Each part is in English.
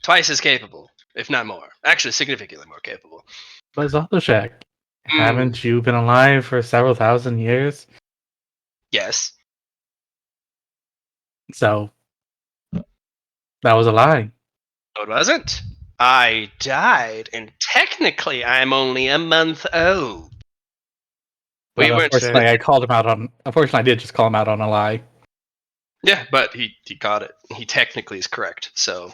twice as capable, if not more. Actually, significantly more capable. But Zaldoshek, haven't you been alive for several thousand years? Yes. So, that was a lie. No, it wasn't. I died, and technically I'm only a month old. But We weren't. unfortunately, I did just call him out on a lie. Yeah, but he got it. He technically is correct. So.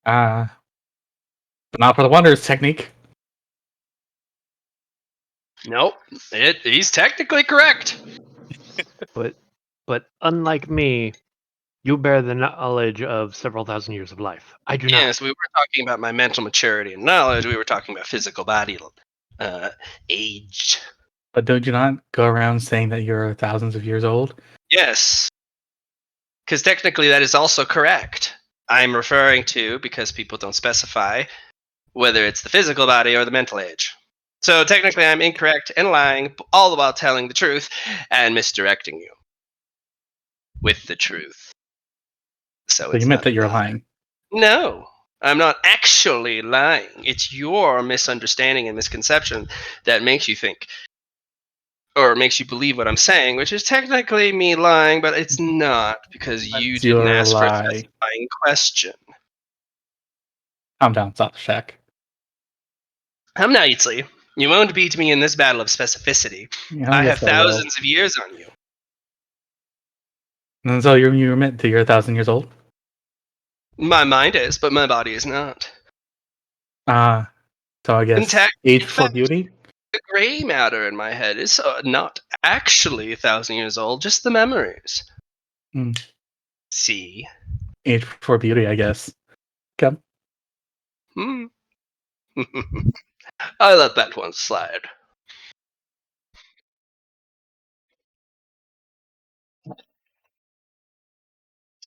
But not for the Wonders technique. Nope. He's technically correct. But unlike me, you bear the knowledge of several thousand years of life. I do not. Yes, we were talking about my mental maturity and knowledge. We were talking about physical body age. But don't you not go around saying that you're thousands of years old? Yes. Because technically that is also correct. I'm referring to, because people don't specify, whether it's the physical body or the mental age. So technically I'm incorrect and lying, all the while telling the truth and misdirecting you with the truth. So you meant that you're lying. No, I'm not actually lying. It's your misunderstanding and misconception that makes you think, or makes you believe what I'm saying, which is technically me lying, but it's not, because you didn't ask for a specifying question. Calm down, Zaldoshek. I'm not Eatsley. You won't beat me in this battle of specificity. I have thousands of years on you. And so you admit that you're 1,000 years old? My mind is, but my body is not. So I guess age before beauty? The gray matter in my head is not actually 1,000 years old, just the memories. See? Age before beauty, I guess. Come. I let that one slide.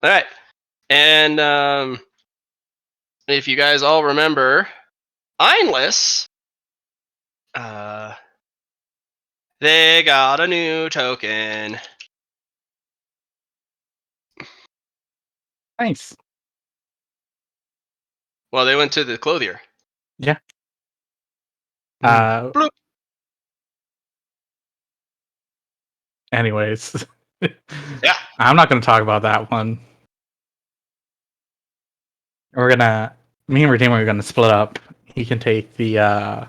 Alright. And if you guys all remember, Einless, they got a new token. Nice. Well, they went to the clothier. Yeah. Anyways. Yeah. I'm not going to talk about that one. Me and Redeemer are going to split up. He can take the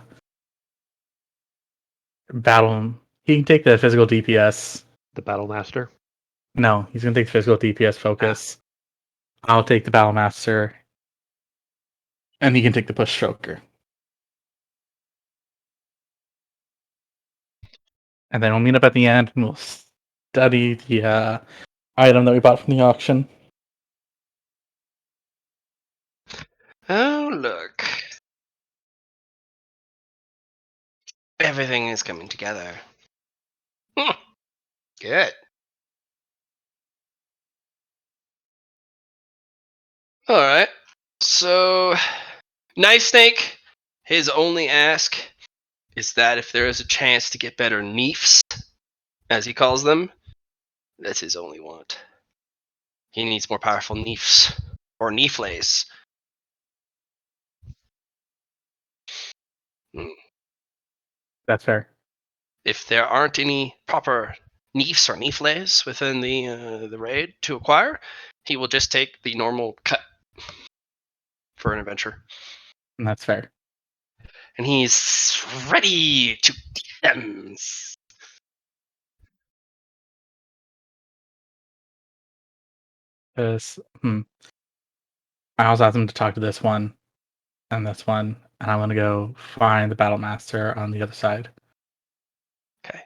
he can take the physical DPS. The Battle Master? No, he's going to take the physical DPS focus. I'll take the Battle Master. And he can take the Push Stroker. And then we'll meet up at the end and we'll study the item that we bought from the auction. Oh, look. Everything is coming together. Good. Alright. So, Knife Snake, his only ask is that if there is a chance to get better neefs, as he calls them, that's his only want. He needs more powerful neefs. Or neeflays. That's fair. If there aren't any proper neefs or neeflays within the raid to acquire, he will just take the normal cut for an adventure. And that's fair. And he's ready to beat them. I also asked him to talk to this one and this one, and I'm gonna go find the Battle Master on the other side. Okay.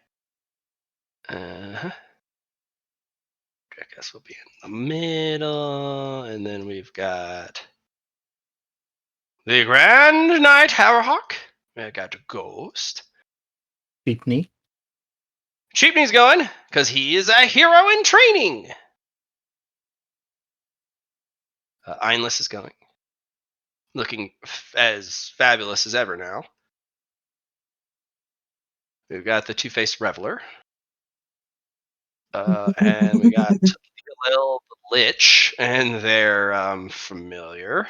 I guess we'll be in the middle, and then we've got the Grand Knight Harrowhawk. I got a Ghost. Cheapney. Cheapney's going, because he is a hero in training. Einless is going. Looking as fabulous as ever now. We've got the Two-Faced Reveler. And we got Lil the Lich and their familiar.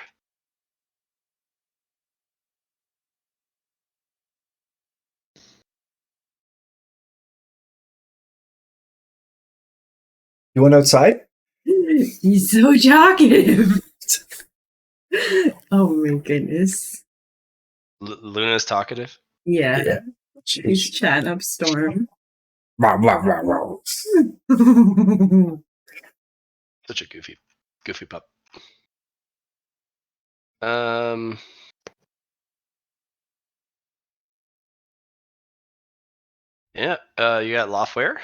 You went outside? He's so talkative. Oh my goodness. Luna's talkative. Yeah. He's chatting up Storm. Rah, rah, rah, rah. Such a goofy pup. Yeah, you got Loftware.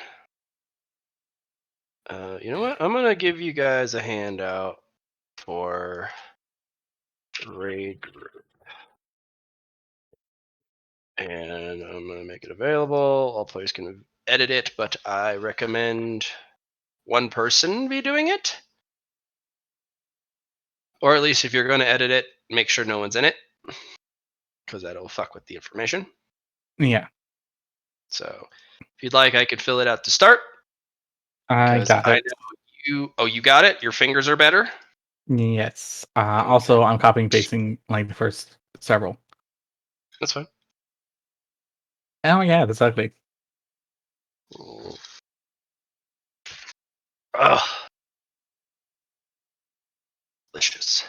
You know what? I'm gonna give you guys a handout for raid group, and I'm gonna make it available. All players can edit it, but I recommend one person be doing it, or at least if you're gonna edit it, make sure no one's in it, because that'll fuck with the information. Yeah, So, if you'd like, I could fill it out to start. I 'Cause got I it. know you. Oh, you got it. Your fingers are better. Yes. Also, I'm copying and pasting like the first several. That's fine. Oh yeah, that's ugly. Ugh. Delicious.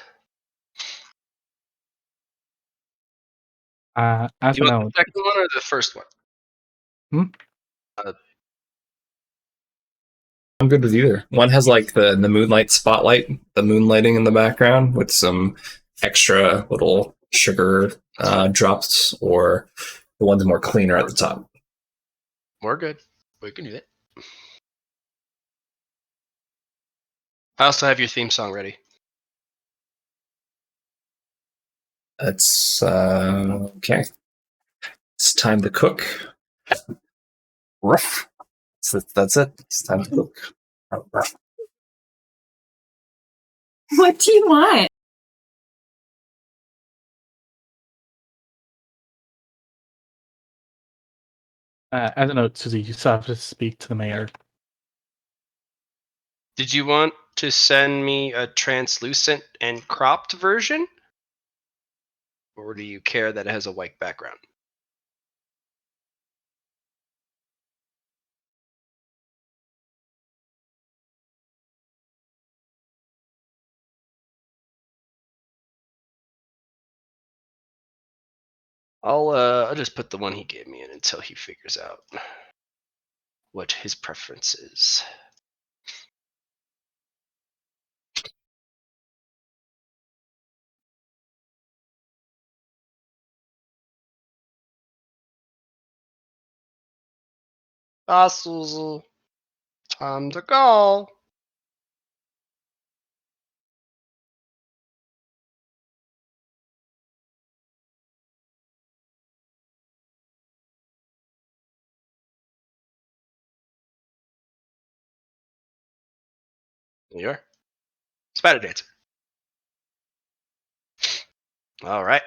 As You a want note, the second one or the first one? I'm good with either. One has like the moonlight spotlight, the moonlighting in the background with some extra little sugar drops, or the one's more cleaner at the top. We're good. We can do that. I also have your theme song ready. That's okay. It's time to cook. Ruff. That's it. It's time to cook. Ruff. What do you want? as a note, Susie, you still have to speak to the mayor. Did you want to send me a translucent and cropped version? Or do you care that it has a white background? I'll just put the one he gave me in until he figures out what his preference is. Ah, Susie. Time to go. There you are. Spider Dancer. All right.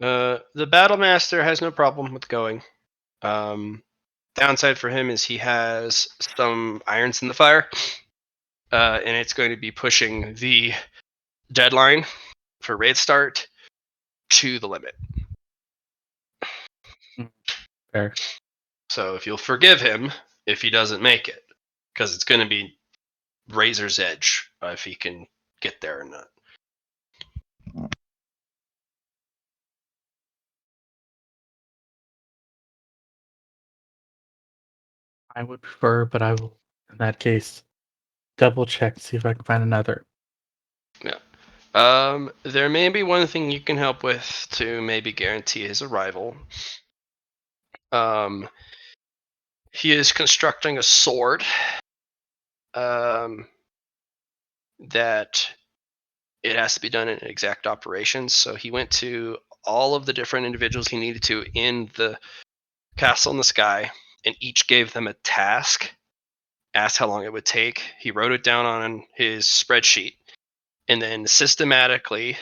The Battle Master has no problem with going. Downside for him is he has some irons in the fire, and it's going to be pushing the deadline for raid start to the limit. Fair. So if you'll forgive him if he doesn't make it, because it's going to be razor's edge if he can get there or not. I would prefer, but I will, in that case, double check, see if I can find another. Yeah. There may be one thing you can help with to maybe guarantee his arrival. He is constructing a sword that it has to be done in exact operations. So he went to all of the different individuals he needed to in the castle in the sky, and each gave them a task, asked how long it would take. He wrote it down on his spreadsheet, and then systematically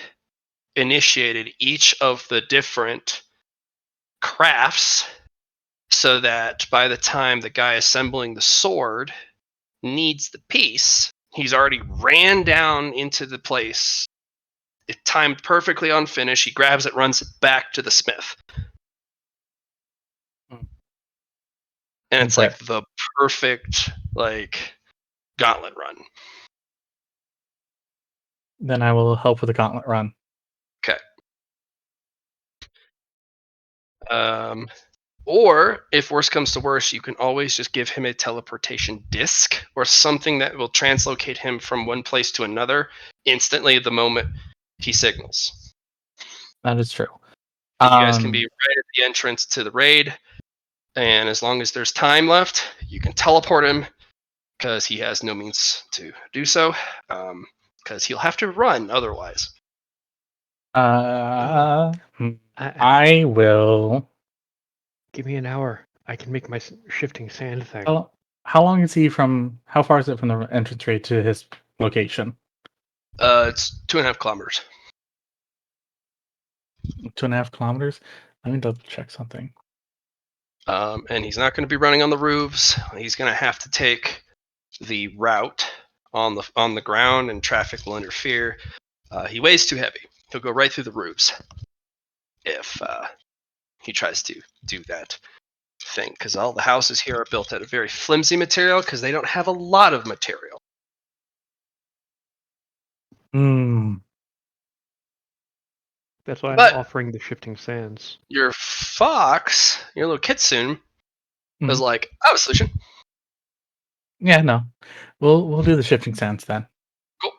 initiated each of the different crafts so that by the time the guy assembling the sword needs the piece, he's already ran down into the place. It timed perfectly on finish. He grabs it, runs it back to the smith. And it's Okay. like the perfect gauntlet run. Then I will help with the gauntlet run. Okay. Or if worse comes to worse, you can always just give him a teleportation disc or something that will translocate him from one place to another instantly the moment he signals. That is true. You guys can be right at the entrance to the raid, and as long as there's time left, you can teleport him because he has no means to do so, because he'll have to run otherwise. I will. Give me an hour. I can make my shifting sand thing. How long is he from? How far is it from the entrance raid to his location? It's 2.5 kilometers. 2.5 kilometers. Let me double check something. And he's not going to be running on the roofs. He's going to have to take the route on the ground, and traffic will interfere. He weighs too heavy. He'll go right through the roofs if he tries to do that thing. Because all the houses here are built out of very flimsy material because they don't have a lot of material. Hmm. That's why But I'm offering the shifting sands. your fox, your little kitsune, was Mhm. like, I have a solution. Yeah, no. We'll do the shifting sands then. Cool.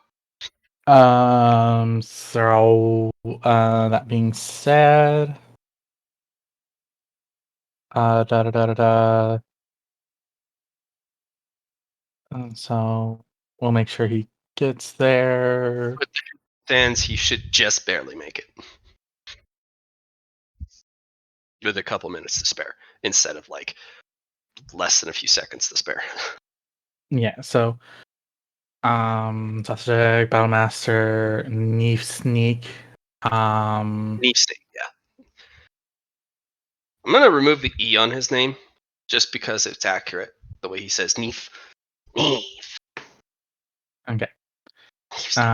So that being said, da da da da da. So we'll make sure he gets there. With stands, he should just barely make it. With a couple minutes to spare instead of less than a few seconds to spare. Yeah. So Sausage Egg, Battlemaster, Neef Sneak. Neef Sneak, yeah. I'm gonna remove the E on his name just because it's accurate the way he says Neef. Neef. Okay. Neef Sneak.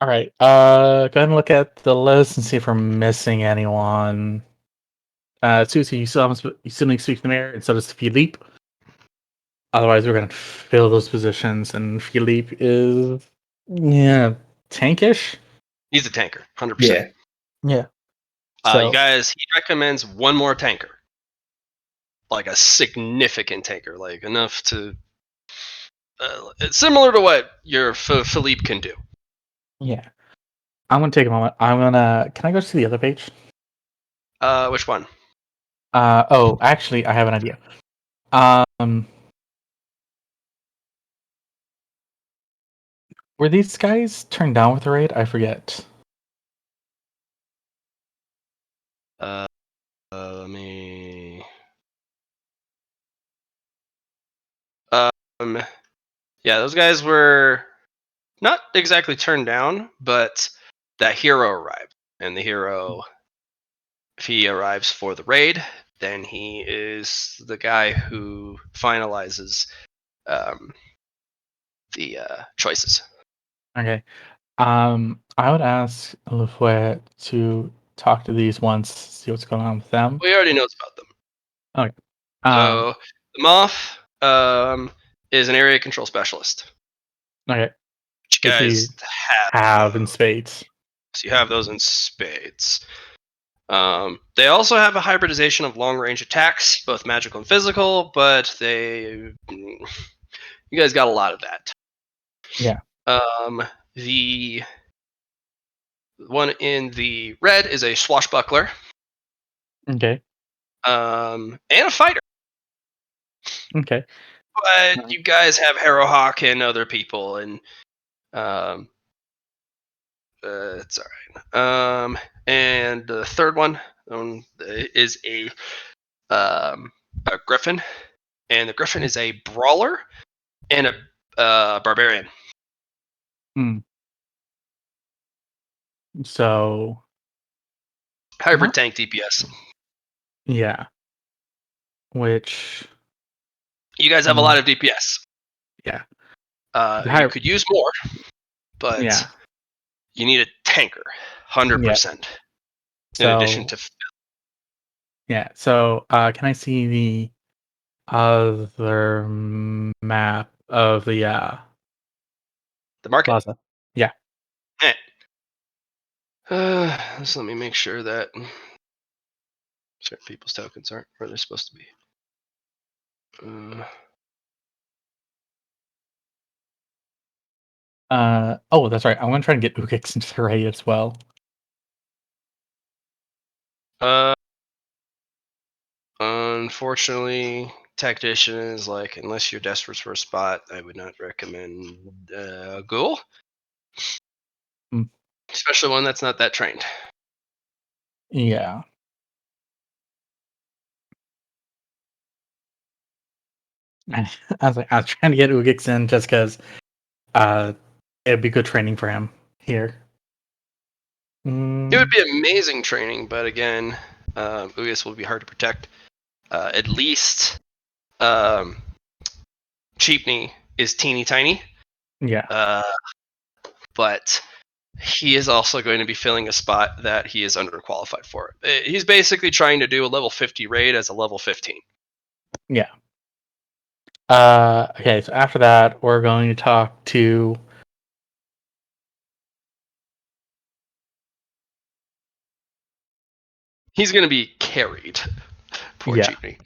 All right. Go ahead and look at the list and see if we're missing anyone. Susie, you still need to speak to the mayor, and so does Philippe. Otherwise, we're gonna fill those positions, and Philippe is tankish. He's a tanker, 100%. Yeah. Yeah. You guys, he recommends one more tanker, like a significant tanker, like enough to. It's similar to what your Philippe can do. Yeah. I'm gonna take a moment. Can I go to the other page? Which one? Actually, I have an idea. Were these guys turned down with the raid? I forget. Let me. Yeah, those guys were not exactly turned down, but that hero arrived, and the hero, if he arrives for the raid, then he is the guy who finalizes the choices. Okay. I would ask Lafouette to talk to these ones, see what's going on with them. We already knows about them. Okay. So the Moth is an area control specialist. Okay. Which you Which we guys have in spades. So you have those in spades. They also have a hybridization of long-range attacks, both magical and physical, but you guys got a lot of that. Yeah. The one in the red is a swashbuckler. Okay. And a fighter. Okay. But you guys have Harrowhawk and other people, and it's all right. And the third one is a griffin, and the griffin is a brawler and a barbarian. So Hybrid Not- tank DPS. yeah, which You guys have a lot of DPS. yeah, You could use more, but yeah. you need a tanker, 100%. In addition So to yeah, so can I see the other map of the the market. plaza? Yeah. Eh. So let me make sure that certain people's tokens aren't where they're supposed to be. Oh, that's right. I want to try and get Ukix into the raid as well. Unfortunately, tactician is like, unless you're desperate for a spot, I would not recommend Ghoul. Hmm. Especially one that's not that trained. Yeah. I I was trying to get Ugix in just because it'd be good training for him here. It would be amazing training, but again, Ugas will be hard to protect. At least Cheapney is teeny tiny. Yeah. But he is also going to be filling a spot that he is underqualified for. He's basically trying to do a level 50 raid as a level 15. Yeah. Okay, so after that, we're going to talk to He's going to be carried. Poor Yeah. Cheapney.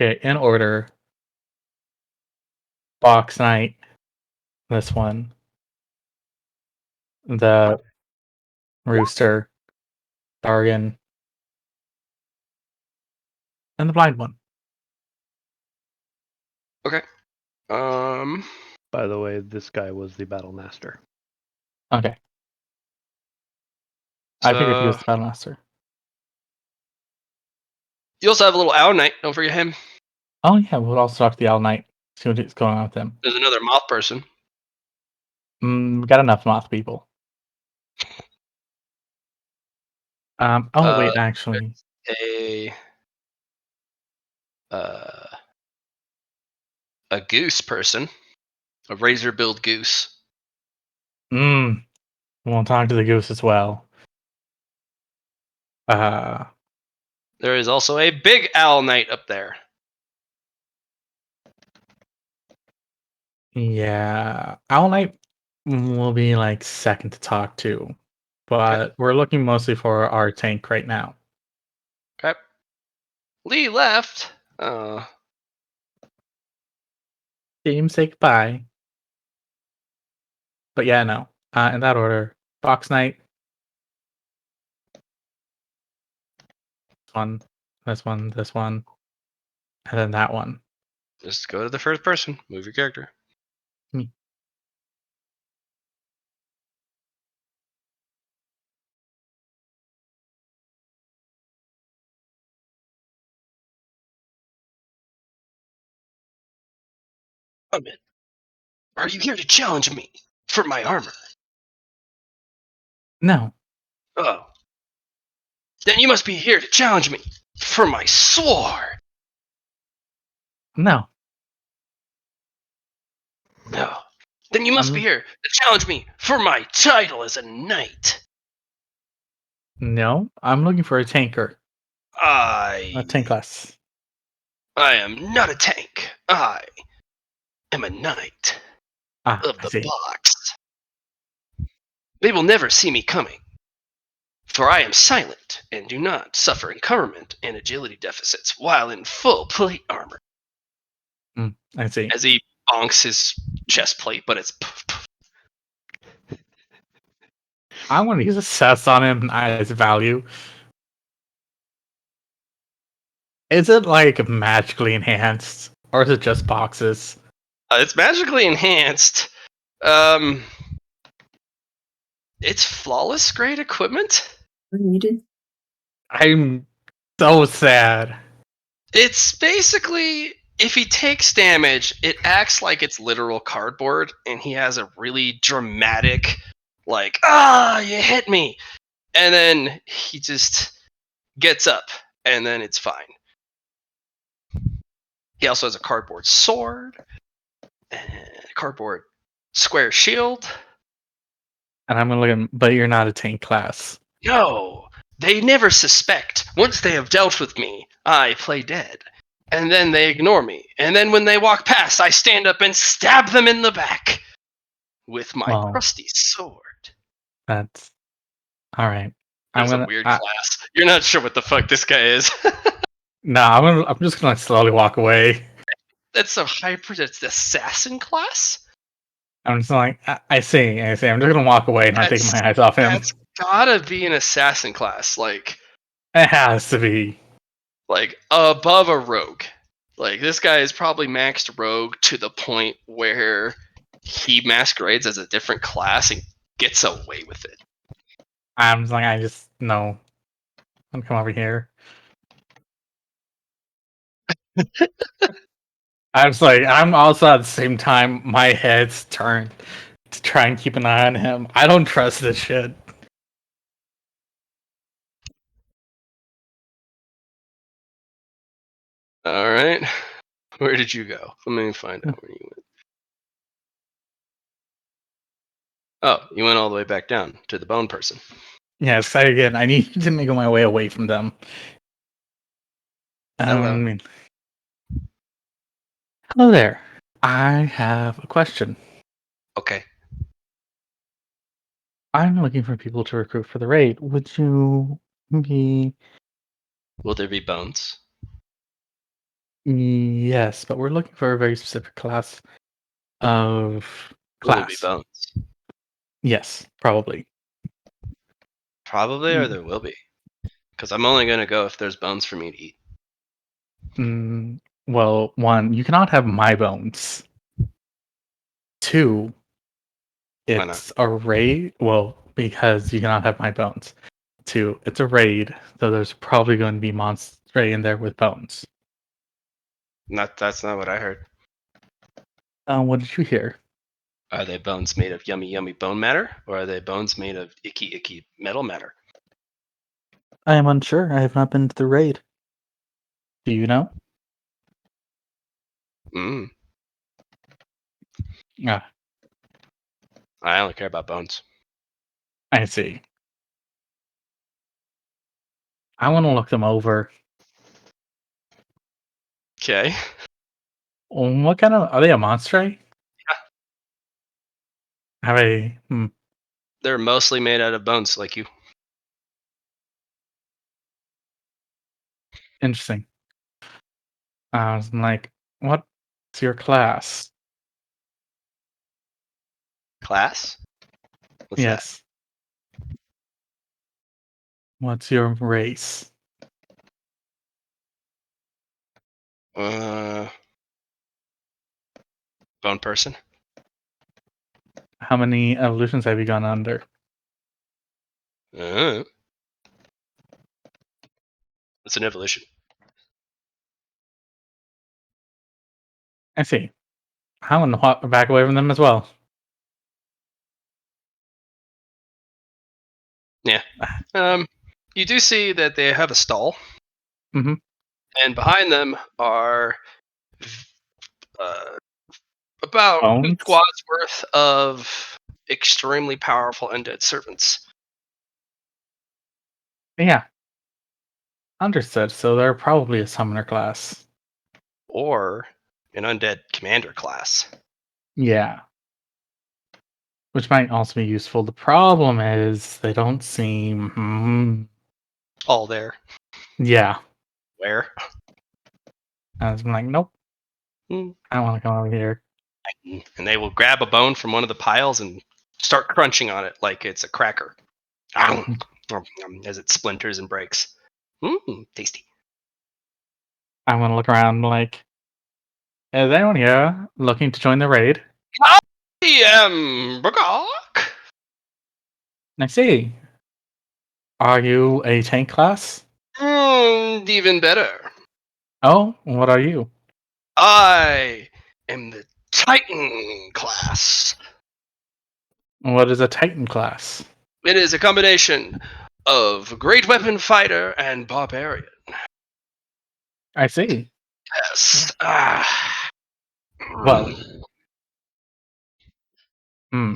Okay, in order. Box Knight. This one. The Rooster. Dargan. And the blind one. Okay. By the way, this guy was the battle master. Okay. I figured he was the Battlemaster. You also have a little Owl Knight. Don't forget him. Oh yeah, we'll also talk to the Owl Knight. See what's going on with him. There's another moth person. We got enough moth people. Wait, actually. A goose person. A razor billed goose. We'll talk to the goose as well. There is also a big Owl Knight up there. Yeah. Owl Knight will be like second to talk to. But we're looking mostly for our tank right now. Okay. Lee left. Team, say goodbye. But yeah, no. In that order. Box Knight. This one. And then that one. Just go to the first person. Move your character. Me. Amen. Are you here to challenge me for my armor? No. Oh. Then you must be here to challenge me for my sword. No. No. Then you must be here to challenge me for my title as a knight. No. I'm looking for a tanker. A tank class. I am not a tank. I am a knight of I the see. box. They will never see me coming, for I am silent and do not suffer encumberment and agility deficits while in full plate armor. I see. As he bonks his chest plate, but it's I want to use assess on him as value. Is it like magically enhanced? Or is it just boxes? It's magically enhanced. It's flawless grade equipment. I'm so sad. It's basically if he takes damage, it acts like it's literal cardboard, and he has a really dramatic, like, you hit me. And then he just gets up, and then it's fine. He also has a cardboard sword, and a cardboard square shield. And I'm gonna look at, but you're not a tank class. No, they never suspect. Once they have dealt with me, I play dead. And then they ignore me. And then when they walk past, I stand up and stab them in the back with my Well, crusty sword. That's all right. There's I'm a gonna. weird class. You're not sure what the fuck this guy is. No, I'm just gonna slowly walk away. That's a that's the assassin class? I'm just like, I see. I'm just gonna walk away, not taking That's my eyes off him. that's gotta be an assassin class, like It has to be. above a rogue. Like this guy is probably maxed rogue to the point where he masquerades as a different class and gets away with it. I'm just like, I just no. I'm come over here. I'm just like, I'm also at the same time, my head's turned to try and keep an eye on him. I don't trust this shit. All right. Where did you go? Let me find out where you went. Oh, you went all the way back down to the bone person. Yes, again, I need to make my way away from them. Hello. Hello there. I have a question. Okay. I'm looking for people to recruit for the raid. Would you be? Will there be bones? Yes, but we're looking for a very specific class of Will there be class. bones? Yes, probably. Probably, or there will be. Because I'm only going to go if there's bones for me to eat. Well, one, you cannot have my bones. Two, Why not? it's a raid. Well, because you cannot have my bones. Two, it's a raid, so there's probably going to be monster in there with bones. That's not what I heard. What did you hear? Are they bones made of yummy, yummy bone matter? Or are they bones made of icky, icky metal matter? I am unsure. I have not been to the raid. Do you know? Mm. Ah, I only care about bones. I see. I want to look them over. Okay. What kind of are they? A monster? Yeah. Have a They're mostly made out of bones, like you. interesting. I was like, what's your class? Class? What's Yes. What's your race? that? Bone person? How many evolutions have you gone under? It's an evolution. I see. I want to walk back away from them as well. Yeah. You do see that they have a stall. Mhm. And behind them are about two Bones? squads worth of extremely powerful undead servants. Yeah. Understood. So they're probably a summoner class. Or an undead commander class. Yeah. Which might also be useful. The problem is they don't seem. All there. Yeah. Where? I was like, nope. Hmm. I don't want to come over here. And they will grab a bone from one of the piles and start crunching on it like it's a cracker. As it splinters and breaks. Tasty. I want to look around like, is anyone here looking to join the raid? I am Bagok. I see. Are you a tank class? Even better. Oh, what are you? I am the Titan class. What is a Titan class? It is a combination of great weapon fighter and barbarian. I see. Yes. Well, hmm.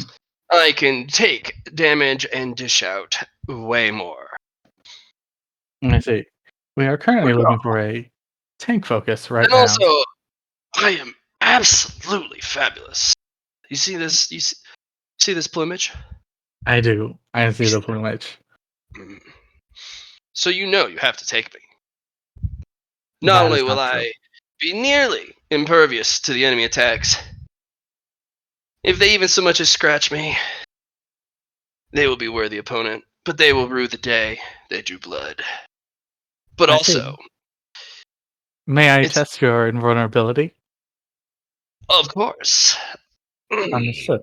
I can take damage and dish out way more. I see. We are currently looking for a tank focus right And now. also, I am absolutely fabulous. You see this? See this plumage? I do. I see the plumage. Mm. So you know you have to take me. Not That only is will not true. I be nearly impervious to the enemy attacks, if they even so much as scratch me, they will be worthy opponent, but they will rue the day they drew blood. But I see. also, May I it's test your invulnerability? of course. Understood.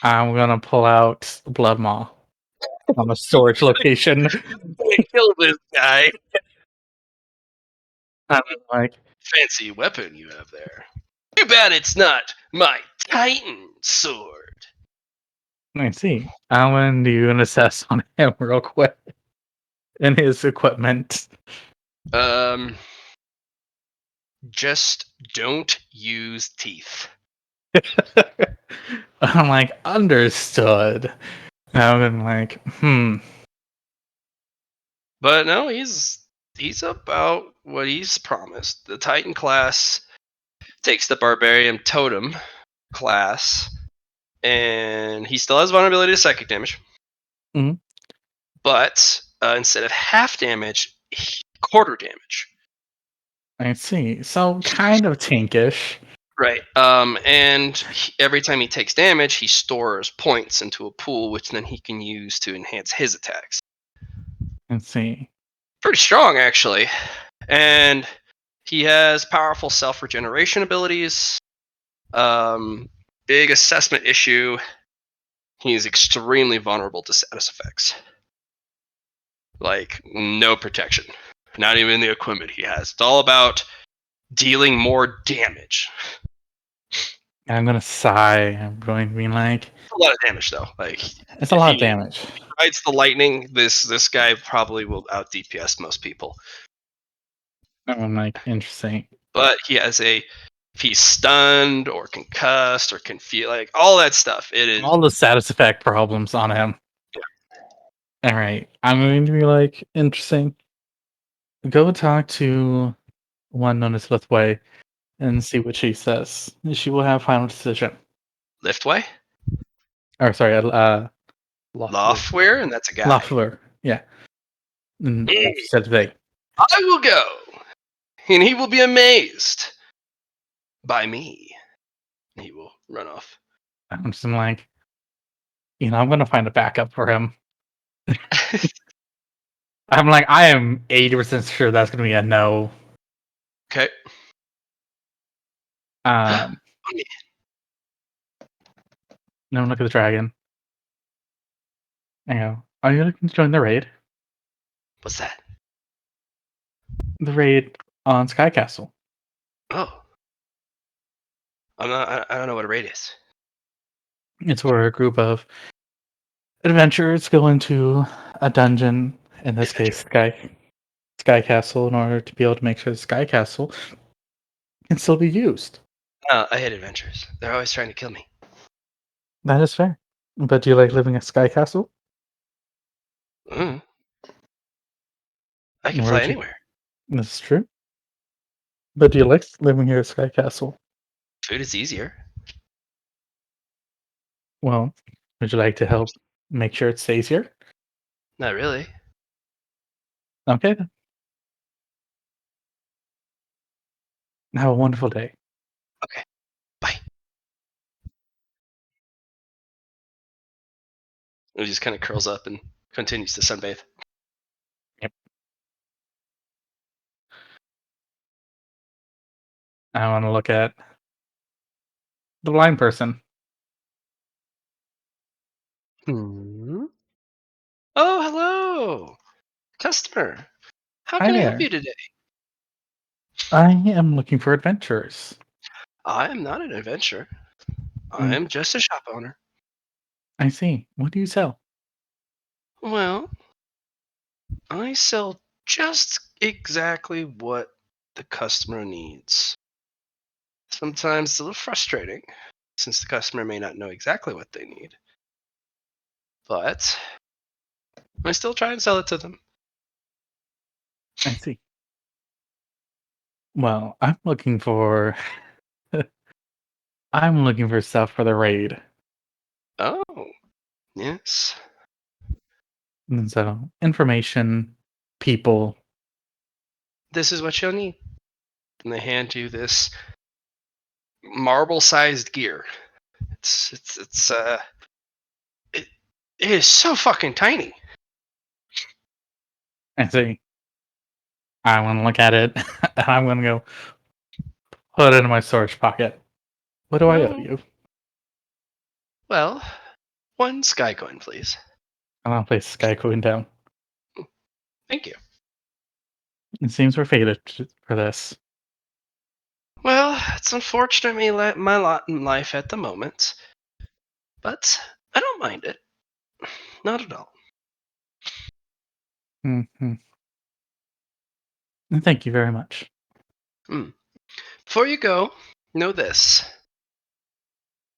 I'm gonna pull out Blood Maw from a storage location. Kill this guy. I'm like, Fancy weapon you have there. Too bad it's not my Titan sword. I see. I'm gonna do an assess on him real quick and his equipment. Just don't use teeth. I'm like, understood. I'm like, But no, he's about what he's promised. The Titan class takes the Barbarian Totem class, and he still has vulnerability to psychic damage. Mhm. But instead of half damage, quarter damage. I see. So kind of tankish. Right. And every time he takes damage, he stores points into a pool, which then he can use to enhance his attacks. I see. Pretty strong, actually. And he has powerful self regeneration abilities. Big assessment issue. He's extremely vulnerable to status effects. Like, no protection. Not even the equipment he has. It's all about dealing more damage. I'm gonna sigh. I'm going to be like, It's a lot of damage, though. Like, it's a if lot he of damage. fights the lightning, this guy probably will out DPS most people. I'm like, interesting. But he has if he's stunned or concussed or confused, like all that stuff. It is All the status effect problems on him. All right. I'm going to be like, interesting. Go talk to one known as Lithway and see what she says. She will have final decision. Liftway, Or sorry, Loftware, and that's a guy. Lafleur. Yeah. And Mm. she said they. I will go, and he will be amazed by me. He will run off. I'm just like, I'm gonna find a backup for him. I'm like, I am 80% sure that's gonna be a no. Okay. No, look at the dragon. Are you looking to join the raid? What's that? The raid on Sky Castle. Oh, I'm not. I don't know what a raid is. It's where a group of adventurers go into a dungeon, in this case, Sky Castle, in order to be able to make sure the Sky Castle can still be used. I hate adventures. They're always trying to kill me. That is fair. But do you like living at Sky Castle? Mm. I can Where fly would you- anywhere. This is true. But do you like living here at Sky Castle? Food is easier. Well, would you like to help make sure it stays here? Not really. Okay, then. Have a wonderful day. Okay. Bye. He just kind of curls up and continues to sunbathe. I want to look at the blind person. Hmm. Oh, hello, customer. How Hi can I help there. you today? I am looking for adventurers. I am not an adventurer. I am just a shop owner. I see. What do you sell? Well, I sell just exactly what the customer needs. Sometimes it's a little frustrating, since the customer may not know exactly what they need. But I still try and sell it to them. I see. Well, I'm looking for I'm looking for stuff for the raid. Oh, yes. And so information, people. This is what you'll need. And they hand you this marble-sized gear. It, it is so fucking tiny. I see. I want to look at it, and I'm going to go put it in my storage pocket. What do I owe Oh, you? well, one sky coin, please. And I'll place Sky Queen down. Thank you. It seems we're fated for this. Well, it's unfortunately my lot in life at the moment, but I don't mind it. Not at all. Mm-hmm. Thank you very much. Before you go, know this.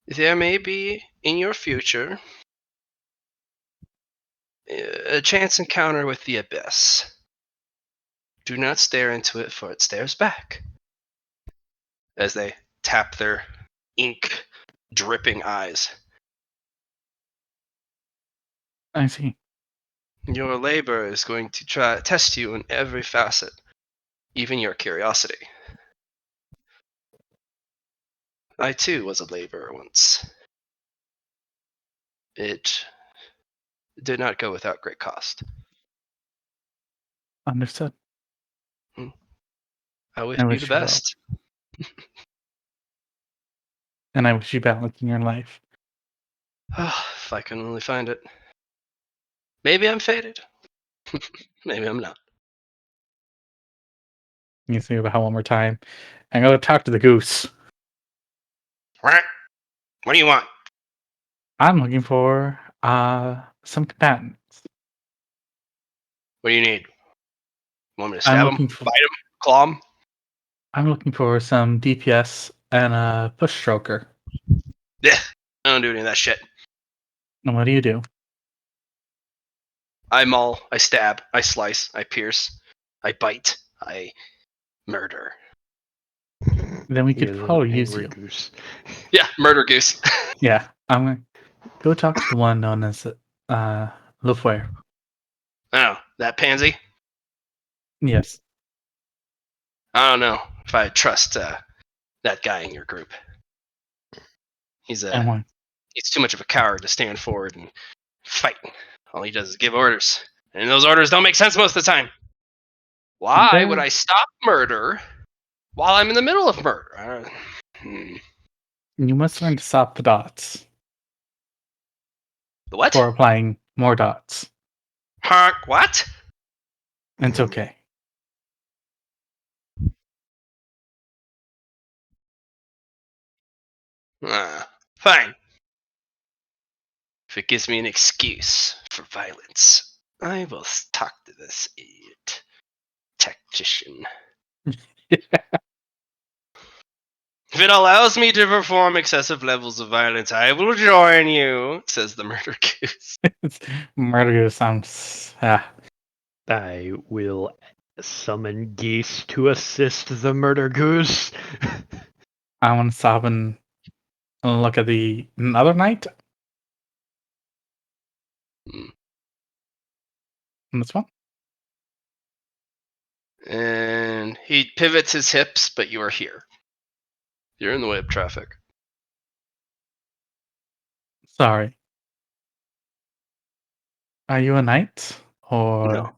There may be, in your future, a chance encounter with the abyss. Do not stare into it, for it stares back. As they tap their ink dripping eyes. I see. Your labor is going to try test you in every facet, even your curiosity. I too was a laborer once. It did not go without great cost. Understood. I wish I you the wish you well. best. And I wish you balance in your life. If I can only find it. Maybe I'm fated. Maybe I'm not. You think about one more time. And go talk to the goose. What do you want? I'm looking for some combatants. What do you need? Want me to I'm stab him? looking for Bite him? Claw him? I'm looking for some DPS and a push stroker. Yeah, I don't do any of that shit. And what do you do? I maul, I stab, I slice, I pierce, I bite, I murder. Then we He could is an probably use angry you. goose. Yeah, murder goose. Yeah, I'm gonna go talk to the one known as Lufware. Oh, that pansy? Yes. I don't know if I trust that guy in your group. He's And one. he's too much of a coward to stand forward and fight. All he does is give orders, and those orders don't make sense most of the time. Why would I stop murder while I'm in the middle of murder? You must learn to stop the dots The what? for applying more dots. What? It's okay. Fine. If it gives me an excuse for violence, I will talk to this idiot tactician. If it allows me to perform excessive levels of violence, I will join you, says the murder goose. Murder Goose sounds. I will summon geese to assist the murder goose. I want to stop and look at the other knight. Hmm. This one. And he pivots his hips, but you are here. You're in the way of traffic. Sorry. Are you a knight or No.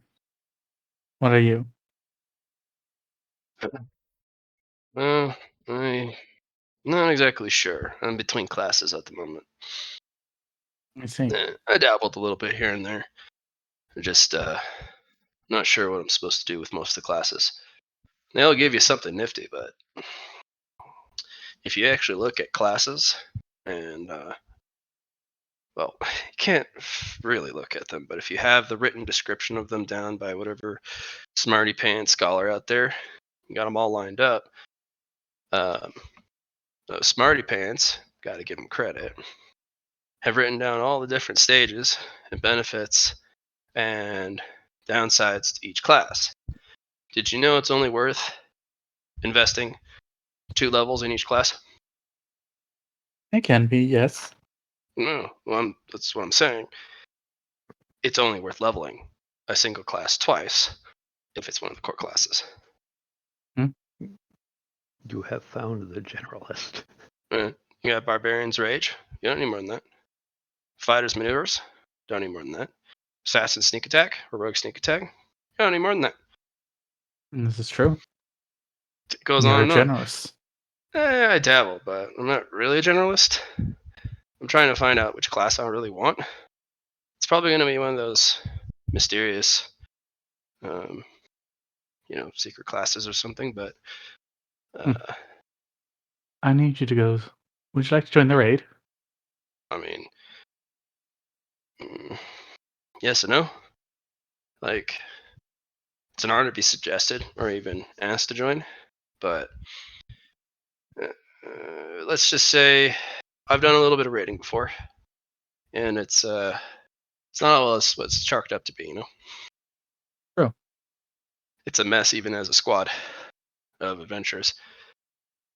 what are you? I'm not exactly sure. I'm between classes at the moment. I see. I dabbled a little bit here and there. Just not sure what I'm supposed to do with most of the classes. They'll give you something nifty, but if you actually look at classes and well, you can't really look at them, but if you have the written description of them down by whatever smarty pants scholar out there, you got them all lined up. Those smarty pants, got to give them credit, have written down all the different stages and benefits and downsides to each class. Did you know it's only worth investing 2 levels in each class? It can be, yes. No, well, that's what I'm saying. It's only worth leveling a single class twice if it's one of the core classes. You have found the generalist. You got Barbarian's Rage. You don't need more than that. Fighter's Maneuvers. Don't need more than that. Assassin Sneak Attack or Rogue Sneak Attack. You don't need more than that. This is true. It goes You're on a and on. generalist. I dabble, but I'm not really a generalist. I'm trying to find out which class I really want. It's probably going to be one of those mysterious, secret classes or something. But I need you to go. Would you like to join the raid? I mean, yes and no. Like, it's an honor to be suggested or even asked to join, but let's just say I've done a little bit of raiding before, and it's not all what it's chalked up to be. True. It's a mess even as a squad of adventurers.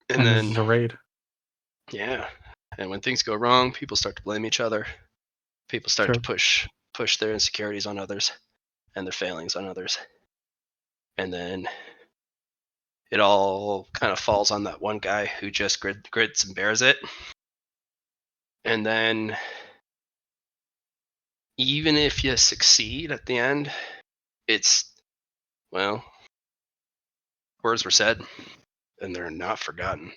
And And then this is a raid. yeah, and when things go wrong, people start to blame each other. People start to push their insecurities on others and their failings on others. And then it all kind of falls on that one guy who just grits and bears it. And then even if you succeed at the end, it's, well, words were said and they're not forgotten.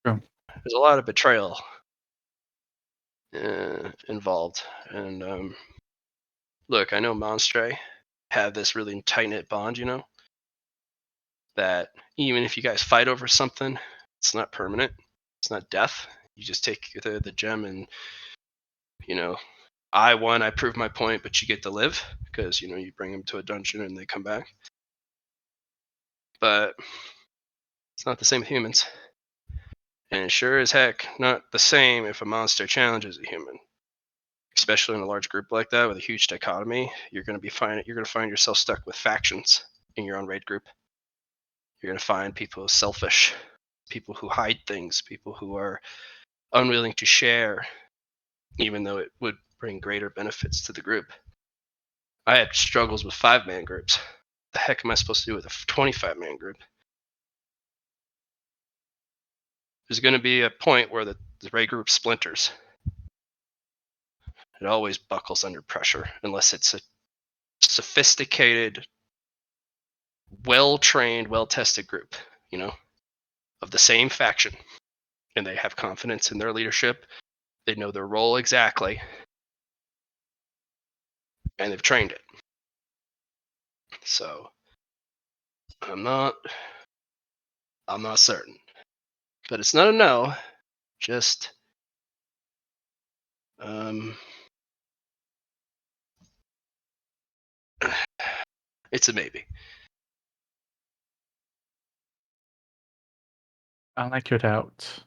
True. There's a lot of betrayal involved. And look, I know Monstre have this really tight-knit bond, that even if you guys fight over something, it's not permanent. It's not death. You just take the gem and, I won, I proved my point, but you get to live because, you bring them to a dungeon and they come back. But it's not the same with humans. And it sure as heck not the same if a monster challenges a human. Especially in a large group like that with a huge dichotomy, you're going to find yourself stuck with factions in your own raid group. You're going to find people selfish, people who hide things, people who are unwilling to share, even though it would bring greater benefits to the group. I had struggles with 5-man groups. The heck am I supposed to do with a 25-man group? There's going to be a point where the raid group splinters. It always buckles under pressure unless it's a sophisticated, well-trained, well-tested group, of the same faction. And they have confidence in their leadership. They know their role exactly. And they've trained it. So I'm not certain. But it's not a no. Just it's a maybe. I like your doubt.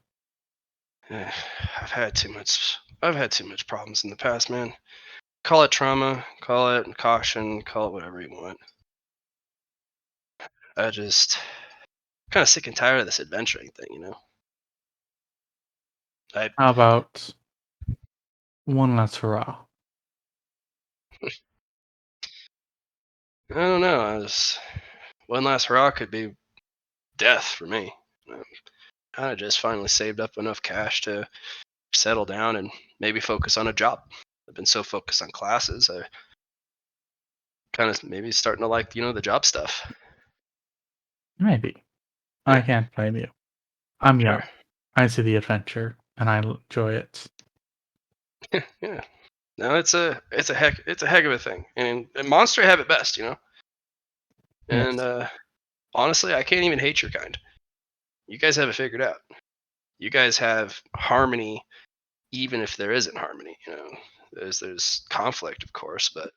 I've had too much problems in the past, man. Call it trauma, call it caution, call it whatever you want. I just kind of sick and tired of this adventuring thing, How about one last hurrah? I don't know. One last hurrah could be death for me. I just finally saved up enough cash to settle down and maybe focus on a job. I've been so focused on classes, I kind of maybe starting to like, the job stuff. Maybe. I can't blame you. I'm young. I see the adventure and I enjoy it. Yeah. No, it's a heck of a thing. And Monster have it best, And Yes. honestly, I can't even hate your kind. You guys have it figured out. You guys have harmony, even if there isn't harmony. You know, there's conflict, of course, but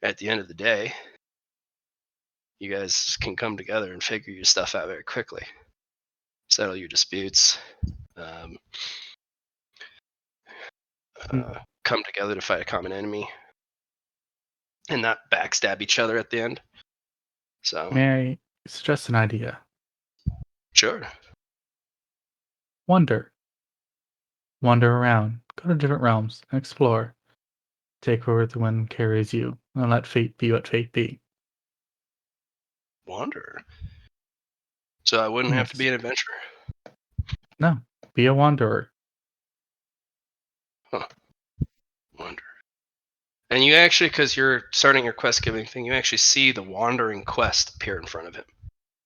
at the end of the day, you guys can come together and figure your stuff out very quickly. Settle your disputes. Um, come together to fight a common enemy, and not backstab each other at the end. So May I suggest an idea? sure. Wander. Wander around. Go to different realms and explore. Take where the wind carries you, and let fate be what fate be. Wander. So I wouldn't have to Yes. be an adventurer. No, be a wanderer. Wander. And you actually, because you're starting your quest giving thing, you actually see the wandering quest appear in front of him.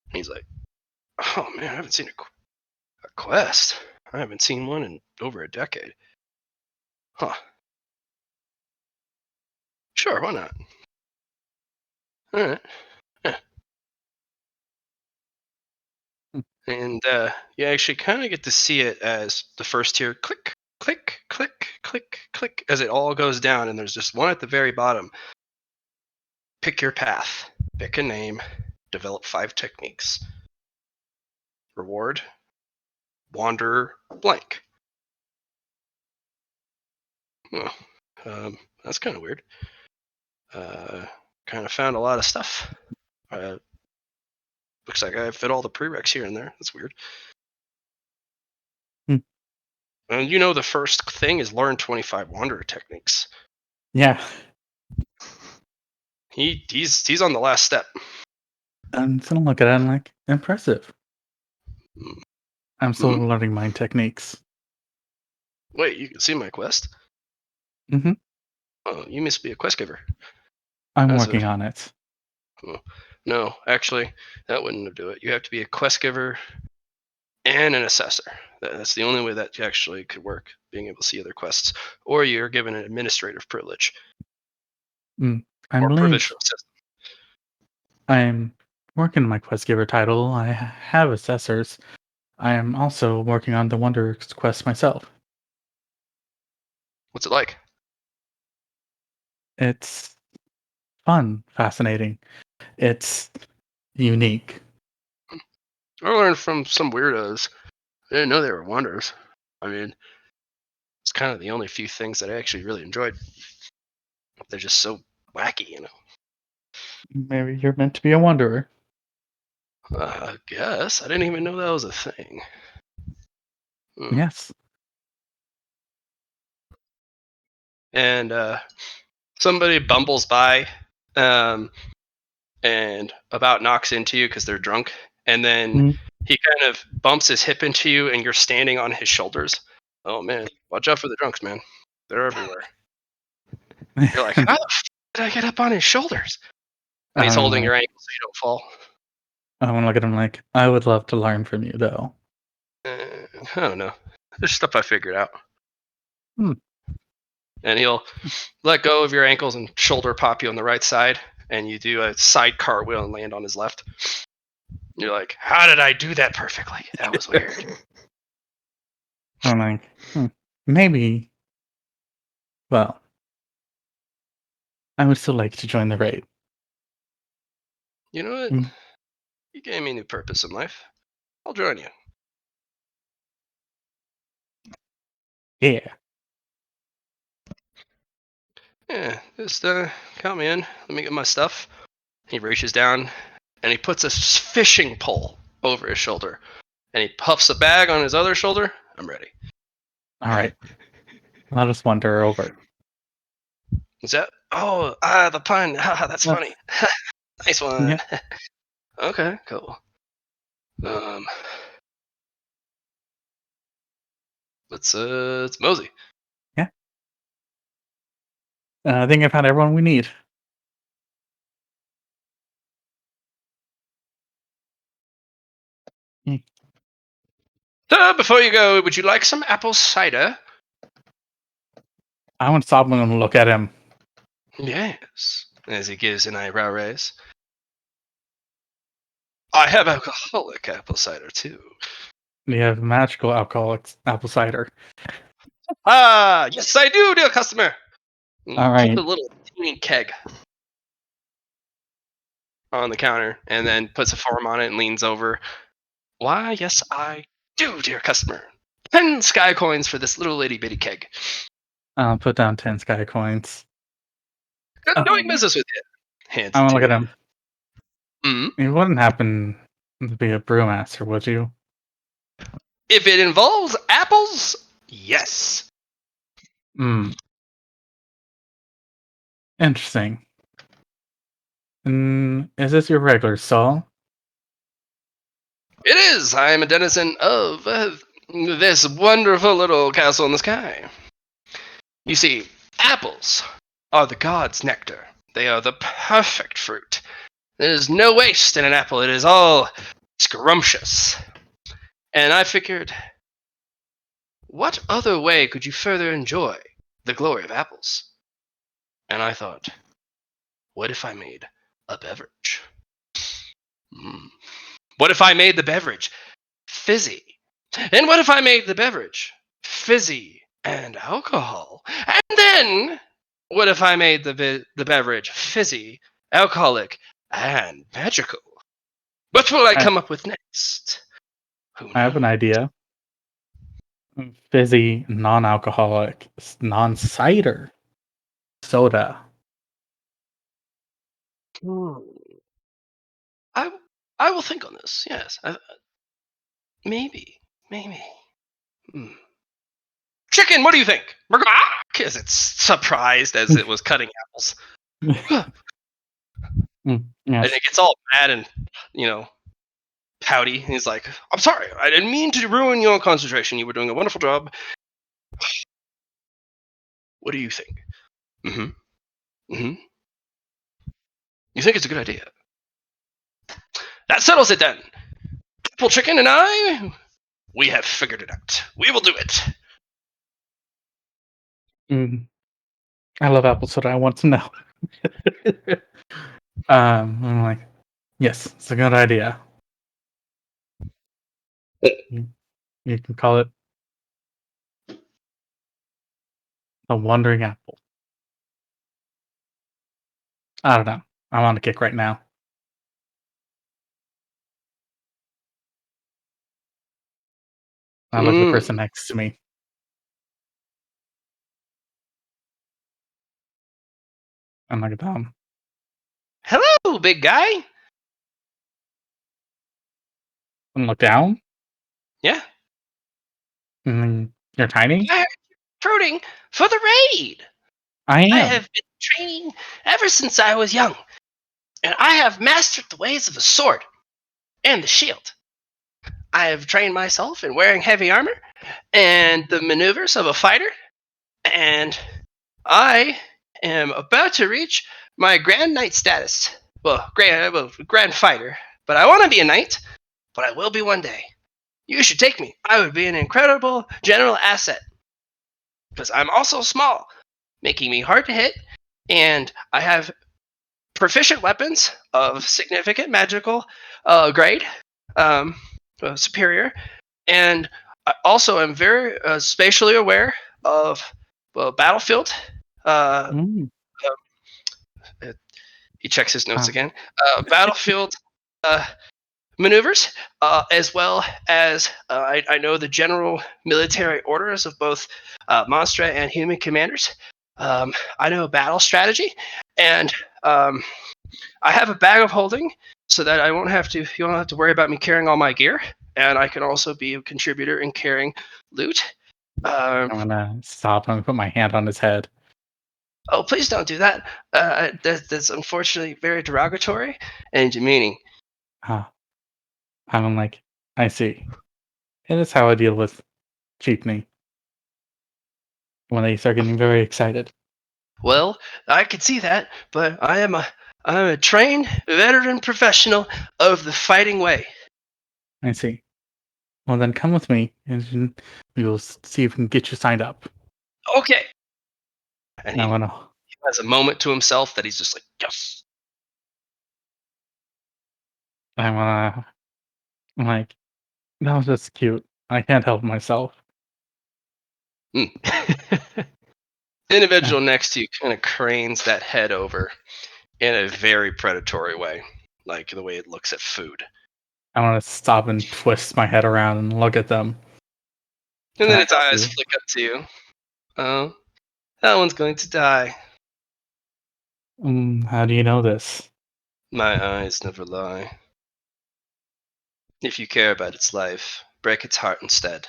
And he's like, "Oh man, I haven't seen a quest. I haven't seen one in over a decade. Huh? Sure, why not? All right." Yeah. And you actually kind of get to see it as the first tier click, click, click, click, click, as it all goes down, and there's just one at the very bottom. Pick your path, pick a name, develop 5 techniques. Reward, wander blank. Oh, that's kind of weird. Kind of found a lot of stuff. Looks like I fit all the prereqs here and there. That's weird. And you know the first thing is learn 25 wanderer techniques. Yeah. He's on the last step. I'm just gonna look at it and like, impressive. Mm. I'm still Mhm. learning my techniques. Wait, you can see my quest? Mhm. Oh, you must be a quest giver. I'm That's working on it. No, actually, that wouldn't do it. You have to be a quest giver and an assessor. That's the only way that actually could work, being able to see other quests. Or you're given an administrative privilege I or believe provisional system. I'm working on my quest giver title. I have assessors. I am also working on the Wonder quest myself. What's it like? It's fun, fascinating. It's unique. I learned from some weirdos. I didn't know they were wanderers. I mean, it's kind of the only few things that I actually really enjoyed. They're just so wacky, you know. Maybe you're meant to be a wanderer. I guess I didn't even know that was a thing. Yes. And somebody bumbles by, and about knocks into you because they're drunk, and then Mhm. he kind of bumps his hip into you, and you're standing on his shoulders. Oh man, watch out for the drunks, man. They're everywhere. You're like, how the f- did I get up on his shoulders? And he's holding your ankle so you don't fall. I want to look at him like, I would love to learn from you, though. I don't know. There's stuff I figured out. Hmm. And he'll let go of your ankles and shoulder pop you on the right side, and you do a side cartwheel and land on his left. You're like, how did I do that perfectly? That was weird. I'm like, maybe. Well, I would still like to join the raid. You know what? Mm. You gave me a new purpose in life. I'll join you. Yeah. Yeah, just count me in. Let me get my stuff. He reaches down and he puts a fishing pole over his shoulder, and he puffs a bag on his other shoulder. I'm ready. All right. Let us wander over. Is that? Oh, the pun. That's funny. Nice one. Yeah. Okay, cool. Let's mosey. Yeah. I think I found everyone we need. So before you go, would you like some apple cider? I want to stop and look at him. Yes. As he gives an eyebrow raise. I have alcoholic apple cider too. Do you have magical alcoholic apple cider? Ah, yes, I do, dear customer. All right. Put the little teeny keg on the counter and then puts a form on it and leans over. Why, yes, I do, dear customer. 10 sky coins for this little itty bitty keg. I'll put down 10 sky coins. Good Oh. doing business with you. Hands I it want to to look at him. Mm. You wouldn't happen to be a brewmaster, would you? If it involves apples, yes. Hmm. Interesting. Is this your regular stall? It is. I am a denizen of this wonderful little castle in the sky. You see, apples are the god's nectar. They are the perfect fruit. There is no waste in an apple. It is all scrumptious. And I figured, what other way could you further enjoy the glory of apples? And I thought, what if I made a beverage? What if I made the beverage fizzy? And what if I made the beverage fizzy and alcohol? And then, what if I made the beverage fizzy, alcoholic, and magical? What will I come up with next? Who knows? I have an idea. Fizzy, non-alcoholic, non-cider soda. I I will think on this. Yes, maybe. Hmm. Chicken, what do you think? As it's surprised as it was cutting apples, and Yes. it gets all mad and pouty. He's like, "I'm sorry, I didn't mean to ruin your concentration. You were doing a wonderful job. What do you think?" Mm-hmm. You think it's a good idea? That settles it then. Apple Chicken and I, we have figured it out. We will do it. I love apple soda. I want to know. I'm like, yes, it's a good idea. You can call it the Wandering Apple. I don't know. I'm on a kick right now. I look at the person next to me. I'm like, down. Hello, big guy. And look down. Yeah. You're tiny? I heard you recruiting for the raid. I I am. have been training ever since I was young, and I have mastered the ways of the sword and the shield. I have trained myself in wearing heavy armor and the maneuvers of a fighter, and I am about to reach my Grand Knight status. Grand Fighter. But I want to be a knight, but I will be one day. You should take me. I would be an incredible general asset. Because I'm also small, making me hard to hit, and I have proficient weapons of significant magical grade, superior, and I also am very spatially aware of battlefield. Mm. He checks his notes again. Battlefield maneuvers, as well as I know the general military orders of both monster and human commanders. I know battle strategy, and I have a bag of holding so that I won't have to. You don't have to worry about me carrying all my gear, and I can also be a contributor in carrying loot. I'm gonna stop and put my hand on his head. Oh, please don't do that. That's unfortunately very derogatory and demeaning. I'm like, I see. And that's how I deal with cheapening. When they start getting very excited. Well, I can see that, but I'm a trained veteran professional of the fighting way. I see. Well, then come with me, and we will see if we can get you signed up. Okay. And he I'm gonna. has a moment to himself that he's just like, yes. I'm like, that was just cute. I can't help myself. The individual next to you kind of cranes that head over in a very predatory way, like the way it looks at food. I want to stop and twist my head around and look at them. And Can then I its help eyes you? flick up to you. Oh, that one's going to die. How do you know this? My eyes never lie. If you care about its life, break its heart instead.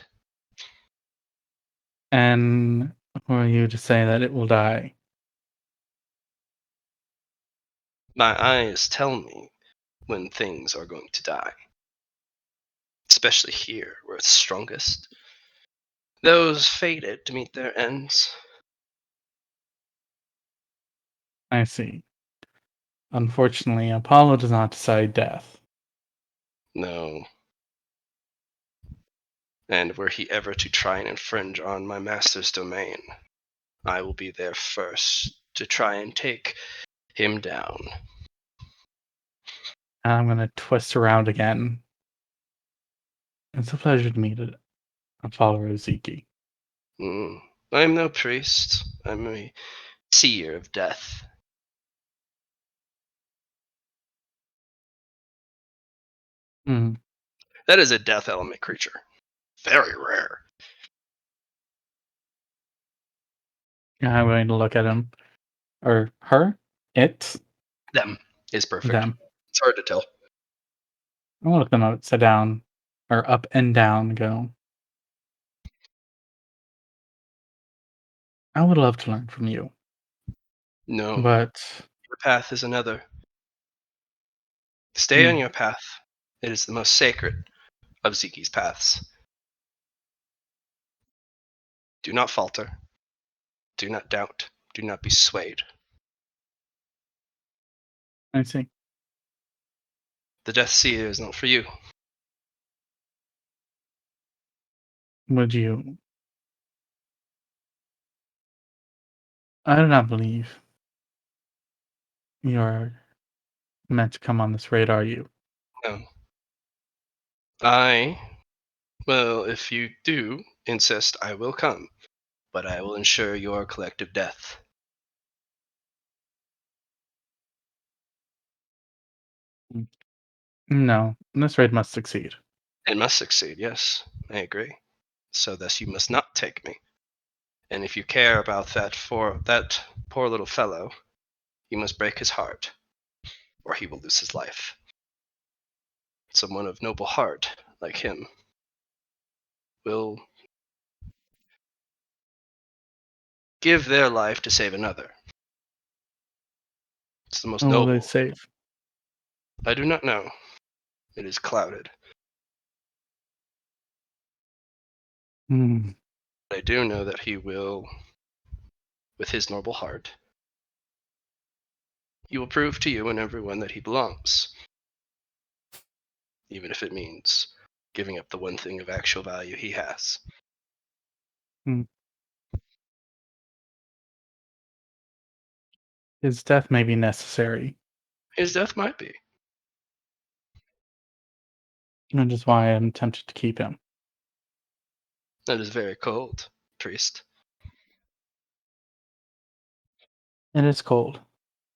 And who are you to say that it will die? My eyes tell me when things are going to die. Especially here, where it's strongest. Those fated to meet their ends. I see. Unfortunately, Apollo does not decide death. No. And were he ever to try and infringe on my master's domain, I will be there first to try and take him down. And I'm going to twist around again. It's a pleasure to meet Apollo Ozeki. I'm no priest. I'm a seer of death. Hmm. That is a death element creature. Very rare. I'm going to look at him. Or her? It? Them is perfect. Them. It's hard to tell. I'm going to look them upside down. Or up and down and go. I would love to learn from you. No, But your path is another. Stay on your path. It is the most sacred of Zeki's paths. Do not falter. Do not doubt. Do not be swayed. I see. The Death Seer is not for you. Would you? I do not believe you're meant to come on this raid, are you? No. Well, if you do insist, I will come, but I will ensure your collective death. No, this raid must succeed. It must succeed, yes, I agree. So thus you must not take me. And if you care about that poor little fellow, you must break his heart, or he will lose his life. Someone of noble heart, like him, will give their life to save another. It's the most What will they noble. save? I do not know. It is clouded. Hmm. I do know that he will, with his noble heart, he will prove to you and everyone that he belongs, even if it means giving up the one thing of actual value he has. His death may be necessary. His death might be. That is why I'm tempted to keep him. That is very cold, priest. It is cold,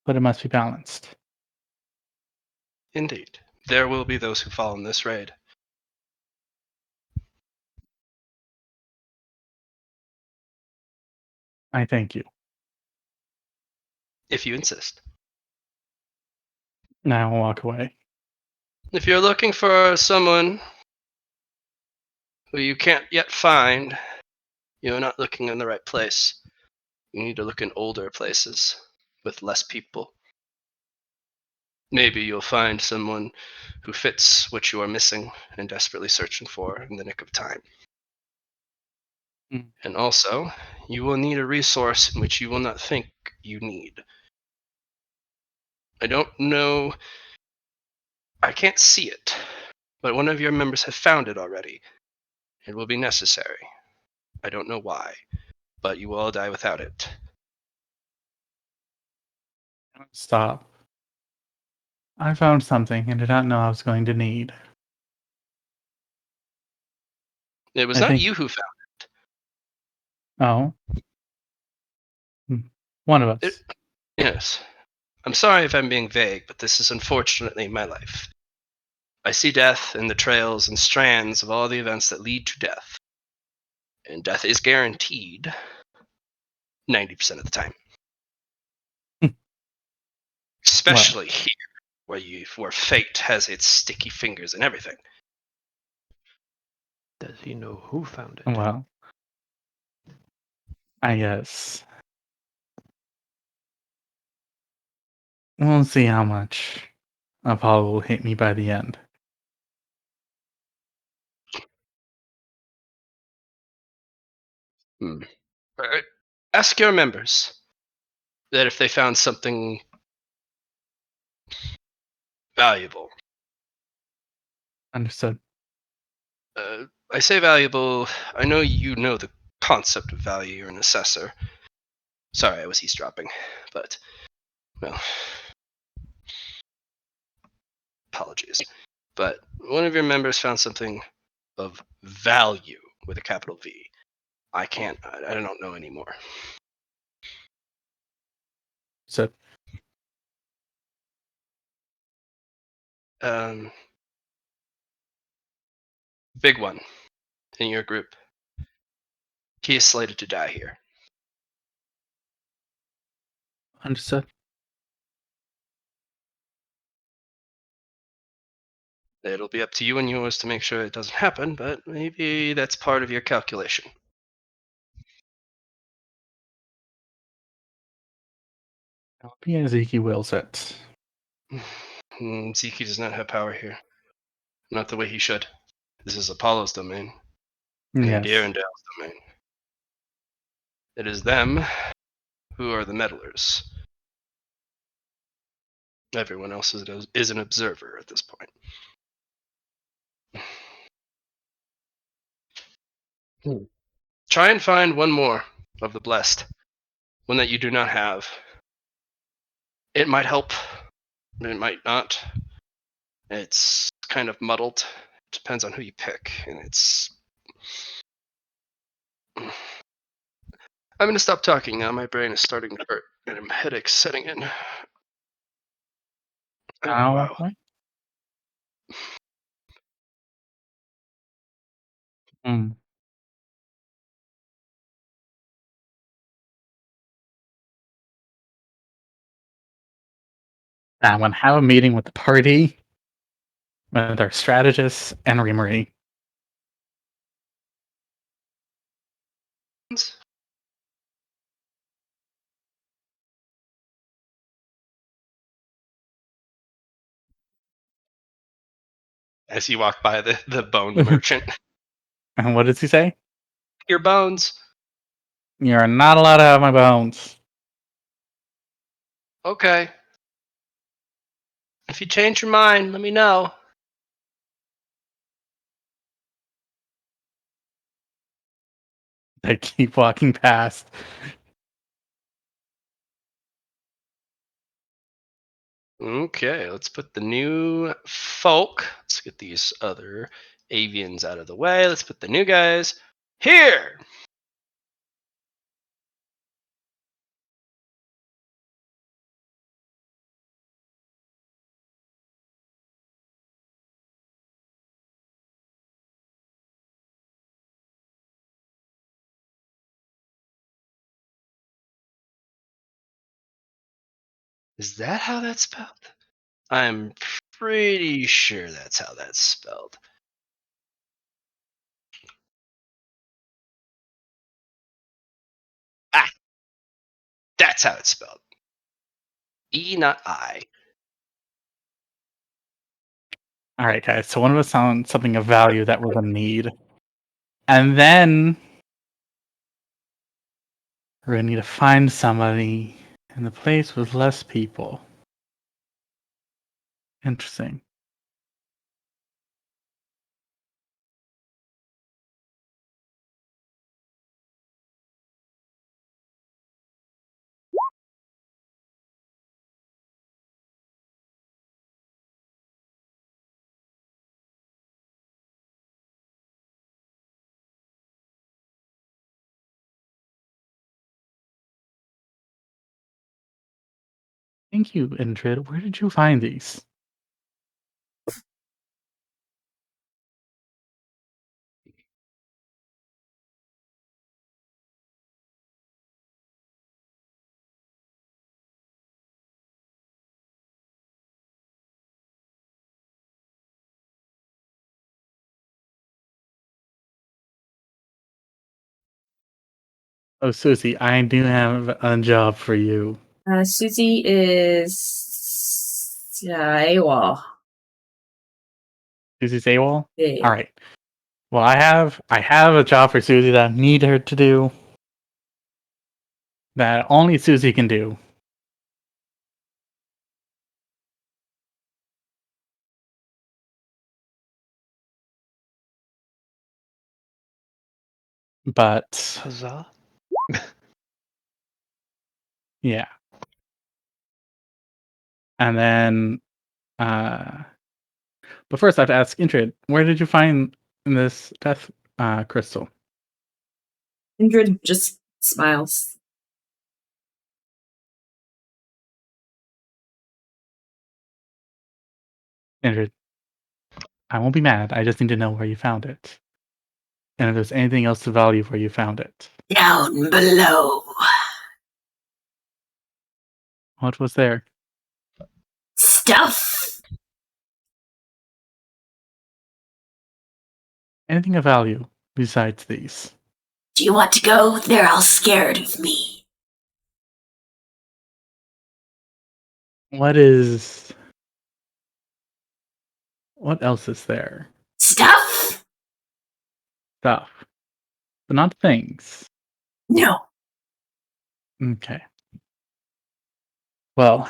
but it must be balanced. Indeed. There will be those who fall in this raid. I thank you. If you insist. Now I'll walk away. If you're looking for someone who you can't yet find, you're not looking in the right place. You need to look in older places with less people. Maybe you'll find someone who fits what you are missing and desperately searching for in the nick of time. Mm. And also, you will need a resource in which you will not think you need. I don't know. I can't see it, but one of your members have found it already. It will be necessary. I don't know why, but you will all die without it. Stop. I found something I did not know I was going to need. It was I not think- you who found Oh. One of us. it. Yes. I'm sorry if I'm being vague, but this is unfortunately my life. I see death in the trails and strands of all the events that lead to death. And death is guaranteed 90% of the time. Especially here, where fate has its sticky fingers and everything. Does he know who found it? Well, I guess. We'll see how much Apollo will hit me by the end. Ask your members that if they found something valuable. Understood. I say valuable. I know you know the concept of value. You're an assessor. Sorry, I was eavesdropping, but well, apologies. But one of your members found something of value with a capital V. I can't. I don't know anymore. So, Big one in your group. He is slated to die here. understood. It'll be up to you and yours to make sure it doesn't happen, but maybe that's part of your calculation. I'll be as Zeke wills it. Zeke does not have power here. Not the way he should. This is Apollo's domain. And Yes. Arundel's domain. It is them who are the meddlers. Everyone else is an observer at this point. Try and find one more of the blessed. One that you do not have. It might help. It might not. It's kind of muddled. It depends on who you pick. And it's... I'm going to stop talking now. My brain is starting to hurt. And a headache's setting in. Oh, wow. Hmm. I'm going to have a meeting with the party, with our strategists, and Remery. As you walk by the bone merchant. And what does he say? Your bones. You're not allowed to have my bones. Okay. If you change your mind, let me know. I keep walking past. Okay, let's put the new folk. Let's get these other avians out of the way. Let's put the new guys here. Is that how that's spelled? I'm pretty sure that's how that's spelled. Ah, that's how it's spelled. E, not I. All right, guys. So one of us found something of value that was a need. And then we're going to need to find somebody in the place with less people. Interesting. Thank you, Indrid. Where did you find these? Oh, Susie, I do have a job for you. Susie is AWOL. Susie's AWOL? Yeah. All right. Well, I have a job for Susie that I need her to do. That only Susie can do. But Huzzah! yeah. And then but first I have to ask Indrid, where did you find this death crystal? Indrid just smiles. Indrid, I won't be mad. I just need to know where you found it. And if there's anything else of value where you found it. Down below. What was there? Stuff. Anything of value besides these? Do you want to go? They're all scared of me. What else is there? Stuff? Stuff. But not things. No. Okay. Well,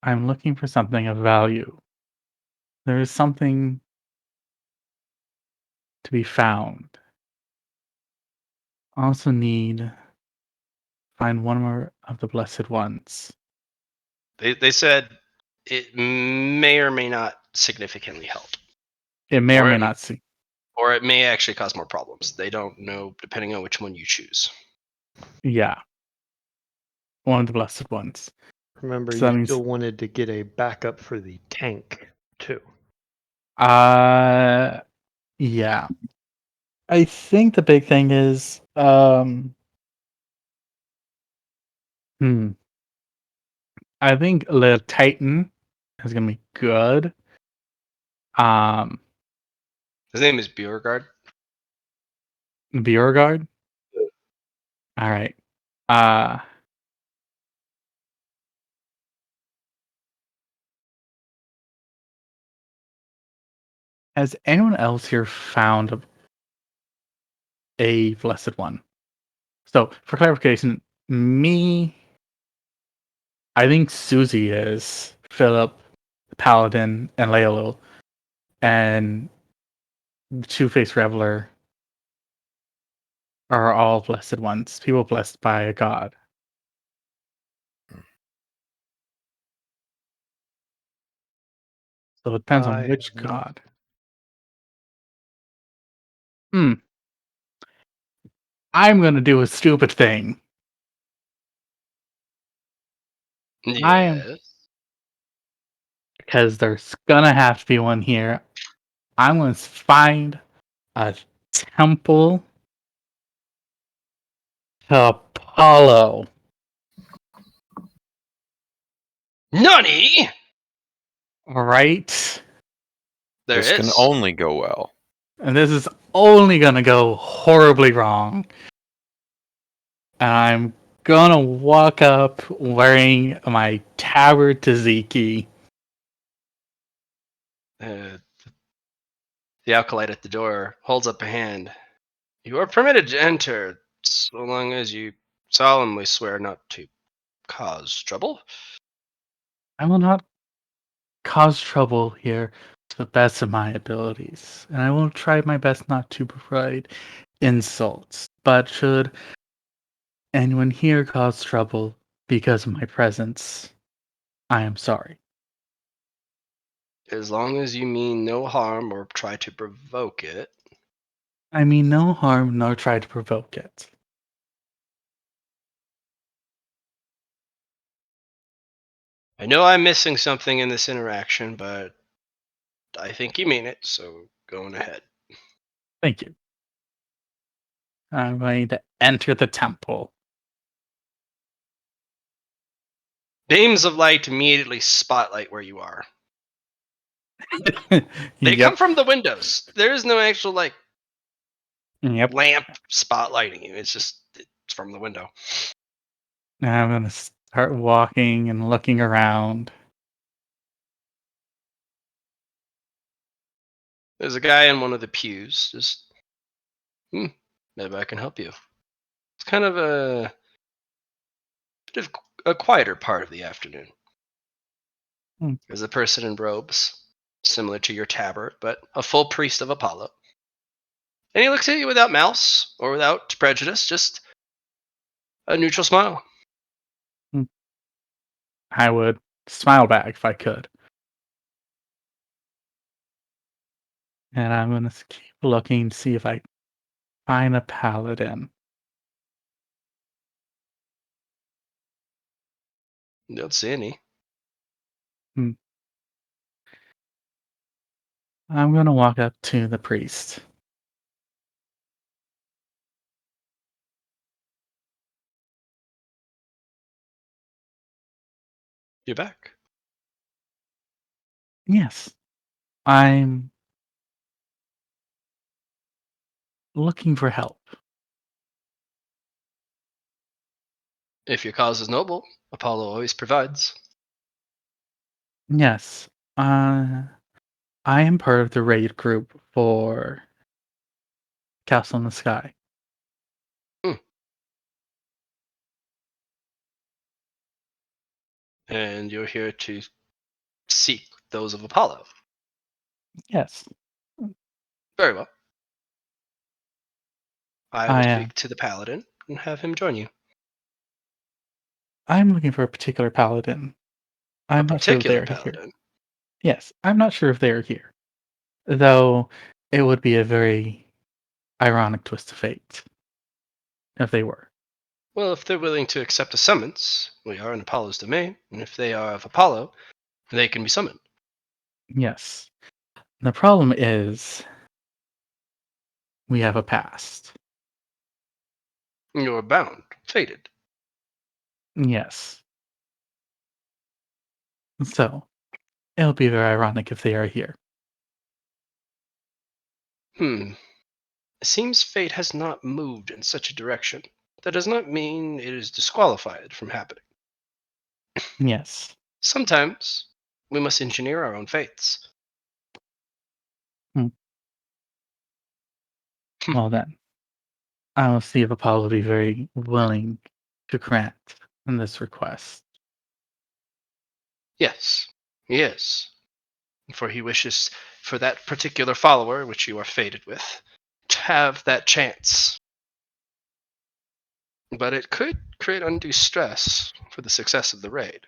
I'm looking for something of value. There is something to be found. I also need find one more of the blessed ones. They said it may or may not significantly help, It may or Or may it- not see. or it may actually cause more problems. They don't know depending on which one you choose. Yeah. One of the blessed ones. Remember, So that you means still wanted to get a backup for the tank too. yeah. I think the big thing is I think the Titan is gonna be good. Um His name is Beauregard. Beauregard. All right. Uh has anyone else here found a blessed one? So for clarification, I think Susie is, Philip, the Paladin, and Leolil, and Two-Faced Reveler are all blessed ones, people blessed by a god. So it depends on I which am not. god. I'm gonna do a stupid thing. Yes. Because there's gonna have to be one here. I'm gonna find a temple to Apollo. Nani? Alright? There This can is. only go well. And this is only gonna go horribly wrong. And I'm gonna walk up wearing my Tower Tzatziki. The acolyte at the door holds up a hand. You are permitted to enter, so long as you solemnly swear not to cause trouble. I will not cause trouble here to the best of my abilities. And I will try my best not to provide insults. But should anyone here cause trouble because of my presence, I am sorry. As long as you mean no harm or try to provoke it. I mean no harm nor try to provoke it. I know I'm missing something in this interaction, but I think you mean it, so go on ahead. Thank you. I'm going to enter the temple. Beams of light immediately spotlight where you are. They Yep. come from the windows. There is no actual like Yep. lamp spotlighting you. It's from the window. Now I'm going to start walking and looking around. There's a guy in one of the pews. Just, maybe I can help you. It's kind of a bit of a quieter part of the afternoon. Hmm. There's a person in robes, similar to your tabard, but a full priest of Apollo. And he looks at you without malice or without prejudice, just a neutral smile. I would smile back if I could. And I'm going to keep looking to see if I find a paladin. You don't see any. I'm going to walk up to the priest. You're back. Yes, I'm looking for help. If your cause is noble, Apollo always provides. Yes, I am part of the raid group for Castle in the Sky. And you're here to seek those of Apollo. Yes, Very well. I will I am. speak to the paladin and have him join you. I'm looking for a particular paladin. A I'm not sure if they particular are here. paladin. Yes, I'm not sure if they are here. Though it would be a very ironic twist of fate if they were. Well, if they're willing to accept a summons, we are in Apollo's domain, and if they are of Apollo, they can be summoned. Yes. The problem is we have a past. You're bound, fated. Yes. So it'll be very ironic if they are here. It seems fate has not moved in such a direction. That does not mean it is disqualified from happening. Yes. Sometimes we must engineer our own fates. Well then, I will see if Apollo will be very willing to grant in this request. Yes, he is. For he wishes for that particular follower, which you are fated with, to have that chance. But it could create undue stress for the success of the raid.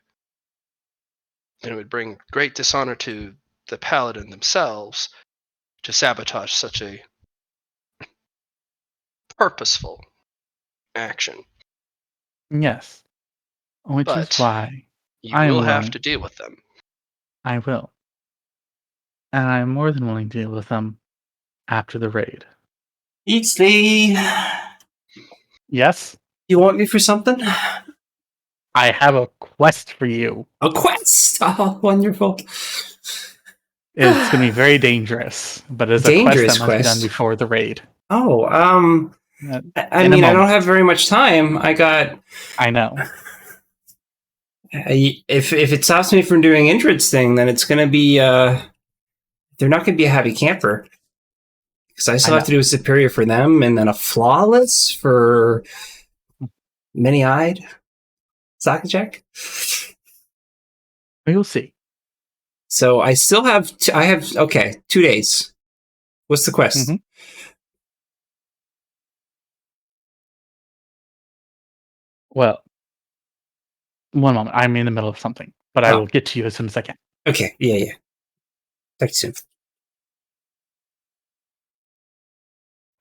And it would bring great dishonor to the paladin themselves to sabotage such a purposeful action. Yes. Which is But why you I am will have willing. to deal with them. I will. And I'm more than willing to deal with them after the raid. Eatsley, Yes? you want me for something? I have a quest for you. A quest! Oh, wonderful. It's going to be very dangerous, but it's a quest Dangerous that must be done quest. before the raid. Oh, I In a mean, I don't moment. have very much time. I got. I know. If it stops me from doing interesting, then it's going to be. They're not going to be a happy camper. Because I still I have to do a superior for them, and then a flawless for many-eyed socket check. We'll see. So I still have. I have 2 days. What's the quest? Mhm. Well, one moment. I'm in the middle of something, but I Oh. will get to you as soon as I can. Okay, yeah. Talk to you soon.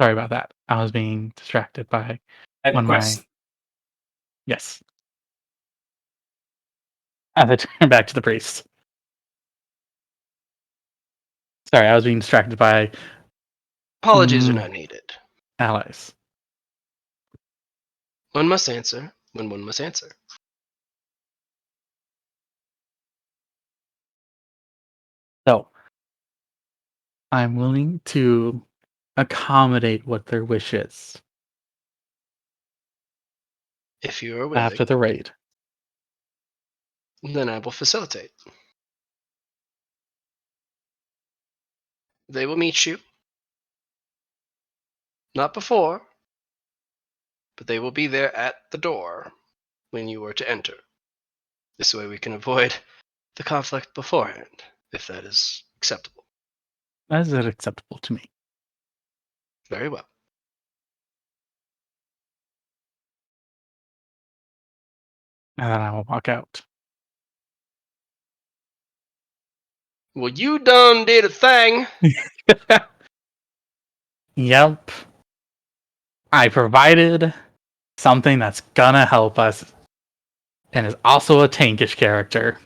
Sorry about that. I was being distracted by I have a one of my. quest. Yes. As I turn back to the priest. Sorry, I was being distracted by Apologies are not needed. allies. One must answer when one must answer. So, I'm willing to accommodate what their wish is If you are willing, after the raid. then I will facilitate. They will meet you. Not before, but they will be there at the door when you are to enter. This way we can avoid the conflict beforehand, if that is acceptable. That is acceptable to me. Very well. And then I will walk out. Well, you done did a thing. Yep. I provided something that's gonna help us and is also a tankish character.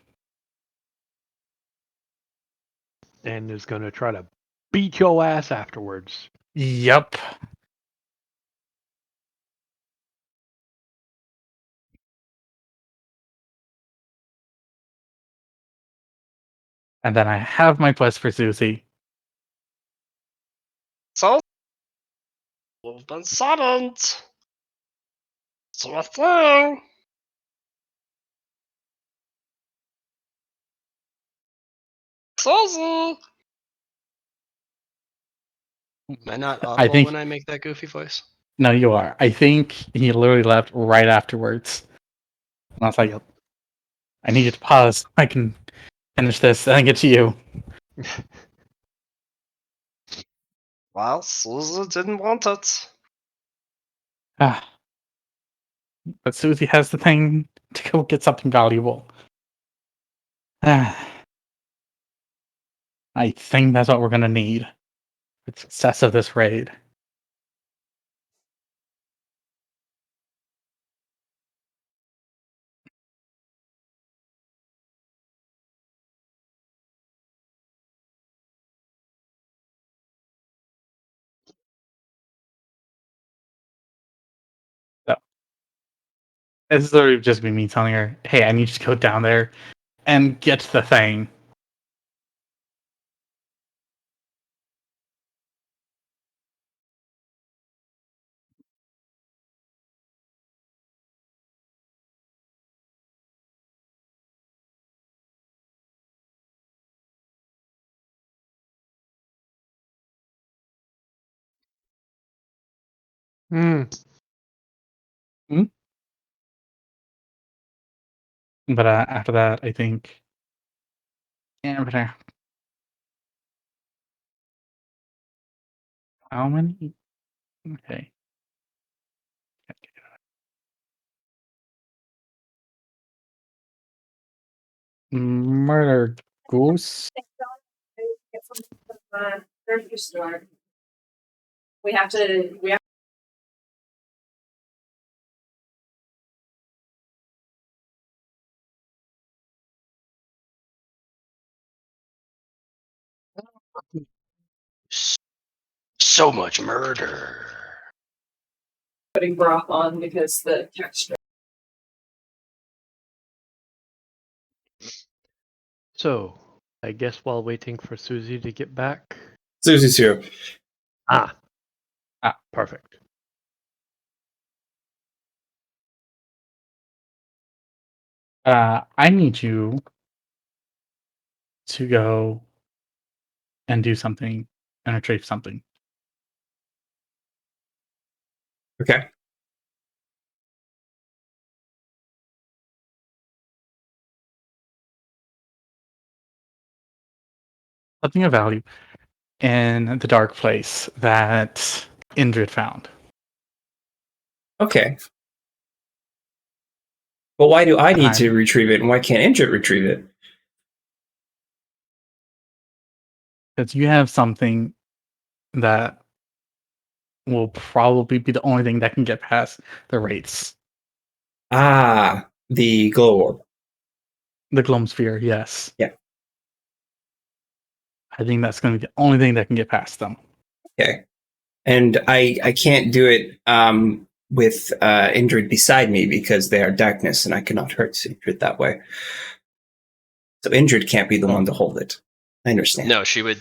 And is going to try to beat your ass afterwards. Yep. And then I have my quest for Susie. So, we've been summoned to a thing. Susie. Am I not I audible think when I make that goofy voice? no, you are. I think he literally left right afterwards. And I was like, I need you to pause. I can finish this and then get to you. Well, Susie didn't want it. Ah. But Susie has the thing to go get something valuable. Ah. I think that's what we're gonna need for the success of this raid. So it's literally just be me telling her, "Hey, I need you to go down there and get the thing." Hmm. But after that, I think, yeah, but how many? Okay. Murder goose. Grocery store. We have to. So much murder. Putting broth on because the texture. So, I guess while waiting for Susie to get back. Susie's here. Ah. Ah. Perfect. I need you to go and do something and retrieve something. Okay. Something of value in the dark place that Indrid found. Okay. But why do I need Hi. to retrieve it, and why can't Indrit retrieve it? Because you have something that will probably be the only thing that can get past the rates. Ah, the glow orb. The gloom sphere, yes. Yeah. I think that's going to be the only thing that can get past them. Okay. And I can't do it with Indrid beside me because they are darkness and I cannot hurt Indrid that way. So Indrid can't be the one to hold it. I understand. No, she would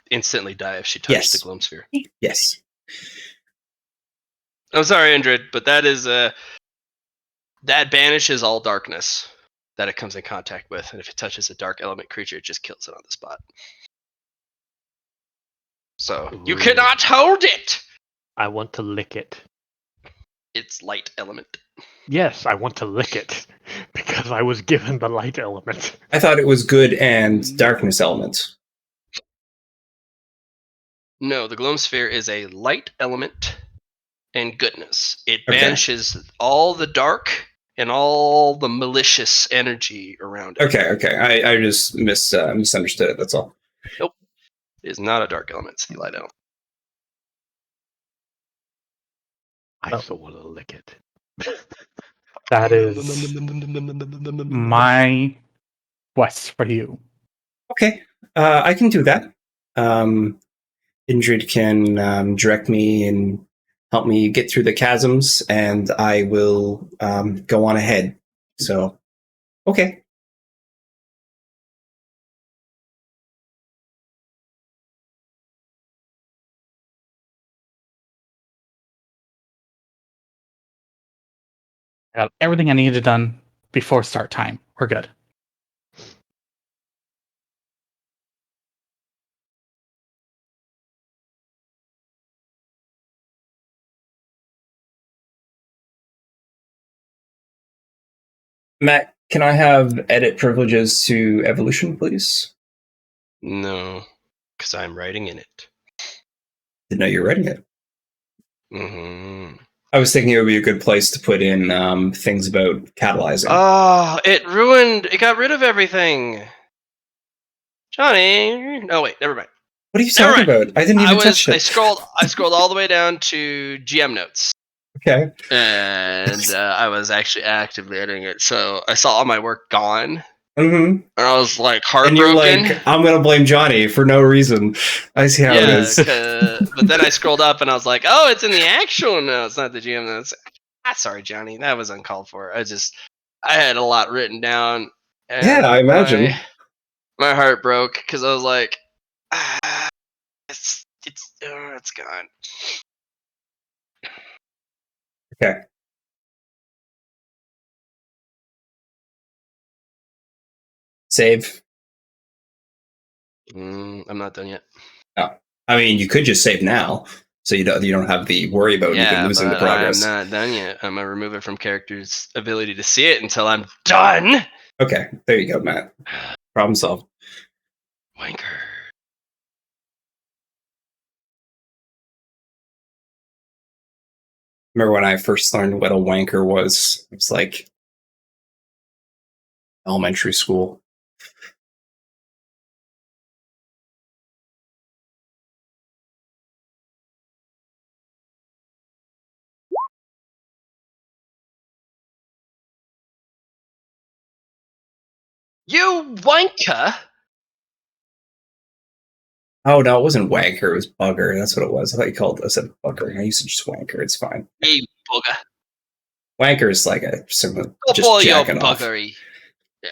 instantly die if she touched the Yes. gloom sphere. Yes. I'm sorry, Indrid, but that is that banishes all darkness that it comes in contact with, and if it touches a dark element creature, it just kills it on the spot. So you Ooh. cannot hold it. I want to lick it. It's light element. Yes, I want to lick it because I was given the light element. I thought it was good and darkness elements. No, the gloom sphere is a light element and goodness. It Okay. banishes all the dark and all the malicious energy around it. Okay. I just misunderstood it. That's all. Nope. It is not a dark element. It's the light element. I still want to lick it. That is my quest for you. Okay. I can do that. Indrid can direct me and help me get through the chasms, and I will go on ahead. So, okay. I got everything I needed done before start time. We're good. Matt, can I have edit privileges to evolution, please? No, because I'm writing in it. Didn't know you were writing it. Mm-hmm. I was thinking it would be a good place to put in things about catalyzing. Oh, it got rid of everything. Johnny. No, wait, never mind. What are you Never talking mind. about? I didn't even touch it. I scrolled all the way down to GM notes. Okay. And I was actually actively editing it, so I saw all my work gone, Mm-hmm. and I was like And you're heartbroken. like, I'm gonna blame Johnny for no reason. I see how it Yeah, is. but then I scrolled up and I was like, oh, it's in the actual notes, not the GM notes. Sorry, Johnny, that was uncalled for. I had a lot written down. And Yeah, I imagine. my heart broke because I was like, it's gone. Okay. Save. I'm not done yet. Oh. I mean, you could just save now, so you don't have the worry about even losing the progress. I'm not done yet. I'm gonna remove it from character's ability to see it until I'm done. Okay, there you go, Matt. Problem solved. Wanker. Remember when I first learned what a wanker was? It was like elementary school. You wanker! Oh no, it wasn't wanker. It was bugger. That's what it was. I thought you called it. I said bugger. I used to just wanker. It's fine. You bugger. Wanker is like a someone Go just for your jacking off. buggery. Yeah.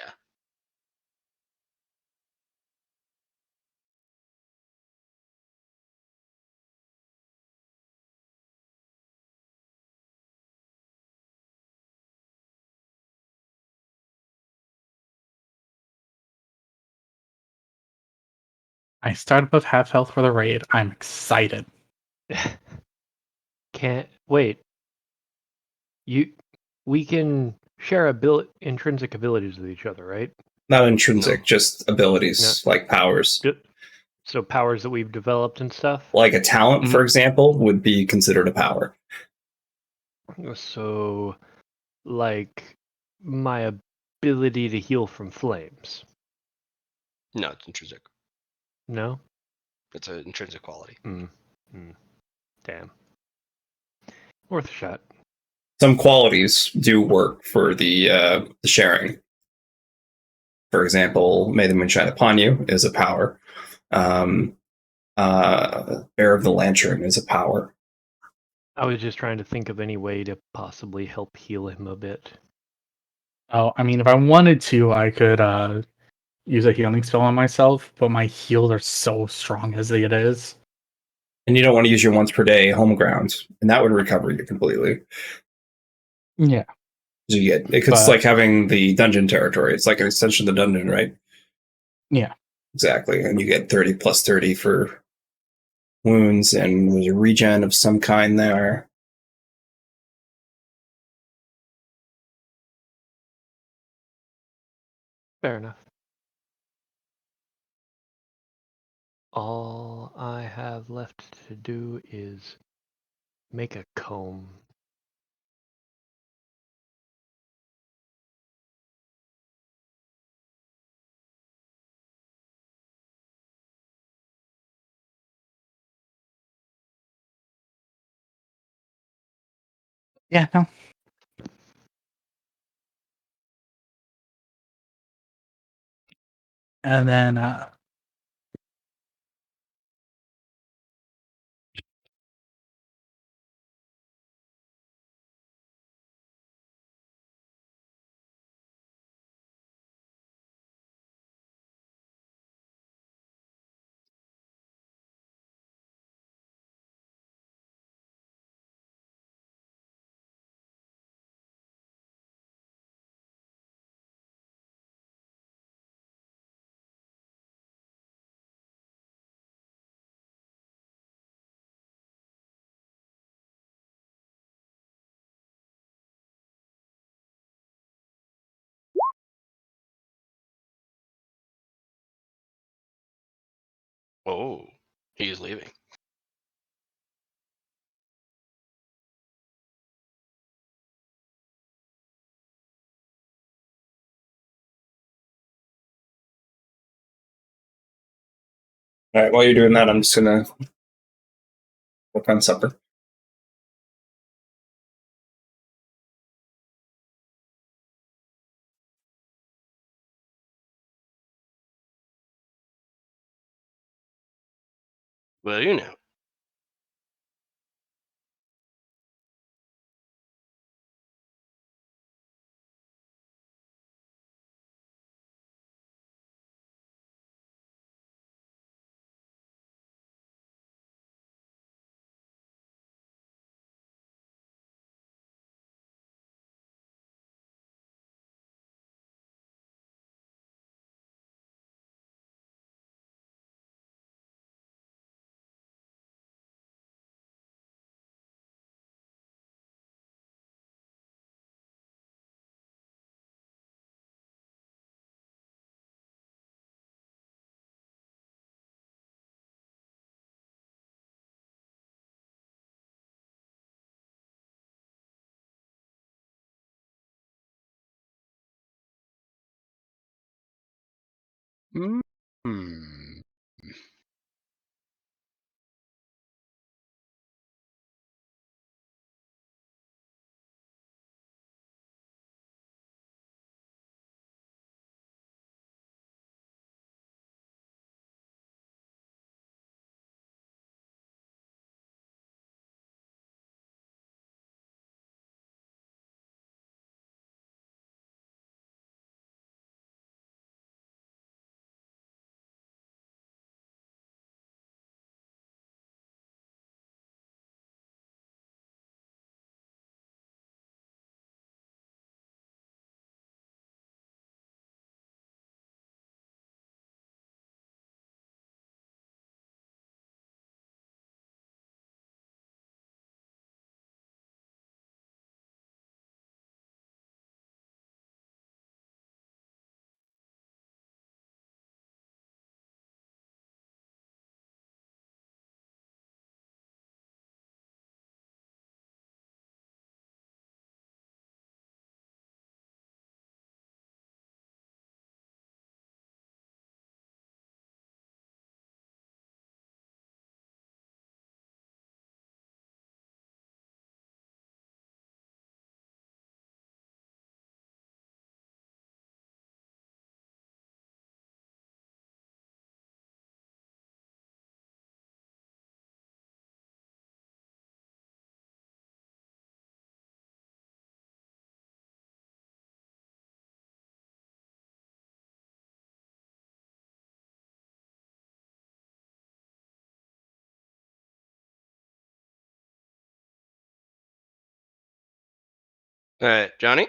I start above half health for the raid. I'm excited. Can't wait. We can share intrinsic abilities with each other, right? Not intrinsic, No. just abilities like powers. So powers that we've developed and stuff. Like a talent, for example, would be considered a power. So, like my ability to heal from flames. No, it's intrinsic. No. It's an intrinsic quality. Damn. Worth a shot. Some qualities do work for the sharing. For example, May the Moon Shine Upon You is a power. Bear of the Lantern is a power. I was just trying to think of any way to possibly help heal him a bit. Oh, I mean, if I wanted to, I could use a healing spell on myself, but my heals are so strong as it is. And you don't want to use your once per day home ground, and that would recover you completely. Yeah. You get it's But- like having the dungeon territory. It's like an extension of the dungeon, right? Yeah. Exactly. And you get 30 plus 30 for wounds, and there's a regen of some kind there. Fair enough. All I have left to do is make a comb. Yeah, no. And then Oh, he's leaving. All right, while you're doing that, I'm just gonna work on supper. Well, you know. Hmm. All right, Johnny.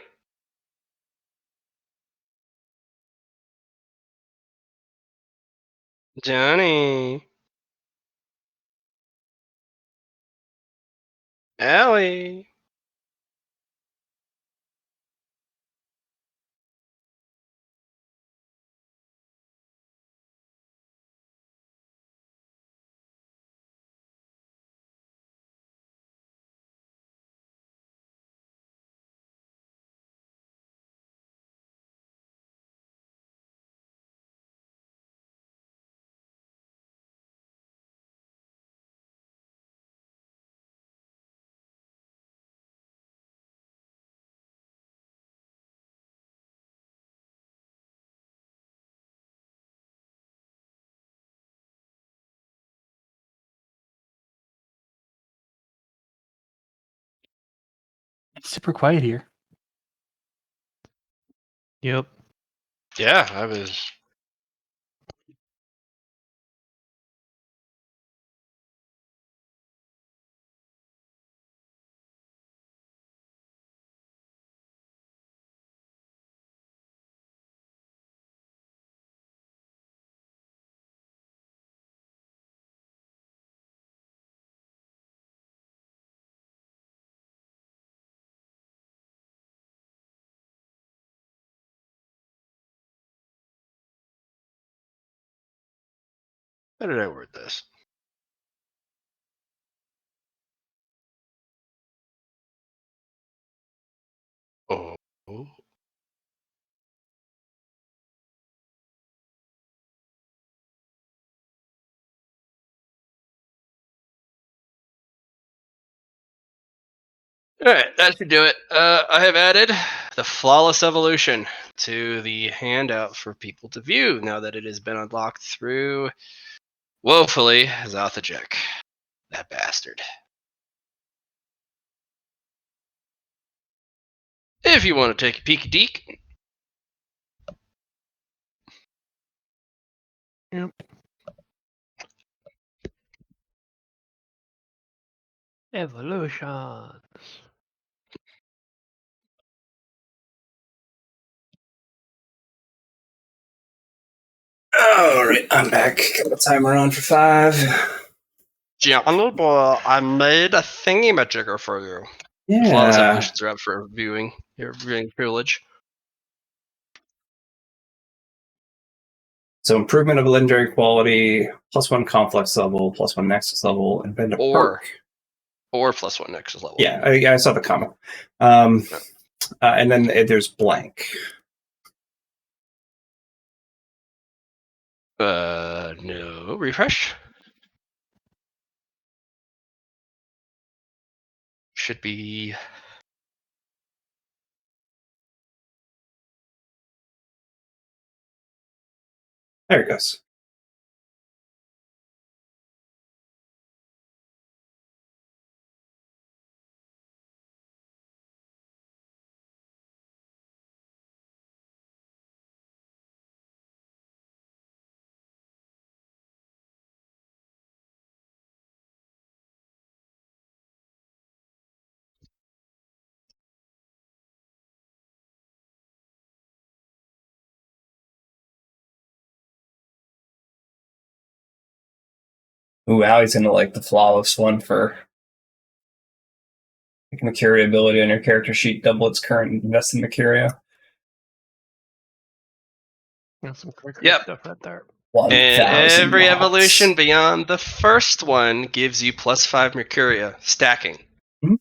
Johnny. Allie. It's super quiet here. Yep. Yeah, I was. How did I word this? Oh. All right, that should do it. I have added the flawless evolution to the handout for people to view now that it has been unlocked through woefully Zothajek. That bastard. If you want to take a peek deek. Yep. Evolutions. All right, I'm back. Got the timer on for 5. Johnny boy, I made a thingy-majigger for you. The flawless Yeah. evolutions are up for viewing. Your viewing privilege. So improvement of legendary quality, +1 complex level, +1 nexus level, and bend a Or perk. +1 nexus level. Yeah, I saw the comment. And then there's blank. No. Refresh. Should be. There it goes. Ooh, Allie's gonna like the flawless one for making the Mercuria ability on your character sheet double its current invest in Mercuria. That's some crazy Yep. stuff right there. 1,000 And every mods. evolution beyond the first one gives you +5 Mercuria stacking. Mhm.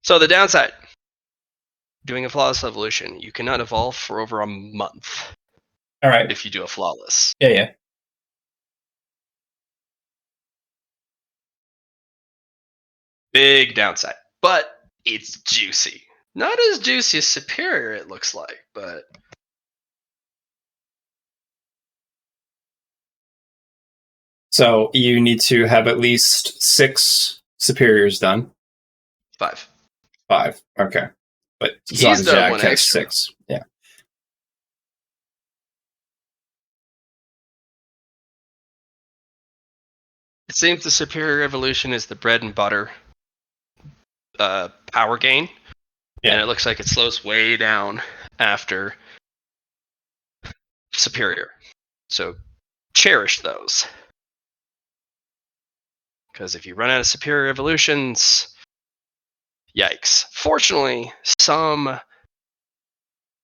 So the downside, doing a flawless evolution, you cannot evolve for over a month All right. if you do a flawless. Yeah. Big downside, but it's juicy. Not as juicy as Superior, it looks like, but So you need to have at least 6 superiors done. 5. 5. Okay. But He's done Zontjak one has extra. 6. Yeah. It seems the Superior evolution is the bread and butter power gain. Yeah. And it looks like it slows way down after superior. So cherish those. Because if you run out of superior evolutions, yikes. Fortunately, some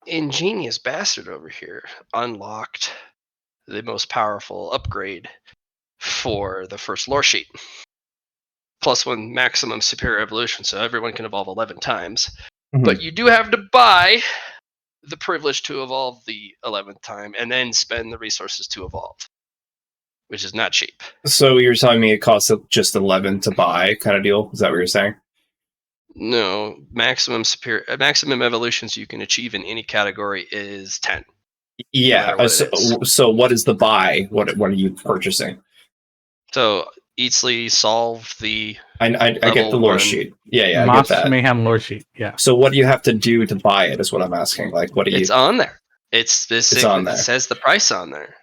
ingenious bastard over here unlocked the most powerful upgrade for the first lore sheet. +1 maximum superior evolution, so everyone can evolve 11 times. Mhm. But you do have to buy the privilege to evolve the 11th time and then spend the resources to evolve, which is not cheap. So you're telling me it costs just 11 to buy, kind of deal? Is that what you're saying? No, maximum evolutions you can achieve in any category is 10. Yeah. matter what it is. So what is the buy? What are you purchasing? So Eatsley solve the I get the Level lore 1. sheet. Yeah, I get Moss that. Mayhem lore sheet. Yeah. So what do you have to do to buy it? Is what I'm asking. Like, what do you? it's on there. It's specific. on there. It says the price on there.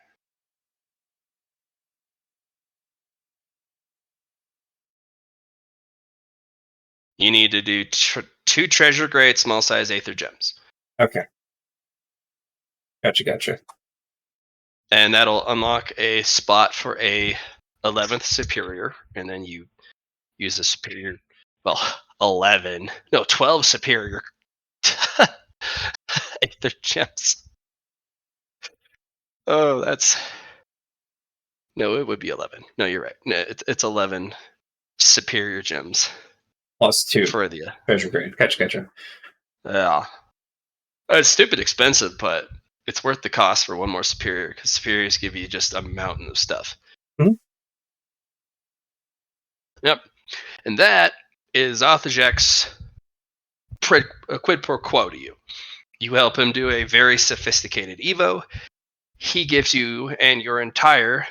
You need to do 2 treasure grade small size Aether gems. Okay. Gotcha. And that'll unlock a spot for a 11th superior, and then you use the superior, 12 superior Aether gems. Oh, no, it would be 11. No, you're right. No, it's 11 superior gems +2 for the treasure grade. Gotcha. yeah. It's stupid expensive, but it's worth the cost for one more superior, because superiors give you just a mountain of stuff. Mhm. Yep. And that is Arthajak's quid pro quo to you. You help him do a very sophisticated Evo. He gives you and your entire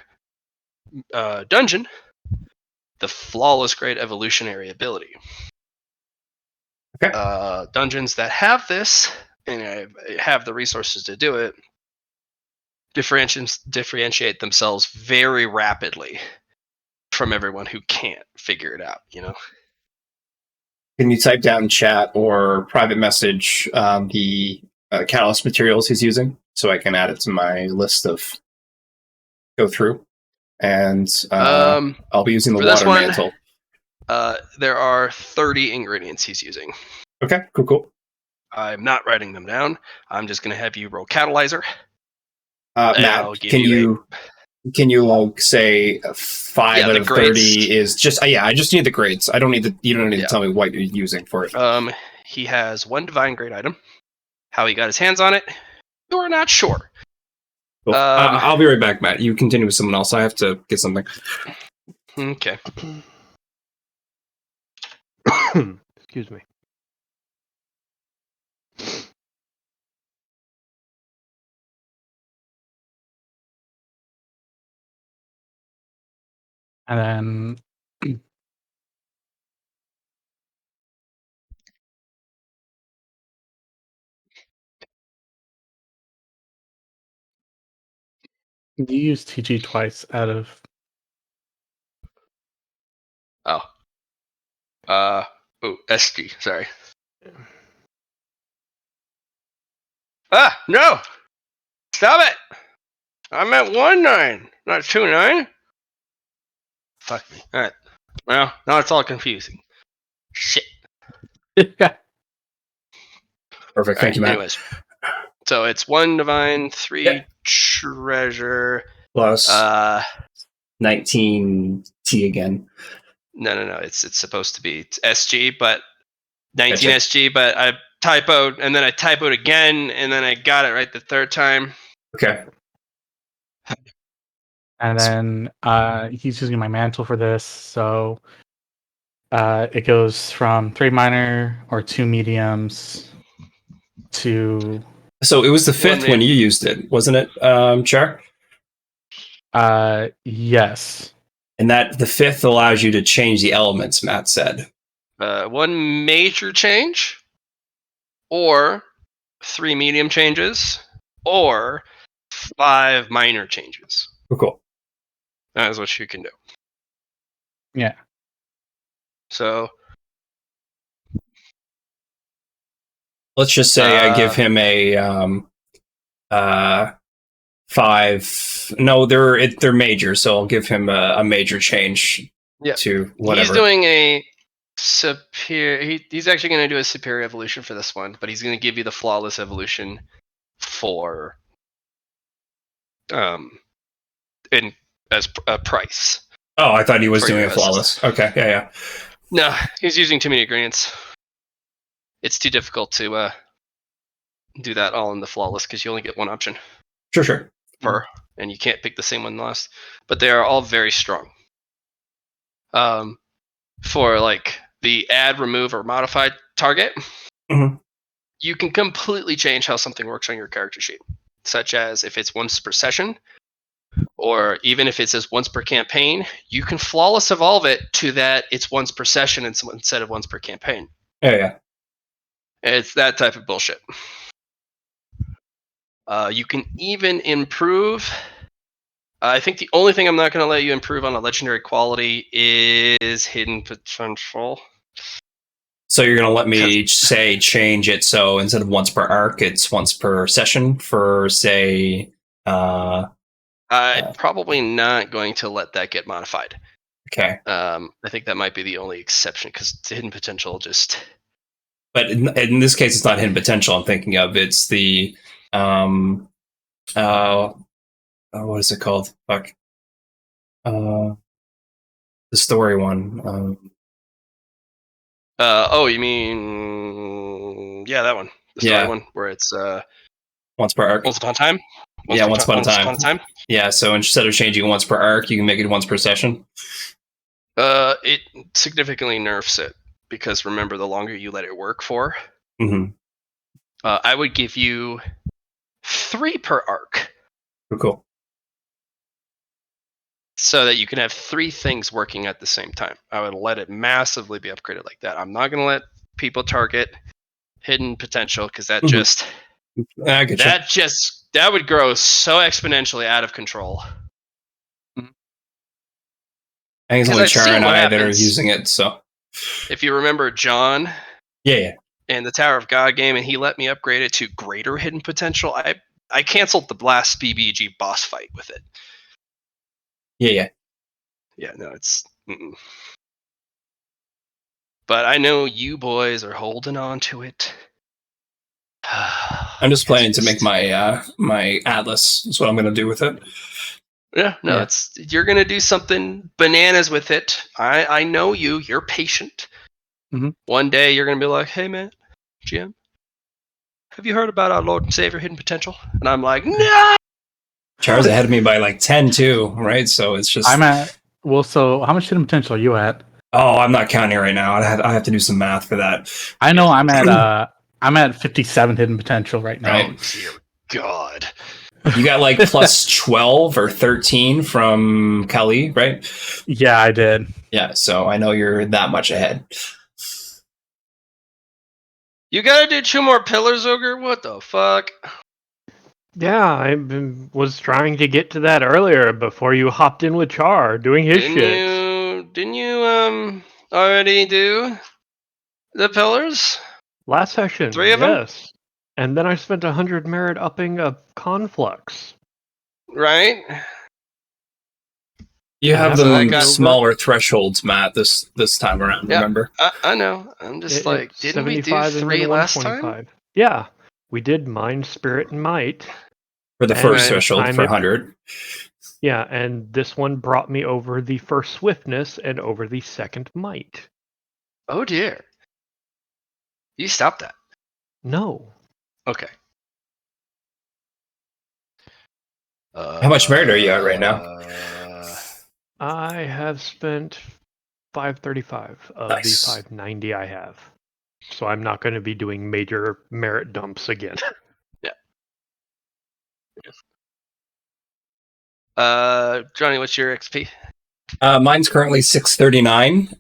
dungeon the flawless grade evolutionary ability. Okay. Dungeons that have this and have the resources to do it differentiate themselves very rapidly from everyone who can't figure it out, Can you type down in chat or private message the catalyst materials he's using so I can add it to my list of go through? And I'll be using the for this water one, mantle. there are 30 ingredients he's using. Okay, cool. I'm not writing them down. I'm just going to have you roll Catalyzer. Matt, can you like say 5 out of 30 is just I just need the grades. I don't need you don't need to tell me what you're using for it. He has 1 divine grade item. How he got his hands on it, you're not sure. Cool. I'll be right back, Matt. You continue with someone else. I have to get something. Okay. Excuse me. And then you use TG twice out of. SG, sorry. No! Stop it! I meant 1-9, not 2-9. Fuck me. Alright. Well, now it's all confusing. Shit. Perfect. Thank you, Matt. Anyways. So it's 1 divine, 3 treasure. Plus 19 T again. No. It's supposed to be SG, but 19 Gotcha. SG, but I typoed, and then I typoed again, and then I got it right the 3rd time. Okay. And then he's using my mantle for this, so it goes from 3 minor or 2 mediums to. So it was the 5th when you used it, wasn't it, Char? Yes. And that the 5th allows you to change the elements, Matt said. 1 major change, or 3 medium changes, or 5 minor changes. Oh, cool. That is what you can do. Yeah. So Let's just say I give him a 5. No, they're major, so I'll give him a major change Yeah. to whatever. He's doing a superior. He's actually going to do a superior evolution for this one, but he's going to give you the flawless evolution for in as a price. Oh, I thought he was for doing your a flawless. Okay, yeah. No, he's using too many ingredients. It's too difficult to do that all in the flawless because you only get one option Sure. per, and you can't pick the same one last. But they are all very strong. For like the add, remove, or modify target, Mhm. you can completely change how something works on your character sheet, such as if it's once per session, or even if it says once per campaign, you can flawless evolve it to that it's once per session instead of once per campaign. Yeah. It's that type of bullshit. You can even improve. I think the only thing I'm not going to let you improve on a legendary quality is hidden potential. So you're gonna let me say change it so instead of once per arc, it's once per session for say. I'm probably not going to let that get modified. Okay. I think that might be the only exception because hidden potential just. But in this case, it's not hidden potential. I'm thinking of it's the what is it called? Fuck. The story one. Oh, you mean that one, the story one where it's once per arc. Once Upon a Time. Once upon a time. Yeah, so instead of changing once per arc, you can make it once per session. It significantly nerfs it because remember, the longer you let it work for, I would give you 3 per arc. Cool. So that you can have 3 things working at the same time. I would let it massively be upgraded like that. I'm not going to let people target hidden potential because that just that would grow so exponentially out of control. I think it's only Char and I that are using it. So if you remember John, yeah, and the Tower of God game, and he let me upgrade it to greater hidden potential, I canceled the last BBG boss fight with it. Yeah, no, it's. But I know you boys are holding on to it. I'm just planning to make my my atlas. That's what I'm going to do with it. Yeah, no, you're going to do something bananas with it. I know you. You're patient. Mm-hmm. One day you're going to be like, "Hey, man, GM, have you heard about our Lord and Savior Hidden Potential?" And I'm like, "No." Char's ahead of me by like 10 too, right? So it's just. I'm at. Well, so how much hidden potential are you at? Oh, I'm not counting right now. I have to do some math for that. I know I'm at 57 hidden potential right now. Oh dear God. You got like plus 12 or 13 from Kali, right? Yeah, I did. Yeah, so I know you're that much ahead. You gotta do 2 more pillars, Ogre? What the fuck? Yeah, I was trying to get to that earlier before you hopped in with Char doing his shit. Didn't you already do the pillars? Last session, 3 of them? yes. And then I spent 100 merit upping a conflux. Right? You have them smaller thresholds, Matt, this time around, remember? I know. I'm just like, didn't we do 3 last time? Yeah. We did Mind, Spirit, and Might. For the first threshold for 100. Yeah, and this one brought me over the first Swiftness and over the second Might. Oh dear. You stopped that. No. Okay. How much merit are you at right now? I have spent 535 of the 590 I have. So I'm not going to be doing major merit dumps again. Johnny, what's your XP? Mine's currently 639,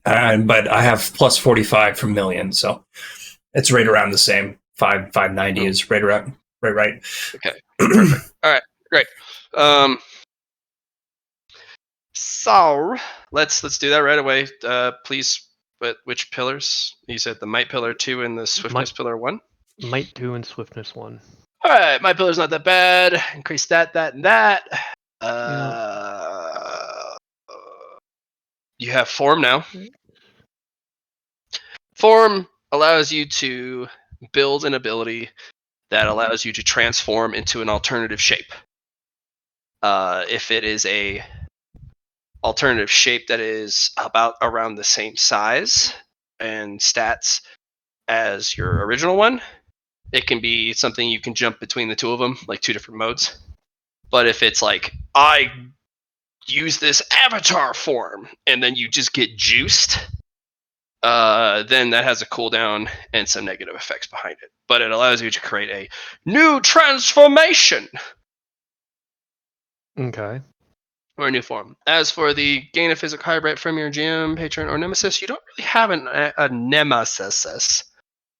but I have plus 45 from million, so it's right around the same. 590 is right around, right. Okay, perfect. All right, great. So let's do that right away. Please, but which pillars? You said the Might pillar 2 and the Swiftness pillar 1. Might 2 and Swiftness 1. All right, my pillar's not that bad. Increase that, and that. You have form now. Form allows you to build an ability that allows you to transform into an alternative shape. If it is a alternative shape that is about around the same size and stats as your original one, it can be something you can jump between the two of them, like 2 different modes. But if it's like, I use this avatar form, and then you just get juiced, then that has a cooldown and some negative effects behind it. But it allows you to create a new transformation. Okay. Or a new form. As for the gain a physical hybrid from your GM, patron, or nemesis, you don't really have a nemesis.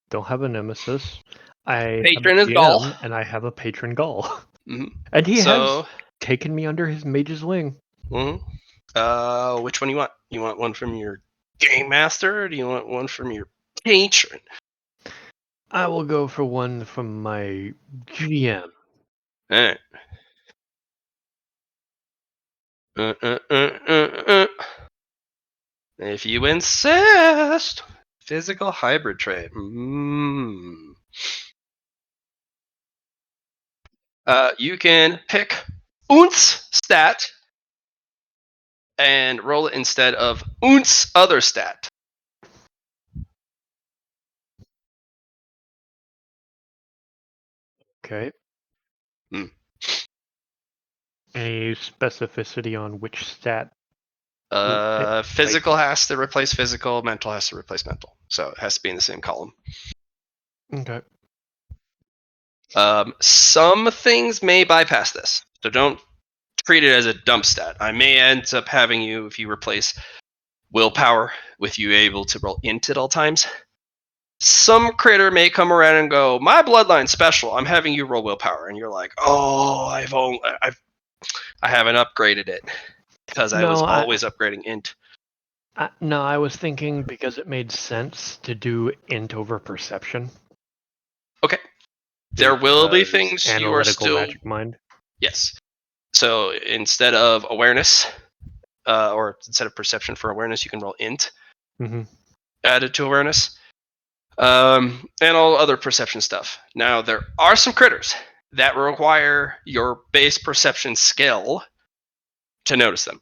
Don't have a nemesis. I Patron have is a Gaul. GM, and I have a patron Gaul. Mm-hmm. And he So, has taken me under his mage's wing. which one you want? You want one from your game master, or do you want one from your patron? I will go for one from my GM. All right. If you insist. Physical hybrid trait. You can pick Un's stat and roll it instead of Un's other stat. Okay. Hmm. Any specificity on which stat? Physical has to replace physical, mental has to replace mental. So it has to be in the same column. Okay. Some things may bypass this, so don't treat it as a dump stat. I may end up having you, if you replace willpower with you able to roll int at all times, some critter may come around and go, my bloodline's special, I'm having you roll willpower, and you're like, oh, I haven't upgraded it because I was always upgrading int. No, I was thinking because it made sense to do int over perception. Okay. There will be because things you are analytical still magic mind. Yes. So instead of awareness, or instead of perception for awareness, you can roll int added to awareness, and all other perception stuff. Now there are some critters that require your base perception skill to notice them,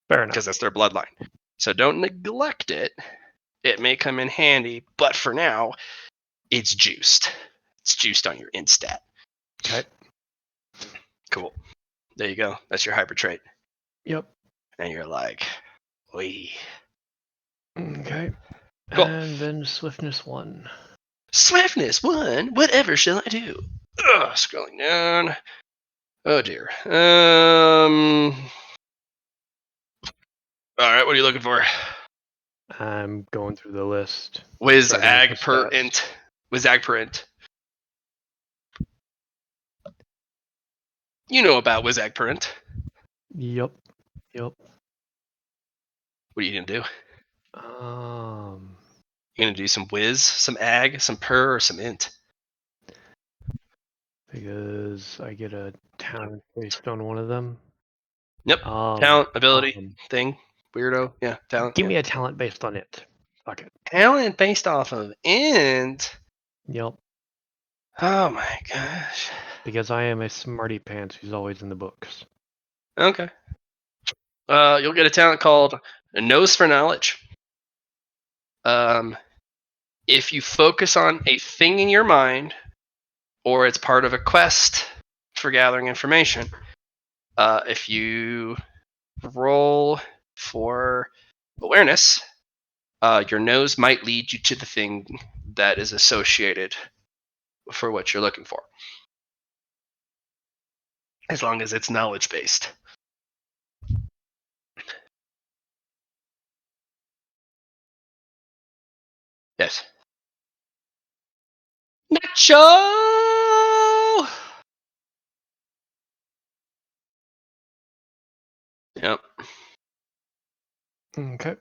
Fair enough. because that's their bloodline. So don't neglect it. It may come in handy, but for now, it's juiced. It's juiced on your int stat. Okay. Cool. There you go. That's your hyper trait. Yep. And you're like, wee. Okay. Cool. And then swiftness 1. Swiftness 1. Whatever shall I do? Scrolling down. Oh dear. All right. What are you looking for? I'm going through the list. Wiz starting with ag the per stats. int. Wiz ag per int. You know about Wiz ag per int. Yep. What are you gonna do? You gonna do some whiz, some ag, some per, or some int? Because I get a talent based on one of them. Yep. Talent, ability, thing, weirdo. Yeah, talent. Give me a talent based on it. Fuck it. Talent based off of int. Yep. Oh my gosh. Because I am a smarty pants who's always in the books. Okay. You'll get a talent called a nose for knowledge. If you focus on a thing in your mind, or it's part of a quest for gathering information, if you roll for awareness, your nose might lead you to the thing that is associated for what you're looking for, as long as it's knowledge based. Yes. Nacho! Yep. Okay.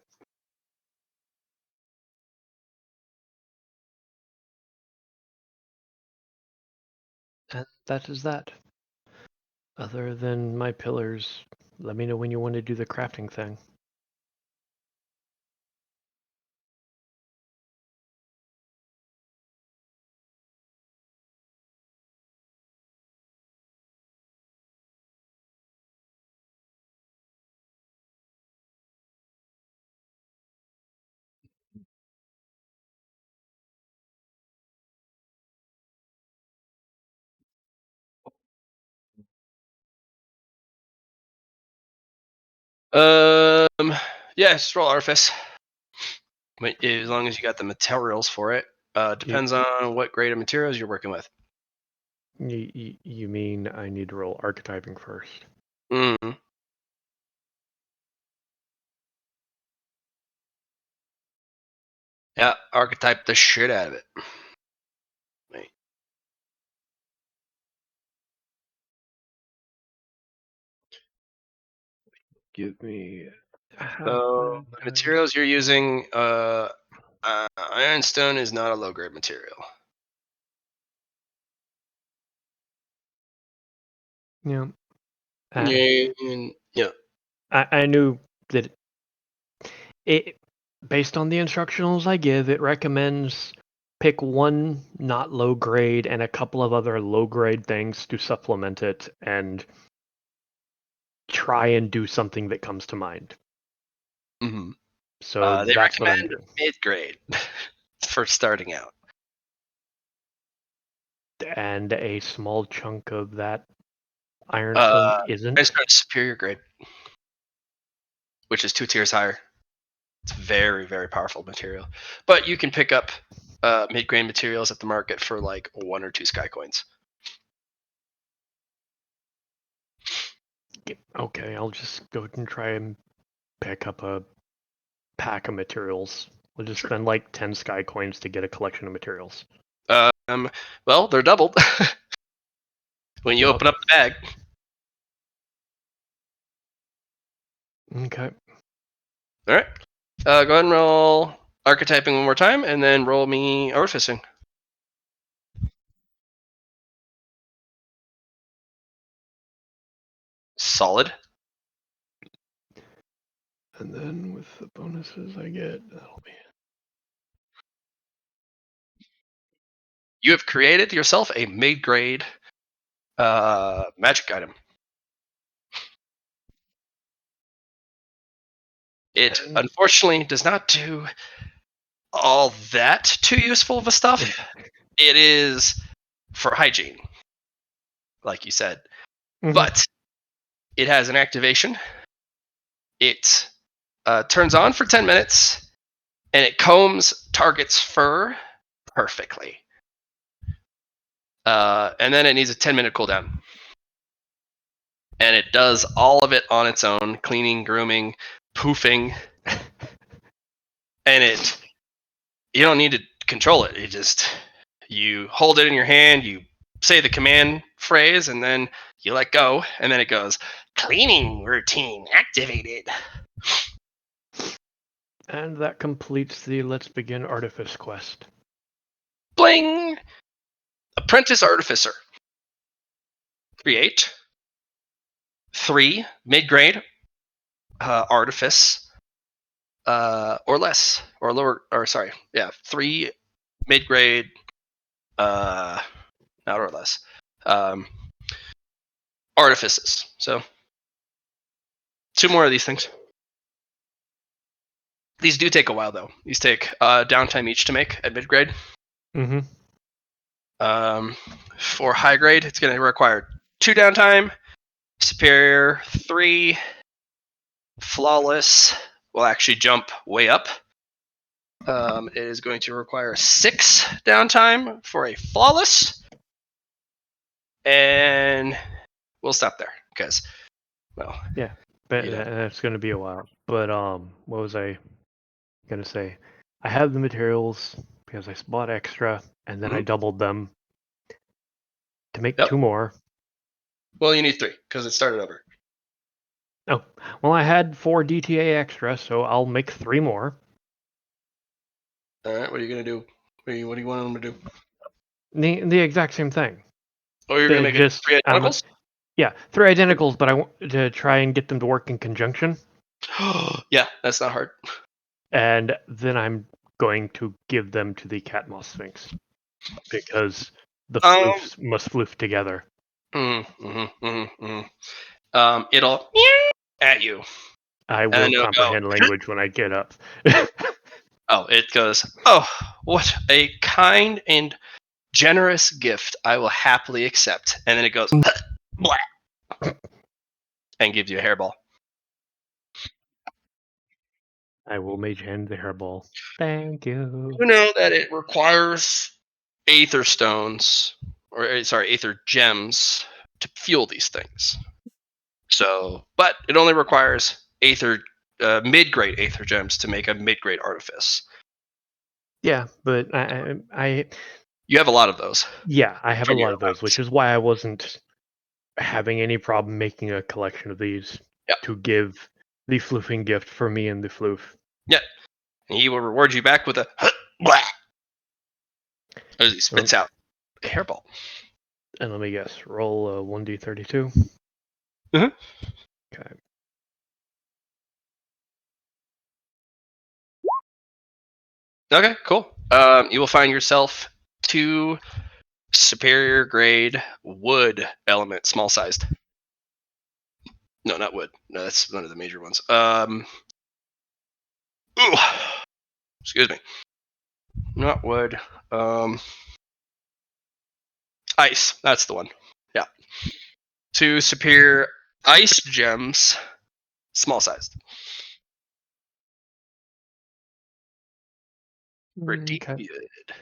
that is that. Other than my pillars, let me know when you want to do the crafting thing. Yeah, just roll artifice. As long as you got the materials for it. Depends on what grade of materials you're working with. You mean I need to roll archetyping first? Mm. Yeah, archetype the shit out of it. Wait. Give me. So the materials you're using, ironstone is not a low grade material. Yeah. Yeah. I knew that it, based on the instructionals I give, it recommends pick one not low grade and a couple of other low grade things to supplement it and try and do something that comes to mind. Mm-hmm. So They that's what I'm recommend doing. mid grade for starting out. And a small chunk of that ironstone isn't. Ironstone is superior grade, which is 2 tiers higher. It's very, very powerful material. But you can pick up mid grade materials at the market for like 1 or 2 sky coins. Okay, I'll just go and try and pick up a pack of materials. We'll just spend like 10 sky coins to get a collection of materials. Well, they're doubled when you open up the bag. Okay. All right. Go ahead and roll archetyping one more time, and then roll me artificing. Solid. And then with the bonuses I get, that'll be. You have created yourself a mid-grade magic item. It unfortunately does not do all that too useful of a stuff. It is for hygiene, like you said. Mhm. But it has an activation. It turns on for 10 minutes, and it combs target's fur perfectly. And then it needs a 10-minute cooldown. And it does all of it on its own, cleaning, grooming, poofing. And you don't need to control it. You hold it in your hand, you say the command phrase, and then you let go, and then it goes, cleaning routine activated. And that completes the Let's Begin Artifice quest. Bling! Apprentice Artificer. Create 3 mid-grade artifice or less, or lower, or sorry, yeah, 3 mid-grade, not or less, artifices. So 2 more of these things. These do take a while, though. These take downtime each to make at mid-grade. Mm-hmm. For high grade, it's going to require 2 downtime, superior 3, flawless will actually jump way up. It is going to require 6 downtime for a flawless, and we'll stop there because, well, Yeah, but you know. that's going to be a while. But what was I going to say? I have the materials because I bought extra, and then I doubled them to make Yep. 2 more. Well, you need 3 because it started over. Oh, well, I had 4 DTA extra, so I'll make 3 more. All right, what are you going to do? What do you want them to do? The exact same thing. Or you're going to make it 3 identicals? Yeah, 3 identicals, but I want to try and get them to work in conjunction. Yeah, that's not hard. And then I'm going to give them to the cat moss sphinx because the floofs must floof together. It'll meow at you. I And will it'll comprehend go, language when I get up. oh, it goes, oh, what a kind and generous gift I will happily accept. And then it goes, blah, and gives you a hairball. I will mage hand the hairball. Thank you. You know that it requires aether stones, or sorry, aether gems to fuel these things. So, but it only requires mid-grade aether gems to make a mid-grade artifice. Yeah, but I You have a lot of those. yeah, I have a From lot your of those, amounts. which is why I wasn't having any problem making a collection of these Yep. to give the floofing gift for me and the floof. Yeah. And he will reward you back with a blah, as he spits out a hairball. And let me guess, roll a 1d32. Mhm. Okay. Okay, cool. You will find yourself 2 superior grade wood elements, small sized. No, not wood. No, that's one of the major ones. Ooh, excuse me. Not wood. Ice. That's the one. Yeah. 2 superior ice gems, small sized. Pretty Okay. good.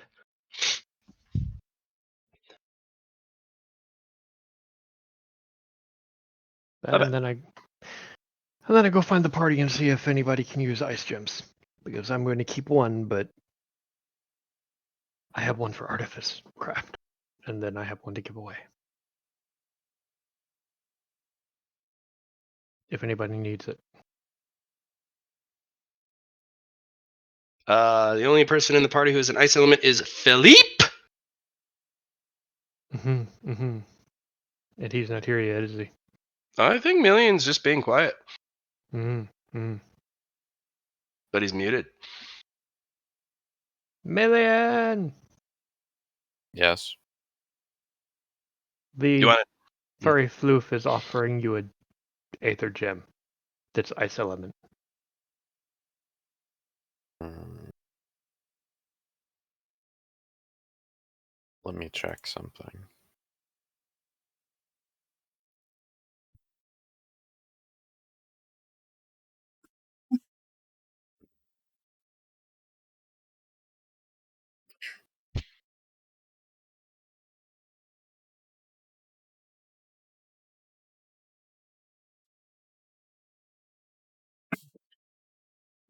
And then I go find the party and see if anybody can use ice gems. Because I'm going to keep one, but I have one for artifice craft. And then I have one to give away. If anybody needs it. The only person in the party who is an ice element is Philippe. And he's not here yet, is he? I think Million's just being quiet, Mm-hmm. but he's muted. Million! Yes. You The want furry floof is offering you a aether gem that's ice element. Let me check something.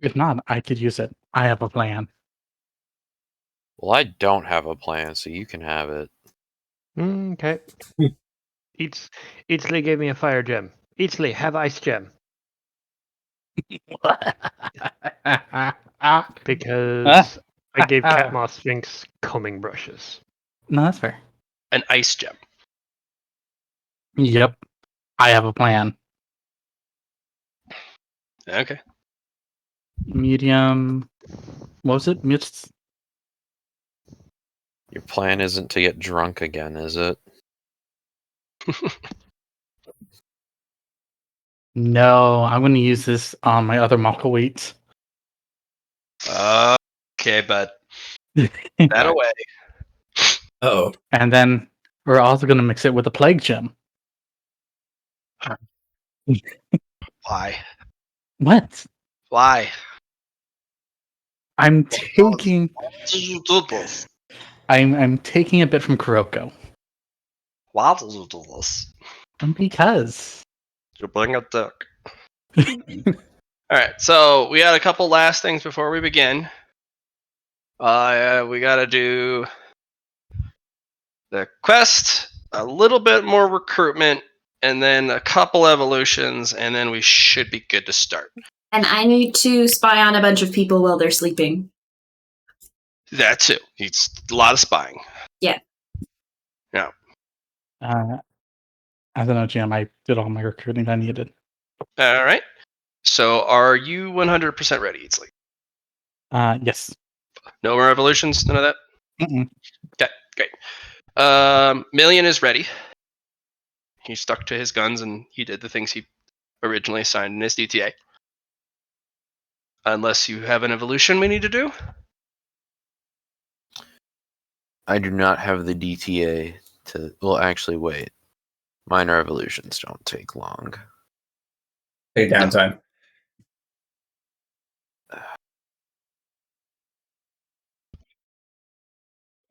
If not, I could use it. I have a plan. Well, I don't have a plan, so you can have it. Okay. Eachly gave me a fire gem. Eachly, have ice gem. Because I gave Cat Moss Sphinx combing brushes. No, that's fair. an ice gem? Yep. I have a plan. Okay. Medium. What was it? Your plan isn't to get drunk again, is it? No, I'm going to use this on my other Mako weights. Okay, bud. That away. Oh, And then we're also going to mix it with a plague gem. Why? What? Why? I'm taking Did you do this? I'm taking a bit from Kuroko. Why did you do this? Because You're being a dick. All right, so we got a couple last things before we begin. We got to do the quest, a little bit more recruitment, and then a couple evolutions, and then we should be good to start. And I need to spy on a bunch of people while they're sleeping. That too. It's a lot of spying. Yeah. Yeah. I don't know, Jim. I did all my recruiting I needed. All right. So are you 100% ready, Eatsley? Yes. No more evolutions? None of that? Mm-mm. Okay, great. Million is ready. He stuck to his guns and he did the things he originally signed in his DTA. Unless you have an evolution we need to do. I do not have the DTA to. Well, actually, wait. Minor evolutions don't take long. Take downtime.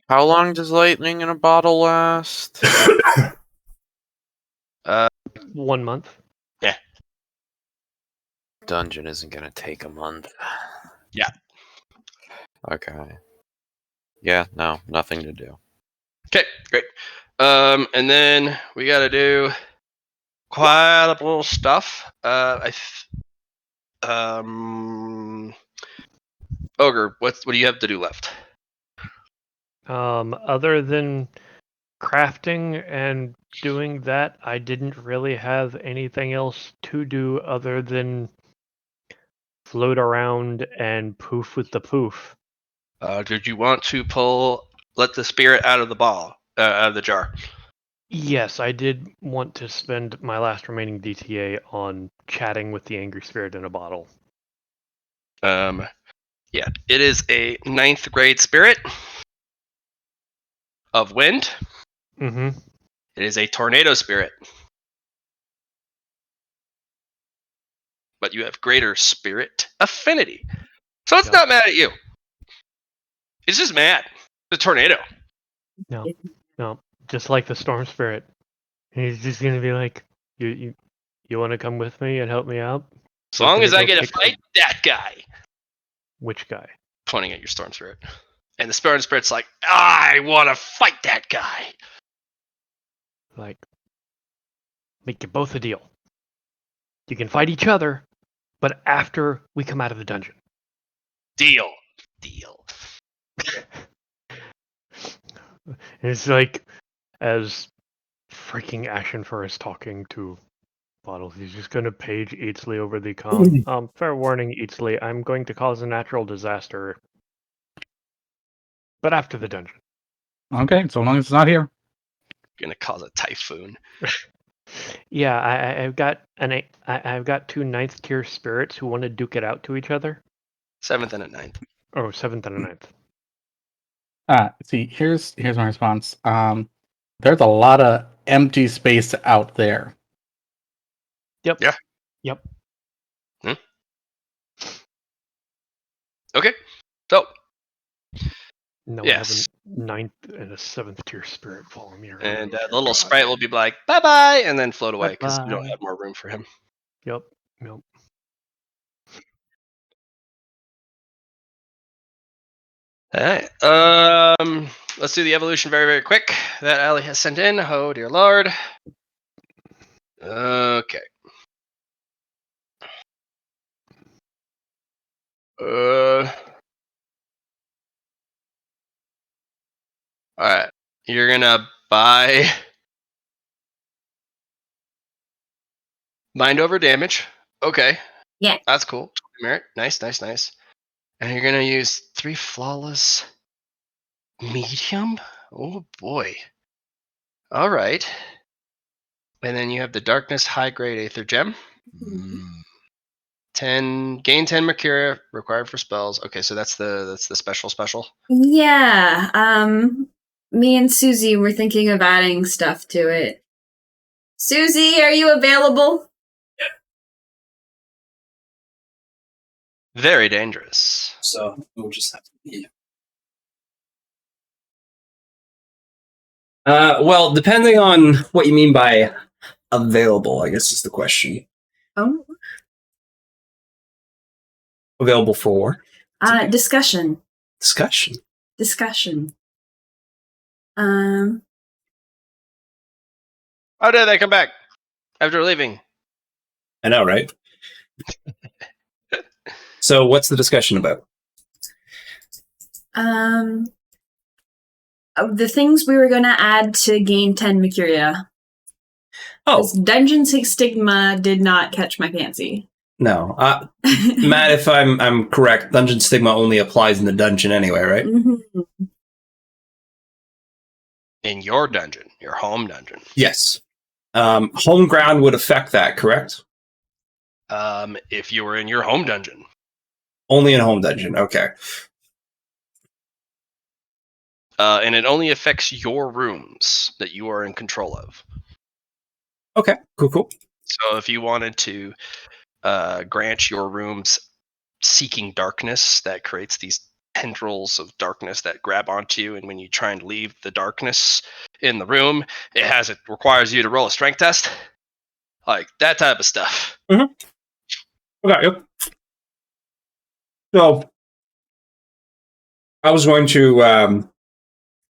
How long does lightning in a bottle last? 1 month. Dungeon isn't gonna take a month. Yeah. Okay. Yeah, no, nothing to do. Okay, great. And then we got to do quite a little stuff. Ogre, what do you have to do left? Other than crafting and doing that, I didn't really have anything else to do other than float around and poof with the poof. Did you want to let the spirit out of the out of the jar? Yes, I did want to spend my last remaining DTA on chatting with the angry spirit in a bottle. Yeah, it is a 9th grade spirit of wind. Mm-hmm. It is a tornado spirit. But you have greater spirit affinity. So it's Yep. not mad at you. It's just mad. The tornado. No, just like the storm spirit. He's just gonna be like, you want to come with me and help me out? As long as I get to pick fight that guy. Which guy? Pointing at your storm spirit. And the storm spirit's like, I want to fight that guy. Like, make you both a deal. You can fight each other, but after we come out of the dungeon. Deal. And it's like, as freaking Ashenfur is talking to Bottles, he's just going to page Eatsley over the comm. Fair warning, Eatsley, I'm going to cause a natural disaster. But after the dungeon. Okay, so long as it's not here. Gonna cause a typhoon. Yeah, I've got I've got 2 9th tier spirits who want to duke it out to each other. 7th and a 9th. Oh, 7th and a 9th. See, here's my response. There's a lot of empty space out there. Yep. Yeah. Yep. Okay. So, No, yes. I have a 9th and a 7th tier spirit follow me around. And the little sprite will be like, bye-bye, and then float away because you don't Bye-bye. have more room for him. Yep. All right. Let's do the evolution very, very quick that Ali has sent in. Oh, dear Lord. Okay. All right. You're gonna buy mind over damage. Okay. Yeah. That's cool. Merit. Nice. And you're gonna use 3 flawless medium. Oh boy. All right. And then you have the darkness high grade aether gem. 10 gain 10 mercuria required for spells. Okay, so that's the special. Yeah. Me and Susie were thinking of adding stuff to it. Susie, are you available? Very dangerous. So we'll just have to be. Well, depending on what you mean by available, I guess is the question. Oh. Available for Discussion. discussion. How did they come back after leaving? I know, right? So, what's the discussion about? the things we were going to add to gain 10 Mercuria. Oh, This Dungeon Stigma did not catch my fancy. no. Matt, if I'm correct, Dungeon Stigma only applies in the dungeon anyway, right? Mm-hmm. In your dungeon, your home dungeon. Yes. Home ground would affect that, correct? If you were in your home dungeon. Only in home dungeon, okay. And it only affects your rooms that you are in control of. Okay, cool. So if you wanted to grant your rooms seeking darkness, that creates these tendrils of darkness that grab onto you, and when you try and leave the darkness in the room, it requires you to roll a strength test. Like that type of stuff. Okay, yep. So, I was going to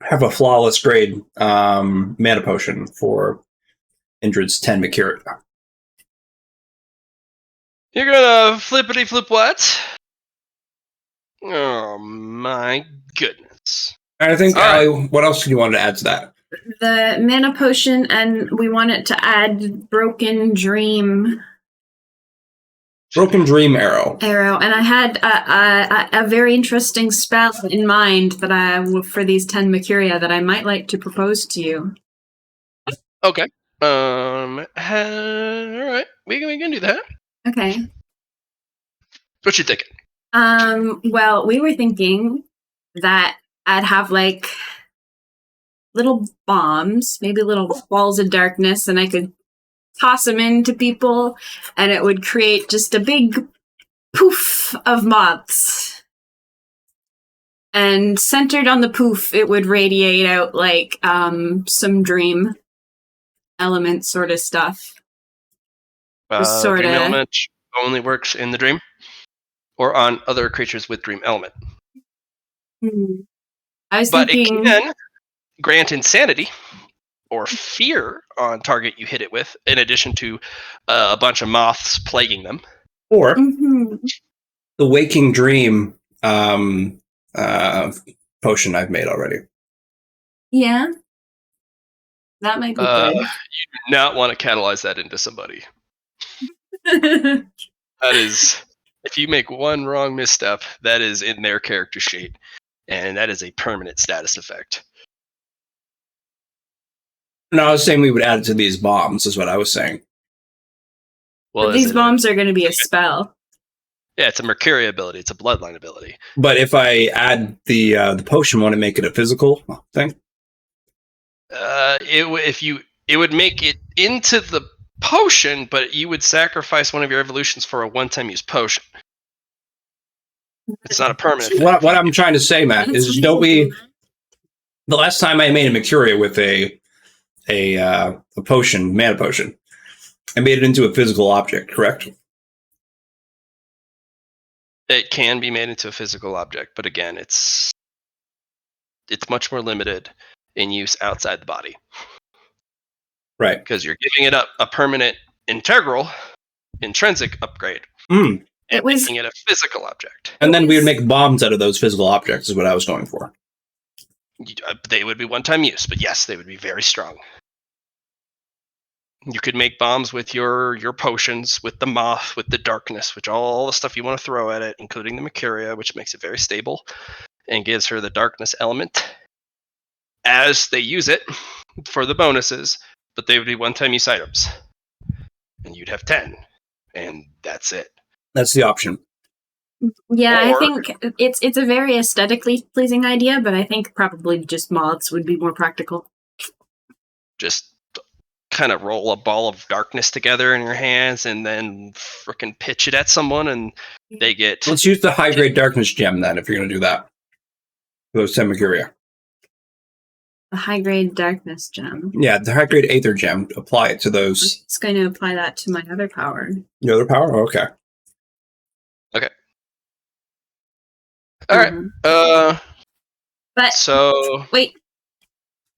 have a flawless grade mana potion for Indrid's 10 Mercuria. You're gonna flippity flip what? Oh my goodness. And I think, All right. Allie, what else do you want to add to that? The mana potion, and we wanted to add Broken Dream Broken Dream Arrow. and I had a very interesting spell in mind that for these 10 Mercuria that I might like to propose to you. Okay. All right. We can do that. Okay. What you thinking? Well, we were thinking that I'd have like little bombs, maybe little balls of darkness, and I could toss them into people, and it would create just a big poof of moths. And centered on the poof, it would radiate out like some dream element sort of stuff. Dream element only works in the dream, or on other creatures with dream element. I was But thinking, it can grant insanity or fear on target you hit it with, in addition to a bunch of moths plaguing them. Or Mhm. the Waking Dream potion I've made already. Yeah, that might be You do not want to catalyze that into somebody. good. That is, if you make one wrong misstep, that is in their character sheet, and that is a permanent status effect. No, I was saying we would add it to these bombs, is what I was saying. Well, But these bombs are going to be a spell. Yeah, it's a Mercury ability. It's a bloodline ability. But if I add the potion, want to make it a physical thing? It would make it into the potion, but you would sacrifice one of your evolutions for a one-time use potion. It's not a permanent. What I'm trying to say, Matt, is don't we? The last time I made a Mercuria with a potion, mana potion, I made it into a physical object, correct? It can be made into a physical object, but again, it's much more limited in use outside the body. Right. Because you're giving it a permanent intrinsic upgrade. Mm. And making it a physical object. And then we would make bombs out of those physical objects is what I was going for. They would be one-time use, but yes, they would be very strong. You could make bombs with your potions, with the moth, with the darkness, which all the stuff you want to throw at it, including the Mercuria, which makes it very stable and gives her the darkness element as they use it for the bonuses, but they would be one-time use items. And you'd have 10, and that's it. That's the option. Yeah, I think it's a very aesthetically pleasing idea, but I think probably just moths would be more practical. Just kind of roll a ball of darkness together in your hands and then frickin' pitch it at someone and they get... Let's use the high-grade darkness gem then, if you're going to do that. Those 10 Mercuria. The high-grade darkness gem. Yeah, the high-grade Aether gem. Apply it to those. I'm just going to apply that to my other power. Your other power? Okay. Okay. All right. But so... Wait.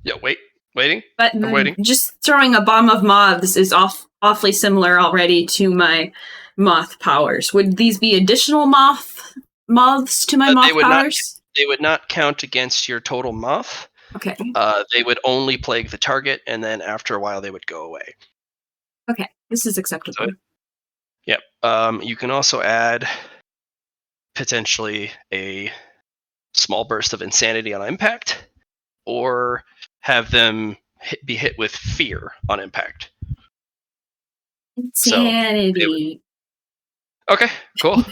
Yeah, waiting? But I'm waiting. Just throwing a bomb of moths is awfully similar already to my moth powers. Would these be additional moths to my moth powers? They would not count against your total moth. Okay. They would only plague the target, and then after a while, they would go away. Okay. This is acceptable. Yep. You can also add potentially a small burst of insanity on impact, or have them be hit with fear on impact. Insanity. Okay, cool.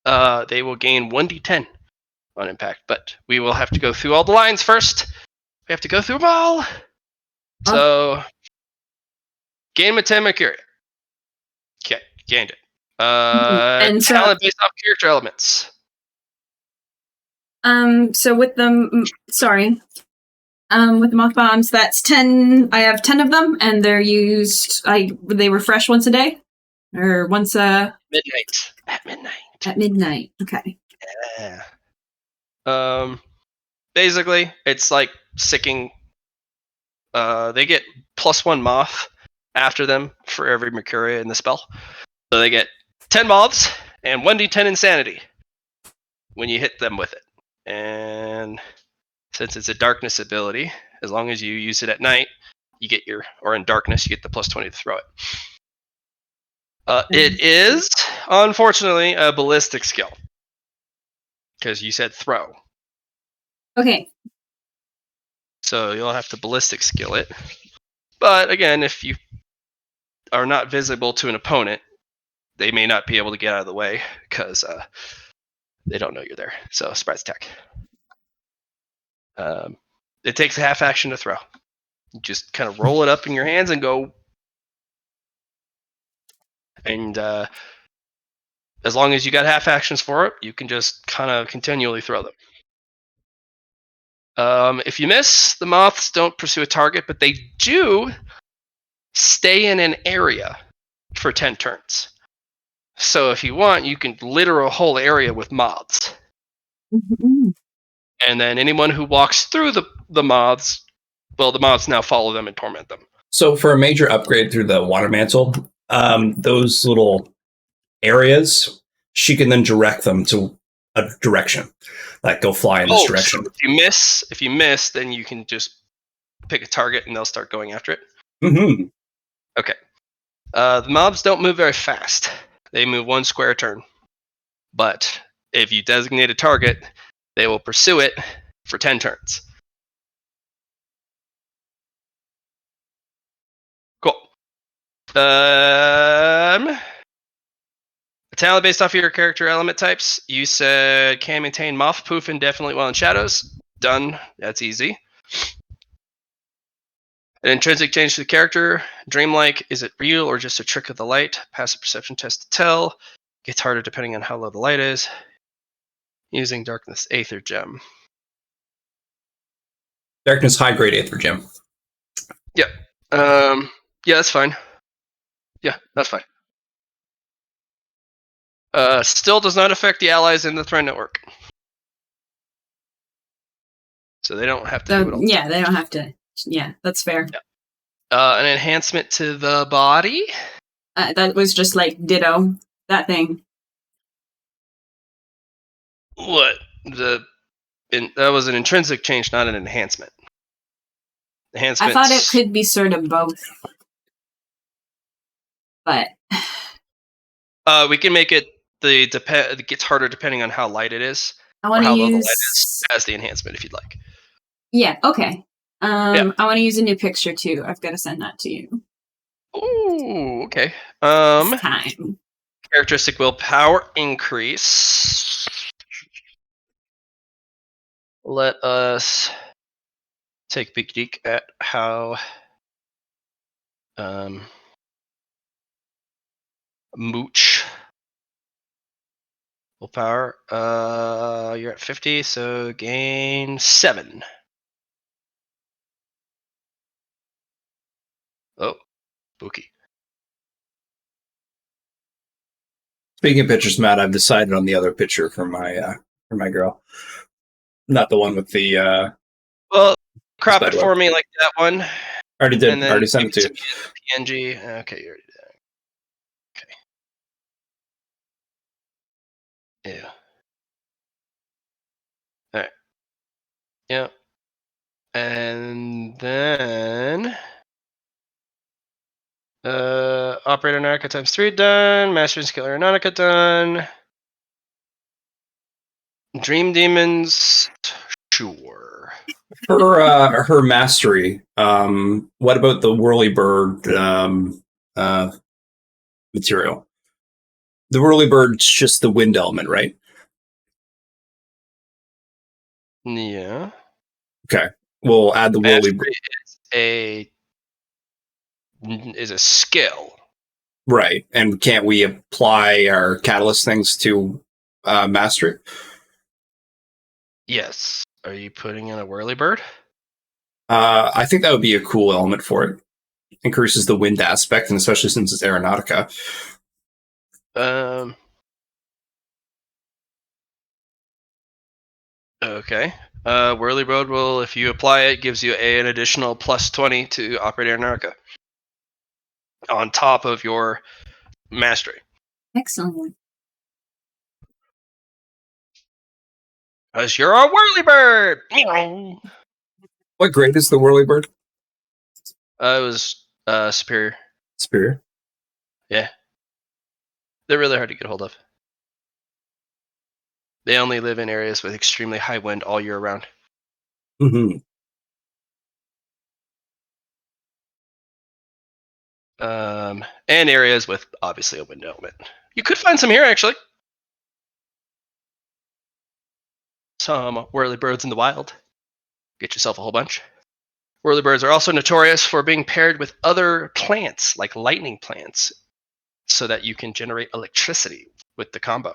They will gain 1d10 on impact, but we will have to go through all the lines first. We have to go through them all. So, gain a 10 Mercury. Okay, gained it. And so- talent based off character elements. So with the with the moth bombs, that's 10. I have 10 of them, and they're used. They refresh once a day, or once Midnight. At midnight. at midnight. Okay. Yeah. Basically, it's like sicking. They get +1 moth after them for every Mercuria in the spell. So they get 10 moths and 1d10 insanity when you hit them with it. And since it's a darkness ability, as long as you use it at night, you get or in darkness, you get the +20 to throw it. It is, unfortunately, a ballistic skill. Because you said throw. Okay. So you'll have to ballistic skill it. But again, if you are not visible to an opponent, they may not be able to get out of the way because they don't know you're there. So surprise attack. It takes a half action to throw. You just kind of roll it up in your hands and go. And as long as you got half actions for it, you can just kind of continually throw them. If you miss, the moths don't pursue a target, but they do stay in an area for 10 turns. So if you want, you can litter a whole area with moths. Mm-hmm. And then anyone who walks through the moths, well, the moths now follow them and torment them. So for a major upgrade through the water mantle, those little areas, she can then direct them to a direction, like go fly in this direction. So if you miss, then you can just pick a target and they'll start going after it. Mm-hmm. Okay. The mobs don't move very fast. They move 1 square a turn. But if you designate a target, they will pursue it for 10 turns. Cool. A talent based off of your character element types. You said can maintain moth poof indefinitely while in shadows. Done. That's easy. An intrinsic change to the character. Dreamlike. Is it real or just a trick of the light? Passive perception test to tell. Gets harder depending on how low the light is. Using darkness aether gem. Darkness high grade aether gem. Yeah. Yeah, that's fine. Yeah, that's fine. Still does not affect the allies in the threat network. So they don't have to do it all. Yeah, they don't have to. Yeah, that's fair. Yeah. An enhancement to the body. That was just like ditto that thing. What? That was an intrinsic change, not an enhancement. I thought it could be sort of both. But we can make it it gets harder depending on how light it is. I want to how low the use light is as the enhancement if you'd like. Yeah, okay. Yeah. I want to use a new picture too. I've got to send that to you. Ooh, okay. This time. Characteristic willpower increase. Let us take a peek at how Mooch willpower. You're at 50, so gain 7. Oh, spooky. Speaking of pictures, Matt, I've decided on the other picture for my girl. Not the one with the Well, crop it spider for web. me like that one. Already did. And then Already sent it to you. PNG. Okay, you already did. Okay. Yeah. All right. Yeah. And then Operator Narca times 3 done. Master and Skill Aeronautica done. Dream Demons, sure. Her mastery. What about the Whirlybird material? The Whirlybird's just the wind element, right? Yeah. Okay. We'll add the Whirlybird. Mastery is a skill. Right. And can't we apply our catalyst things to mastery? Yes. Are you putting in a Whirlybird? I think that would be a cool element for it. Increases the wind aspect, and especially since it's aeronautica. Okay. Whirlybird will, if you apply it, gives you an additional plus 20 to operate Aeronautica on top of your mastery. Excellent. Because you're a Whirlybird! Meow. What grade is the Whirlybird? It was superior. Superior. Yeah. They're really hard to get hold of. They only live in areas with extremely high wind all year round. Mm-hmm. And areas with obviously a wind element. You could find some here, actually. Some Whirlybirds in the wild. Get yourself a whole bunch. Whirlybirds are also notorious for being paired with other plants, like lightning plants, so that you can generate electricity with the combo.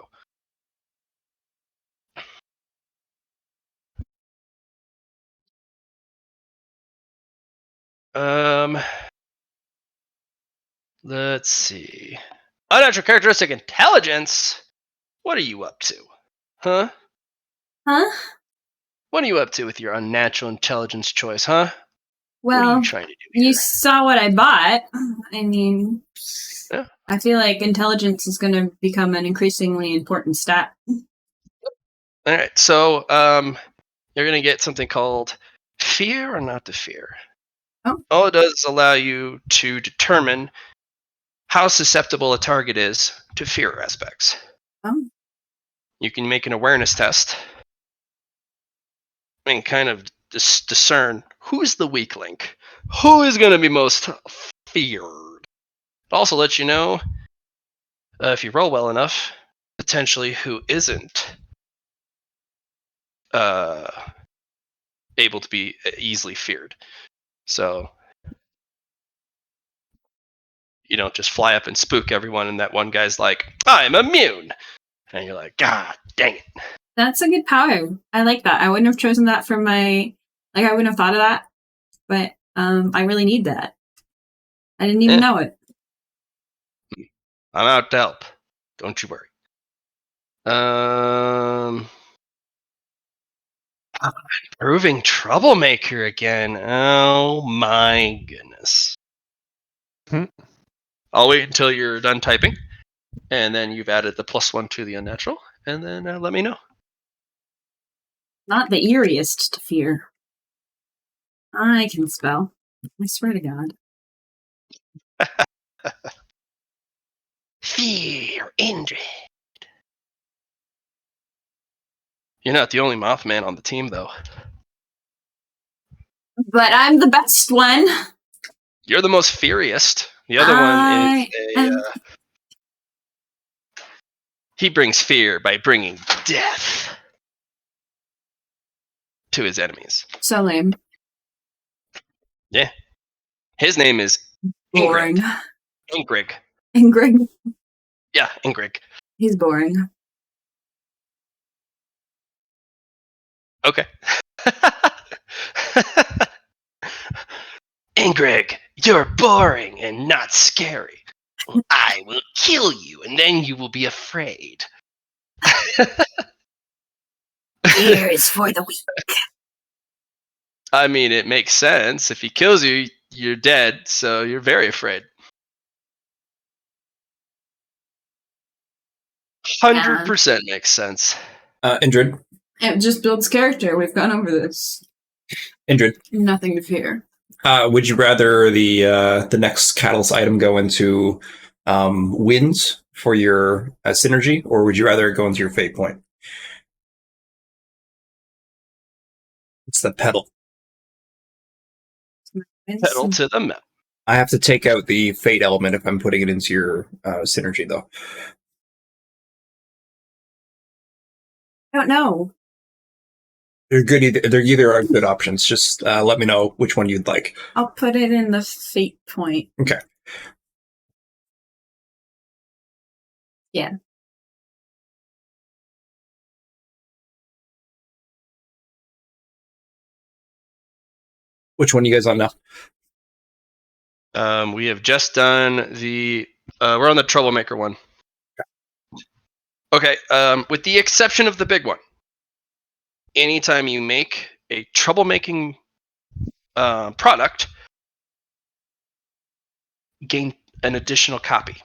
Let's see. Unnatural characteristic intelligence? What are you up to? Huh? Huh? What are you up to with your unnatural intelligence choice, huh? What are Well, you trying to do here? you saw what I bought. I mean, Yeah. I feel like intelligence is going to become an increasingly important stat. All right, so you're gonna get something called fear or not to fear. Oh. All it does is allow you to determine how susceptible a target is to fear aspects. Oh. You can make an awareness test and kind of discern who's the weak link, who is going to be most feared. It also lets you know, if you roll well enough, potentially who isn't able to be easily feared. So you don't just fly up and spook everyone, and that one guy's like, "I'm immune," and you're like, "God dang it!" That's a good power. I like that. I wouldn't have chosen that for my. Like, I wouldn't have thought of that, but I really need that. I didn't even know it. I'm out to help. Don't you worry. Proving troublemaker again. Oh my goodness. I'll wait until you're done typing, and then you've added the +1 to the unnatural, and then let me know. Not the eeriest to fear. I can spell. I swear to God. Fear, Indrid. You're not the only Mothman on the team, though. But I'm the best one. You're the most feariest. The other one is he brings fear by bringing death to his enemies. So lame. Yeah. His name is Boring. Ingrid. Ingrid. Yeah, Ingrid. He's boring. Okay. Ingrid, you're boring and not scary. I will kill you, and then you will be afraid. Fear is for the weak. I mean, it makes sense. If he kills you, you're dead, so you're very afraid. 100% makes sense. Indrid, It just builds character. We've gone over this. Indrid, Nothing to fear. would you rather the next catalyst item go into winds for your synergy, or would you rather go into your fate point? It's the pedal. Pedal to the metal. I have to take out the fate element if I'm putting it into your synergy, though. I don't know. They're good. They're either are good options. Just let me know which one you'd like. I'll put it in the fate point. Okay. Yeah. Which one you guys on now? We have just done the. We're on the troublemaker one. Okay. With the exception of the big one, anytime you make a troublemaking product, gain an additional copy.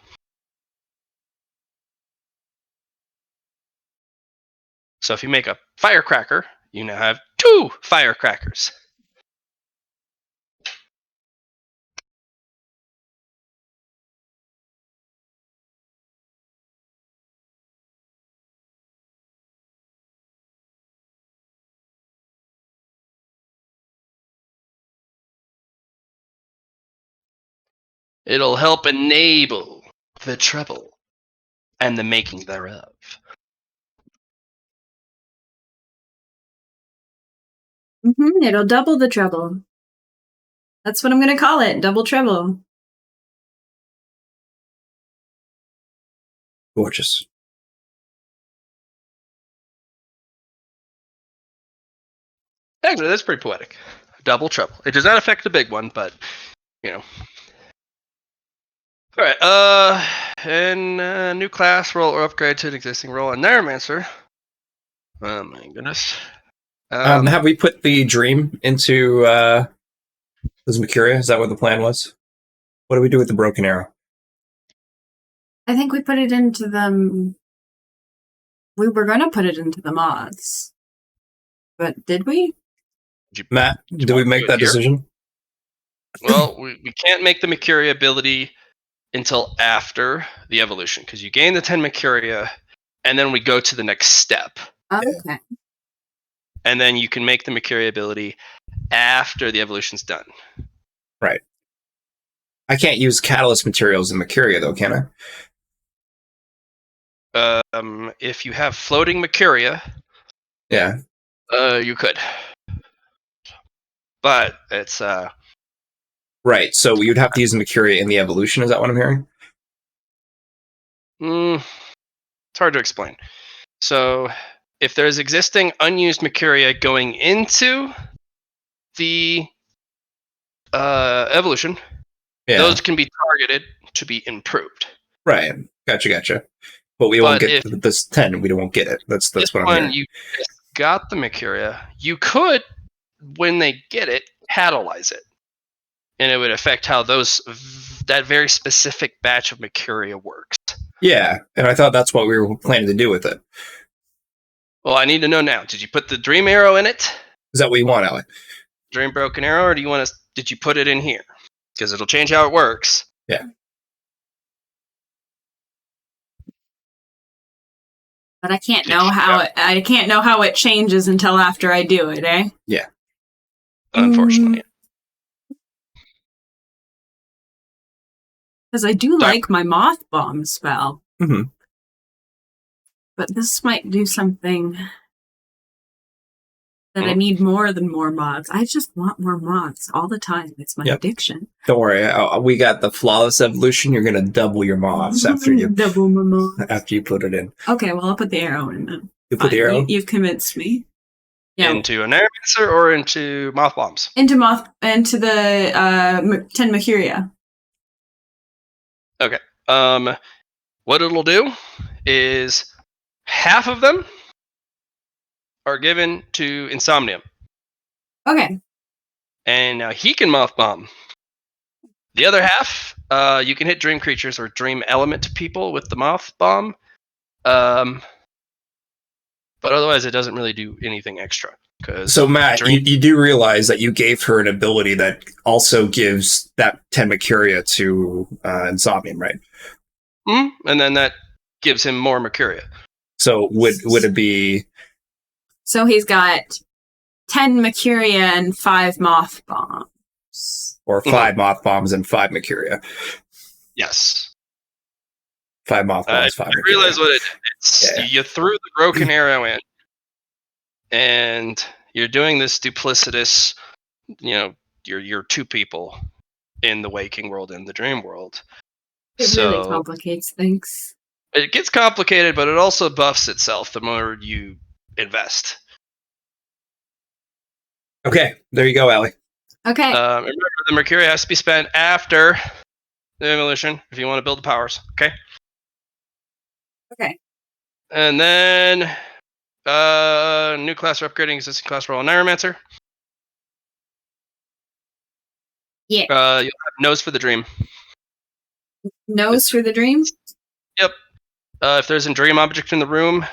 So if you make a firecracker, you now have 2 firecrackers. It'll help enable the trouble and the making thereof. It'll double the trouble. That's what I'm going to call it. Double trouble. Gorgeous. Actually, that's pretty poetic. Double trouble. It does not affect the big one, but you know. All right. And new class roll or upgrade to an existing role. A Neuromancer. Oh my goodness. Have we put the dream into this Mercuria? Is that what the plan was? What do we do with the broken arrow? I think we put it into the... We were going to put it into the moths. But did we? Matt, did we make that decision? Well, we can't make the Mercuria ability until after the evolution, because you gain the 10 Mercuria, and then we go to the next step. Okay. And then you can make the Mercuria ability after the evolution's done. Right. I can't use catalyst materials in Mercuria, though, can I? If you have floating Mercuria, Yeah. You could. But it's Right, so you'd have to use Mercuria in the evolution, is that what I'm hearing? It's hard to explain. So if there's existing unused Mercuria going into the evolution, those can be targeted to be improved. Right. Gotcha. But we won't get this 10. We won't get it. That's what I'm hearing. When you just got the Mercuria, you could, when they get it, catalyze it. And it would affect how that very specific batch of Mercuria works. Yeah, and I thought that's what we were planning to do with it. Well, I need to know now. Did you put the Dream Arrow in it? Is that what you want, Alec? Dream Broken Arrow, or do you want to? Did you put it in here? Because it'll change how it works. Yeah. But I can't know how it changes until after I do it, eh? Yeah. Unfortunately. Because I do like my moth bomb spell. Mm-hmm. But this might do something that I need more than more moths. I just want more moths all the time. It's my addiction. Don't worry, we got the flawless evolution. You're gonna double your moths after you double my moths after you put it in. Okay, well I'll put the arrow in then. You put the arrow. You've convinced me. Yeah. Into a Neuromancer or into moth bombs? Into the 10 Mercuria. Okay. What it'll do is half of them are given to Insomnium. Okay. And now he can moth bomb. The other half, you can hit dream creatures or dream element people with the moth bomb. The But otherwise, it doesn't really do anything extra. So, Matt, you do realize that you gave her an ability that also gives that 10 Mercuria to Insomnium, right? And then that gives him more Mercuria. So would it be... So he's got 10 Mercuria and 5 Moth Bombs. Or 5 Moth Bombs and 5 Mercuria. Yes. 5 Moth Bombs, 5 Mercuria. I realize what it is. Yeah. You threw the broken arrow in, and you're doing this duplicitous, you're two people in the waking world and the dream world. It really complicates things. It gets complicated, but it also buffs itself the more you invest. Okay, there you go, Allie. Okay. Remember, the Mercuria has to be spent after the evolution if you want to build the powers. Okay. Okay. And then new class for upgrading existing class roll on Neuromancer. Yeah. You'll have nose for the dream. Nose for the dream? Yep. If there's a dream object in the room,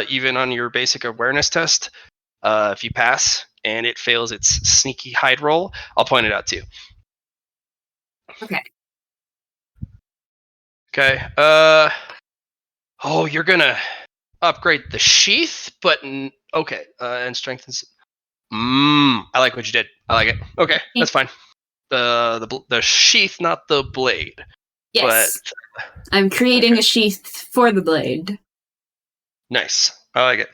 even on your basic awareness test, if you pass and it fails its sneaky hide roll, I'll point it out to you. Okay. Okay. You're gonna upgrade the sheath, but okay. And strengthens. I like what you did. I like it. Okay, that's fine. The sheath, not the blade. Yes. But, I'm creating a sheath for the blade. Nice. I like it.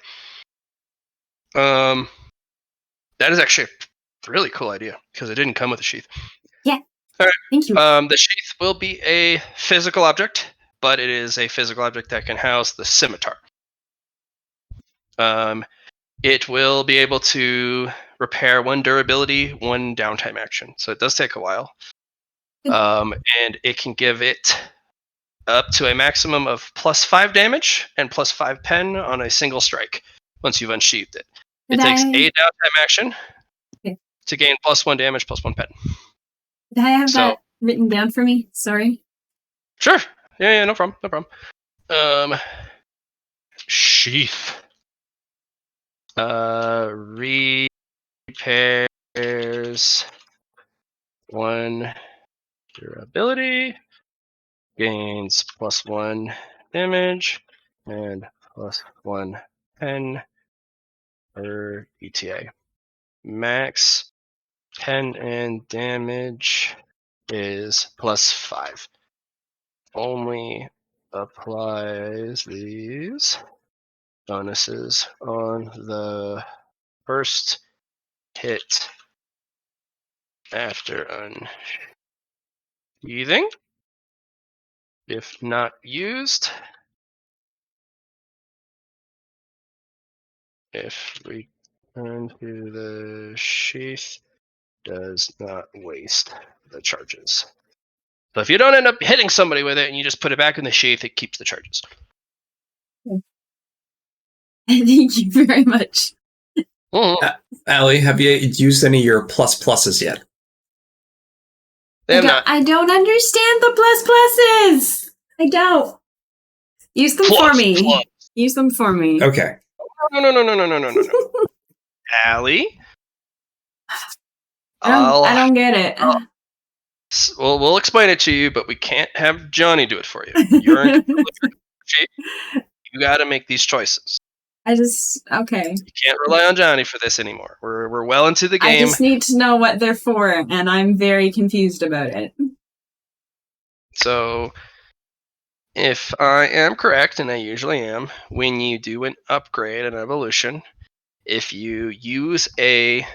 That is actually a really cool idea because it didn't come with a sheath. Yeah. All right. Thank you. The sheath will be a physical object, but it is a physical object that can house the scimitar. It will be able to repair 1 durability, 1 downtime action. So it does take a while. And it can give it up to a maximum of +5 damage and +5 pen on a single strike once you've unsheathed it. It takes a downtime action to gain +1 damage, +1 pen. Did I have that written down for me? Sorry. Sure. Yeah, no problem. No problem. Sheath. Repairs 1 durability, gains +1 damage, and +1 pen per ETA. Max pen and damage is +5. Only applies these bonuses on the first hit after unsheathing. If not used, if return to the sheath, does not waste the charges. So if you don't end up hitting somebody with it and you just put it back in the sheath, it keeps the charges. Thank you very much. Allie, have you used any of your pluses yet? I don't understand the pluses. I don't. Use them for me. Use them for me. Okay. No. Allie? I don't get it. Well, we'll explain it to you, but we can't have Johnny do it for you. You're in you got to make these choices. Okay. You can't rely on Johnny for this anymore. We're well into the game. I just need to know what they're for, and I'm very confused about it. So, if I am correct, and I usually am, when you do an upgrade, an evolution, if you use a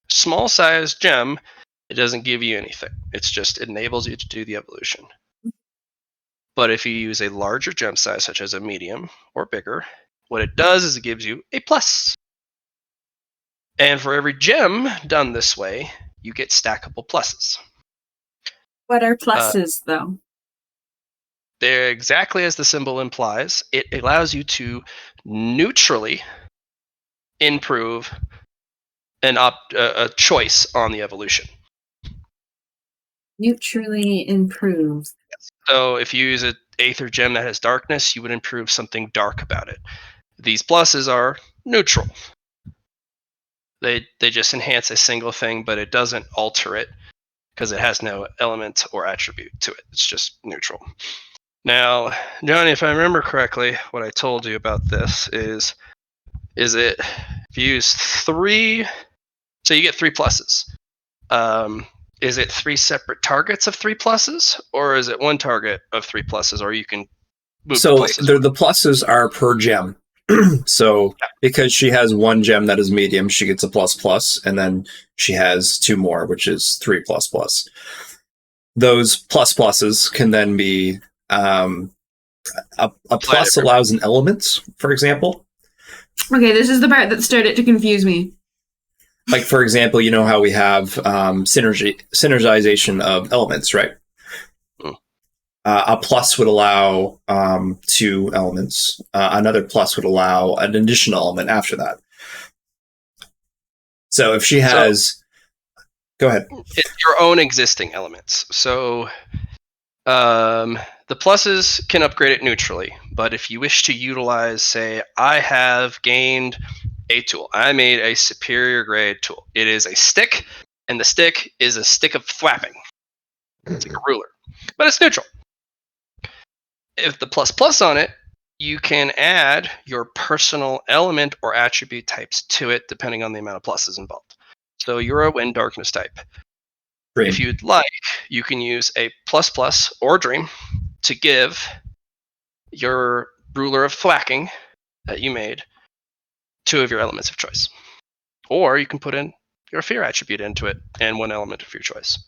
small-sized gem, it doesn't give you anything. It enables you to do the evolution. But if you use a larger gem size, such as a medium or bigger, what it does is it gives you a plus. And for every gem done this way, you get stackable pluses. What are pluses, though? They're exactly as the symbol implies. It allows you to neutrally improve a choice on the evolution. Neutrally improve. So if you use an Aether gem that has darkness, you would improve something dark about it. these pluses are neutral. They just enhance a single thing, but it doesn't alter it because it has no element or attribute to it. It's just neutral. Now, Johnny, if I remember correctly, what I told you about this is it if you use 3, so you get 3 pluses. Is it 3 separate targets of 3 pluses, or is it 1 target of 3 pluses, or you can move So the pluses? the pluses are per gem. So because she has 1 gem that is medium, she gets a plus, and then she has 2 more, which is 3 plus. Those pluses can then be a plus allows an element, for example. Okay, this is the part that started to confuse me. Like, for example, you know how we have synergization of elements, right? A plus would allow 2 elements. Another plus would allow an additional element after that. So if she has... Go ahead. It's your own existing elements. So the pluses can upgrade it neutrally, but if you wish to utilize, say, I have gained a tool. I made a superior grade tool. It is a stick, and the stick is a stick of thwapping. It's like a ruler, but it's neutral. If the plus on it, you can add your personal element or attribute types to it, depending on the amount of pluses involved. So you're a wind darkness type. Dream. If you'd like, you can use a plus or dream to give your ruler of thwacking that you made 2 of your elements of choice. Or you can put in your fear attribute into it and 1 element of your choice.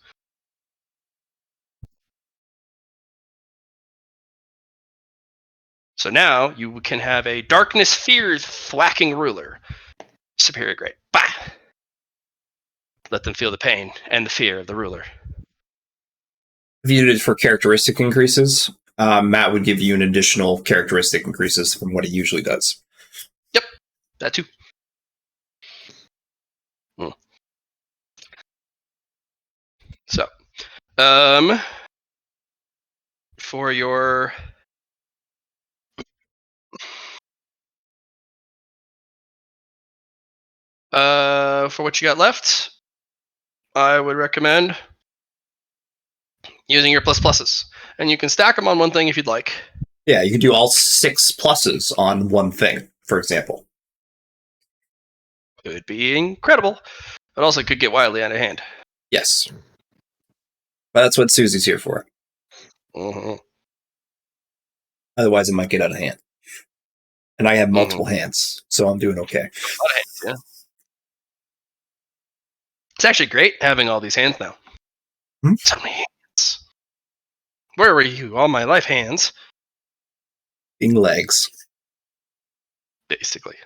So now you can have a darkness fear thwacking ruler. Superior grade. Bah! Let them feel the pain and the fear of the ruler. If you did it for characteristic increases, Matt would give you an additional characteristic increases from what he usually does. Yep, that too. So, for your for what you got left, I would recommend using your pluses, and you can stack them on one thing if you'd like. Yeah, you could do all 6 pluses on one thing, for example. It would be incredible, but also could get wildly out of hand. Yes. But that's what Susie's here for. Mm-hmm. Otherwise, it might get out of hand. And I have multiple hands, so I'm doing okay. A lot of hands, yeah. It's actually great having all these hands now. So many hands. Where were you all my life, hands? Being legs. Basically.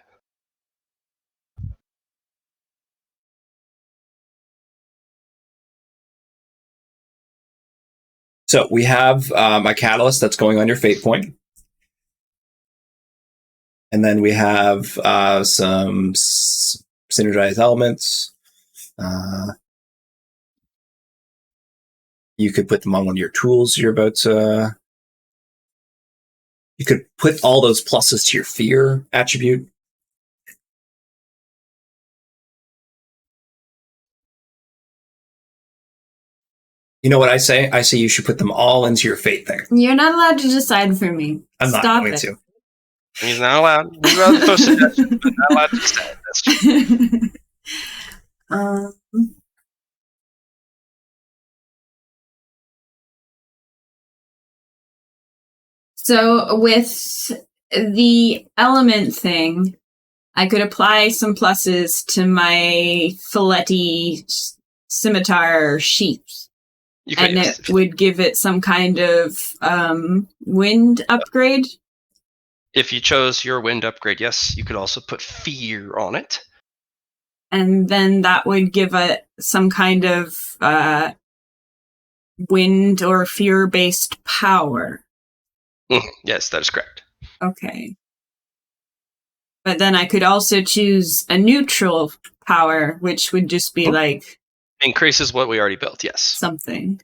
So we have a catalyst that's going on your fate point. And then we have some synergized elements. You could put them on one of your tools you're about to... You could put all those pluses to your fear attribute. You know what I say? I say you should put them all into your fate thing. You're not allowed to decide for me. I'm not Stop going it. to. He's not allowed. He's allowed to post suggestions, but not allowed to decide. That's true. So with the element thing, I could apply some pluses to my filety scimitar sheath. You could, And yes. it would give it some kind of wind upgrade. If you chose your wind upgrade, yes, you could also put fear on it. And then that would give it some kind of wind or fear-based power. Yes, that is correct. Okay. But then I could also choose a neutral power, which would just be like Increases what we already built, yes. something.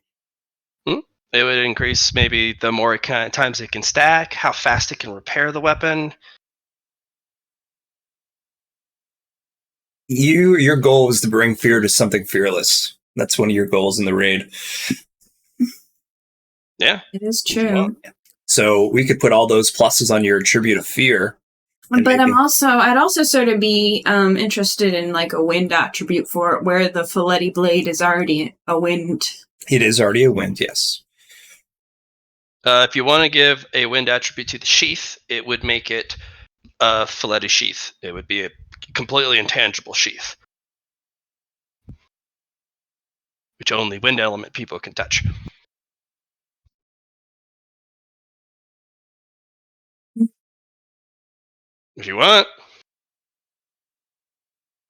It would increase maybe the more times it can stack, how fast it can repair the weapon. Your goal is to bring fear to something fearless. That's one of your goals in the raid. Yeah. It is true. So we could put all those pluses on your attribute of fear. But I'd also sort of be interested in like a wind attribute for it, where the Filletti blade is already a wind. It is already a wind, yes. If you want to give a wind attribute to the sheath, it would make it a Filletti sheath. It would be a completely intangible sheath, which only wind element people can touch. If you want.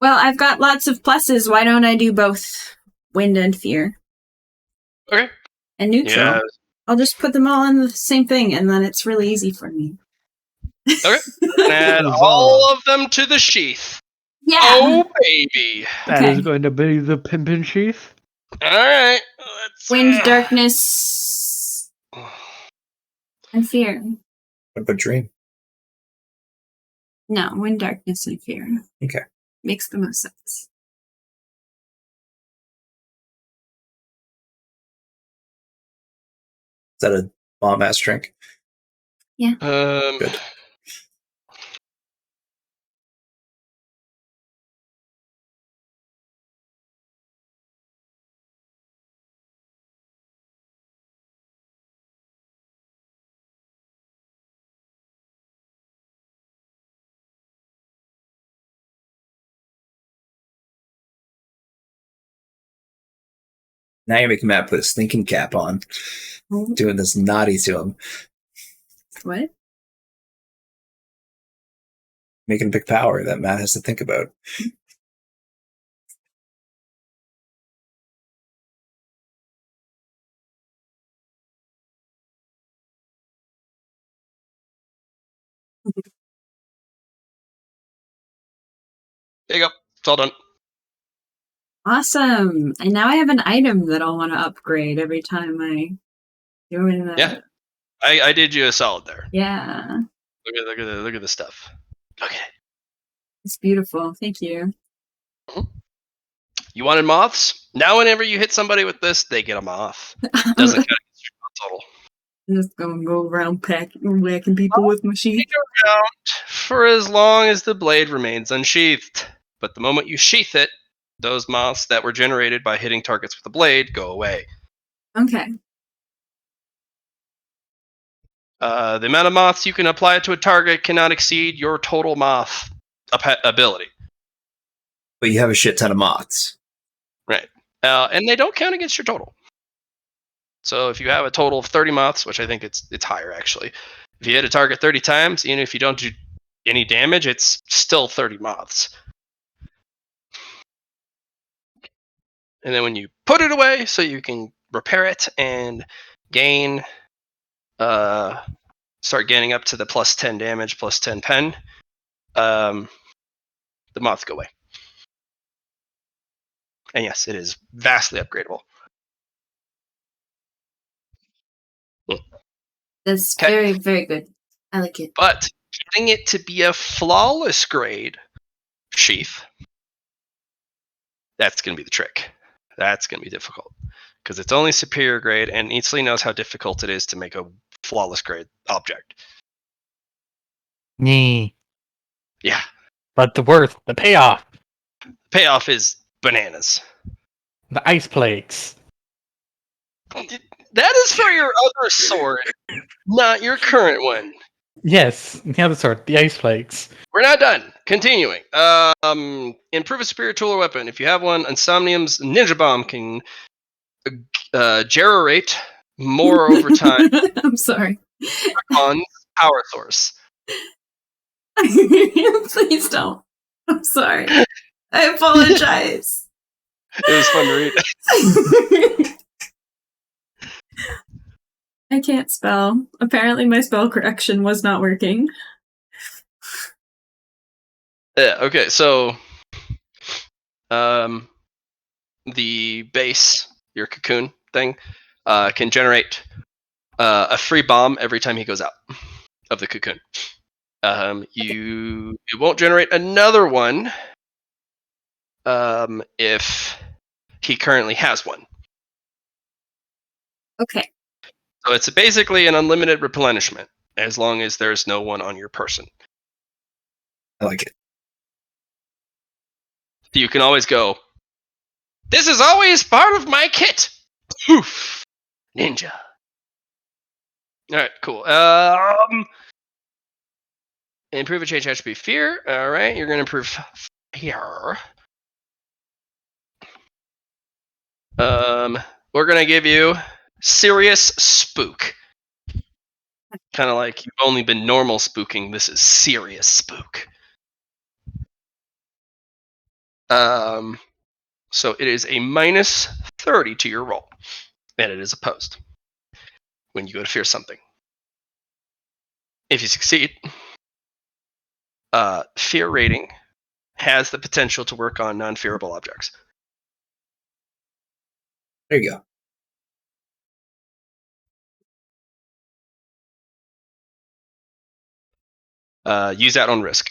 Well, I've got lots of pluses. Why don't I do both wind and fear? Okay. And neutral. Yeah. I'll just put them all in the same thing, and then it's really easy for me. Okay. Add all of them to the sheath. Yeah. Oh, baby. That is going to be the Pimpin' Sheath. All right. Wind, darkness, and fear. What about dream? No, wind, darkness, and fear. Okay. Makes the most sense. Is that a bomb ass drink? Yeah. Good. Now you're making Matt put his thinking cap on. Doing this naughty to him. What? Making a big power that Matt has to think about. There you go. It's all done. Awesome. And now I have an item that I'll want to upgrade every time I do it. Yeah. I did you a solid there. Yeah. Look at the stuff. Look at it. It's beautiful. Thank you. You wanted moths? Now whenever you hit somebody with this, they get a moth. Doesn't count against your total. I'm just gonna go around whacking people with my sheath. Around for as long as the blade remains unsheathed. But the moment you sheath it, those moths that were generated by hitting targets with the blade go away. Okay. The amount of moths you can apply to a target cannot exceed your total moth ability. But you have a shit ton of moths. Right. And they don't count against your total. So if you have a total of 30 moths, which I think it's higher actually, if you hit a target 30 times, even if you don't do any damage, it's still 30 moths. And then when you put it away, so you can repair it and gain, start gaining up to the plus 10 damage, plus 10 pen, the moths go away. And yes, it is vastly upgradable. That's very, very good. I like it. But getting it to be a flawless grade sheath, that's going to be the trick. That's going to be difficult. Because it's only superior grade, and Eatsley knows how difficult it is to make a flawless grade object. Nee. Yeah. But the payoff. Payoff is bananas. The ice plagues. That is for your other sword, not your current one. Yes, the other sort, the ice plagues. We're not done. Continuing. Improve a superior tool or weapon. If you have one, Insomnium's Ninja Bomb can generate more over time I'm sorry. on power source. Please don't. I'm sorry. I apologize. It was fun to read. I can't spell. Apparently my spell correction was not working. Yeah, okay, so the base, your cocoon thing, can generate a free bomb every time he goes out of the cocoon. It won't generate another one if he currently has one. Okay. So it's basically an unlimited replenishment as long as there's no one on your person. I like it. You can always go, this is always part of my kit. Poof. Ninja. All right, cool. Improve a change attribute fear. All right, you're going to improve fear. We're going to give you serious spook. Kind of like you've only been normal spooking. This is serious spook. So it is a minus 30 to your roll, and it is opposed when you go to fear something. If you succeed, fear rating has the potential to work on non-fearable objects. There you go. Use that on risk.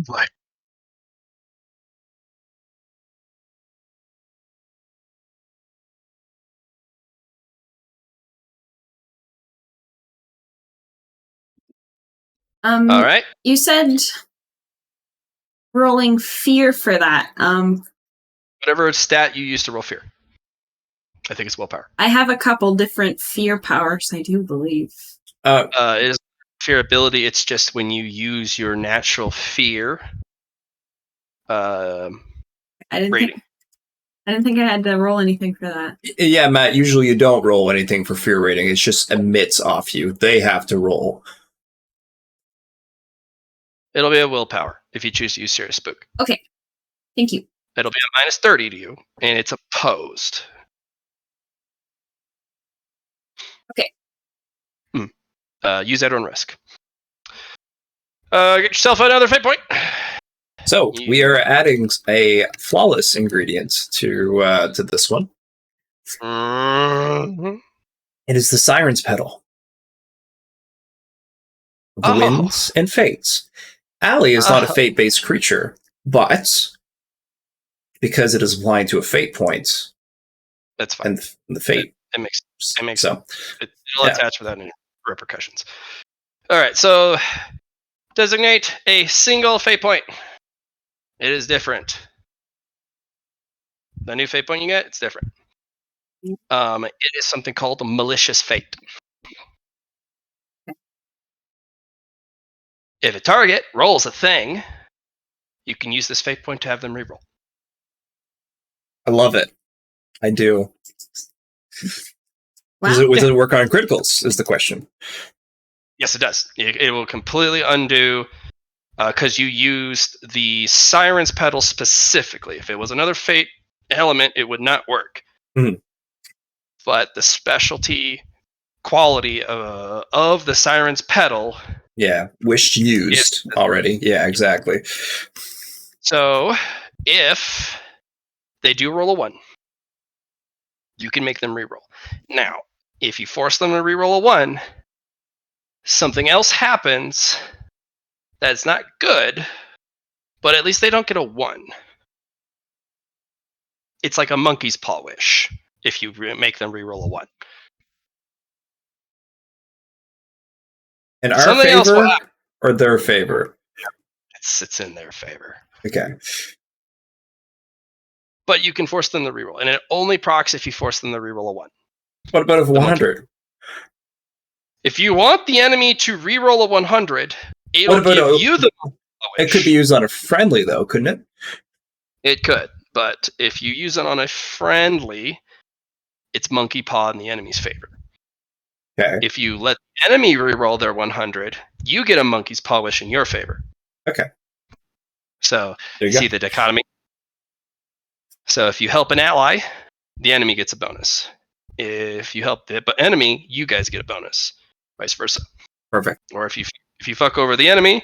What? All right. You said rolling fear for that. Whatever stat you use to roll fear. I think it's willpower. I have a couple different fear powers, I do believe. It is fear ability. It's just when you use your natural fear I didn't rating. think I had to roll anything for that. Yeah, Matt, usually you don't roll anything for fear rating. It just emits off you. They have to roll. It'll be a willpower if you choose to use serious spook. Okay. Thank you. It'll be a minus 30 to you, and it's opposed. Okay. Use that on risk. Get yourself another fate point. So we are adding a flawless ingredient to this one. Mm-hmm. It is the Siren's Petal. Oh. Winds and fates. Allie is not a fate-based creature, but because it is blind to a fate point, That's fine. and the fate, It makes so sense. It'll attach without any repercussions. All right, so designate a single fate point. It is different. The new fate point you get, it's different. It is something called a malicious fate. If a target rolls a thing, you can use this fate point to have them reroll. I love it. I do. Wow. Does it work on criticals? Is the question. Yes, it does. It will completely undo because you used the Siren's Petal specifically. If it was another fate element, it would not work. Mhm. But the specialty quality of the Siren's Petal. Yeah, wished used already. Yeah, exactly. So if they do roll a 1, you can make them reroll. Now, if you force them to reroll a 1, something else happens that's not good, but at least they don't get a 1. It's like a monkey's paw wish if you make them reroll a 1. In our Something else will favor happen. or their favor? It's in their favor. Okay. But you can force them to reroll, and it only procs if you force them to reroll a 1. What about if 100? If you want the enemy to reroll a 100, it'll give you the paw wish. It could be used on a friendly, though, couldn't it? It could, but if you use it on a friendly, it's monkey paw in the enemy's favor. Okay. If you let the enemy reroll their 100, you get a monkey's paw wish in your favor. Okay. So There you see go. the dichotomy? So if you help an ally, the enemy gets a bonus. If you help the enemy, you guys get a bonus. Vice versa. Perfect. Or if you fuck over the enemy,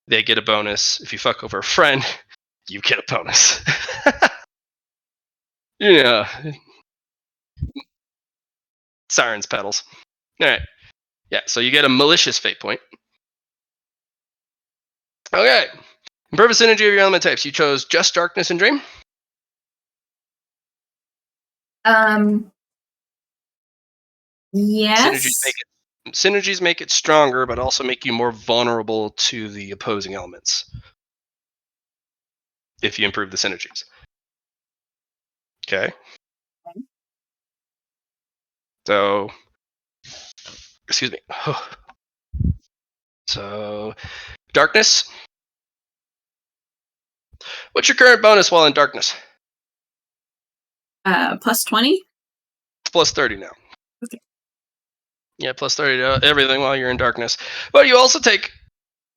they get a bonus. If you fuck over a friend, you get a bonus. Yeah. Siren's Petals. All right. Yeah, so you get a malicious fate point. Okay. Improve the synergy of your element types. You chose just darkness and dream. Yes. Synergies make it stronger, but also make you more vulnerable to the opposing elements. If you improve the synergies. Okay. So, excuse me. So, darkness. What's your current bonus while in darkness? Plus 20. It's plus 30 now. Okay. Yeah, plus 30 to everything while you're in darkness. But you also take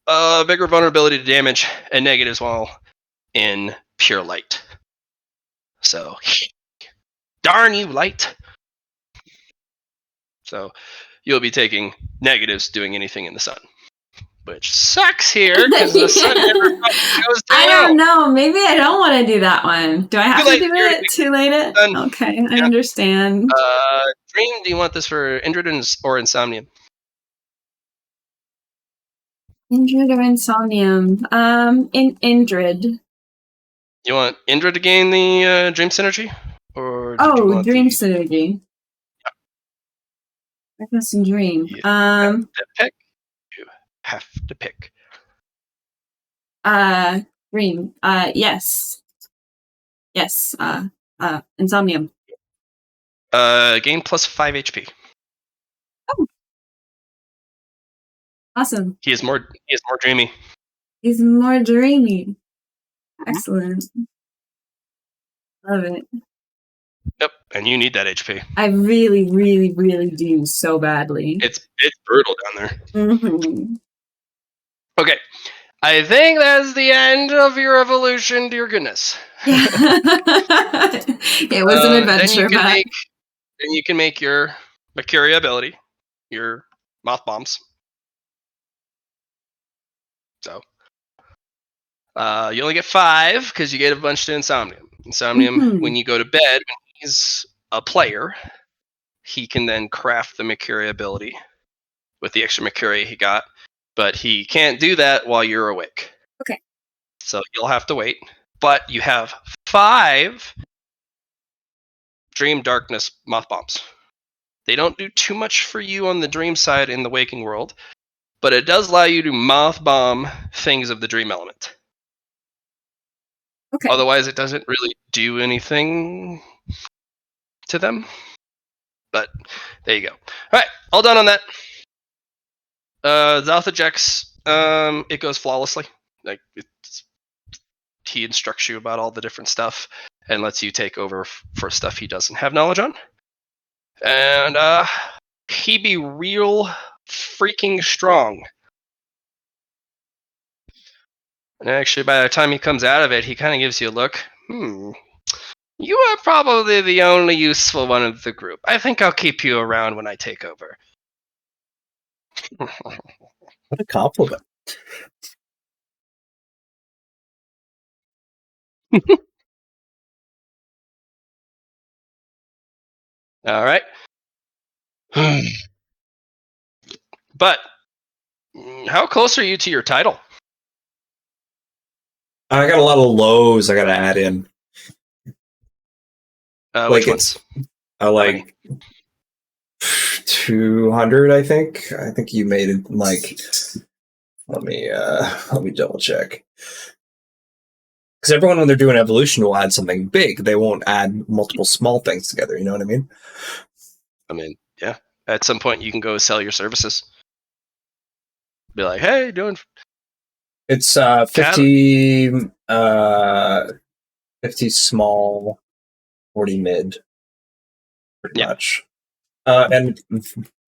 a bigger vulnerability to damage and negatives while in pure light. So, darn you, light. So, you'll be taking negatives doing anything in the sun. Which sucks here, because the sun never fucking goes down. I don't know. Maybe I don't want to do that one. Do I have Too to late. do it? Too late? Done. Okay, I Yeah. understand. Dream, do you want this for Indrid or Insomnium? Indrid or Insomnium? Indrid. You want Indrid to gain the Dream Synergy? Or did you Oh, want Dream the... Synergy. Darkness and Dream. You have to pick. You have to pick. Dream. Yes. Yes. Insomnium. Gain plus 5 HP. Awesome. He is more dreamy. He's more dreamy. Excellent. Love it. Yep, and you need that HP. I really, really, really do so badly. It's brutal down there. Mm-hmm. Okay. I think that's the end of your evolution, dear goodness. Yeah. It was an adventure, Then you can make your Mercuria ability, your moth bombs. So you only get 5 because you get a bunch to Insomnium. Insomnium, when you go to bed, when he's a player, he can then craft the Mercuria ability with the extra Mercuria he got, but he can't do that while you're awake. Okay. So you'll have to wait. But you have 5 Dream Darkness moth bombs. They don't do too much for you on the dream side in the waking world, but it does allow you to moth bomb things of the dream element. Okay. Otherwise, it doesn't really do anything to them. But there you go. All right, all done on that. Zalthajex, it goes flawlessly. Like he instructs you about all the different stuff and lets you take over for stuff he doesn't have knowledge on. And he be real freaking strong. And actually, by the time he comes out of it, he kind of gives you a look. You are probably the only useful one of the group. I think I'll keep you around when I take over. What a compliment. All right. But how close are you to your title? I got a lot of lows I got to add in. Which ones? I like 200. I think you made it like. Let me double check. Because everyone, when they're doing evolution, will add something big. They won't add multiple small things together. You know what I mean? I mean, yeah. At some point, you can go sell your services. Be like, hey, doing. It's 50 50 small, 40 mid, pretty much. And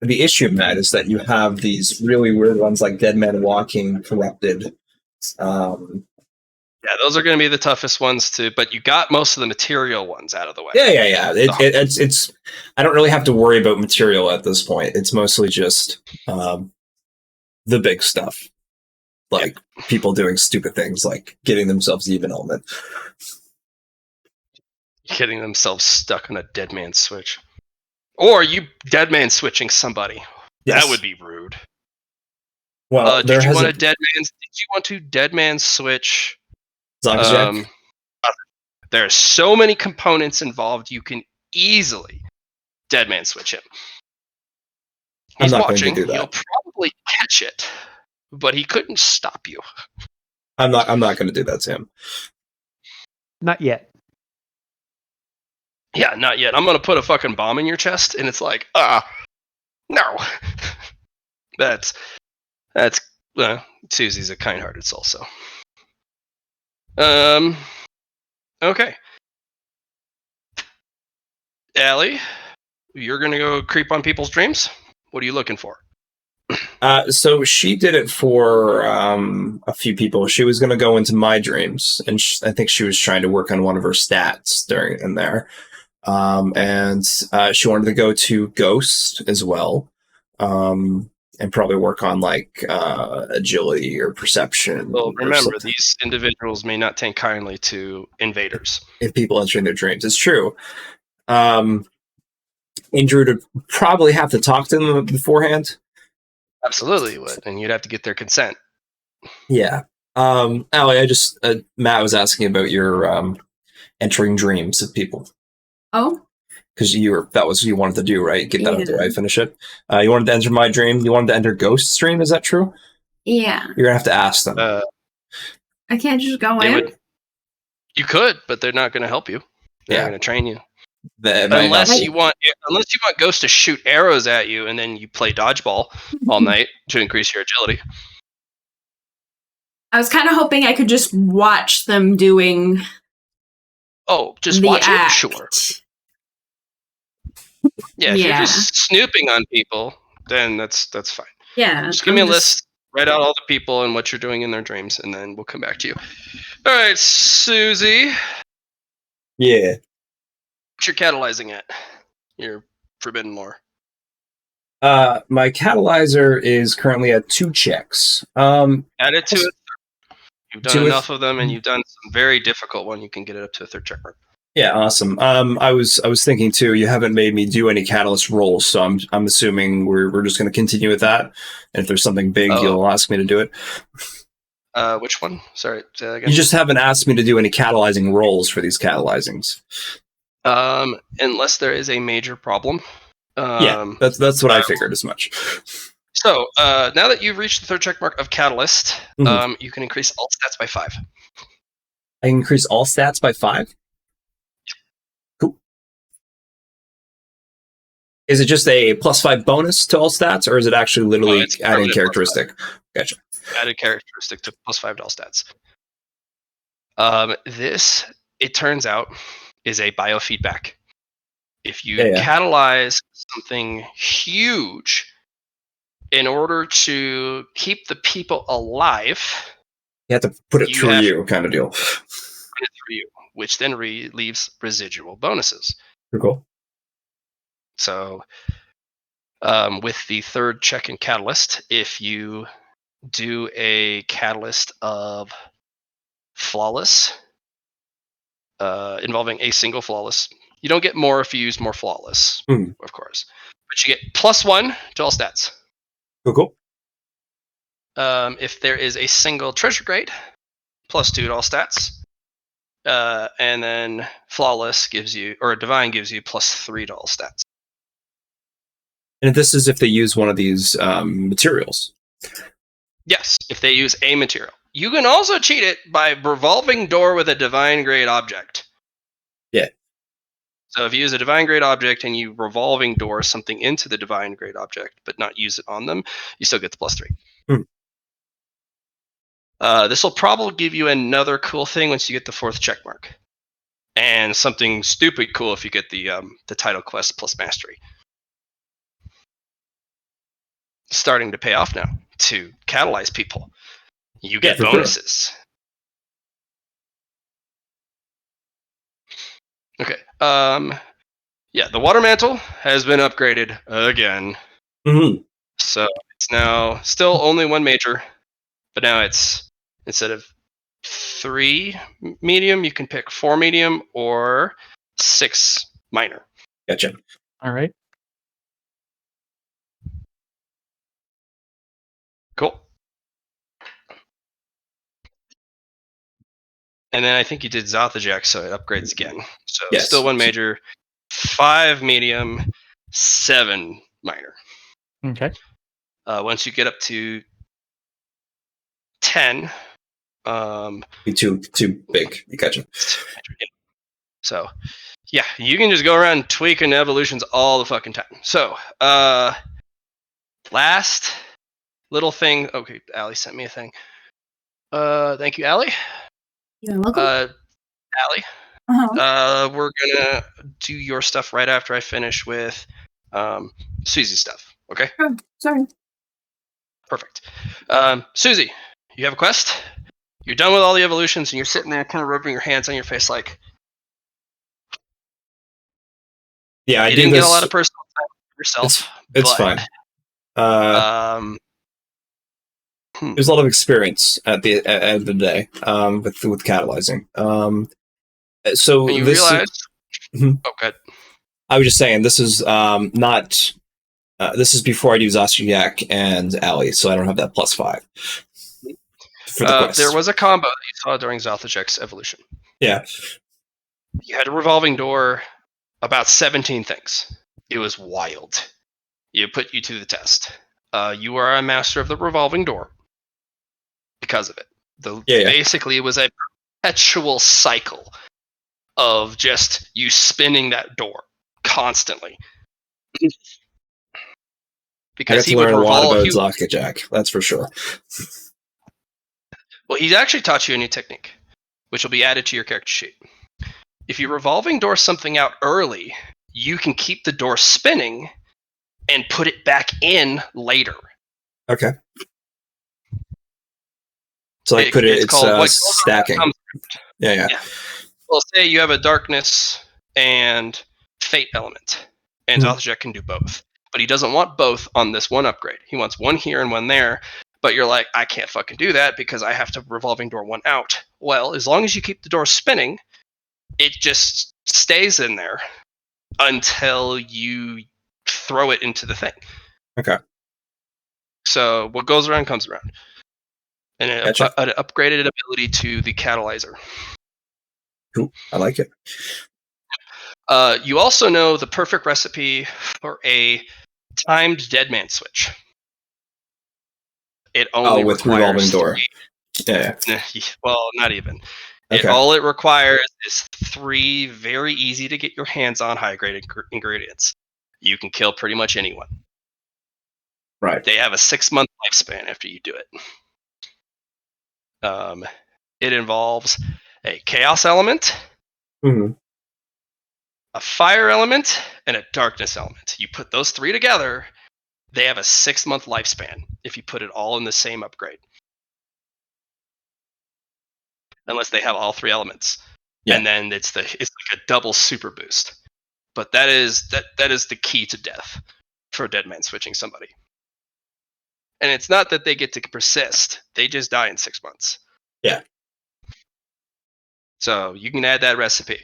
the issue of that is that you have these really weird ones like Dead Man Walking, Corrupted. Yeah, those are going to be the toughest ones too. But you got most of the material ones out of the way. Yeah. It's. I don't really have to worry about material at this point. It's mostly just the big stuff, like people doing stupid things, like getting themselves even element, getting themselves stuck on a dead man switch, or you dead man switching somebody. Yes. That would be rude. Well, there did you want hasn't. to dead man switch? Zack? There are so many components involved. You can easily dead man switch him. I'm He's not going to watching. do that. He'll probably catch it, but he couldn't stop you. I'm not going to do that to him. Not yet. Yeah, not yet. I'm gonna put a fucking bomb in your chest, and it's like, no. that's Susie's a kind-hearted soul, so. Okay. Allie, you're gonna go creep on people's dreams? What are you looking for? So she did it for a few people. She was going to go into my dreams, and I think she was trying to work on one of her stats during in there. And she wanted to go to Ghost as well, and probably work on like agility or perception. Well, or remember, something. these individuals may not take kindly to invaders. If people entering their dreams, it's true. Indrid would probably have to talk to them beforehand. Absolutely, you would, and you'd have to get their consent. Yeah. Allie, Matt was asking about your entering dreams of people. Oh, Because that was what you wanted to do, right? Get that out there, Yeah. right? Finish it. You wanted to enter my dream. You wanted to enter Ghost's dream. Is that true? yeah. You're gonna have to ask them. I can't just go They in. would. You could, but they're not going to help you. They're Yeah. not going to train you. They might not Unless be- you want Ghost to shoot arrows at you, and then you play dodgeball all night to increase your agility. I was kind of hoping I could just watch them doing Oh, just the watch act. it? Sure. Yeah, if you're Yeah. just snooping on people, then that's fine. Yeah. Just give me a list, write out all the people and what you're doing in their dreams, and then we'll come back to you. All right, Susie, Yeah. what's your catalyzing at? Your forbidden lore. My catalyzer is currently at 2 checks. Add it to it. You've done 2 enough of them, and you've done some very difficult one. You can get it up to a 3rd check mark. Yeah, awesome. I was thinking too. You haven't made me do any catalyst rolls, so I'm assuming we're just going to continue with that. And if there's something big, you'll ask me to do it. Which one? Sorry, say that again. You just haven't asked me to do any catalyzing rolls for these catalyzings. Unless there is a major problem. Yeah, that's what I figured as much. So now that you've reached the 3rd check mark of Catalyst, you can increase all stats by 5. I increase all stats by 5? Cool. Is it just a +5 bonus to all stats, or is it actually literally it's adding permanent characteristic? Gotcha. Added characteristic to +5 to all stats. This, it turns out, is a biofeedback. If you catalyze something huge, in order to keep the people alive, you have to put it through you, kind of deal. Put it through you, which then leaves residual bonuses. Cool. So, with the 3rd check in Catalyst, if you do a Catalyst of Flawless, involving a single Flawless, you don't get more if you use more Flawless, of course. But you get +1 to all stats. Cool. If there is a single treasure grade, +2 to all stats. And then Flawless gives you, or Divine gives you +3 to all stats. And this is if they use one of these materials. Yes, if they use a material. You can also cheat it by revolving door with a divine grade object. Yeah. So if you use a divine grade object and you revolving door something into the divine grade object, but not use it on them, you still get the +3. This will probably give you another cool thing once you get the 4th check mark, and something stupid cool if you get the title quest plus mastery. Starting to pay off now to catalyze people. You get bonuses. Sure. Okay. Yeah, the water mantle has been upgraded again. So it's now still only 1 major, but now it's, instead of 3 medium, you can pick 4 medium or 6 minor. Gotcha. All right. And then I think you did Zothajek, so it upgrades again. So Yes. still 1 major, 5 medium, 7 minor. Okay. Once you get up to 10, Be too big. You gotcha. so yeah, you can just go around tweaking evolutions all the fucking time. So last little thing. Okay, Allie sent me a thing. Thank you, Allie. You're welcome. Allie. Uh-huh. We're gonna do your stuff right after I finish with Susie's stuff. Okay. Oh, sorry. Perfect. Susie, you have a quest. You're done with all the evolutions, and you're sitting there, kind of rubbing your hands on your face, like Yeah, I you do didn't this. get a lot of personal time for yourself. It's but, fine. There's a lot of experience at the end of the day with catalyzing. So and you this, realize. Mhm. Oh, good. I was just saying this is not. This is before I do Zastiak and Allie, so I don't have that +5 for the quest. There was a combo that you saw during Zothajek's evolution. Yeah. You had a revolving door, about 17 things. It was wild. It put you to the test. You are a master of the revolving door because of it. Basically, it was a perpetual cycle of just you spinning that door constantly. Because I got he to would learn a lot revolve. about Zastiak, that's for sure. Well, he's actually taught you a new technique, which will be added to your character sheet. If you revolving door something out early, you can keep the door spinning and put it back in later. Okay. So I put it's stacking. Yeah. Well, say you have a darkness and fate element, and Zothajek can do both. But he doesn't want both on this one upgrade. He wants one here and one there. But you're like, I can't fucking do that because I have to revolving door one out. Well, as long as you keep the door spinning, it just stays in there until you throw it into the thing. Okay. So what goes around comes around. And an upgraded ability to the catalyzer. Cool. I like it. You also know the perfect recipe for a timed dead man switch. It only with requires revolving door. Yeah. Well, not even. Okay. All it requires is 3 very easy to get your hands on high grade ingredients. You can kill pretty much anyone. Right. They have a 6-month lifespan after you do it. It involves a chaos element, a fire element, and a darkness element. You put those 3 together, they have a 6-month lifespan if you put it all in the same upgrade. Unless they have all 3 elements. Yeah. And then it's like a double super boost. But that is the key to death for a dead man switching somebody. And it's not that they get to persist. They just die in 6 months. Yeah. So you can add that recipe.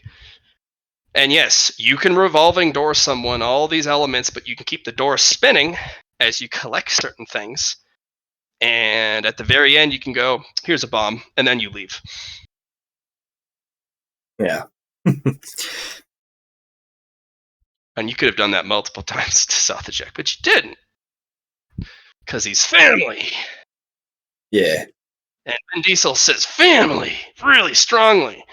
And yes, you can revolving door someone all these elements, but you can keep the door spinning as you collect certain things. And at the very end, you can go, here's a bomb, and then you leave. Yeah. And you could have done that multiple times to Zothajek, but you didn't. Because he's family. Yeah. And Vin Diesel says family really strongly.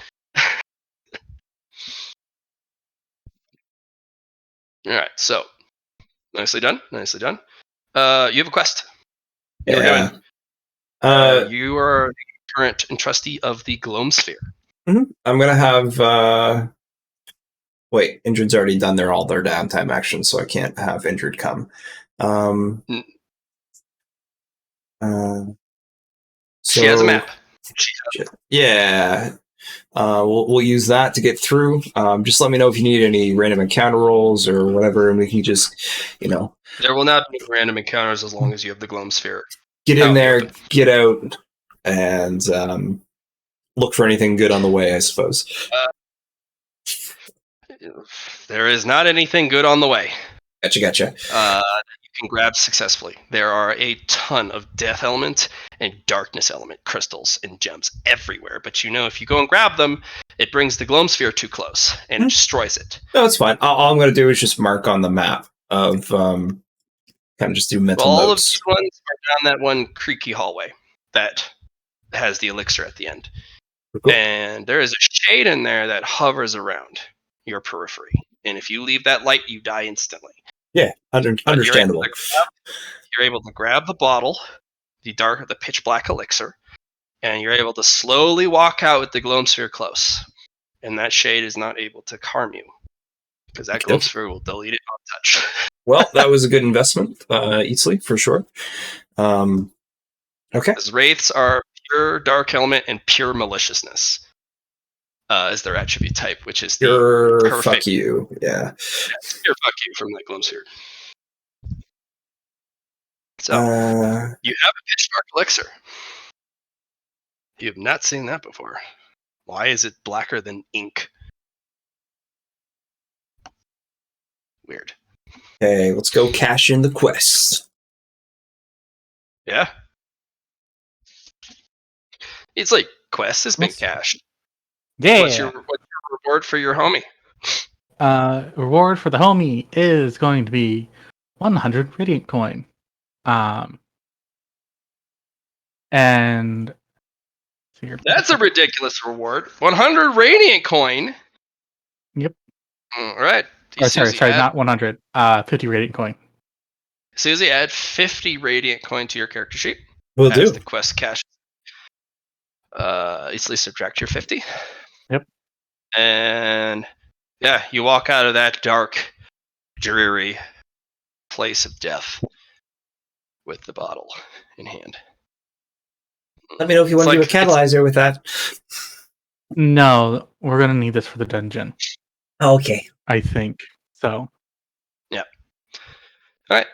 All right, so nicely done. You have a quest. Yeah. You are current and trustee of the Gloam Sphere. I'm gonna have. Wait, Injured's already done all their downtime actions, so I can't have Injured come. She has a map. Yeah. We'll use that to get through. Just let me know if you need any random encounter rolls or whatever, and we can just, There will not be random encounters as long as you have the Gloam Sphere. Get in there, get out, and look for anything good on the way, I suppose. There is not anything good on the way. Gotcha. You can grab successfully. There are a ton of death element and darkness element crystals and gems everywhere. But if you go and grab them, it brings the gloam sphere too close and it destroys it. No, it's fine. All I'm going to do is just mark on the map of kind of just do mental All of notes. these ones are down that one creaky hallway that has the elixir at the end. Cool. And there is a shade in there that hovers around your periphery. And if you leave that light, you die instantly. Yeah, understandable. You're able to grab the bottle, the pitch black elixir, and you're able to slowly walk out with the gloam sphere close. And that shade is not able to harm you. Because that gloam sphere will delete it on touch. Well, that was a good investment, Eatsley, for sure. Okay. Because wraiths are pure dark element and pure maliciousness is their attribute type, which is Pure her fuck favorite. you. Yeah. Pure fuck you from that gloam sphere. So you have a pitch dark elixir. You have not seen that before. Why is it blacker than ink? Weird. Okay, let's go cash in the quest. Yeah. It's like quest has been cashed. Yeah. What's your reward for your homie? Reward for the homie is going to be 100 radiant coin. And that's a ridiculous reward. 100 radiant coin. Yep. All right. Sorry, not 100. 50 radiant coin. Susie, add 50 radiant coin to your character sheet. Will do. The quest cash. Easily subtract your 50. Yep. And yeah, you walk out of that dark, dreary place of death with the bottle in hand. Let me know if you want to do a catalyzer with that. No, we're going to need this for the dungeon. Okay. I think so. Yeah. All right.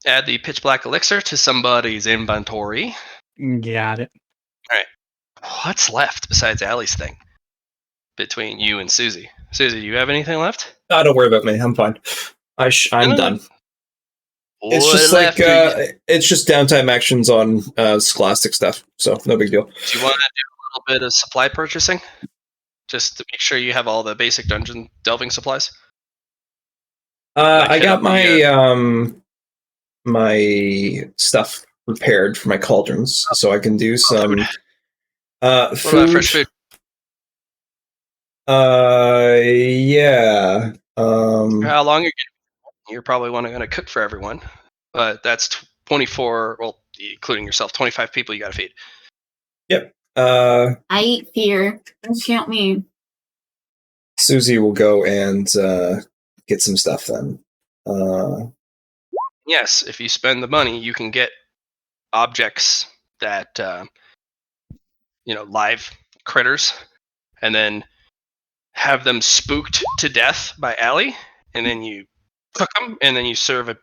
Add the pitch black elixir to somebody's inventory. Got it. All right. What's left besides Allie's thing between you and Susie? Susie, do you have anything left? Oh, don't worry about me. I'm fine. I'm done. It's just like it's just downtime actions on Scholastic stuff, so no big deal. Do you want to do a little bit of supply purchasing, just to make sure you have all the basic dungeon delving supplies? I got my my stuff prepared for my cauldrons, so I can do some food. What about fresh food? Yeah. How long you're probably going to cook for everyone, but that's 24. Well, including yourself, 25 people you got to feed. Yep. I eat fear. Don't count me. Susie will go and get some stuff then. Yes, if you spend the money, you can get objects that live critters, and then have them spooked to death by Allie, and then you cook them, and then you serve her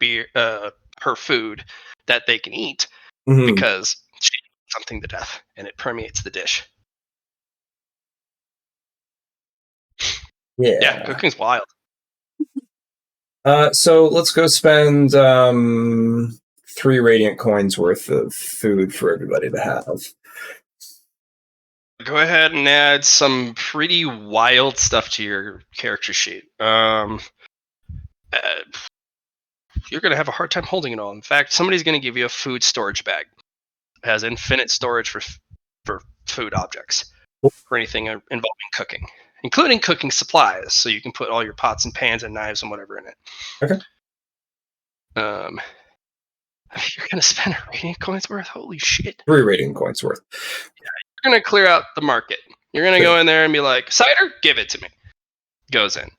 food that they can eat because she eats something to death, and it permeates the dish. Yeah, cooking's wild. So let's go spend 3 radiant coins worth of food for everybody to have. Go ahead and add some pretty wild stuff to your character sheet. You're going to have a hard time holding it all. In fact, somebody's going to give you a food storage bag. It has infinite storage for food objects, for anything involving cooking, including cooking supplies, so you can put all your pots and pans and knives and whatever in it. Okay. You're going to spend a radiant coins worth? Holy shit. 3 radiant coins worth. Yeah, you're going to clear out the market. You're going to go in there and be like, cider? Give it to me. Goes in.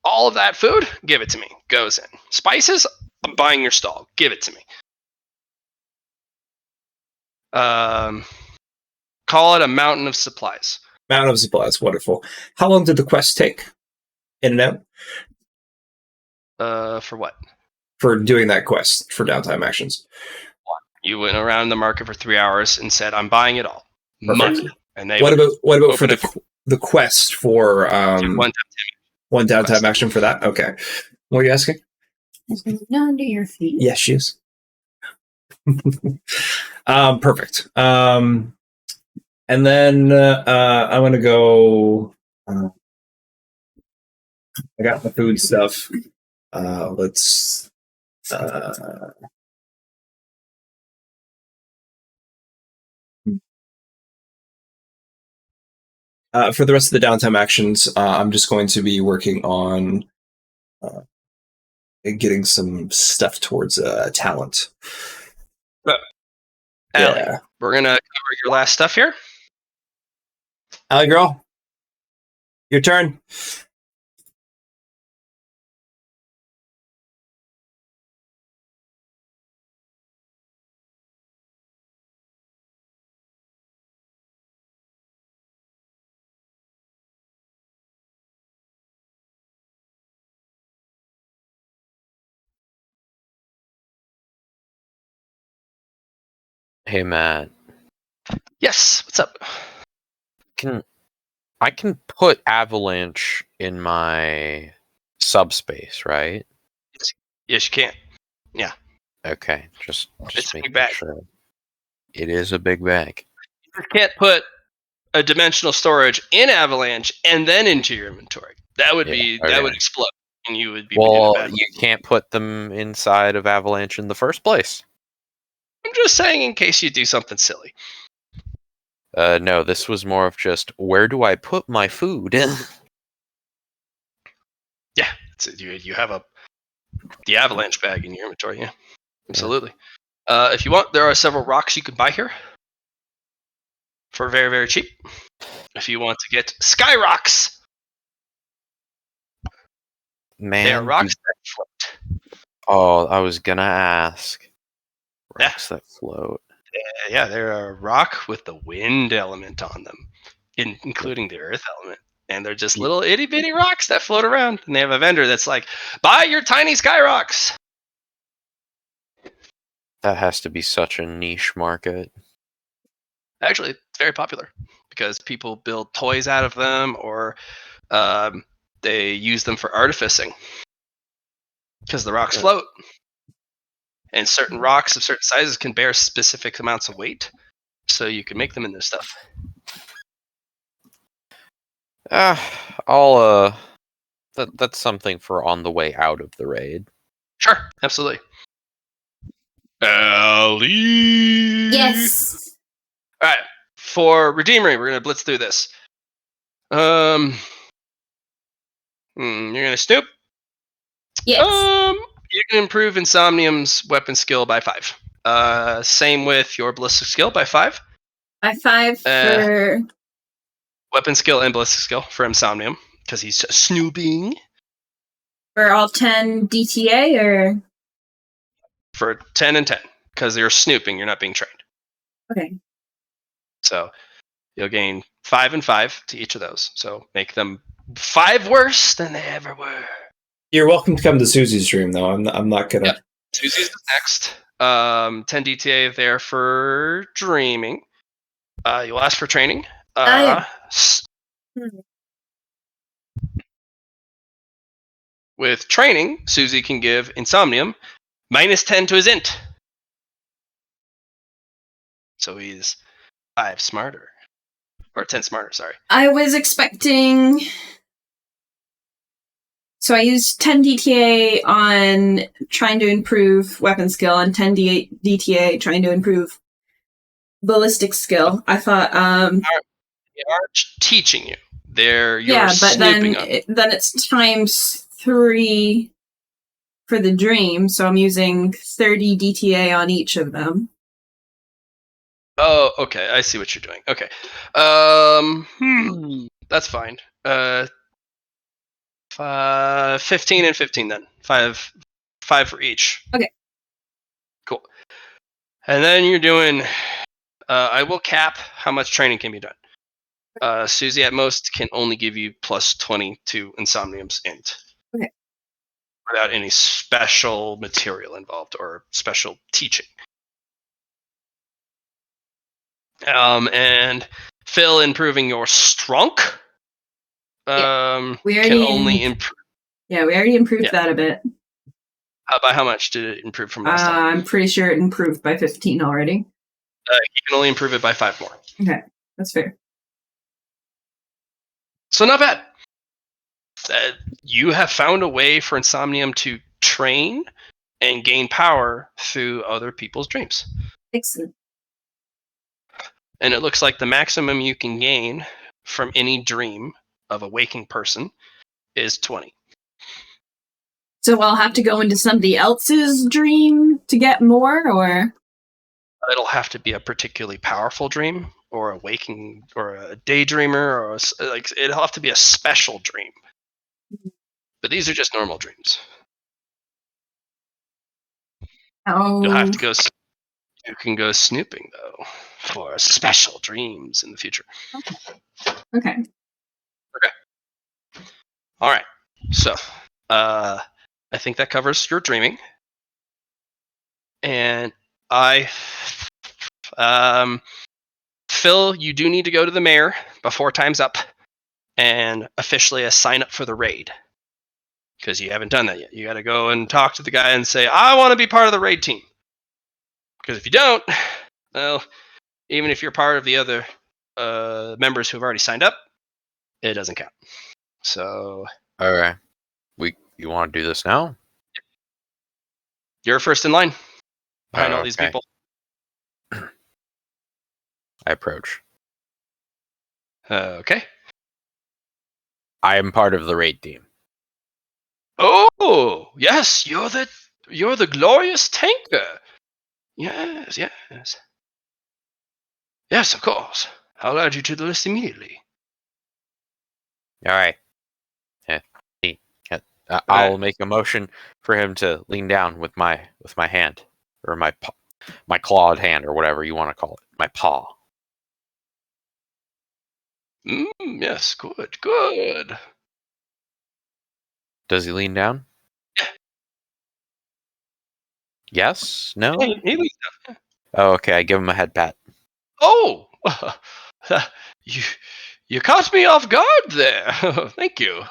All of that food? Give it to me. Goes in. Spices? I'm buying your stall. Give it to me. Call it a mountain of supplies. Mountain of supplies. Wonderful. How long did the quest take? In and out? For what? For doing that quest for downtime actions. You went around the market for 3 hours and said, "I'm buying it all." Perfect. Money. And they what about for the quest for one downtime action for that? Okay. What are you asking? Is none to your feet? Yes, she is. Perfect. And then I'm gonna go. I got the food stuff. Let's. For the rest of the downtime actions, I'm just going to be working on getting some stuff towards talent. Allie, Yeah. we're gonna cover your last stuff here. Allie girl, your turn. Hey Matt, Yes. What's up? I can put avalanche in my subspace, right? Yes, you can. Okay, just It's a big making bag. sure. It is a big bag. You can't put a dimensional storage in Avalanche and then into your inventory. That would Yeah, that would okay. explode, and you would be Well, bad. you can't put them inside of avalanche in the first place. I'm just saying in case you do something silly. No, this was more of just where do I put my food? Yeah, you have the Avalanche bag in your inventory. Yeah, absolutely. If you want, there are several rocks you can buy here for very, very cheap. If you want to get sky rocks, Man, they are rocks that float. Oh, I was gonna ask. Yeah. Rocks that float. Yeah, they're a rock with the wind element on them, including the earth element. And they're just little itty bitty rocks that float around. And they have a vendor that's like, buy your tiny sky rocks. That has to be such a niche market. Actually, it's very popular because people build toys out of them, or they use them for artificing because the rocks float. And certain rocks of certain sizes can bear specific amounts of weight. So you can make them into stuff. I'll that's something for on the way out of the raid. Sure, absolutely. Allie. Yes. All right. For Redeemery, we're gonna blitz through this. You're gonna snoop. Yes. You can improve Insomnium's weapon skill by 5. Same with your ballistic skill by 5. By 5 for Weapon skill and ballistic skill for Insomnium because he's snooping. for all 10 DTA or For 10 and 10 because you're snooping. You're not being trained. okay. So you'll gain 5 and 5 to each of those. So make them 5 worse than they ever were. You're welcome to come to Susie's stream, though. I'm not gonna. Yep. Susie's is next. 10 DTA there for dreaming. You'll ask for training. With training, Susie can give Insomnium -10 to his int. So he's 5 smarter. Or 10 smarter, sorry. I was expecting. So I used 10 DTA on trying to improve weapon skill and 10 DTA trying to improve ballistic skill. I thought They aren't teaching you. You're yeah, but snooping then it's times 3 for the dream, so I'm using 30 DTA on each of them. Oh, okay. I see what you're doing. Okay. That's fine. 15 and 15 then. 5 for each. Okay. Cool. And then you're doing I will cap how much training can be done. Susie at most can only give you +20 to Insomnium's int. Okay. Without any special material involved or special teaching. And Phil improving your strong. We Can already only improve. Yeah, we already improved that a bit. By how much did it improve from last time? I'm pretty sure it improved by 15 already. You can only improve it by 5 more. Okay, that's fair. So not bad. You have found a way for Insomnium to train and gain power through other people's dreams. Excellent. And it looks like the maximum you can gain from any dream of a waking person is 20. So I'll have to go into somebody else's dream to get more, or It'll have to be a particularly powerful dream, or a waking, or a daydreamer, or it'll have to be a special dream. But these are just normal dreams. You'll have to go. You can go snooping though for special dreams in the future. Okay. All right. So, I think that covers your dreaming, and Phil, you do need to go to the mayor before time's up and officially sign up for the raid, because you haven't done that yet. You got to go and talk to the guy and say, I want to be part of the raid team. Because if you don't, well, even if you're part of the other members who have already signed up, it doesn't count. So, Okay. You want to do this now? you're first in line behind all these Okay. people. I approach. Okay. I am part of the raid team. Oh, yes, you're the glorious tanker. Yes. Yes, of course. I'll add you to the list immediately. All right. I'll make a motion for him to lean down with my hand, or my clawed hand, or whatever you want to call it, my paw. Yes, good. Does he lean down? Yes? No? Hey, Oh, okay. I give him a head pat. oh, you caught me off guard there. Thank you.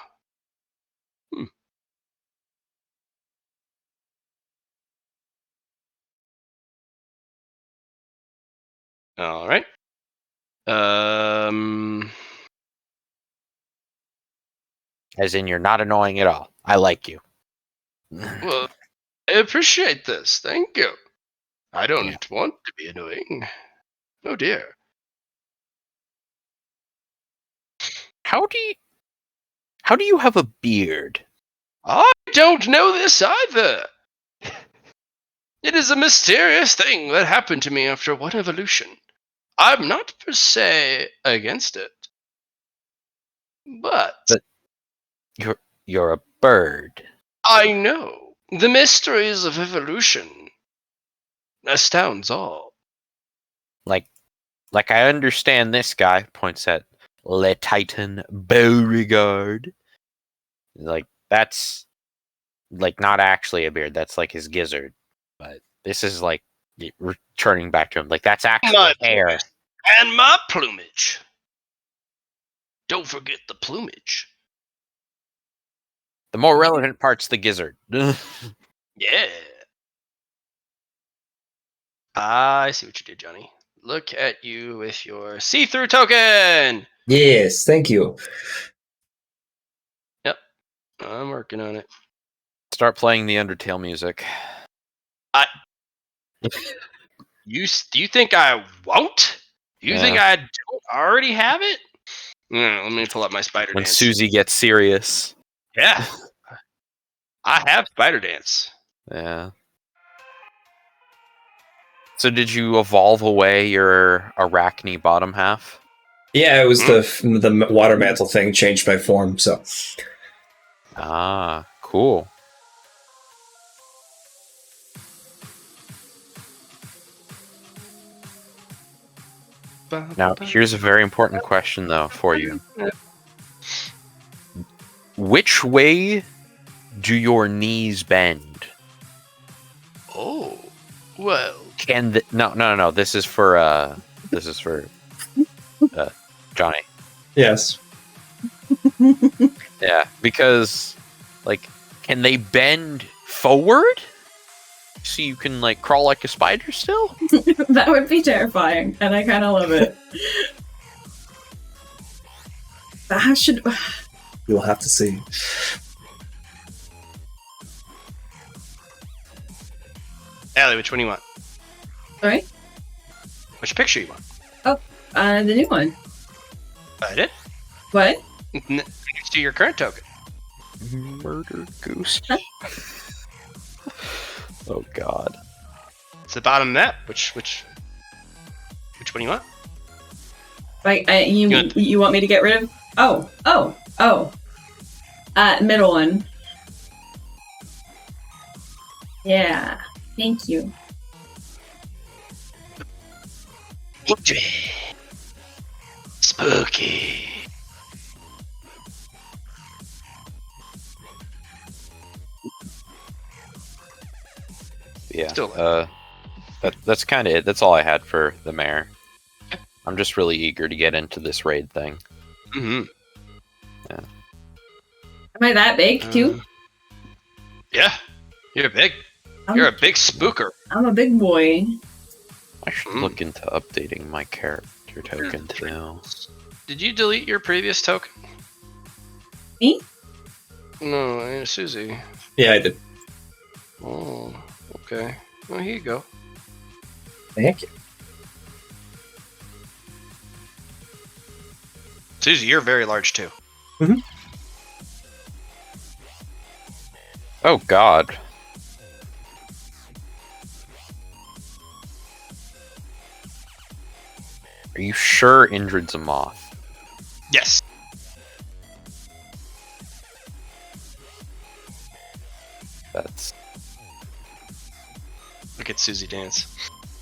All right. As in, you're not annoying at all. I like you. Well, I appreciate this. Thank you. I don't want to be annoying. Oh dear. How do you have a beard? I don't know this either. It is a mysterious thing that happened to me after one evolution. I'm not per se against it. But You're a bird. I know the mysteries of evolution astounds all. Like I understand this guy, points at Le Titan Beauregard. Like, that's like not actually a beard, that's like his gizzard. But this is like returning back to him. Like, that's actual My hair. plumage. And my plumage. Don't forget the plumage. The more relevant part's the gizzard. Yeah. I see what you did, Johnny. Look at you with your see-through token. Yes, thank you. Yep, I'm working on it. Start playing the Undertale music. You think I won't? You think I don't already have it? Let me pull up my spider When dance. Susie gets serious. Yeah, I have spider dance. Yeah. So did you evolve away your Arachne bottom half? Yeah, it was the water mantle thing changed my form, so. Ah, cool. Now, here's a very important question, though, for you. Which way do your knees bend? Oh, well. No. This is for Johnny. Yes. Yeah, because, like, can they bend forward? So you can like crawl like a spider still? That would be terrifying, and I kind of love it. But how should... You'll have to see. Allie, which one do you want? Alright. Which picture you want? The new one. I did. What? Next to your current token. Murder goose. Oh god. It's the bottom map. Which one do you want? Like, you want me to get rid of... Oh. Middle one. Yeah. Thank you. Spooky. Yeah. Still that's kind of it. That's all I had for the mayor. I'm just really eager to get into this raid thing. Mm-hmm. Am I that big, too? Yeah. You're big. You're a big spooker. I'm a big boy. I should look into updating my character token too. Did you delete your previous token? Me? No, Susie. Yeah, I did. Oh, okay. Well, here you go. Thank you. Susie, you're very large too. Oh god. Are you sure Indrid's a moth? Yes. That's... Look at Susie dance.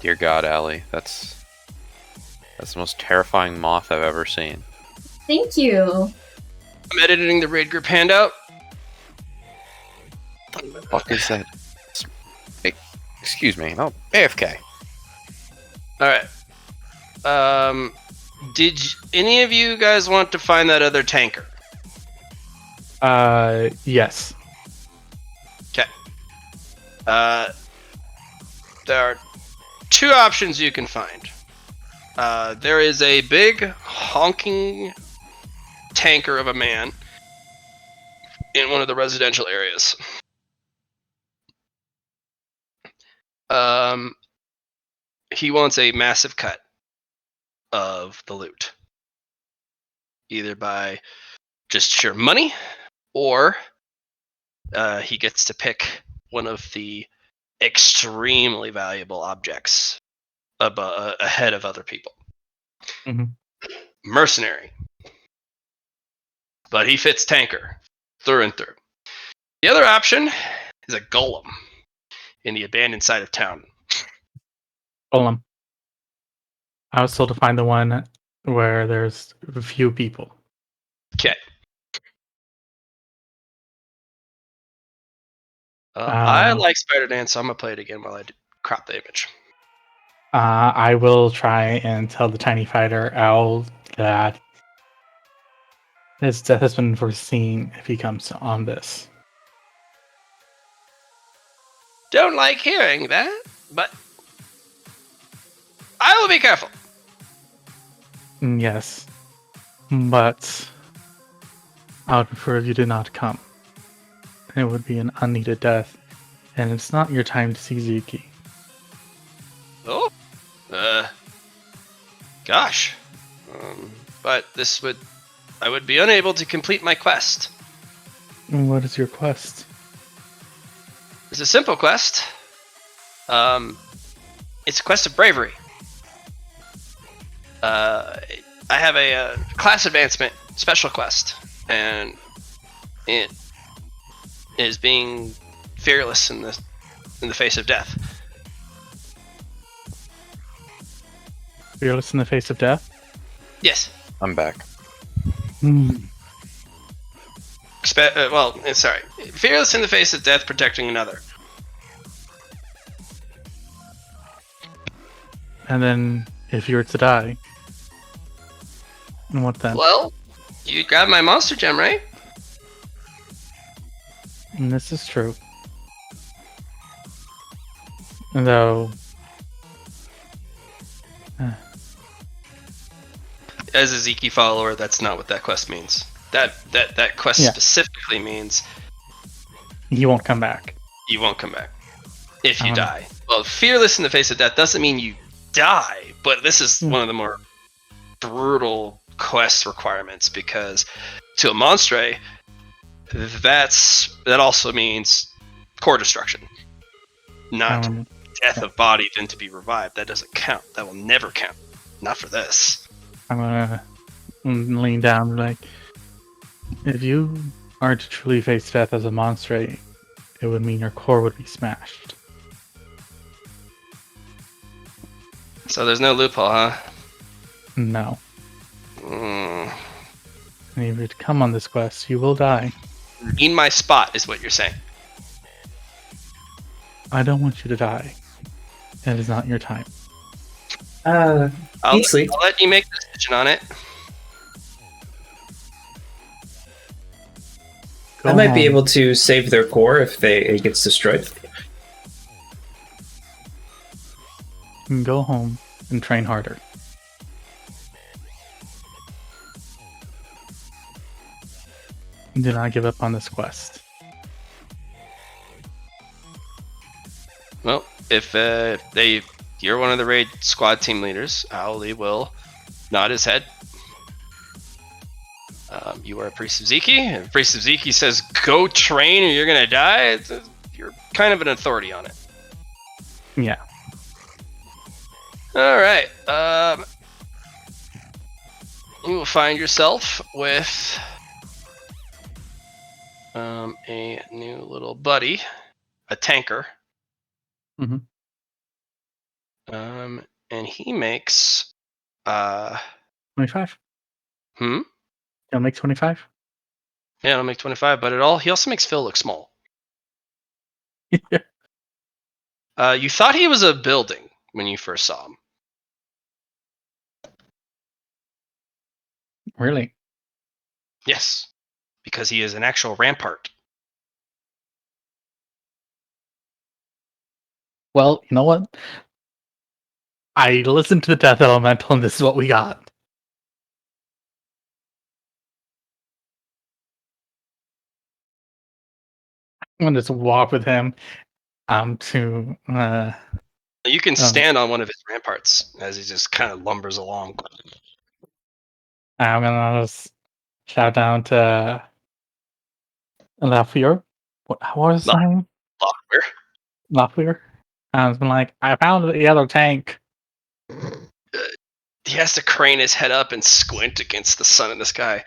Dear God, Allie, that's the most terrifying moth I've ever seen. Thank you. I'm editing the raid group handout. What the fuck is that? Hey, excuse me. Oh, AFK. Alright. Did any of you guys want to find that other tanker? Yes. Okay. There are two options you can find. There is a big honking tanker of a man in one of the residential areas. He wants a massive cut of the loot, either by just sheer money, or he gets to pick one of the extremely valuable objects ahead of other people. Mhm. Mercenary. But he fits tanker through and through. The other option is a golem in the abandoned side of town. Golem. I was told to find the one where there's a few people. Okay. I like Spider Dance, so I'm gonna play it again while I crop the image. I will try and tell the tiny fighter owl that his death has been foreseen if he comes on this. Don't like hearing that, but I will be careful. Yes. But I would prefer if you did not come. It would be an unneeded death, and it's not your time to see Zuki. Oh, gosh. But I would be unable to complete my quest. And what is your quest? It's a simple quest. It's a quest of bravery. I have a class advancement special quest, and it is being fearless in the face of death. Fearless in the face of death? Yes. I'm back. Sorry. Fearless in the face of death, protecting another. And then, if you were to die, what then? Well, you grabbed my monster gem, right? And this is true. Though, As a Ziki follower, that's not what that quest means. That quest Yeah. specifically means he won't come back. you won't come back if you Um, die. Well, fearless in the face of death doesn't mean you die, but this is one of the more brutal quest requirements because to a monstre, that also means core destruction, not death of body then to be revived. That doesn't count. That will never count. Not for this. I'm gonna lean down and be like, if you are to truly face death as a monster, it would mean your core would be smashed. So there's no loophole, huh? No. Mm. And if you come on this quest, you will die. In my spot is what you're saying. I don't want you to die. It is not your time. I'll Easily. let you make the decision on it. I might be able to save their core if it gets destroyed. Go home and train harder. Do not give up on this quest. Well, if you're one of the raid squad team leaders, Owly will nod his head. You are a priest of Ziki. If Priest of Ziki says go train or you're gonna die, you're kind of an authority on it. Yeah. All right. You will find yourself with a new little buddy, a tanker. Mhm. And he makes 25. Hmm? He'll make 25. Yeah, it'll make 25, but he also makes Phil look small. You thought he was a building when you first saw him. Really? Yes, because he is an actual rampart. Well, you know what? I listened to the Death Elemental, and this is what we got. I'm gonna just walk with him to You can stand on one of his ramparts as he just kind of lumbers along. I'm gonna just shout down to Lafier. What was his name? Lockwear. Lafier. I was like, I found the other tank. He has to crane his head up and squint against the sun in the sky.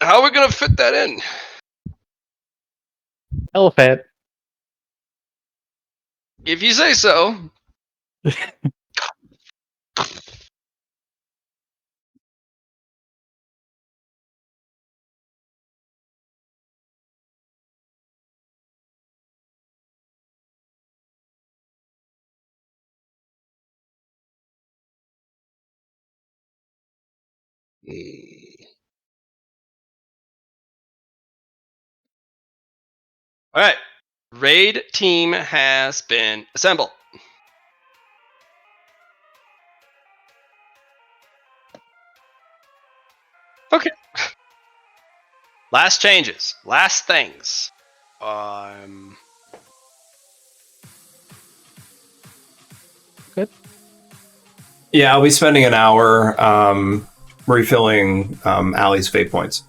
How are we gonna fit that in? It'll fit. If you say so. All right. Raid team has been assembled. Okay. Last changes. Last things. Good. Yeah, I'll be spending an hour refilling Allie's fate points.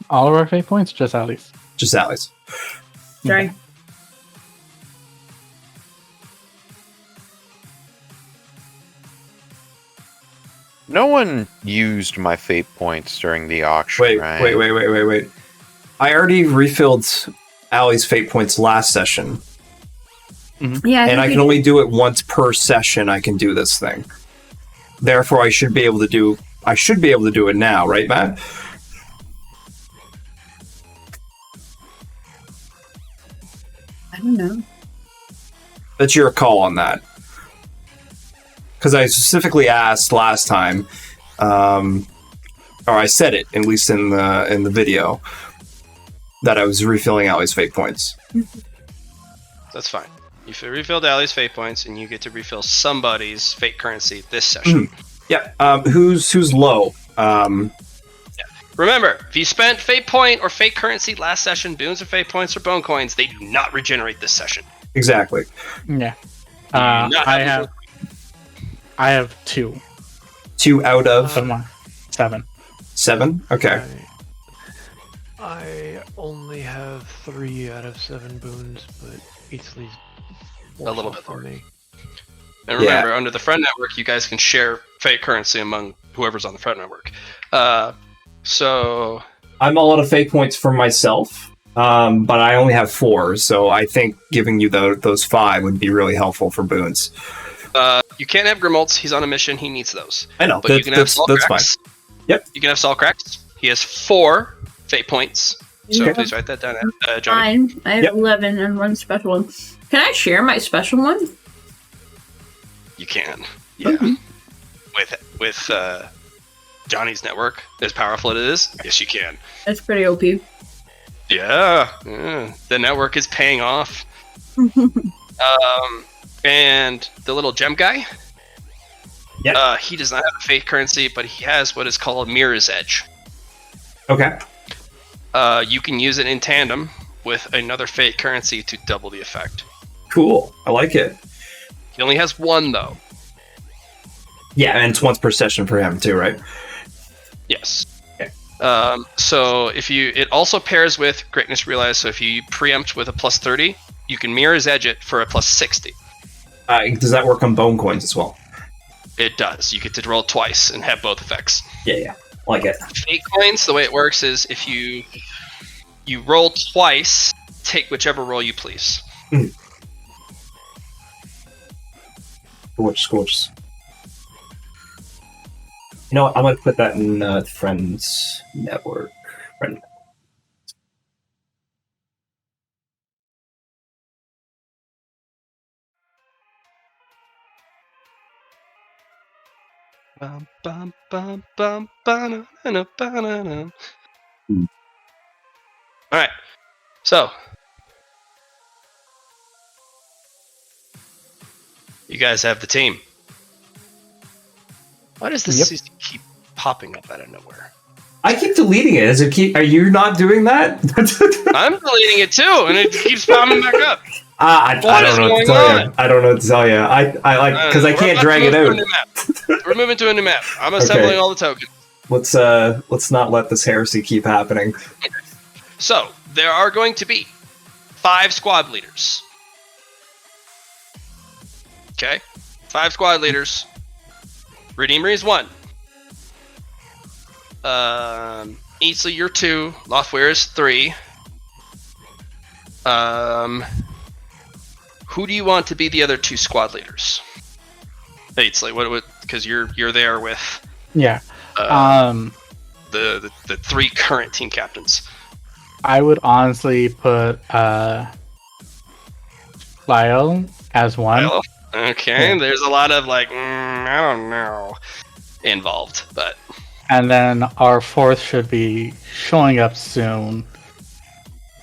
All of our fate points, just Ali's. Just Allie's. Sorry. No one used my fate points during the auction, Wait. right? I already refilled Allie's fate points last session, Yeah, and I can only do it once per session. I can do this thing. Therefore, I should be able to do it now, right, Matt? I don't know. That's your call on that. Because I specifically asked last time, or I said it at least in the video, that I was refilling Allie's fate points. That's fine. You refilled Allie's fate points, and you get to refill somebody's fate currency this session. Yeah. Who's low? Remember, if you spent fate point or fate currency last session, boons or fate points or bone coins, they do not regenerate this session. Exactly. Yeah. You do not I have 2. 2 out of 7. 7. Okay. I only have 3 out of 7 boons, but Easley's A little bit for more. me. And remember, under the Friend Network, you guys can share fate currency among whoever's on the Friend Network. So I'm all out of fate points for myself, but I only have 4, so I think giving you those 5 would be really helpful for boons. you can't have Grimolds. He's on a mission. He needs those. I know. But you can have Saul that's Cracks. fine. Yep. You can have Saul Cracks. He has 4 fate points. So Okay. please write that down, Johnny. Fine. I have Yep. 11 and 1 special one. Can I share my special one? You can. Yeah. With Johnny's network, as powerful as it is, yes, you can. That's pretty OP. Yeah. The network is paying off. And the little gem guy, Yep. he does not have a fate currency, but he has what is called Mirror's Edge. Okay. You can use it in tandem with another fate currency to double the effect. Cool. I like it. He only has 1 though. Yeah, and it's once per session for him too, right? Yes. Okay. So it also pairs with Greatness Realized. So if you preempt with a plus 30, you can Mirror's Edge it for a plus 60. Does that work on bone coins as well? It does. You get to roll twice and have both effects. Yeah. Like it. Fate coins, the way it works is if you roll twice, take whichever roll you please. Scorch. You know what? I might put that in Friends Network. Bum, bum, bum, bum, ba-na-na-na, ba-na-na. All right. So you guys have the team. Why does this season keep popping up out of nowhere? I keep deleting it. Are you not doing that? I'm deleting it too, and it keeps popping back up. I don't know what to tell you. I don't know what to tell you. I like because I can't drag it out. We're moving to a new map. I'm assembling all the tokens. Let's not let this heresy keep happening. So there are going to be 5 squad leaders. Okay, 5 squad leaders. Redeemer is 1. Easley, you're 2. Lothware is 3. Who do you want to be the other 2 squad leaders? Easley, what? Because you're there with Yeah. the 3 current team captains. I would honestly put Lyle as 1. Lyle? Okay, Yeah. there's a lot of I don't know involved, but And then our 4th should be showing up soon.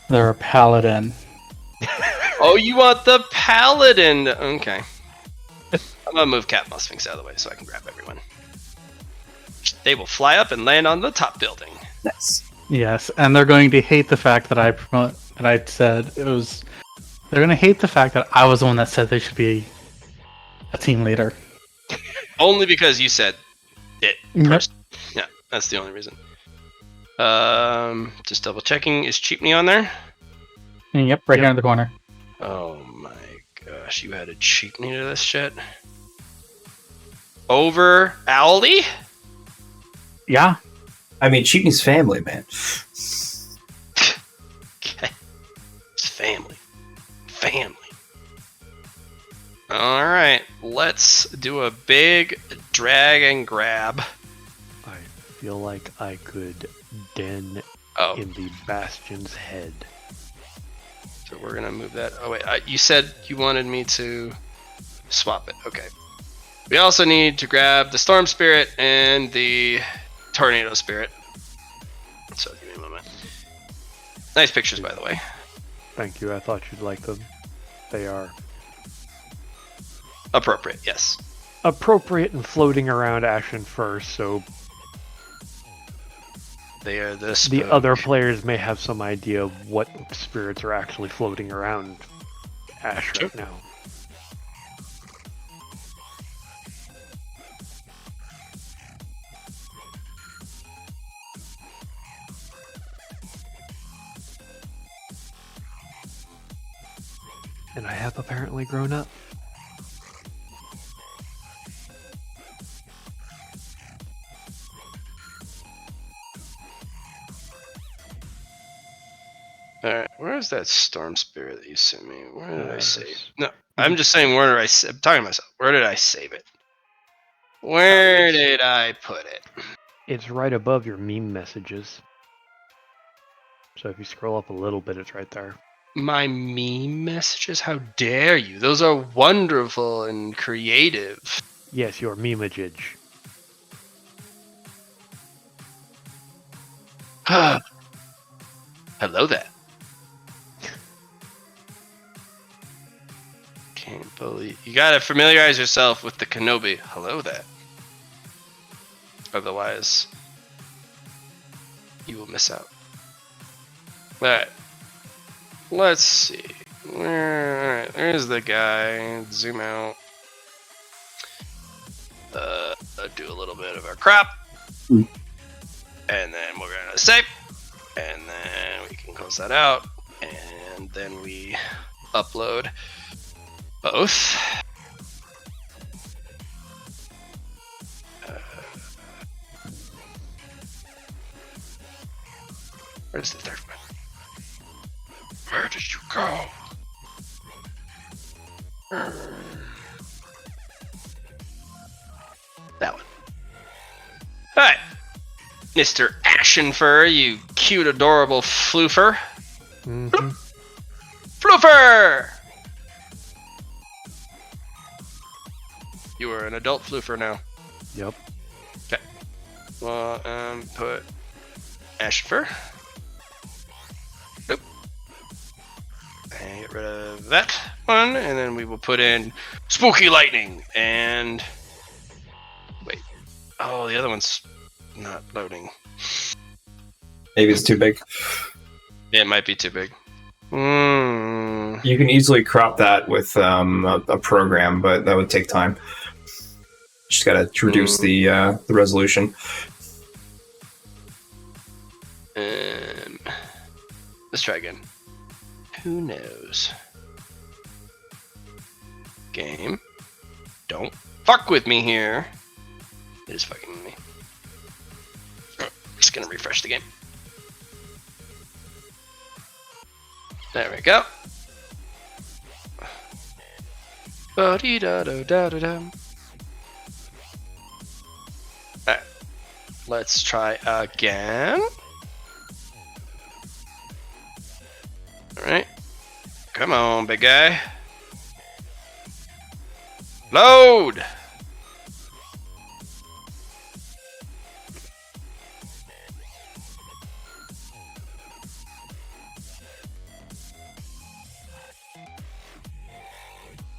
They're a paladin. oh, you want the paladin? Okay, I'm gonna move Cat Musfinks out of the way so I can grab everyone. They will fly up and land on the top building. Nice. Yes, and they're going to hate the fact that I said it was. They're going to hate the fact that I was the one that said they should be a team leader. Only because you said it Yep. first. Yeah, that's the only reason. Just double checking. Is Cheapney on there? Yep, right here in the corner. Oh my gosh, you added Cheapney to this shit? Over Owly? Yeah. I mean, Cheapney's family, man. Okay. It's family. Alright, let's do a big drag and grab. I feel like I could den Oh, in the Bastion's head. so we're gonna move that. Oh wait, you said you wanted me to swap it. Okay. We also need to grab the Storm Spirit and the Tornado Spirit. So give me a moment. Nice pictures, by the way. Thank you, I thought you'd like them. They are Appropriate, yes. appropriate and floating around action first, so They are the the spook. other players may have some idea of what spirits are actually floating around Ash right now. And I have apparently grown up. Alright, where is that storm spirit that you sent me? Where did I save? This- No, I'm just saying, where did I'm talking to myself. Where did I save it? Where did I put it? It's right above your meme messages. So if you scroll up a little bit, it's right there. My meme messages? How dare you? Those are wonderful and creative. Yes, your memeagage. Hello there. Can't believe you gotta familiarize yourself with the Kenobi. Hello there. Otherwise, you will miss out. Alright. Let's see. Alright, there's the guy. Zoom out. Do a little bit of our crap. And then we're gonna save. And then we can close that out. And then we upload both. Where's the third one? Where did you go? That one. Alright. Mr. Ashenfur, you cute, adorable floofer. Mm-hmm. Floofer! You are an adult floofer now. Yep. Okay. Well, put Ashenfur. Nope. And get rid of that one, and then we will put in Spooky Lightning, and... Wait. Oh, the other one's not loading. Maybe it's too big. Yeah, it might be too big. You can easily crop that with a program, but that would take time. Just gotta reduce the resolution. Let's try again. Who knows? Game. Don't fuck with me here. It is fucking with me. Just gonna refresh the game. There we go. Ba-dee-da-do-da-da-dum. Alright. Let's try again. Alright. Come on, big guy. Load!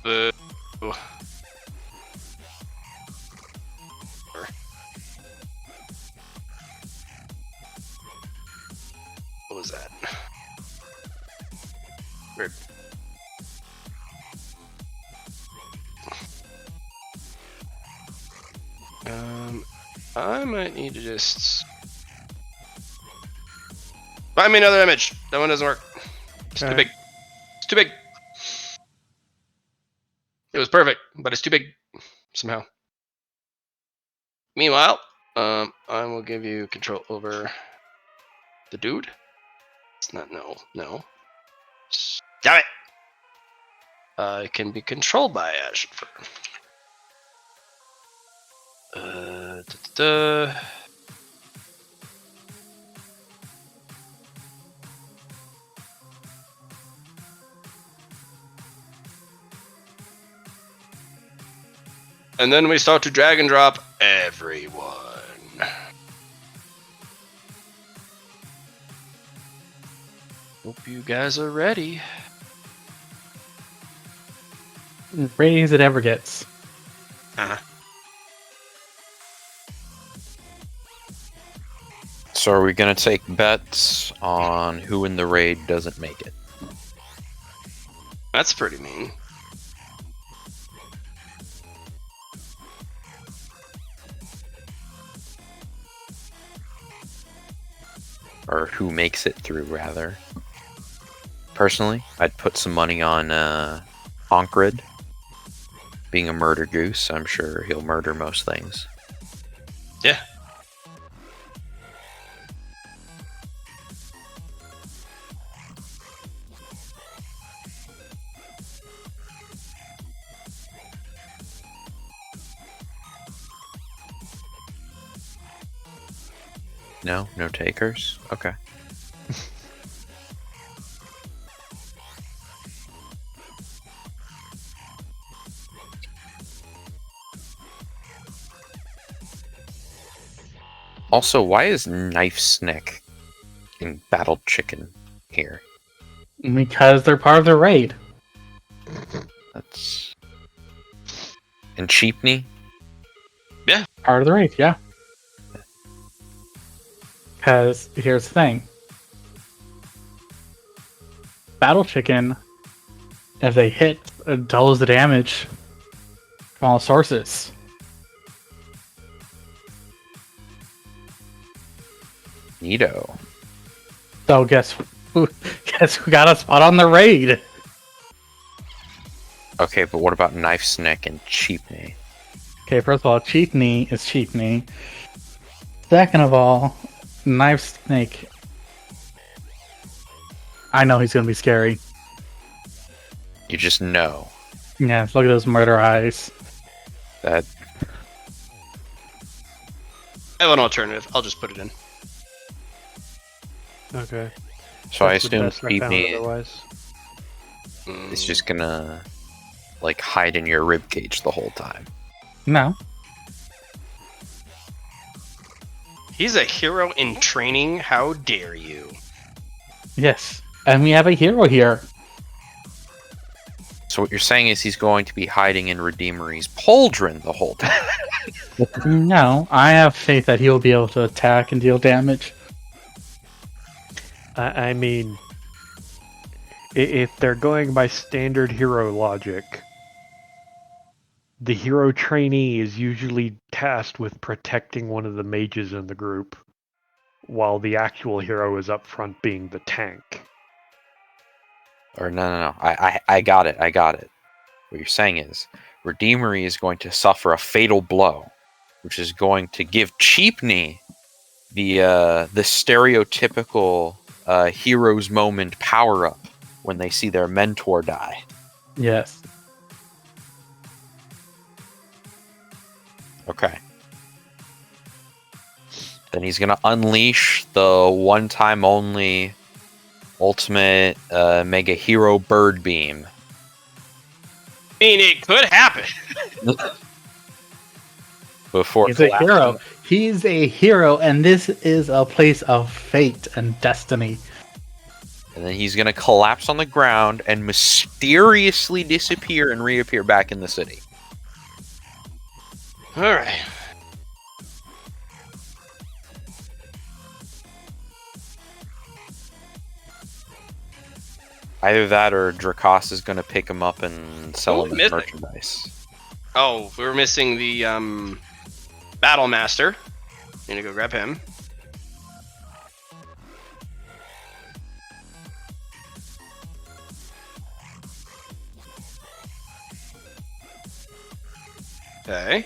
Boo. What was that? Weird. I might need to just buy me another image. That one doesn't work. It's too Okay. big. It's too big. It was perfect, but it's too big somehow. Meanwhile, I will give you control over the dude. It's not no. Damn it! It can be controlled by Ashenfur. And then we start to drag and drop everyone. Hope you guys are ready. Ratings it ever gets. So are we gonna take bets on who in the raid doesn't make it? That's pretty mean. Or who makes it through, rather. Personally, I'd put some money on Honkrid. Being a murder goose, I'm sure he'll murder most things. Yeah. No? No takers? Okay. Also, why is Knife Snick and Battle Chicken here? Because they're part of the raid. That's... And Cheapney? Part of the raid, yeah. Because here's the thing. Battle Chicken, if they hit, it doubles the damage from all sources. Neato. So guess who got a spot on the raid? Okay, but what about Knife Snick and Cheapney? Okay, first of all, Cheap Knee is Cheap Knee. Second of all, Knife Snake. I know he's gonna be scary. You just know Yeah, look at those murder eyes. that I have an alternative. I'll just put it in. Okay. so I That's the assume best I found Cheapney otherwise. is just gonna like hide in your rib cage the whole time. No. He's a hero in training. How dare you? Yes. And we have a hero here. So what you're saying is he's going to be hiding in Redeemery's pauldron the whole time. No, I have faith that he'll be able to attack and deal damage. I mean, if they're going by standard hero logic, the hero trainee is usually tasked with protecting one of the mages in the group, while the actual hero is up front being the tank. Or no. I got it. What you're saying is Redeemery is going to suffer a fatal blow, which is going to give Cheapney the stereotypical hero's moment power up when they see their mentor die. Yes. Okay. Then he's gonna unleash the one-time only ultimate mega hero bird beam. I mean, it could happen. Before He's a collapsing. hero. He's a hero, and this is a place of fate and destiny. And then he's gonna collapse on the ground and mysteriously disappear and reappear back in the city. All right. Either that or Drakos is gonna pick him up and sell him as missing? merchandise. Oh, we were missing the Battle Master. Need to go grab him. Okay.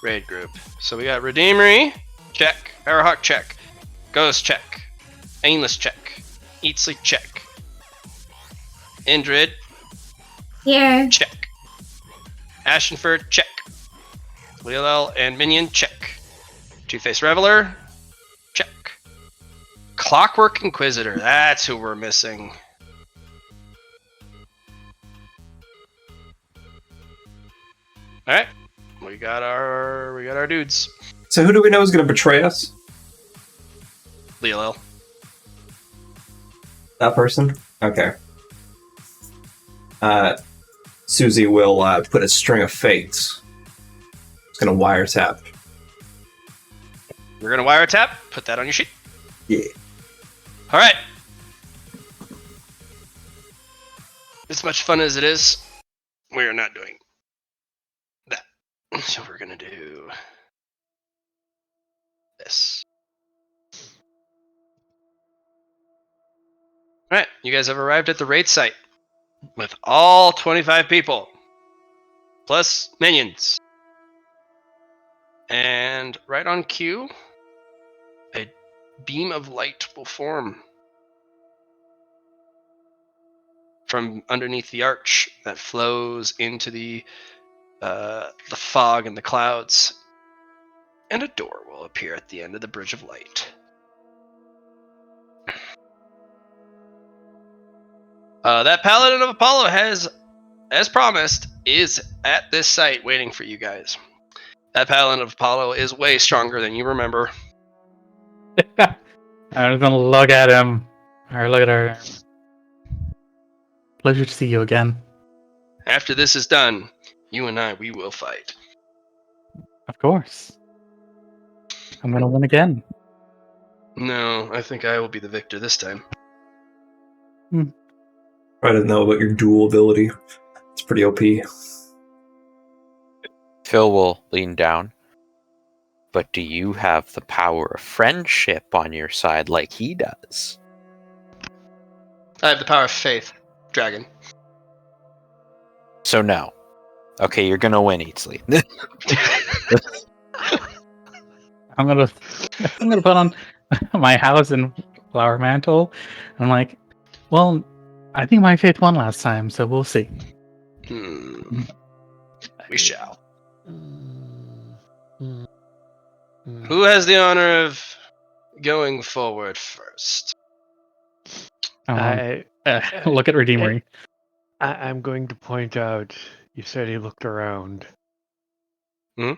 Raid group. So we got Redeemery, check. Arrowhawk, check. Ghost, check. Aimless, check. Eat, sleep, check. Indrid, Here. check. Ashenford, check. Leolel and Minion, check. Two-Faced Reveler, check. Clockwork Inquisitor, that's who we're missing. Alright. We got our dudes. So who do we know is going to betray us? Leolel. That person? Okay. Susie will put a string of fates. It's going to wiretap. You're going to wiretap? Put that on your sheet. Yeah. All right. As much fun as it is, we are not doing that. So we're going to do this. All right. You guys have arrived at the raid site with all 25 people, plus minions. And right on cue, a beam of light will form from underneath the arch that flows into the fog and the clouds, and a door will appear at the end of the bridge of light. That Paladin of Apollo has, as promised, is at this site waiting for you guys. That Paladin of Apollo is way stronger than you remember. I'm gonna look at him. Or look at her. Pleasure to see you again. After this is done, you and we will fight. Of course. I'm gonna win again. No, I think I will be the victor this time. I didn't know about your dual ability. It's pretty OP. Phil will lean down. But do you have the power of friendship on your side like he does? I have the power of faith, dragon. So no. Okay, you're gonna win, Eatsley. I'm gonna put on my house and flower mantle. I'm like, well, I think my faith won last time, so we'll see. We shall. Who has the honor of going forward first? Look at Redeemery. I'm going to point out. You said he looked around. Hmm?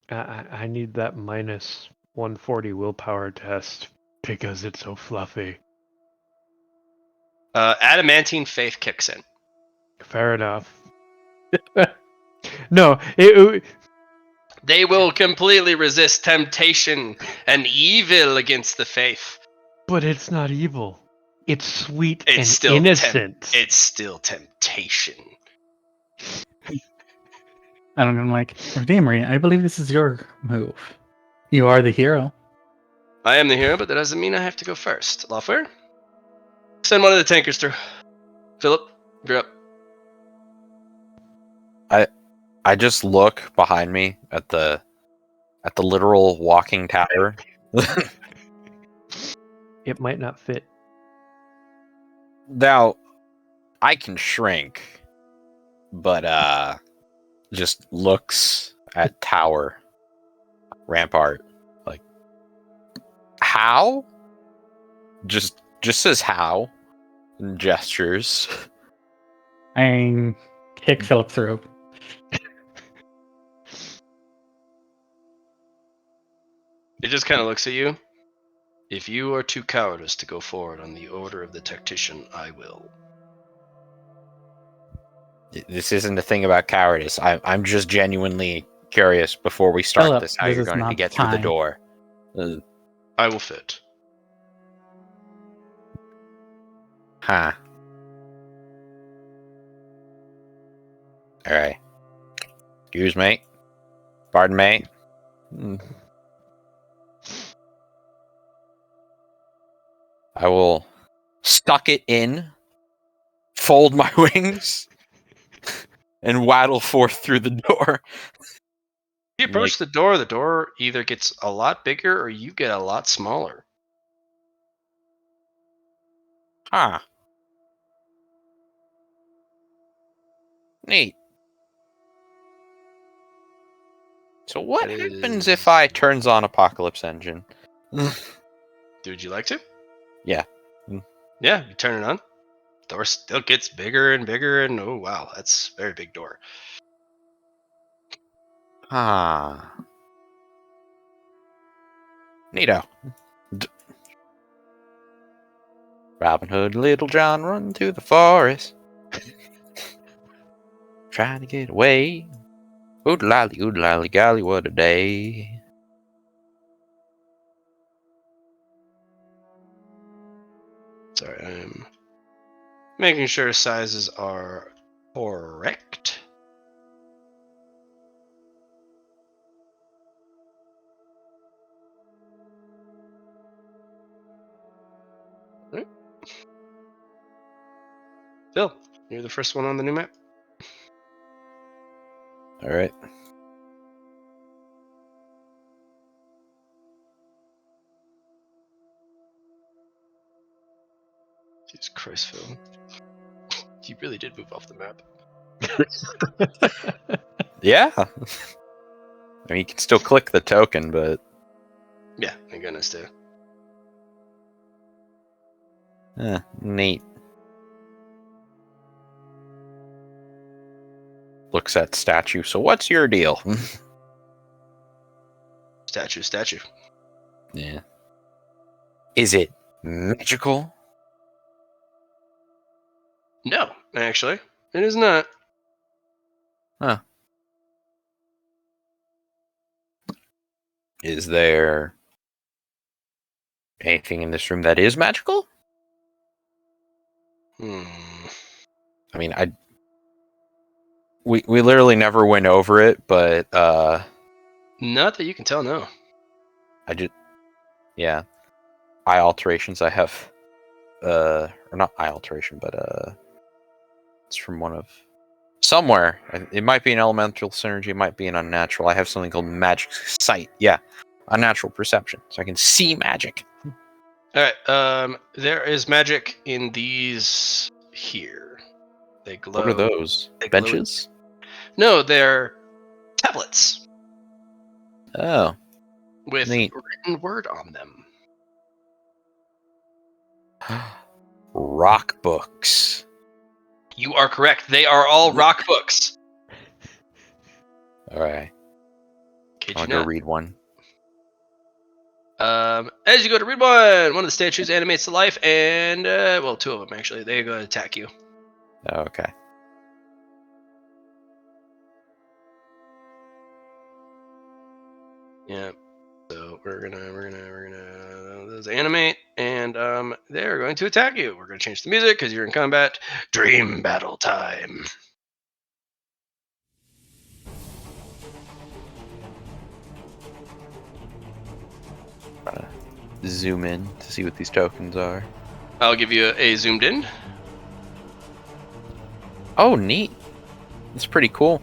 I need that minus 140 willpower test because it's so fluffy. Adamantine faith kicks in. Fair enough. No, it They will completely resist temptation and evil against the faith. but it's not evil. It's sweet It's and still innocent. It's still temptation. And I'm like, Redeemery, I believe this is your move. You are the hero. I am the hero, but that doesn't mean I have to go first. Lawfare? Send one of the tankers through. Philip, you're up. I just look behind me at the literal walking tower. It might not fit. Now, I can shrink, but just looks at tower rampart like how? Just says how and gestures. I kick Philip through. It just kind of looks at you. If you are too cowardice to go forward on the order of the tactician, I will. This isn't a thing about cowardice. I'm just genuinely curious before we start Philip, this how this you're is going to not get the through the time. door. I will fit. Huh. Alright. Excuse me. Pardon me. I will stuck it in, fold my wings, and waddle forth through the door. If you approach the door either gets a lot bigger or you get a lot smaller. Huh. Neat. So what happens if I turns on Apocalypse Engine? Would you like to? Yeah. Yeah, you turn it on. Door still gets bigger and bigger, and oh wow, that's a very big door. Ah. Neato. Robin Hood and Little John run through the forest, trying to get away. Oodle lolly, golly, what a day. Sorry, I'm making sure sizes are correct. Right. Phil, you're the first one on the new map. All right. Jesus Christ, Phil. You really did move off the map. Yeah. I mean, you can still click the token, but Yeah, thank goodness, too. neat. Looks at statue. So what's your deal? Statue. Yeah. Is it magical? No, actually, it is not. Huh. Is there anything in this room that is magical? Hmm. I mean, we literally never went over it, but Not that you can tell, no. yeah. Eye alterations I have or not eye alteration, but it's from one of somewhere. It might be an elemental synergy, it might be an unnatural. I have something called magic sight. Yeah. Unnatural perception. So I can see magic. Alright, there is magic in these here. They glow. What are those? They glow. Benches? No, they're tablets Oh. with Neat. written word on them. Rock books. You are correct. They are all rock books. Alright. Kid I'll you go not. read one. As you go to read one of the statues animates to life, and well, two of them actually. They go to attack you. Okay. Yeah. So we're gonna those animate, and they're going to attack you. We're gonna change the music because you're in combat. Dream battle time. Zoom in to see what these tokens are. I'll give you a zoomed in. Oh, neat. That's pretty cool.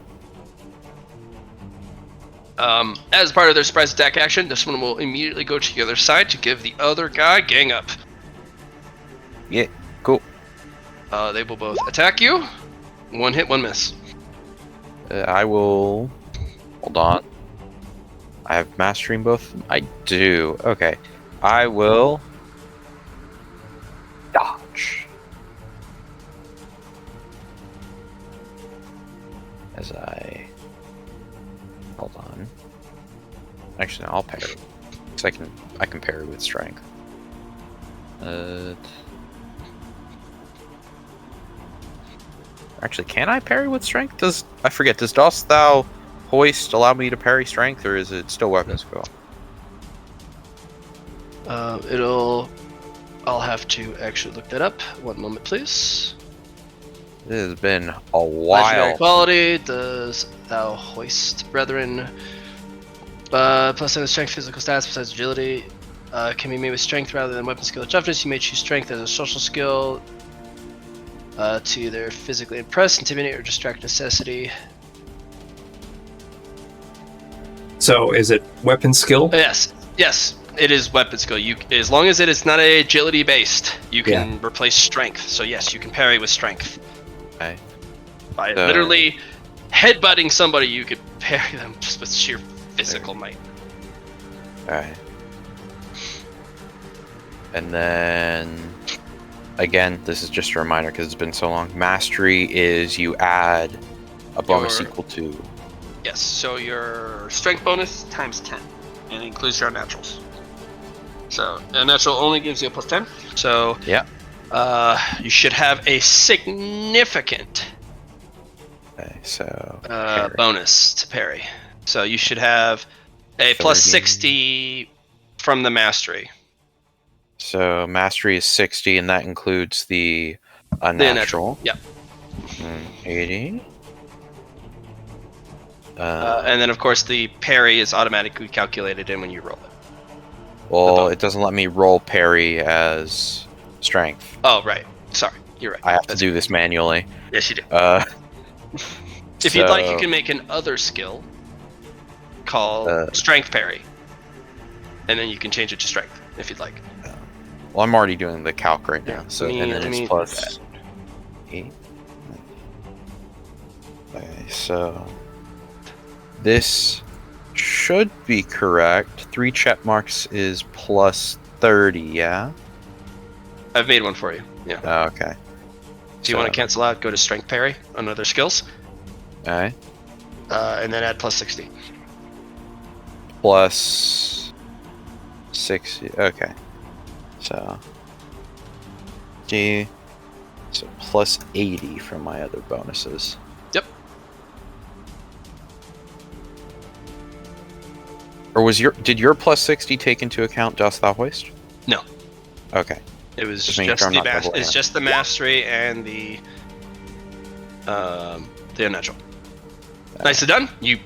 As part of their surprise attack action, this one will immediately go to the other side to give the other guy gang up. Yeah, cool. They will both attack you. One hit, one miss. I will... Hold on. I have mastery in both? I do. Okay. I will... dodge. As I... Hold on. Actually, no, I'll parry. Because I can parry with strength. Actually, can I parry with strength? I forget, does Dost Thou Hoist allow me to parry strength, or is it still weapon skill? I'll have to actually look that up. One moment, please. It has been a Legendary while. quality, does thou hoist, brethren. Plus 7 strength, physical stats besides agility. Can be made with strength rather than weapon skill or toughness. You may choose strength as a social skill to either physically impress, intimidate, or distract necessity. So is it weapon skill? Yes, it is weapon skill. You, as long as it is not a agility based, you can replace strength. So yes, you can parry with strength. Okay. By literally headbutting somebody, you could parry them just with sheer physical might. Alright. And then, again, this is just a reminder because it's been so long. Mastery is you add a bonus equal to... Yes, so your strength bonus times 10, and it includes your naturals. So a natural only gives you a plus 10. So yeah, You should have a significant Okay, so bonus to parry. So you should have a plus 30. 60 from the mastery. So mastery is 60, and that includes the unnatural. Yep. 80. And then, of course, the parry is automatically calculated in when you roll it. Well, it doesn't let me roll parry as strength. Oh, right. Sorry. You're right. I have to do this manually. Yes, you do. If If you'd like, you can make an other skill called strength parry. And then you can change it to strength, if you'd like. Well, I'm already doing the calc right now, so and then let it's me plus 8. Okay, so this should be correct. 3 check marks is plus 30, yeah? I've made one for you. Yeah. Oh, okay. Do you want to cancel out, go to strength parry on other skills? Alright. And then add plus 60. Plus 60. Okay. So so plus 80 from my other bonuses. Yep. Or did your plus 60 take into account Dost Thou Hoist? No. Okay. It was Just making sure I'm not doubling it's it. just the mastery and the unnatural. Nicely done. You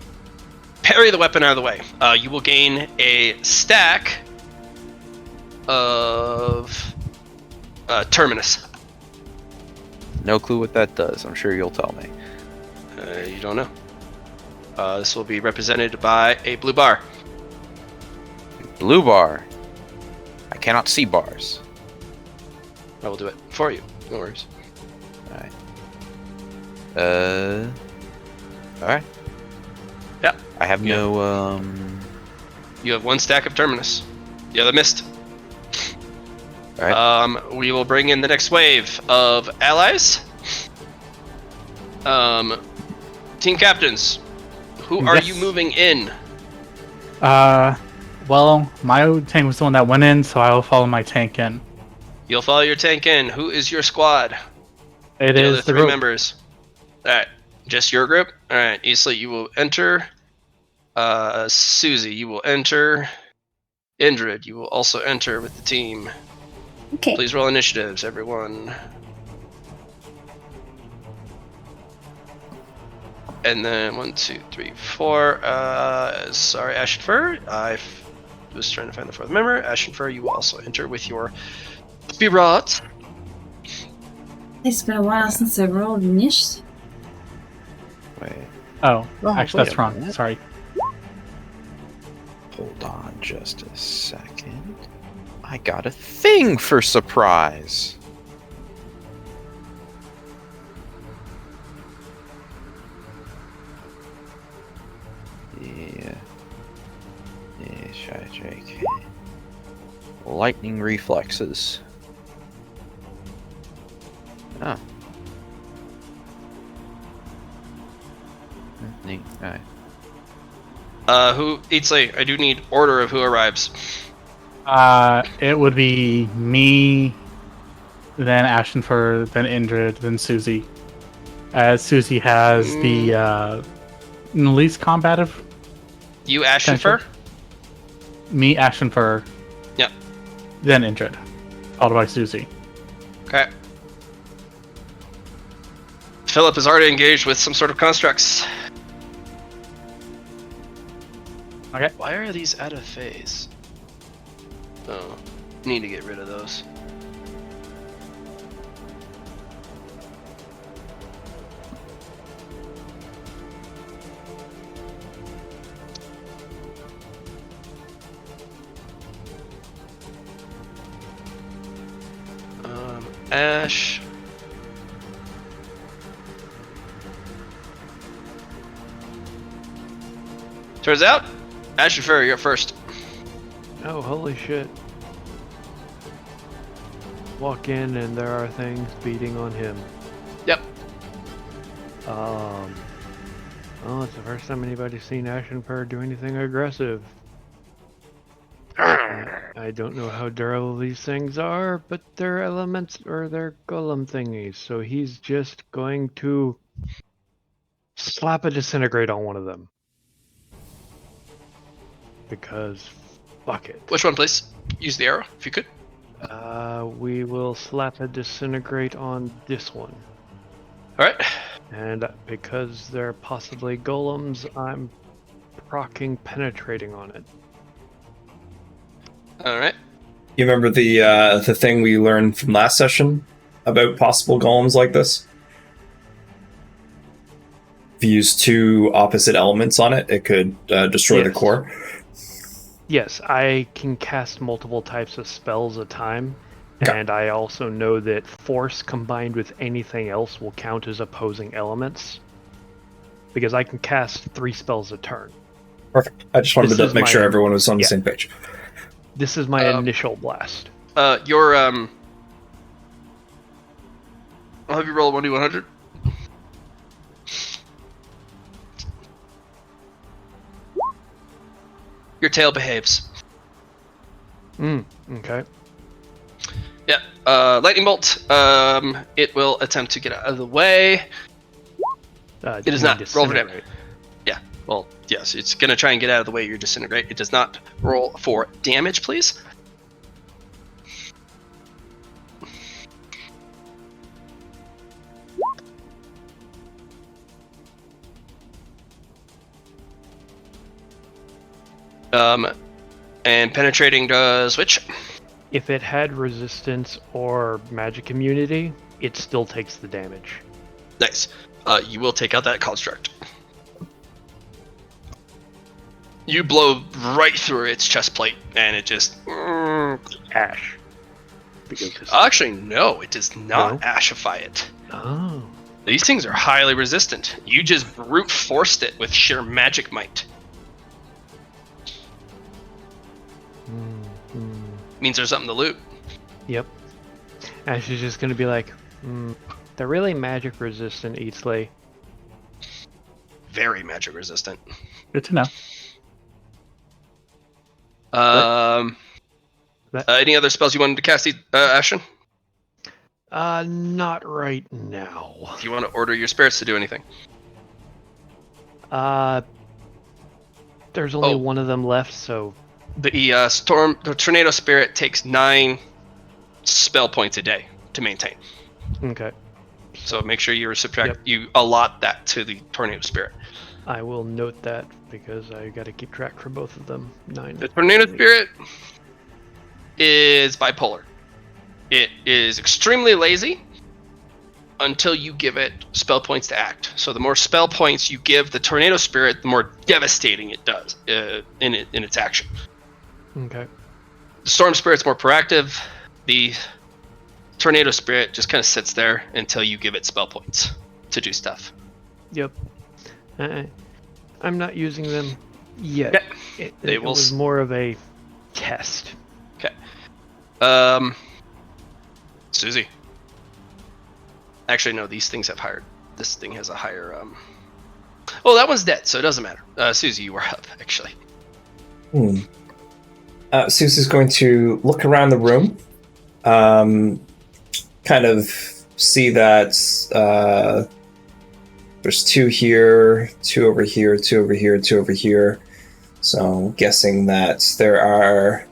parry the weapon out of the way. You will gain a stack of terminus. No clue what that does. I'm sure you'll tell me. You don't know. This will be represented by a blue bar. Blue bar. I cannot see bars. I will do it for you. No worries. Alright. Alright. Yeah. I have no, You have 1 stack of terminus. The other missed. Alright. We will bring in the next wave of allies. Team captains, who are Yes. you moving in? Well, my tank was the one that went in, so I will follow my tank in. You'll follow your tank in. Who is your squad? It The is other the 3 group. members. Alright, just your group? Alright, Isla, you will enter. Susie, you will enter. Indrid, you will also enter with the team. Okay. Please roll initiatives, everyone. And then 1, 2, 3, 4. Sorry, Ashenfur. I was trying to find the 4th member. Ashenfur, you will also enter with your Spirat. It's been a while since I rolled initiative. Wait. Oh, Oh, actually, wait that's a wrong. minute. Sorry. Hold on just a second. I got a thing for surprise. Yeah. Yeah, shy Jake. Lightning reflexes. Oh. Neat. Alright. Who Eatsley, I do need order of who arrives. It would be me, then Ashenfur, then Indrid, then Susie. As Susie has the least combative. You Ashenfur? Me, Ashenfur. Yep. Then Indrid, followed by Susie. Okay. Philip is already engaged with some sort of constructs. Okay. Why are these out of phase? Oh, need to get rid of those. Ash. Turns out, Ashenfur, you're first. Oh, holy shit. Walk in and there are things beating on him. Yep. Well, it's the first time anybody's seen Ashenfur do anything aggressive. I don't know how durable these things are, but they're elements or they're golem thingies. So he's just going to slap a disintegrate on one of them. Because fuck it. Which one, please? Use the arrow, if you could. We will slap a disintegrate on this one. Alright. And because they're possibly golems, I'm proccing penetrating on it. Alright. You remember the thing we learned from last session about possible golems like this? If you use two opposite elements on it, it could destroy the Yes. core. Yes, I can cast multiple types of spells at a time, Okay. and I also know that force combined with anything else will count as opposing elements. Because I can cast 3 spells a turn. Perfect. I just wanted This to is make sure my- everyone was on the yeah. same page. This is my initial blast. Your I'll have you roll a 1d100. Your tail behaves. Okay. Yeah. Lightning bolt. It will attempt to get out of the way. It is not. Roll for damage. Yeah. Well, yes. It's gonna try and get out of the way. You disintegrate. It does not. Roll for damage, please. And penetrating does which? If it had resistance or magic immunity, it still takes the damage. Nice. You will take out that construct. You blow right through its chest plate, and it just. Ash. Because it's... Actually, no, it does not No? ashify it. Oh. These things are highly resistant. You just brute forced it with sheer magic might. Means there's something to loot. Yep. Ash is just gonna be like, they're really magic resistant, Eatsley. Very magic resistant. Good to know. Any other spells you wanted to cast, Ashton? Not right now. If you want to order your spirits to do anything. There's only Oh. one of them left, so The tornado spirit takes 9 spell points a day to maintain. okay. So make sure you Yep. you allot that to the tornado spirit. I will note that because I got to keep track for both of them. 9. The tornado spirit is bipolar. It is extremely lazy until you give it spell points to act. So the more spell points you give the tornado spirit, the more devastating it does in its action. Okay. The storm spirit's more proactive. The tornado spirit just kind of sits there until you give it spell points to do stuff. Yep. I'm not using them yet. Yeah. It was more of a test. Okay. Susie. Actually, no. These things have higher. This thing has a higher. Oh, that one's dead, so it doesn't matter. Susie, you were up actually. Susie's going to look around the room, kind of see that there's 2 here, 2 over here, 2 over here, 2 over here. So guessing that there are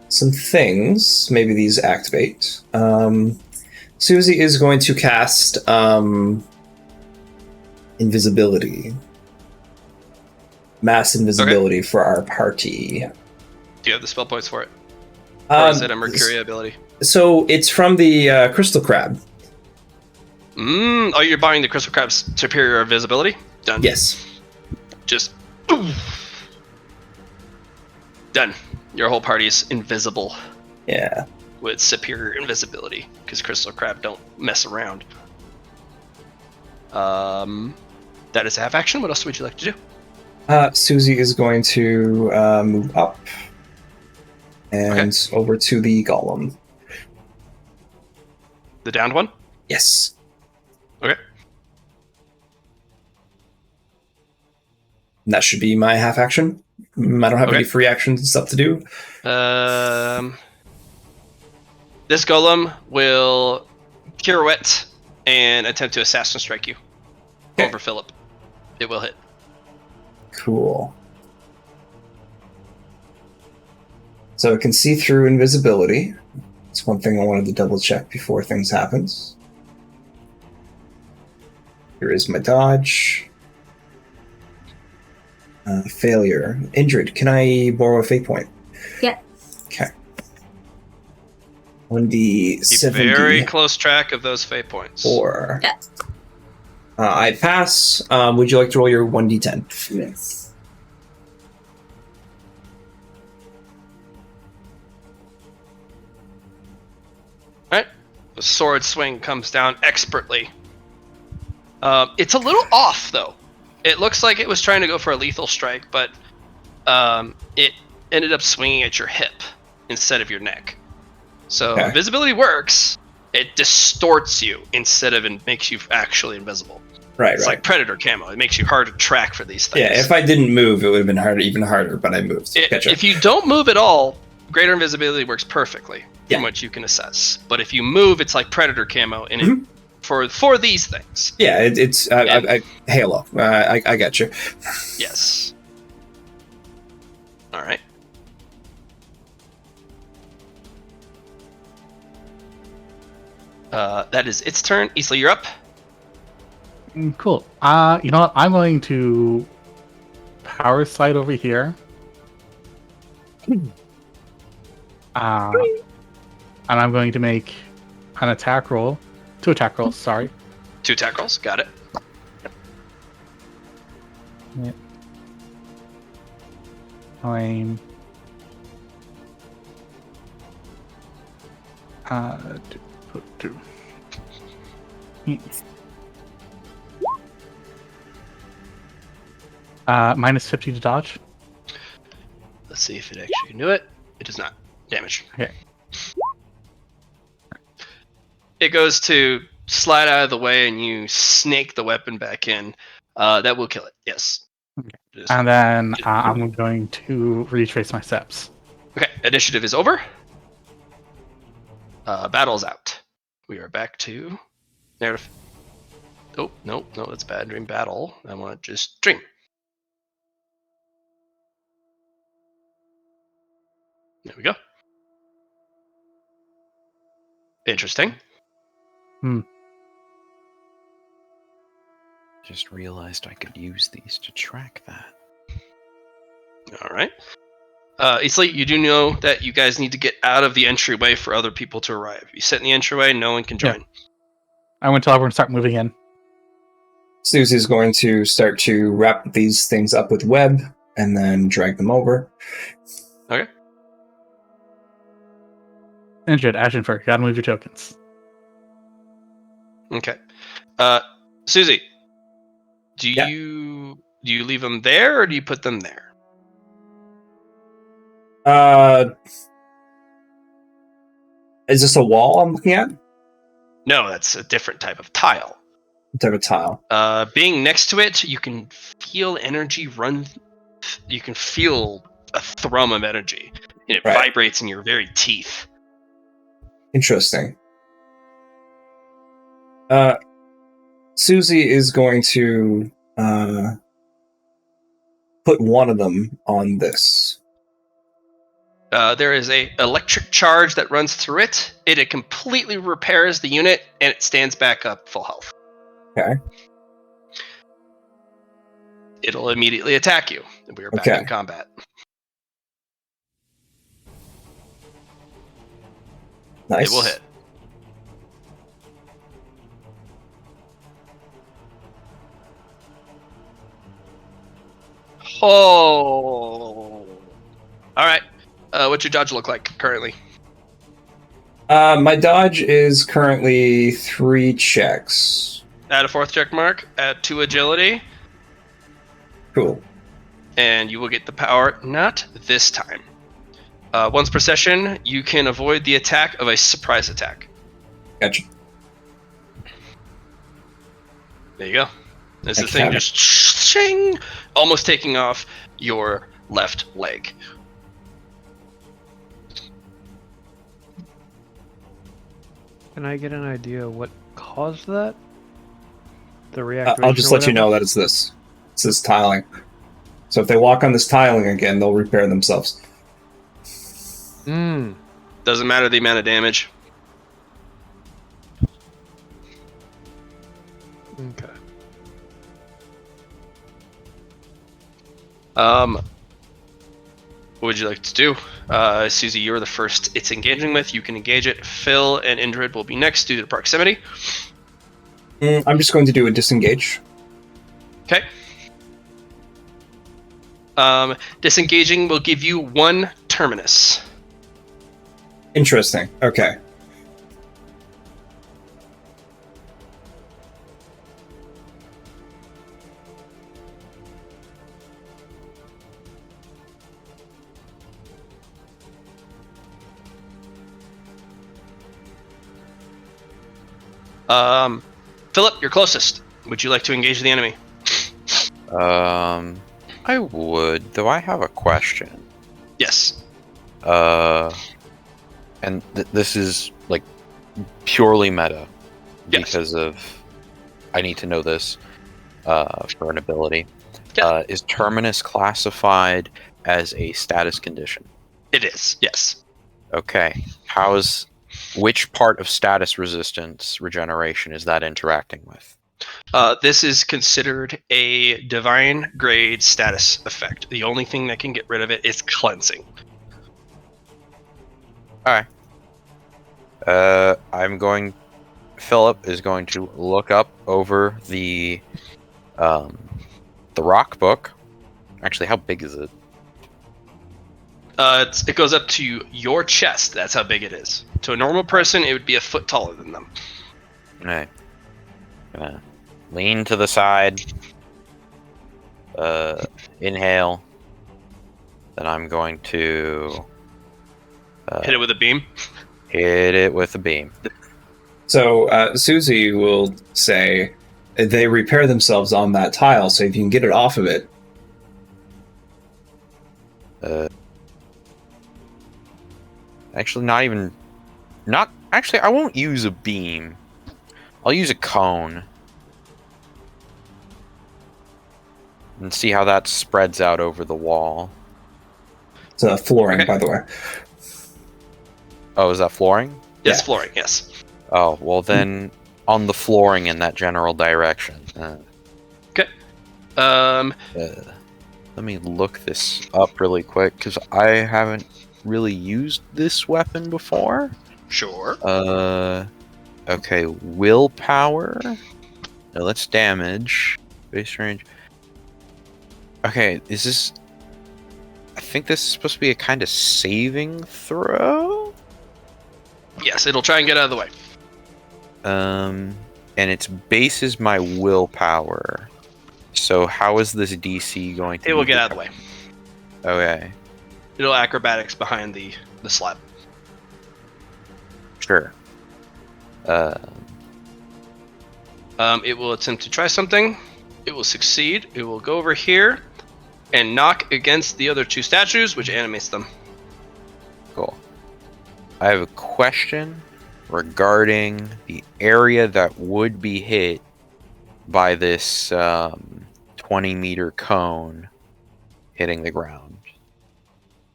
some things. Maybe these activate. Susie is going to cast invisibility. Mass invisibility for our party. Do you have the spell points for it? Or is it a Mercury ability? So it's from the Crystal Crab. Oh, you're buying the Crystal Crab's superior invisibility? Done. Yes. Just. Done. Your whole party is invisible Yeah. with superior invisibility because Crystal Crab don't mess around. That is a half action. What else would you like to do? Susie is going to move up and over to the golem. The downed one? Yes. Okay. And that should be my half action. I don't have Okay. any free actions and stuff to do. This golem will pirouette and attempt to assassin strike you Okay. over Philip. It will hit. Cool. So it can see through invisibility. It's one thing I wanted to double check before things happens. Here is my dodge. Failure. Injured. Can I borrow a fate point? Yeah. Okay. 1d Keep 70. very close track of those fate points. 4. Yeah. I pass. Would you like to roll your 1d10? Yes. Right? The sword swing comes down expertly. It's a little off, though. It looks like it was trying to go for a lethal strike, but it ended up swinging at your hip instead of your neck. So Okay. invisibility works. It distorts you instead of makes you actually invisible. Right, It's right. like Predator camo. It makes you hard to track for these things. Yeah, if I didn't move, it would have been harder, even harder, but I moved. Gotcha. If you don't move at all, greater invisibility works perfectly Yeah. from what you can assess. But if you move, it's like Predator camo in it for these things. Yeah, it's Halo. I got you. Yes. All right. That is its turn. Isla, you're up. Cool. You know what? I'm going to power slide over here. And I'm going to make an attack roll. 2 attack rolls, sorry. 2 attack rolls. Got it. Yeah. I'm two. Minus 50 to dodge. Let's see if it actually can do it. It does not. Damage. Okay. It goes to slide out of the way and you snake the weapon back in. That will kill it. Yes. Okay. It is. And then I'm going to retrace my steps. Okay. Initiative is over. Battle's out. We are back to narrative. Oh, no, that's bad. Dream battle. I want just dream. There we go. Interesting. Just realized I could use these to track that. All right. Isla, you do know that you guys need to get out of the entryway for other people to arrive. You sit in the entryway, no one can join. Yeah. I want to tell everyone to start moving in. Susie's going to start to wrap these things up with web and then drag them over. Okay. Injured, Ashenfur, gotta move your tokens. Okay. Susie, do Yeah. you leave them there or do you put them there? Is this a wall I'm looking at? No, that's a different type of tile. What type of tile? Being next to it, you can feel energy run. You can feel a thrum of energy, and it Right. vibrates in your very teeth. Interesting. Susie is going to put one of them on this. There is a electric charge that runs through it. It completely repairs the unit, and it stands back up full health. Okay. It'll immediately attack you. We are back Okay. in combat. Nice. It will hit. Oh. All right. What's your dodge look like currently? My dodge is currently 3 checks. Add a 4th check mark. Add 2 agility. Cool. And you will get the power. Not this time. Once per session, you can avoid the attack of a surprise attack. Gotcha. There you go. This Thanks, thing Kevin. just shing, almost taking off your left leg. Can I get an idea of what caused that? The reactivation. I'll just or let you know whatever? that it's this. It's this tiling. So if they walk on this tiling again, they'll repair themselves. Hmm. Doesn't matter the amount of damage. Okay. What would you like to do? Susie, you're the first it's engaging with. You can engage it. Phil and Indrid will be next due to proximity. I'm just going to do a disengage. Okay. Disengaging will give you 1 terminus. Interesting. Okay. Philip, you're closest. Would you like to engage the enemy? I would, though I have a question. Yes. And this is like purely meta Yes. because of I need to know this for an ability. Yeah. Is Terminus classified as a status condition? It is. Yes. Okay. Which part of status resistance regeneration is that interacting with? This is considered a divine grade status effect. The only thing that can get rid of it is cleansing. Alright. Philip is going to look up over the rock book. Actually, how big is it? It goes up to your chest. That's how big it is. To a normal person, it would be a foot taller than them. Alright. Gonna lean to the side. Inhale. Then I'm going to Hit it with a beam. hit it with a beam. So Susie will say they repair themselves on that tile, so if you can get it off of it. Actually, actually, I won't use a beam. I'll use a cone. And see how that spreads out over the wall. It's flooring, Okay. by the way. Oh, is that flooring? Yes, Yeah. flooring. Yes. Oh, well then, on the flooring in that general direction. Let me look this up really quick, because I haven't really used this weapon before. Sure. Okay, willpower. No, that's damage. Base range. Okay, is this... I think this is supposed to be a kind of saving throw? Yes, it'll try and get out of the way. And its base is my willpower. So how is this DC going to... It will get out of the way. Okay, It'll acrobatics behind the slab. sure. It will attempt to try something. It will succeed. It will go over here and knock against the other 2 statues, which animates them. Cool. I have a question regarding the area that would be hit by this 20-meter cone hitting the ground.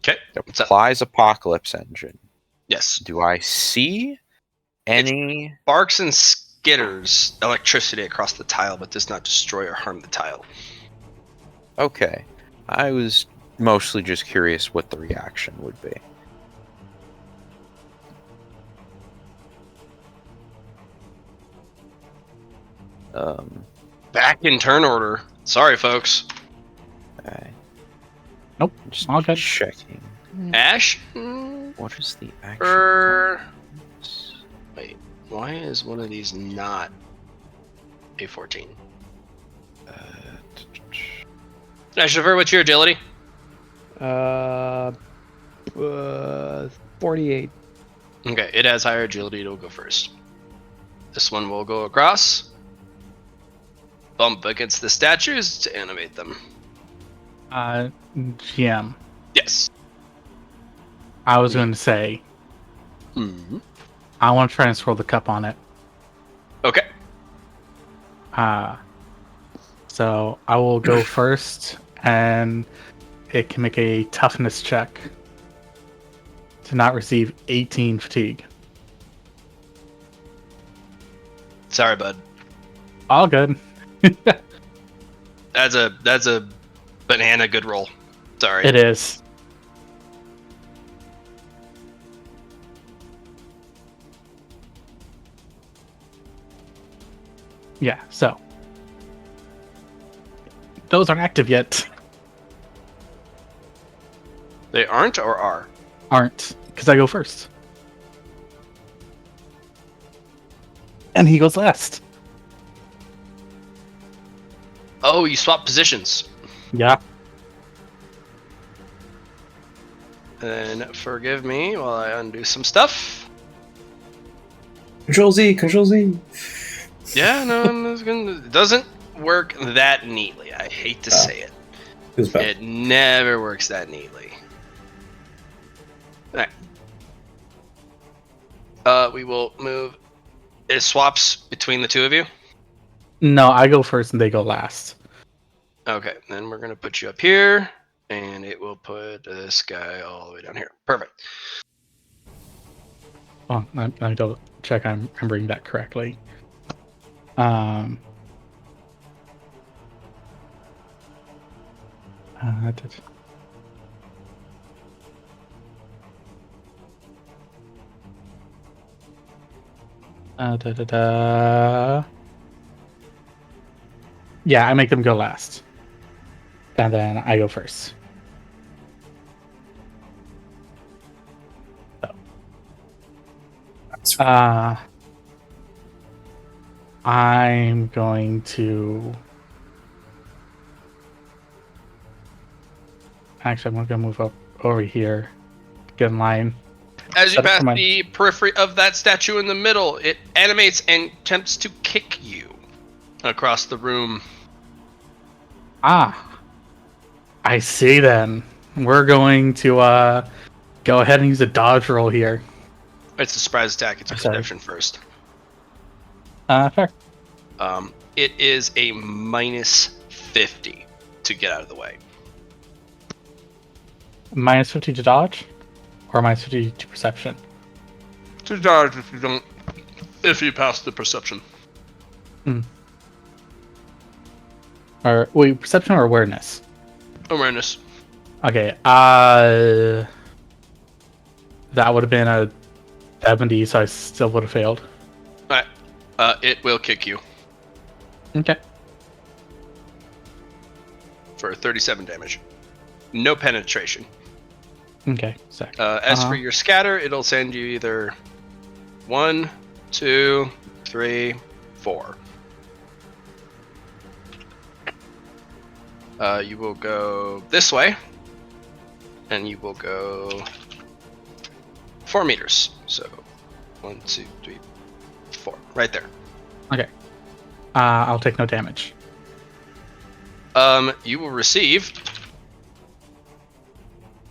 Okay. It What's up? applies Apocalypse Engine. Yes. Do I see any... Sparks and skitters electricity across the tile, but does not destroy or harm the tile. Okay. I was mostly just curious what the reaction would be. Back in turn order. Sorry, folks. Okay. Nope, Just all good. checking. Ash? What is the action? Wait, why is one of these not a 14? Ash, what's your agility? 48. Okay, it has higher agility. It'll go first. This one will go across. Bump against the statues to animate them. GM, Yes. I was going to say, Mhm. I want to try and swirl the cup on it. Okay. So I will go first, and it can make a toughness check to not receive 18 fatigue. Sorry, bud. All good. That's a banana good roll. Sorry. It is. Yeah, so those aren't active yet. They aren't or are? Aren't, because I go first. And he goes last. Oh, you swap positions. Yeah. And forgive me while I undo some stuff. Control Z, Control Z. Yeah, no, it doesn't work that neatly. I hate to say it. Feels bad. It never works that neatly. Alright. We will move. It swaps between the two of you. No, I go first and they go last. Okay, then we're gonna put you up here, and it will put this guy all the way down here. Perfect. Oh, let me double check I'm remembering that correctly. Um. uh, d- da, da, da. Yeah, I make them go last. And then I go first. So, I'm going to... Actually, I'm going to move up over here. Get in line. As you Set up pass for my- the periphery of that statue in the middle, it animates and attempts to kick you across the room. Ah, I see then. We're going to go ahead and use a dodge roll here. It's a surprise attack. It's a Sorry. perception first. Fair. It is a minus 50 to get out of the way. Minus 50 to dodge? Or minus 50 to perception? To dodge if you pass the perception. Or wait, perception or awareness? Awareness. Okay, that would have been a 70, so I still would have failed. Alright. It will kick you Okay. for 37 damage. No penetration. Okay, sorry. As for your scatter, it'll send you either 1, 2, 3, 4. You will go this way, and you will go 4 meters. So 1, 2, 3, 4, right there. Okay. I'll take no damage. You will receive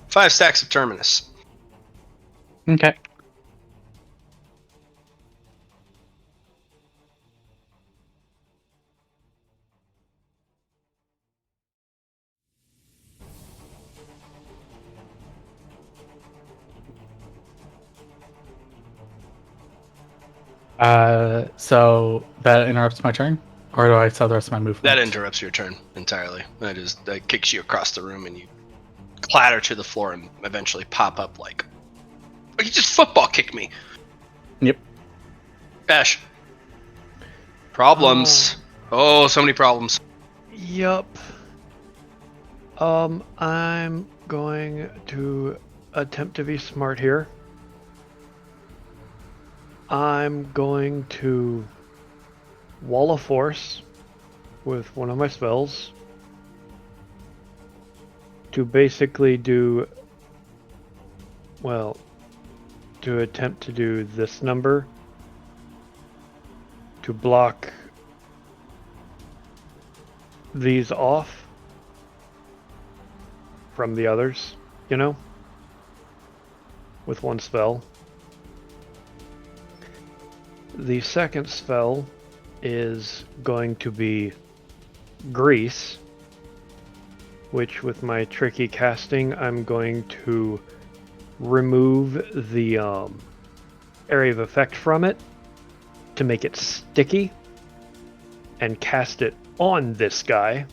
5 stacks of Terminus. Okay. So that interrupts my turn? Or do I still have the rest of my movement? That interrupts your turn entirely. That kicks you across the room, and you clatter to the floor and eventually pop up like, oh, you just football kicked me. Yep. Ash. Problems. Oh, so many problems. Yup. I'm going to attempt to be smart here. I'm going to Wall of Force with one of my spells to basically do, well, to attempt to do this number to block these off. from the others, with one spell. The second spell is going to be Grease, which with my tricky casting, I'm going to remove the area of effect from it to make it sticky and cast it on this guy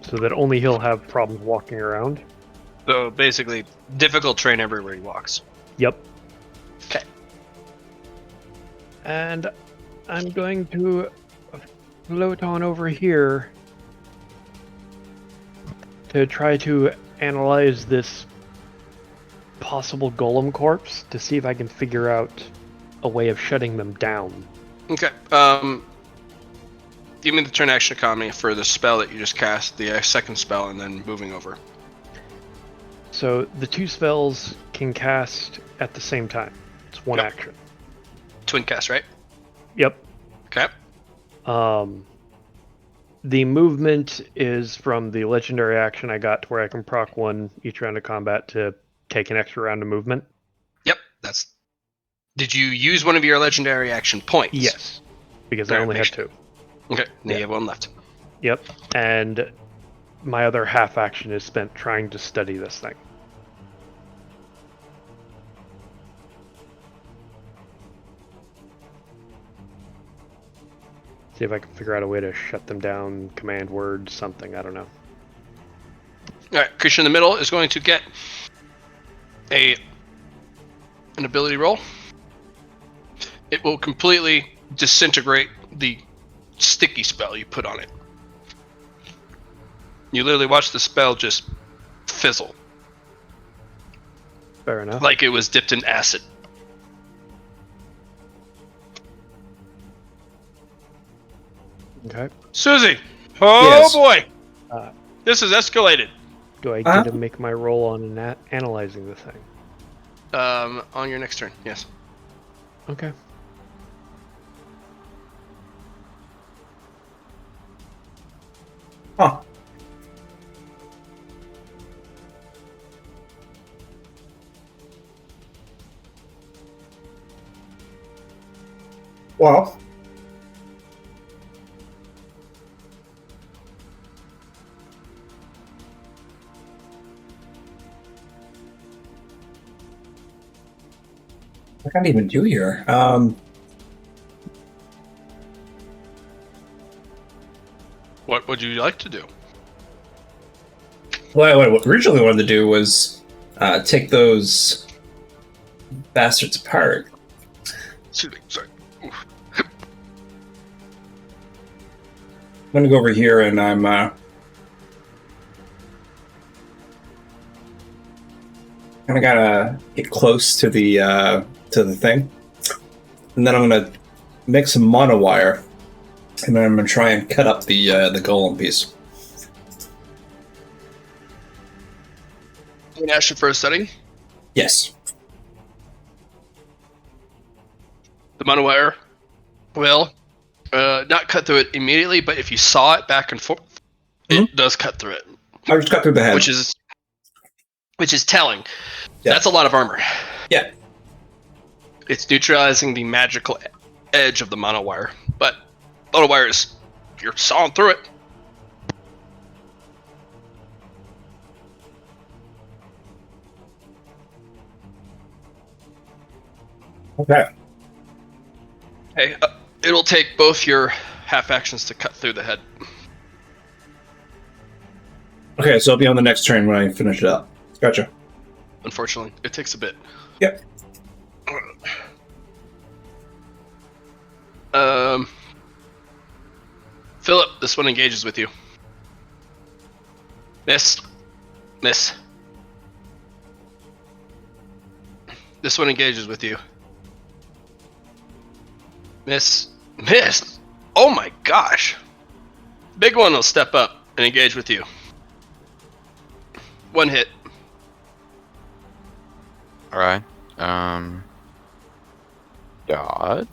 so that only he'll have problems walking around. So basically, difficult terrain everywhere he walks. Yep. Okay. And I'm going to float on over here to try to analyze this possible golem corpse to see if I can figure out a way of shutting them down. Okay. Give me the turn action economy for the spell that you just cast, the second spell, and then moving over. So the two spells can cast at the same time. It's one action. Twin cast, right? Yep. Okay. The movement is from the legendary action I got to where I can proc one each round of combat to take an extra round of movement. Yep. Did you use one of your legendary action points? Yes, because I only had two. Okay. Now you have one left. Yep. And my other half action is spent trying to study this thing. See if I can figure out a way to shut them down, command word, something, I don't know. Alright, creature in the middle is going to get an ability roll. It will completely disintegrate the sticky spell you put on it. You literally watch the spell just fizzle. Fair enough. Like it was dipped in acid. Okay. Susie! Oh Yes. boy! Uh, This has escalated. Do I get to make my roll on analyzing the thing? On your next turn, yes. Okay. Huh. Well, I can't even do here. What would you like to do? What I originally wanted to do was take those bastards apart. Excuse me, sorry. I'm gonna go over here and I'm kind of gotta get close to the thing, and then I'm gonna make some monowire, and then I'm gonna try and cut up the golem piece. An action for a setting. Yes. The monowire will not cut through it immediately, but if you saw it back and forth, it does cut through it, I just cut through the head. which is telling. Yeah. That's a lot of armor. Yeah. It's neutralizing the magical edge of the monowire, but monowire is, you're sawing through it. Okay. Hey, it'll take both your half actions to cut through the head. Okay, so I'll be on the next turn when I finish it up. Gotcha. Unfortunately, it takes a bit. Yep. Philip, this one engages with you. Miss. This one engages with you. Miss. Oh my gosh. Big one will step up and engage with you. One hit. Alright. Dodge.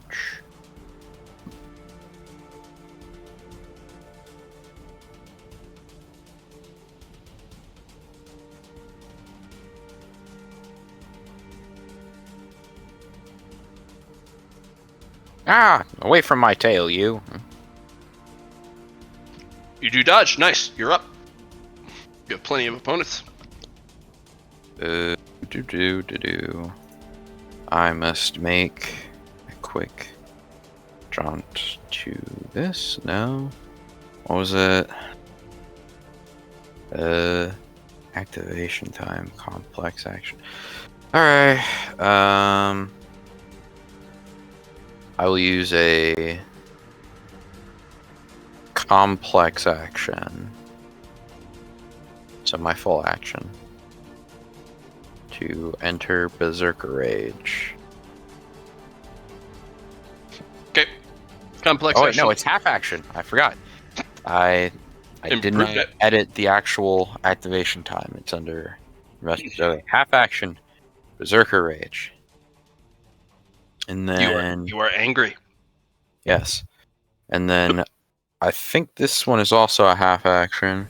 Ah, away from my tail, you. You do dodge. Nice. You're up. You have plenty of opponents. I must make a quick jaunt to this. No. What was it? Activation time, complex action. Alright. I will use a complex action. So my full action. To enter Berserker Rage. Okay. Complex Oh wait, action. no, it's half action. I forgot. I did Improved not it. edit the actual activation time. It's under so half action, Berserker Rage. And then You are angry. yes. And then I think this one is also a half action.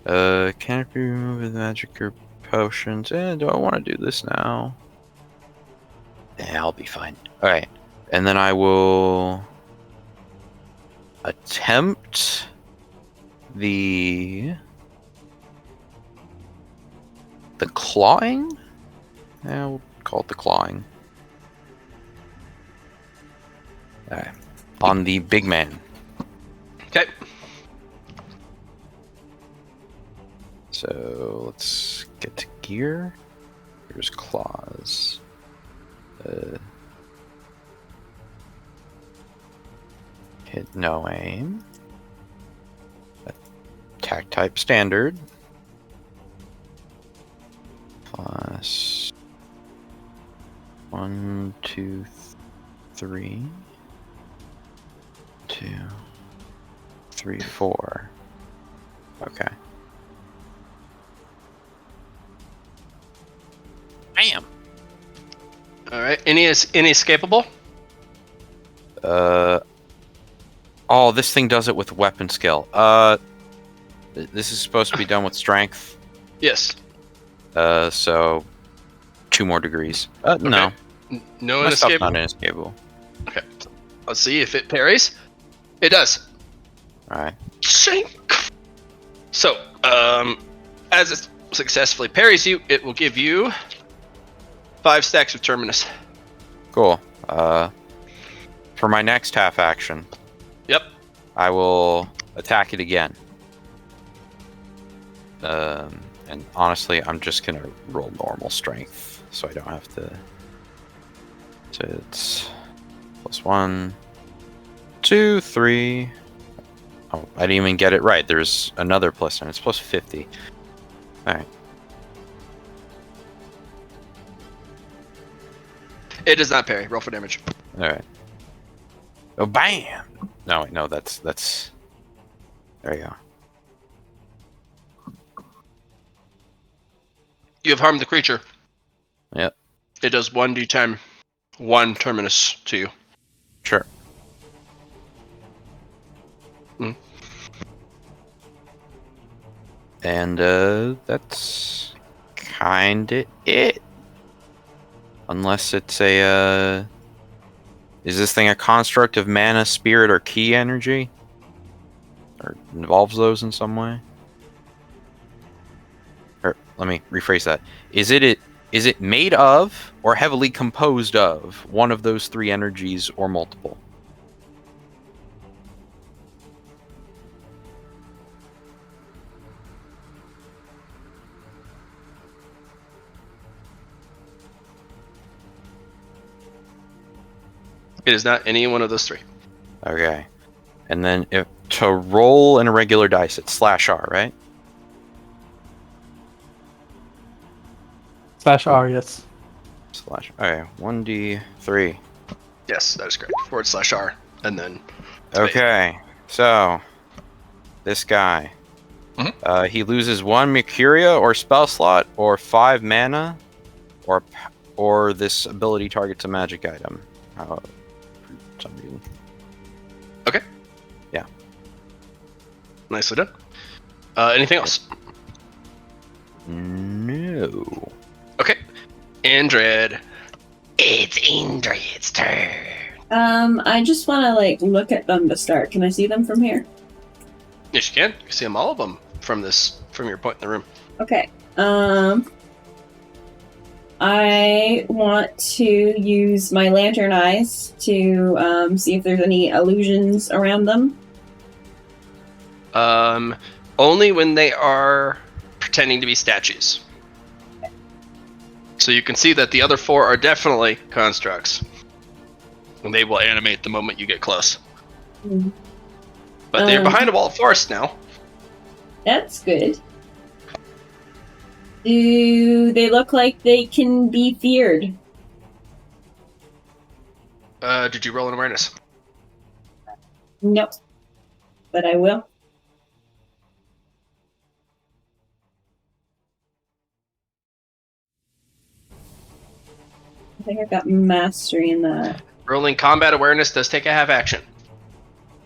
Can't be removed with magic or potions. Do I want to do this now? Yeah, I'll be fine. Alright. And then I will attempt the clawing? Yeah, we'll call it the clawing. Alright. On the big man. Okay. So let's get to gear. Here's claws. Hit no aim. Attack type standard. Plus 1, 2, 3. 2, 3, 4. Okay. Bam! Alright. Any escapable? Oh, this thing does it with weapon skill. This is supposed to be done with strength. Yes. So 2 more degrees. No. No My stuff's inescapable. not inescapable. Okay. Let's see if it parries. It does. Alright. Sink. So, as it successfully parries you, it will give you 5 stacks of Terminus. Cool. For my next half action, Yep. I will attack it again. And honestly, I'm just gonna roll normal strength, so I don't have to. So it's +1, 2, 3. Oh, I didn't even get it right. There's another plus, and it's +50. All right. It does not parry. Roll for damage. All right. Oh, bam! No, wait, no, that's. There you go. You have harmed the creature. Yep. It does 1d10, 1 Terminus to you. Sure. Mm. And that's kinda it. Unless it's a is this thing a construct of mana, spirit, or key energy? Or involves those in some way? Or let me rephrase that. Is it made of or heavily composed of one of those 3 energies or multiple? It is not any one of those 3. Okay. And then if to roll in a regular dice, it's /R, right? /R, yes. Okay, 1d3. Yes, that is correct. /R. And then. Okay, so this guy. Mhm. He loses 1 Mercuria or spell slot or 5 mana or this ability targets a magic item. For some reason. Okay. Yeah. Nicely done. Anything else? No. Okay. Indrid. It's Indrid's turn. I just want to look at them to start. Can I see them from here? Yes, you can. You can see them, all of them, from your point in the room. Okay. I want to use my lantern eyes to see if there's any illusions around them. Only when they are pretending to be statues. So you can see that the other 4 are definitely constructs. And they will animate the moment you get close. Mm. But they're behind a wall of forest now. That's good. Do they look like they can be feared? Did you roll an awareness? Nope. But I will. I think I've got mastery in that. Rolling combat awareness does take a half action.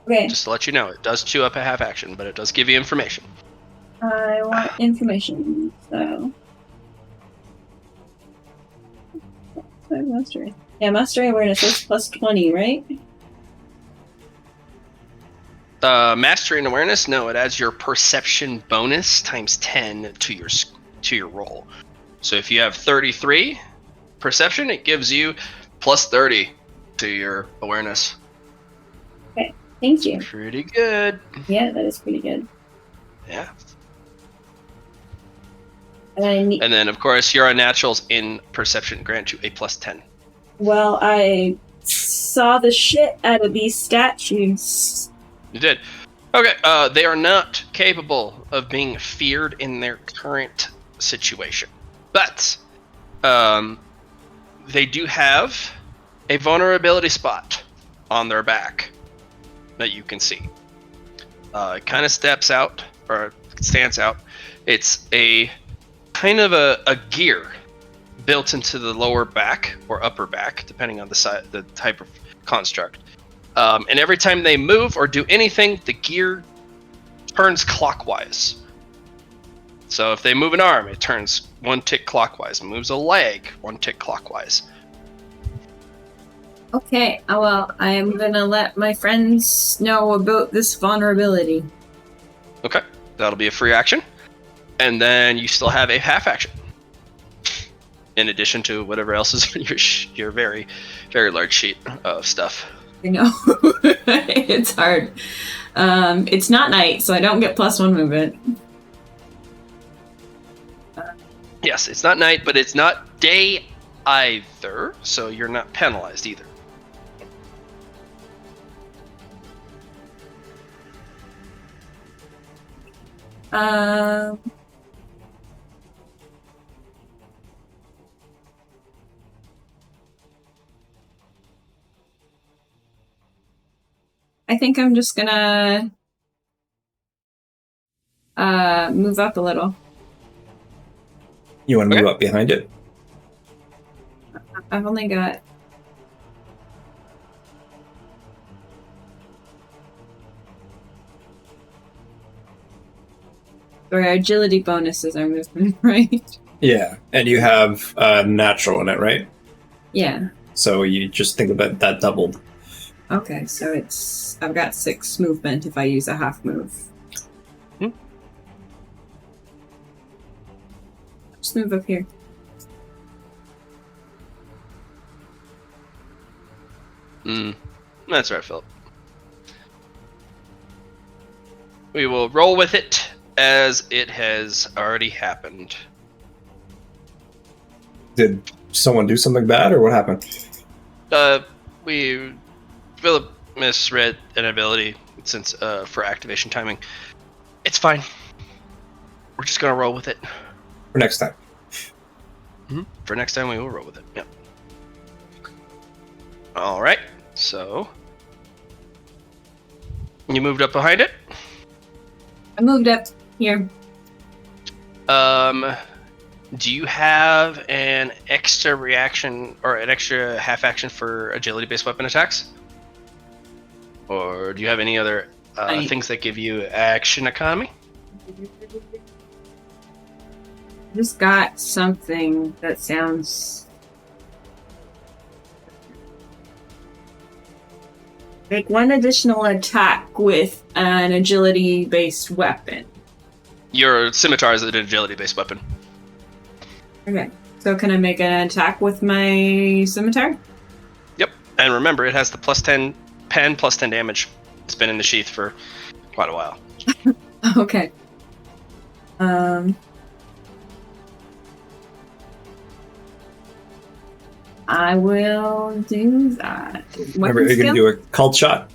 Okay. Just to let you know, it does chew up a half action, but it does give you information. I want information, so... Mastery. Yeah, mastery awareness is plus 20, right? Mastery and awareness, no, it adds your perception bonus times 10 to your roll. So if you have 33 perception, it gives you plus 30 to your awareness. Okay, thank you. Pretty good. Yeah, that is pretty good. Yeah. And then, of course, your unnaturals in perception grant you a plus 10. Well, I saw the shit out of these statues. You did. Okay, they are not capable of being feared in their current situation. But they do have a vulnerability spot on their back that you can see. It kind of stands out. It's a kind of a gear built into the lower back or upper back, depending on the type of construct. And every time they move or do anything, the gear turns clockwise. So if they move an arm, it turns 1 tick clockwise. Moves a leg, 1 tick clockwise. Okay, well, I'm gonna let my friends know about this vulnerability. Okay, that'll be a free action. And then you still have a half action. In addition to whatever else is on your very, very large sheet of stuff. I know. It's hard. It's not night, so I don't get +1 movement. Yes, it's not night, but it's not day either, so you're not penalized either. I think I'm just gonna move up a little. You want to move up behind it? I've only got... Or agility bonuses are movement, right? Yeah, and you have natural in it, right? Yeah. So you just think about that doubled. Okay, so I've got 6 movement if I use a half move. Just move up here. That's right, Philip. We will roll with it as it has already happened. Did someone do something bad, or what happened? Philip misread an ability since for activation timing. It's fine. We're just gonna roll with it. For next time. For next time, we will roll with it. Yep. All right. So you moved up behind it. I moved up here. Do you have an extra reaction or an extra half action for agility-based weapon attacks? Or do you have any other things that give you action economy? Just got something that sounds... make one additional attack with an agility-based weapon. Your scimitar is an agility-based weapon. Okay. So can I make an attack with my scimitar? Yep. And remember, it has the +10 pen, +10 damage. It's been in the sheath for quite a while. Okay. I will do that. Remember, you're going to do a cult shot?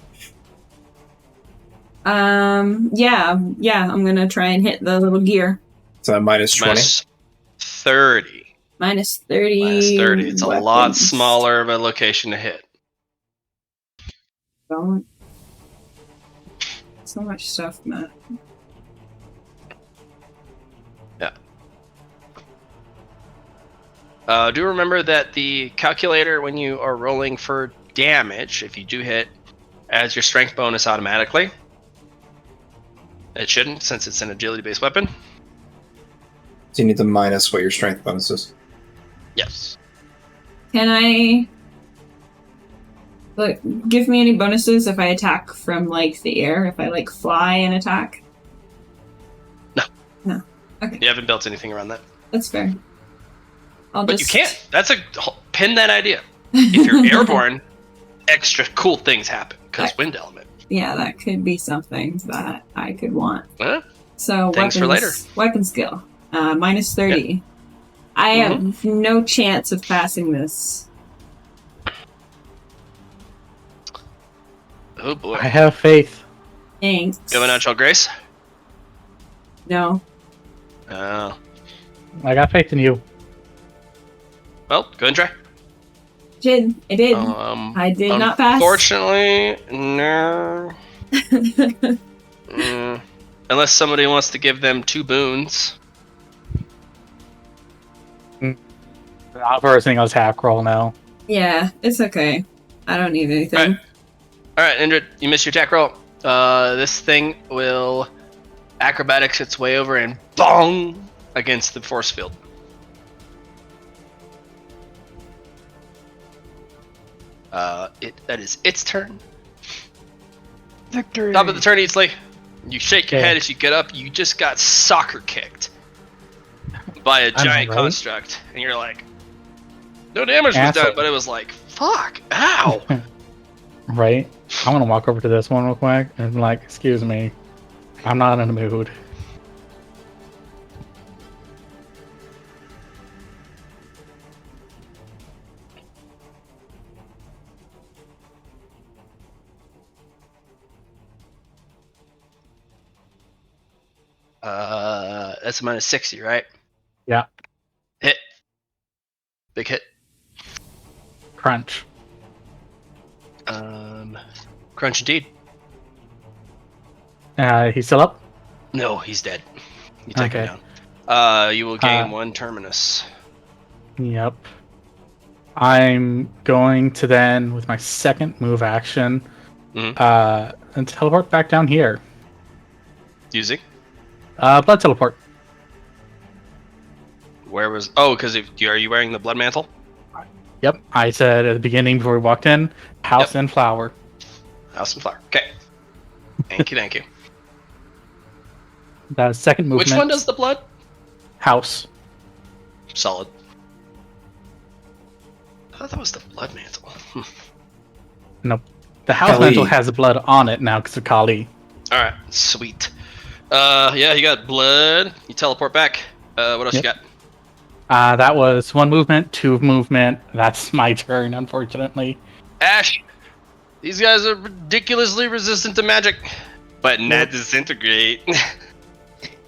Yeah, I'm gonna try and hit the little gear. So minus 20? Minus 30. Minus 30. Minus 30. It's a lot weapons. smaller of a location to hit. Don't. So much stuff, Matt. Do remember that the calculator, when you are rolling for damage, if you do hit, adds your strength bonus automatically. It shouldn't, since it's an agility-based weapon. So you need to minus what your strength bonus is. Yes. Can I... Look, give me any bonuses if I attack from, like, the air? If I, like, fly and attack? No. No. Okay. You haven't built anything around that. That's fair. But you can't. That's pin that idea. If you're airborne, extra cool things happen because wind element. Yeah, that could be something that I could want. Huh? So Things for later. Weapon skill. Minus 30. Yeah. I have no chance of passing this. Oh boy. I have faith. Thanks. You have a natural grace? No. Oh. I got faith in you. Well, go ahead and try. I did. I did not pass. Unfortunately, no. Unless somebody wants to give them 2 boons. Not for a single attack roll now. Yeah, it's okay. I don't need anything. Alright, Indrid, you missed your attack roll. This thing will acrobatics its way over and bong against the force field. That is its turn. Victory. Top of the turn, Eatsley. You shake your head as you get up. You just got soccer kicked by a giant construct, and you're like, no damage was done, but it was like, fuck, ow. Right? I'm gonna walk over to this one real quick and be like, excuse me, I'm not in the mood. That's a minus 60, right? Yeah. Hit. Big hit. Crunch. Crunch indeed. He's still up? No, he's dead. You take him down. You will gain 1 terminus. Yep. I'm going to then, with my second move action, and teleport back down here. Using? Blood teleport. Where was... Oh, because are you wearing the blood mantle? Yep. I said at the beginning before we walked in, house and flower. House and flower. Okay. Thank you, thank you. That second movement. Which one does the blood? House. Solid. I thought that was the blood mantle. Nope. The house mantle has the blood on it now because of Kali. Alright, sweet. Yeah, you got blood. You teleport back. What else you got? That was 1 movement, 2 movement. That's my turn, unfortunately. Ash! These guys are ridiculously resistant to magic. But not disintegrate.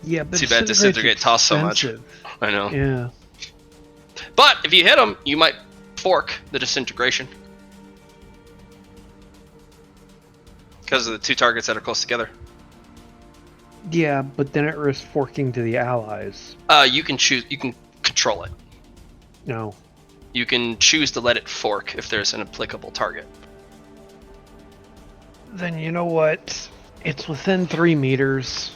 Yeah, but too bad disintegrate toss so much. I know. Yeah. But if you hit them, you might fork the disintegration. Because of the 2 targets that are close together. Yeah, but then it risks forking to the allies. You can choose. You can control it. No. You can choose to let it fork if there's an applicable target. Then you know what? It's within 3 meters.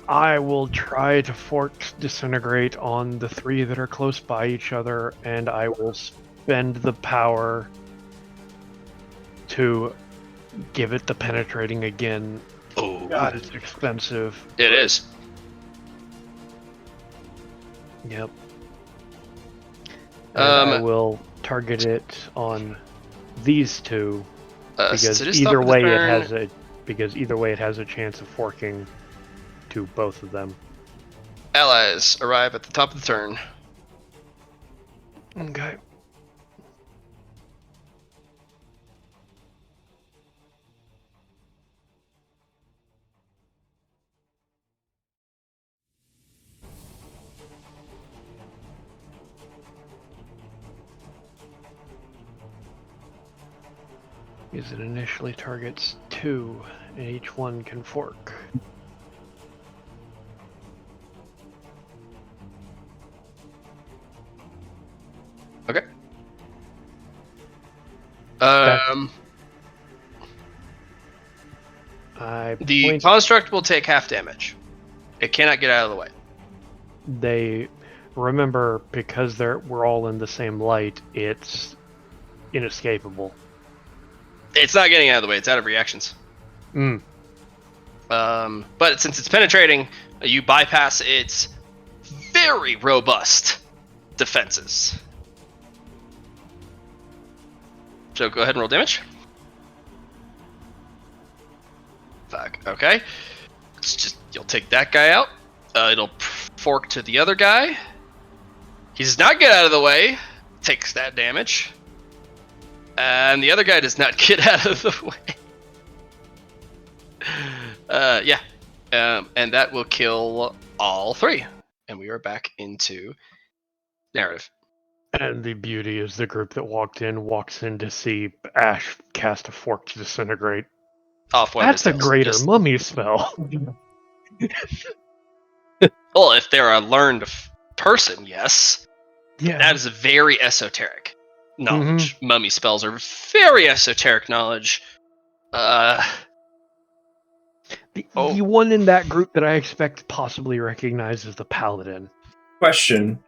I will try to fork disintegrate on the 3 that are close by each other, and I will spend the power to give it the penetrating again. Oh, God, it's expensive. it is. Yep. And I Um, will target it on these two because since it is either top of the way turn, it has a chance of forking to both of them. allies arrive at the top of the turn. Okay. Because it initially targets 2, and each one can fork. Okay. The construct will take half damage. It cannot get out of the way. They remember because we're all in the same light. It's inescapable. It's not getting out of the way. It's out of reactions. But since it's penetrating, you bypass its very robust defenses. So go ahead and roll damage. Fuck. Okay. It's just you'll take that guy out. It'll fork to the other guy. He does not get out of the way. Takes that damage. And the other guy does not get out of the way. Yeah. And that will kill all 3. And we are back into narrative. And the beauty is the group that walks in to see Ash cast a fork to disintegrate. Off one That's of a his greater tails. mummy spell. Well, if they're a learned person, yes. Yeah. That is a very esoteric knowledge. Mummy spells are very esoteric knowledge. The one in that group that I expect possibly recognizes the paladin. Question.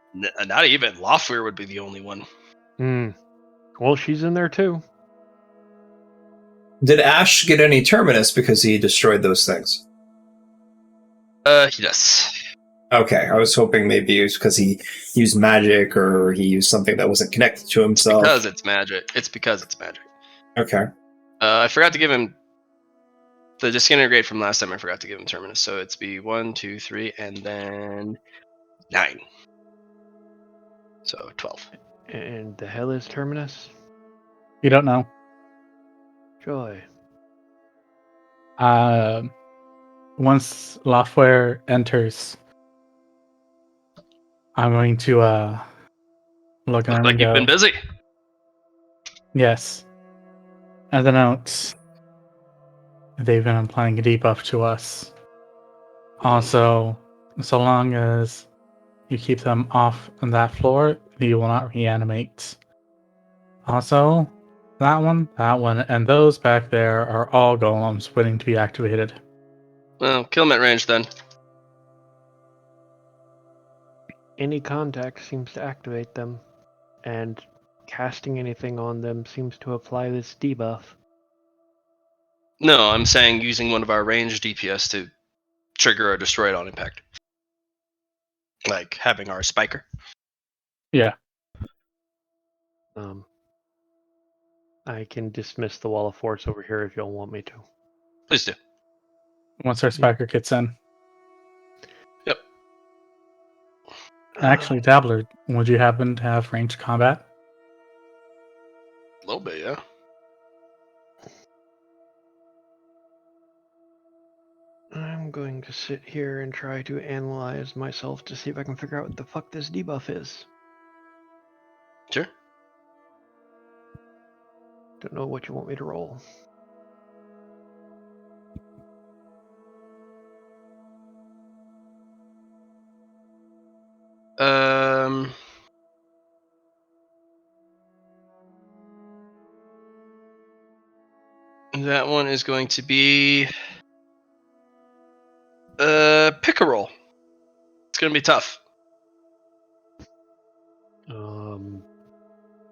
Not even. Lawfear would be the only one. Well, she's in there too. Did Ash get any terminus because he destroyed those things? He does. Okay, I was hoping maybe it was because he used magic or he used something that wasn't connected to himself. Because it's magic. It's because it's magic. Okay. I forgot to give him the disintegrate from last time. I forgot to give him terminus, so it's be 1, 2, 3, and then 9. So 12. And the hell is terminus? You don't know. Joy. Once Lafware enters, I'm going to look at him Like and you've go, been busy. yes. And the notes, they've been applying a debuff to us. Also, so long as you keep them off on that floor, you will not reanimate. Also, that one, and those back there are all golems waiting to be activated. Well, kill him at range then. Any contact seems to activate them, and casting anything on them seems to apply this debuff. No, I'm saying using one of our ranged DPS to trigger or destroy it on impact. Like having our spiker. Yeah. I can dismiss the wall of force over here if y'all want me to. Please do. Once our spiker gets in. Yep. Actually, Dabbler, would you happen to have ranged combat? A little bit, yeah. I'm going to sit here and try to analyze myself to see if I can figure out what the fuck this debuff is. Sure. Don't know what you want me to roll. That one is going to be pick a roll. It's gonna be tough.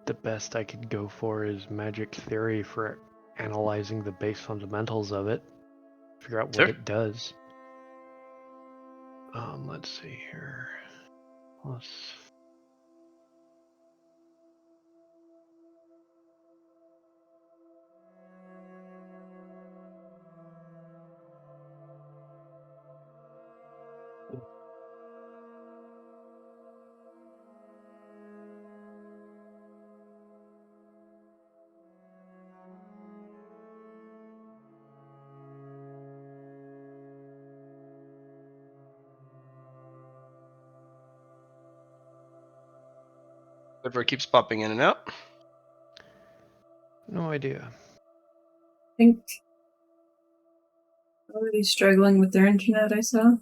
The best I could go for is magic theory for analyzing the base fundamentals of it, figure out what Sure. it does. Let's see here. Plus. Whoever keeps popping in and out. No idea. I think already struggling with their internet, I saw.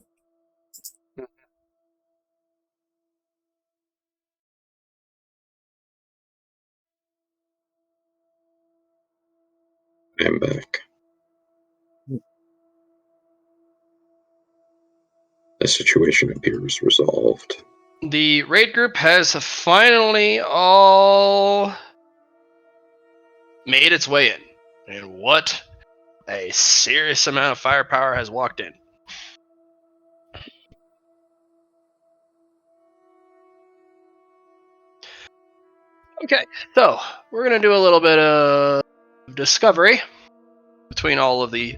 I'm back. The situation appears resolved. The raid group has finally all made its way in. And what a serious amount of firepower has walked in. Okay, so we're going to do a little bit of discovery between all of the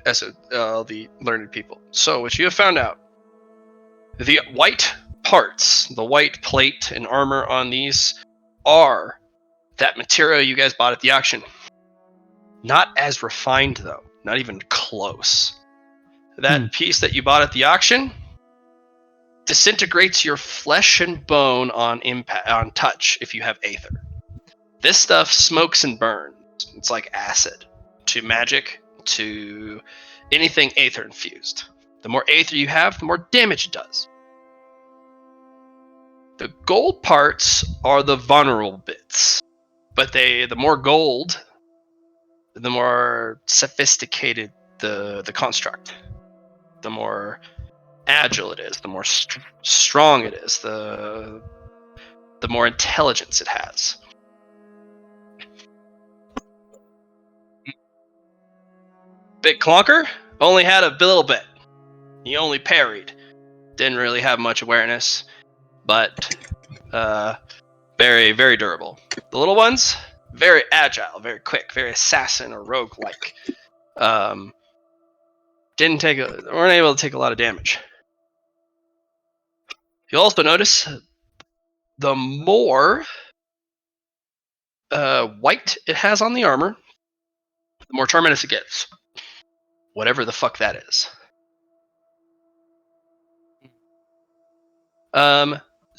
learned people. So what you have found out, the white parts, the white plate and armor on these are that material you guys bought at the auction. Not as refined though, not even close. That piece that you bought at the auction disintegrates your flesh and bone on impact, on touch if you have aether. This stuff smokes and burns. It's like acid to magic, to anything aether infused. The more aether you have, the more damage it does. The gold parts are the vulnerable bits, but the more gold, the more sophisticated the construct, the more agile it is, the more strong it is, the more intelligence it has. Big Clonker only had a little bit. He only parried. Didn't really have much awareness, but very, very durable. The little ones, very agile, very quick, very assassin or rogue-like. Weren't able to take a lot of damage. You'll also notice the more white it has on the armor, the more terminus it gets. Whatever the fuck that is.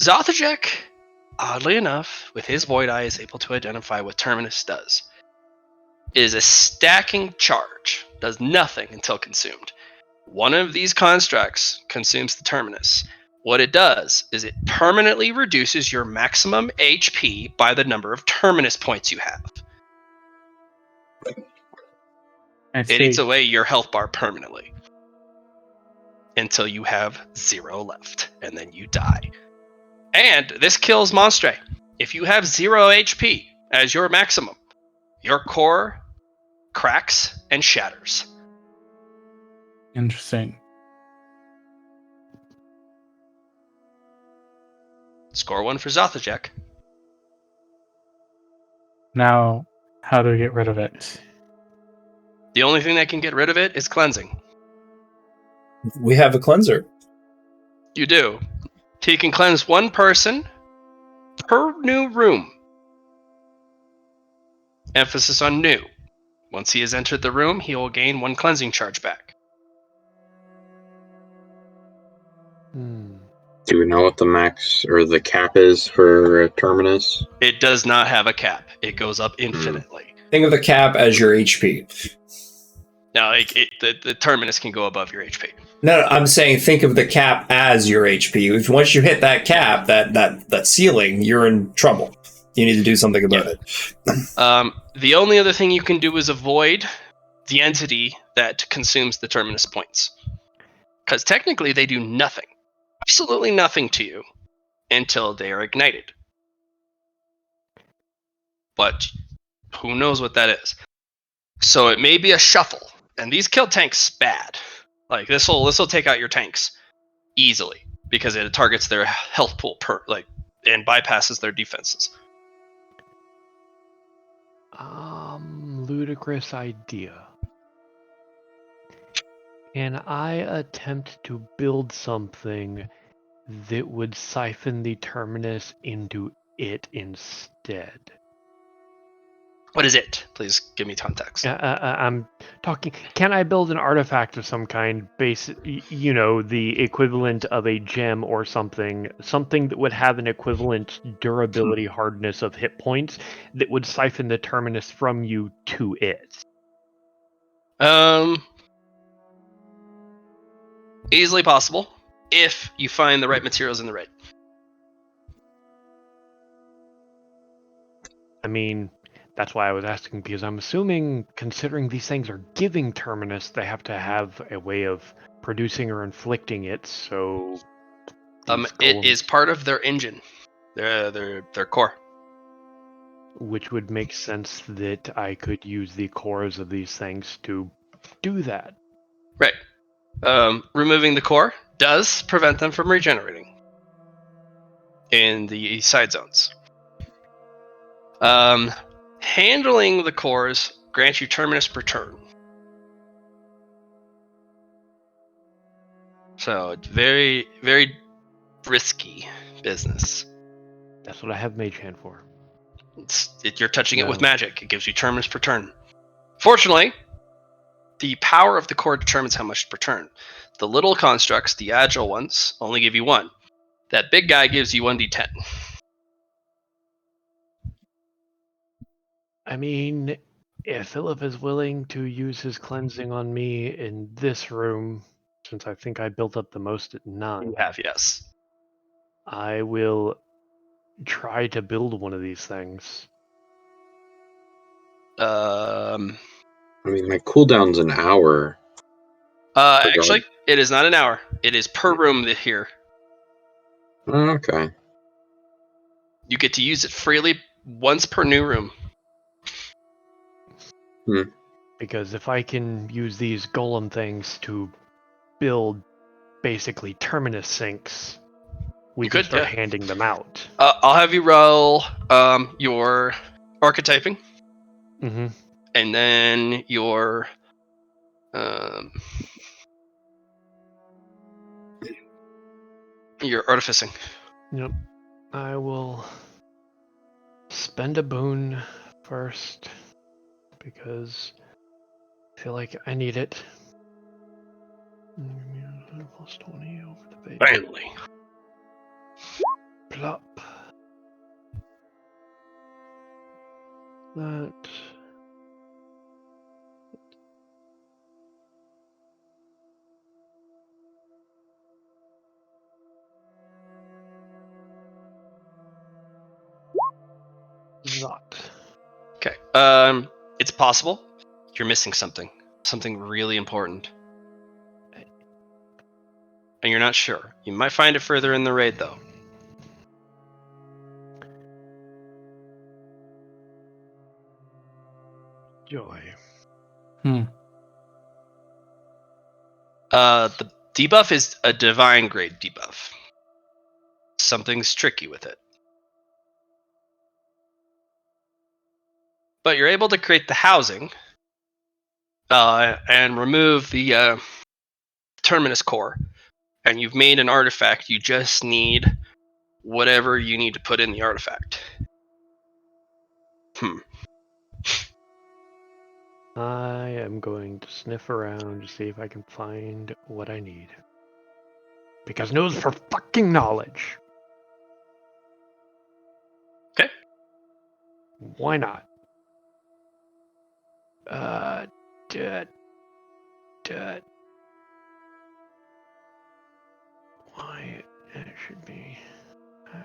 Zothajek, oddly enough, with his void eye, is able to identify what terminus does. It is a stacking charge. Does nothing until consumed. One of these constructs consumes the terminus. What it does is it permanently reduces your maximum HP by the number of terminus points you have. It eats away your health bar permanently until you have 0 left, and then you die. And this kills Monstre. If you have 0 HP as your maximum, your core cracks and shatters. Interesting. Score 1 for Zothajek. Now, how do we get rid of it? The only thing that can get rid of it is cleansing. We have a cleanser. You do. He can cleanse one person per new room. Emphasis on new. Once he has entered the room, he will gain 1 cleansing charge back. Do we know what the max or the cap is for Terminus? It does not have a cap. It goes up infinitely. Think of the cap as your HP. Now, the Terminus can go above your HP. No, I'm saying think of the cap as your HP. If once you hit that cap, that ceiling, you're in trouble. You need to do something about it. The only other thing you can do is avoid the entity that consumes the Terminus points. Because technically they do nothing. Absolutely nothing to you until they are ignited. But who knows what that is. So it may be a shuffle, and these kill tanks bad. Like this will take out your tanks easily because it targets their health pool and bypasses their defenses. Ludicrous idea. Can I attempt to build something that would siphon the terminus into it instead? What is it? Please give me context. I'm talking. Can I build an artifact of some kind, the equivalent of a gem or something that would have an equivalent durability hardness of hit points that would siphon the terminus from you to it? Easily possible if you find the right materials in the raid. I mean, that's why I was asking, because I'm assuming, considering these things are giving terminus, they have to have a way of producing or inflicting it. So, It is part of their engine, their core. Which would make sense that I could use the cores of these things to do that. Right. Removing the core does prevent them from regenerating in the side zones. Handling the cores grants you terminus per turn. So it's very, very risky business. That's what I have Mage Hand for. You're touching it with magic. It gives you terminus per turn. Fortunately, the power of the core determines how much per turn. The little constructs, the agile ones, only give you 1. That big guy gives you 1d10. I mean, if Philip is willing to use his cleansing on me in this room, since I think I built up the most at 9, You have, yes. I will try to build one of these things. I mean, my cooldown's an hour. Actually, it is not an hour. It is per room here. Okay. You get to use it freely once per new room. Because if I can use these golem things to build basically terminus sinks, we can start handing them out. I'll have you roll your archetyping, and then your artificing. Yep. I will spend a boon first because I feel like I need it. Plus 20 over the base. Finally. Plop. That. That. Okay. It's possible you're missing something really important, and you're not sure. You might find it further in the raid, though. Joy. The debuff is a divine grade debuff. Something's tricky with it. But you're able to create the housing and remove the terminus core, and you've made an artifact. You just need whatever you need to put in the artifact. I am going to sniff around to see if I can find what I need. Because news for fucking knowledge. Okay. Why not? Why it should be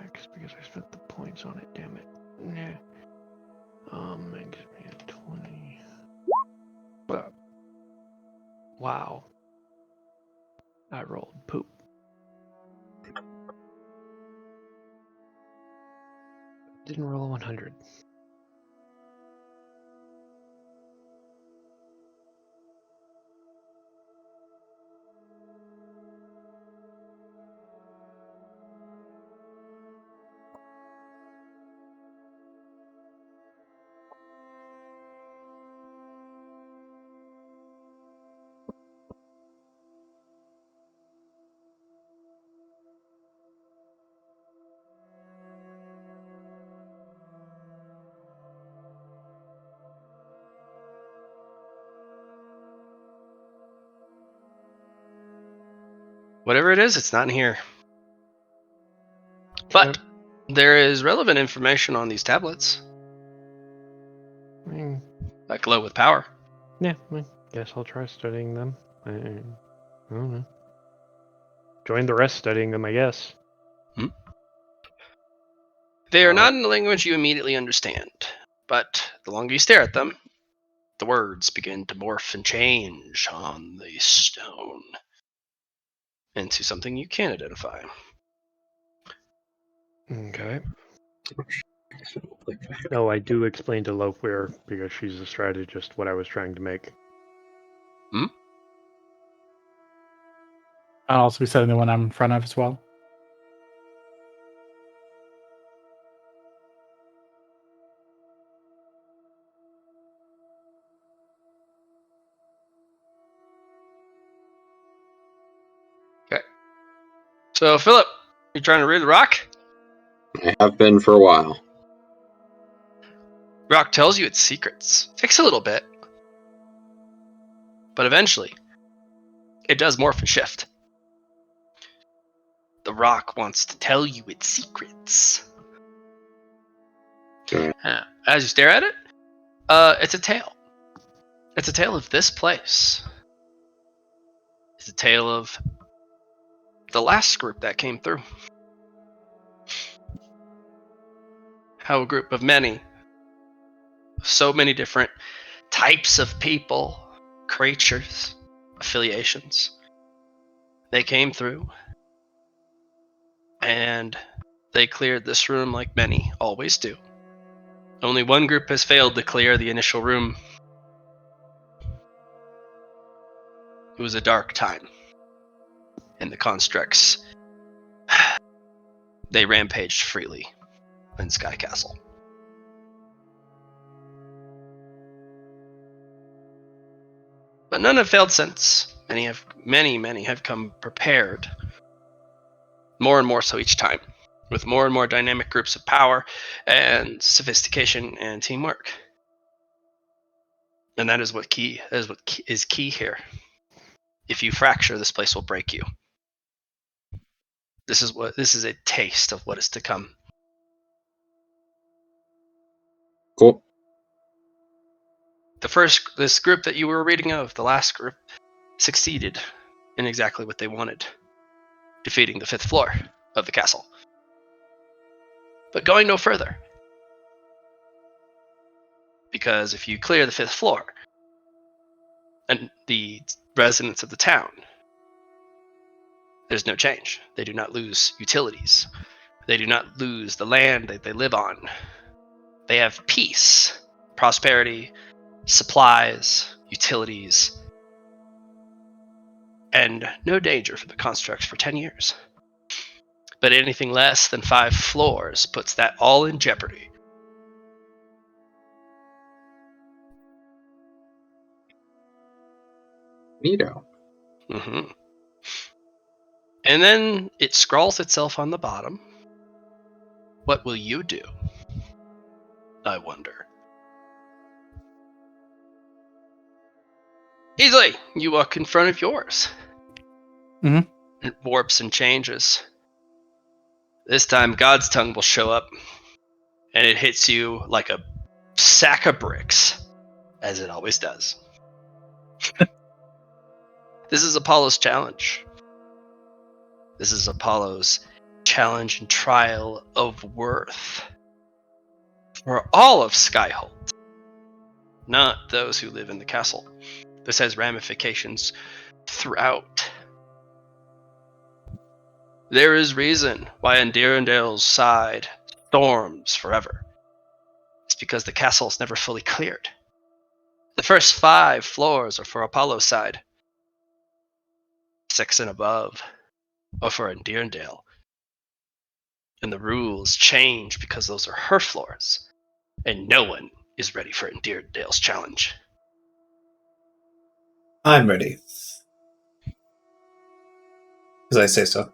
X because I spent the points on it, damn it. Nah. Makes me a 20. But wow. I rolled poop. Didn't roll a 100. Whatever it is, it's not in here. But there is relevant information on these tablets I mean, that glow with power. yeah, I guess I'll try studying them. I don't know. Join the rest studying them, I guess. They are not in a language you immediately understand, but the longer you stare at them, the words begin to morph and change on the stone into something you can identify. Okay. No, I do explain to Lofweir, because she's a strategist, what I was trying to make. I'll also be setting the one I'm in front of as well. So, Philip, you trying to read the rock? I have been for a while. Rock tells you its secrets. Takes a little bit. But eventually, it does morph and shift. The rock wants to tell you its secrets. Okay. As you stare at it, it's a tale. It's a tale of this place. It's a tale of the last group that came through. How a group of many, so many different types of people, creatures, affiliations, they came through and they cleared this room like many always do. Only one group has failed to clear the initial room. It was a dark time, and the constructs, they rampaged freely in Sky Castle. But none have failed since. Many have come prepared. More and more so each time, with more and more dynamic groups of power and sophistication and teamwork. And that is what is key here. If you fracture, this place will break you. This is a taste of what is to come. Cool. This group that you were reading of, the last group, succeeded in exactly what they wanted, defeating the 5th floor of the castle. But going no further. Because if you clear the 5th floor, and the residents of the town, there's no change. They do not lose utilities. They do not lose the land that they live on. They have peace, prosperity, supplies, utilities, and no danger for the constructs for 10 years. But anything less than 5 floors puts that all in jeopardy. Neato. Mm-hmm. And then it scrawls itself on the bottom. What will you do? I wonder. Easily, you walk in front of yours. Mhm. It warps and changes. This time, God's tongue will show up, and it hits you like a sack of bricks, as it always does. This is Apollo's challenge. This is Apollo's challenge and trial of worth for all of Skyhold, not those who live in the castle. This has ramifications throughout. There is reason why Endirondale's side storms forever. It's because the castle is never fully cleared. The first 5 floors are for Apollo's side. 6 and above are for Endirondale. And the rules change because those are her floors. And no one is ready for Endirondale's challenge. I'm ready. Because I say so.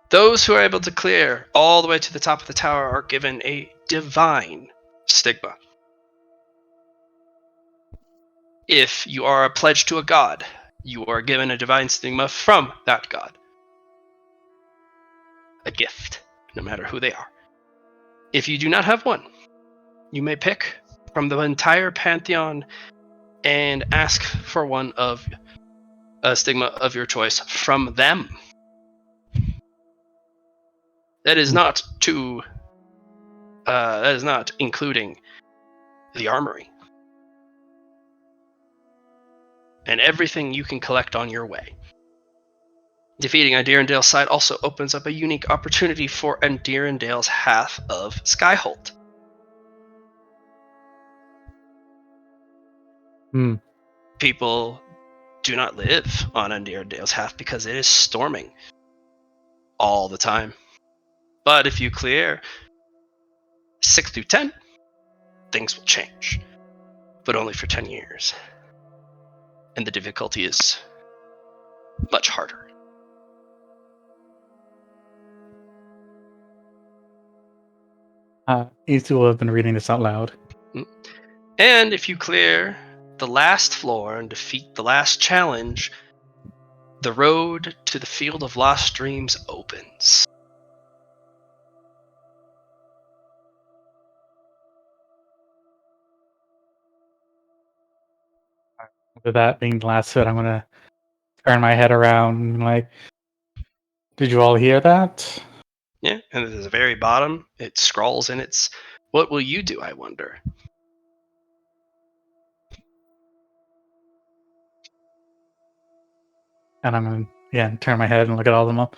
Those who are able to clear all the way to the top of the tower are given a divine stigma. If you are a pledge to a god, you are given a divine stigma from that god. A gift, no matter who they are. If you do not have one, you may pick from the entire pantheon and ask for one of a stigma of your choice from them. That is not that is not including the armory and everything you can collect on your way. Defeating Andirondale's side also opens up a unique opportunity for Andirondale's half of Skyholt. People do not live on Andirondale's half because it is storming all the time. But if you clear 6 through 10, things will change. But only for 10 years. And the difficulty is much harder. Easy will have been reading this out loud. And if you clear the last floor and defeat the last challenge, the road to the Field of Lost Dreams opens. With that being the last bit, I'm gonna turn my head around and like, did you all hear that? Yeah, and at the very bottom, it scrawls in its, what will you do, I wonder? And I'm gonna again turn my head and look at all of them.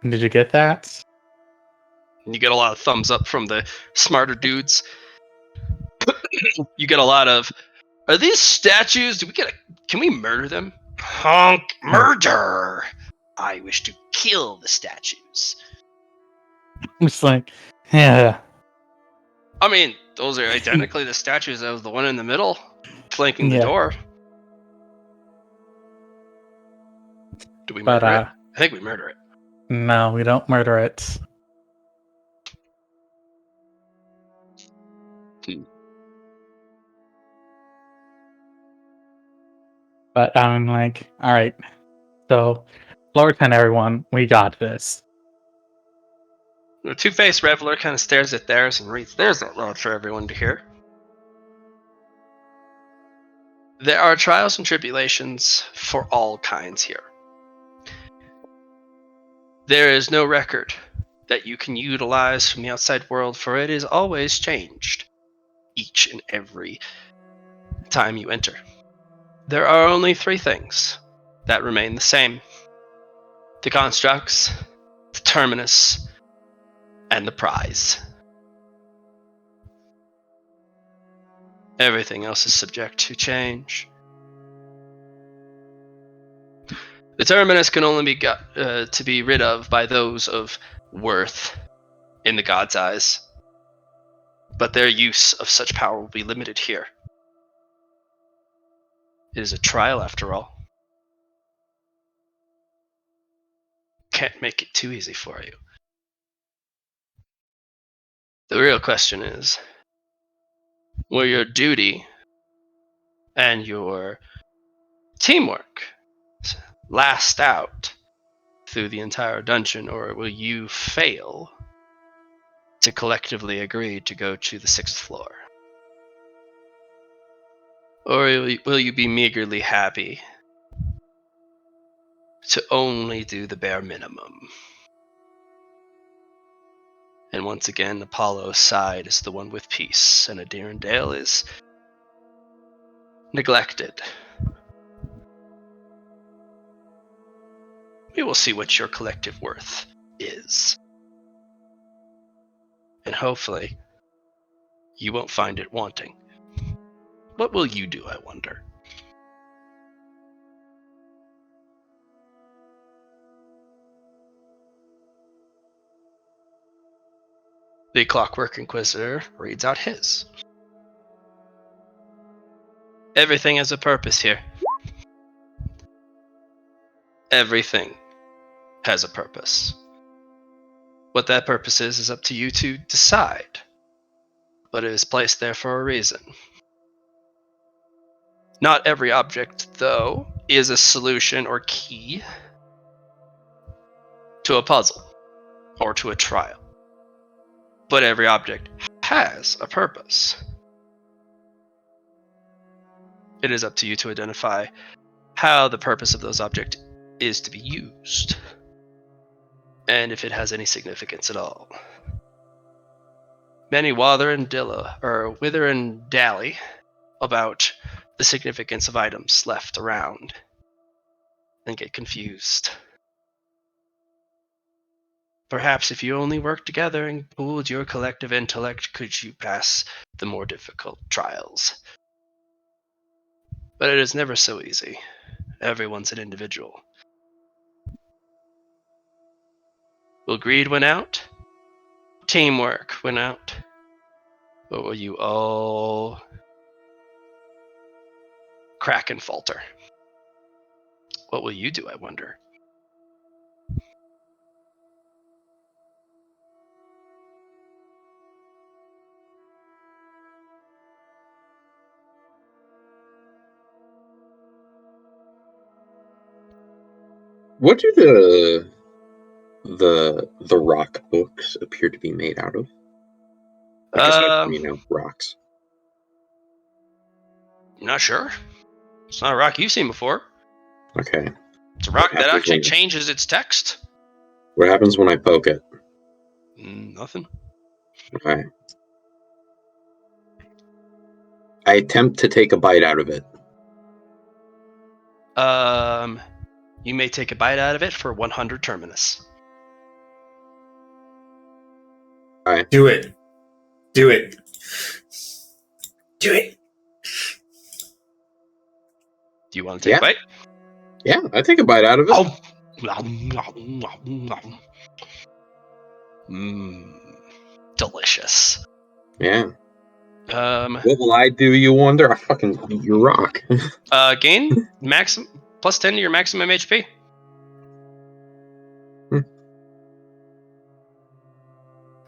And did you get that? And you get a lot of thumbs up from the smarter dudes. You get a lot of, are these statues? Can we murder them? Honk murder! I wish to kill the statues. I'm just like, yeah. I mean, those are identically the statues of the one in the middle, flanking the Yeah. door. Do we But murder it? I think we murder it. no, we don't murder it. But I'm like, all right. So, floor 10, everyone, we got this. The Two-Faced Reveler kind of stares at theirs and reads theirs out loud for everyone to hear. There are trials and tribulations for all kinds here. There is no record that you can utilize from the outside world, for it is always changed each and every time you enter. There are only 3 things that remain the same: the constructs, the terminus, and the prize. Everything else is subject to change. The terminus can only be got to be rid of by those of worth in the god's eyes, but their use of such power will be limited here. It is a trial, after all. Can't make it too easy for you. The real question is, will your duty and your teamwork last out through the entire dungeon, or will you fail to collectively agree to go to the 6th floor? Or will you be meagerly happy to only do the bare minimum? And once again, Apollo's side is the one with peace, and Adirondale is neglected. We will see what your collective worth is. And hopefully, you won't find it wanting. What will you do, I wonder? The Clockwork Inquisitor reads out his. Everything has a purpose here. Everything has a purpose. What that purpose is up to you to decide. But it is placed there for a reason. Not every object, though, is a solution or key to a puzzle or to a trial. But every object has a purpose. It is up to you to identify how the purpose of those objects is to be used, and if it has any significance at all. Many wither and dally about the significance of items left around and get confused. Perhaps if you only worked together and pooled your collective intellect, could you pass the more difficult trials. But it is never so easy. Everyone's an individual. Will greed win out? Teamwork win out? Or will you all crack and falter? What will you do, I wonder? What do the rock books appear to be made out of? Like aside from, rocks. I'm not sure. It's not a rock you've seen before. Okay. It's a rock What that happens actually when- changes its text. What happens when I poke it? Nothing. Okay. I attempt to take a bite out of it. You may take a bite out of it for 100 terminus. Alright. Do it. Do it. Do it. Do you want to take a bite? Yeah, I take a bite out of it. Oh. Delicious. Yeah. What will I do, you wonder? I fucking eat your rock. Gain plus 10 to your maximum HP.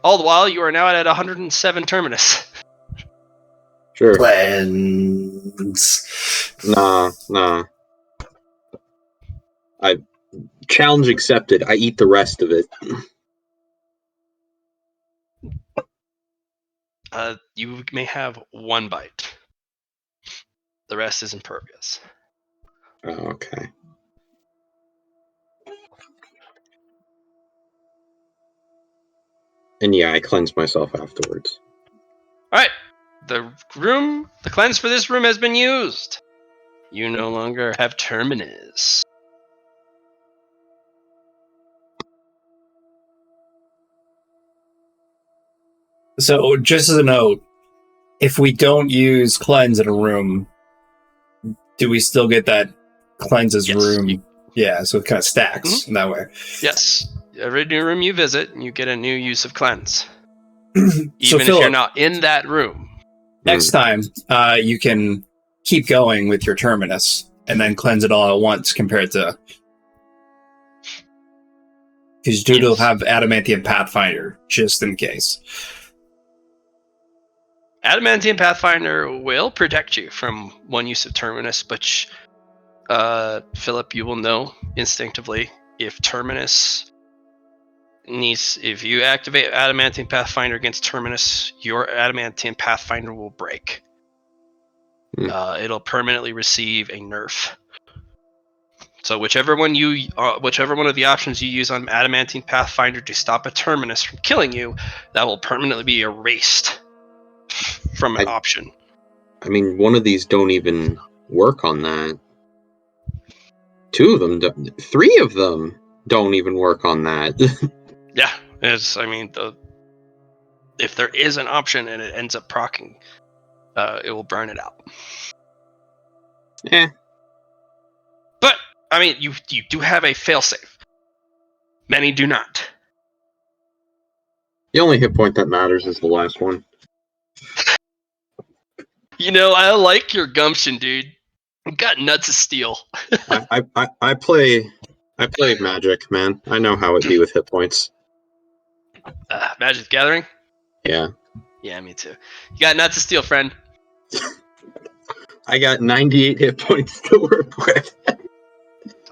All the while, you are now at 107 terminus. Sure. Cleanse. Nah. Challenge accepted. I eat the rest of it. You may have one bite. The rest is impervious. Oh, okay. And yeah, I cleanse myself afterwards. Alright. The cleanse for this room has been used. You no longer have terminus. So, just as a note, if we don't use cleanse in a room, do we still get that cleanses room? Yeah, so it kind of stacks in that way. Yes. Every new room you visit, you get a new use of cleanse. So, Even if Philip, you're not in that room. next time, you can keep going with your terminus and then cleanse it all at once compared to... Because Judo will have Adamantium Pathfinder, just in case. Adamantium Pathfinder will protect you from one use of Terminus, but Philip, you will know instinctively if you activate Adamantium Pathfinder against Terminus, your Adamantium Pathfinder will break. It'll permanently receive a nerf. So whichever one of the options you use on Adamantium Pathfinder to stop a Terminus from killing you, that will permanently be erased from an option. I mean, one of these don't even work on that. Two of them, three of them don't even work on that. Yeah, if there is an option and it ends up proccing, it will burn it out. Yeah. But I mean, you do have a failsafe. Many do not. The only hit point that matters is the last one. I like your gumption, dude. You got nuts of steel. I play Magic, man. I know how it be with hit points. Magic the Gathering? Yeah. Yeah, me too. You got nuts of steel, friend. I got 98 hit points to work with.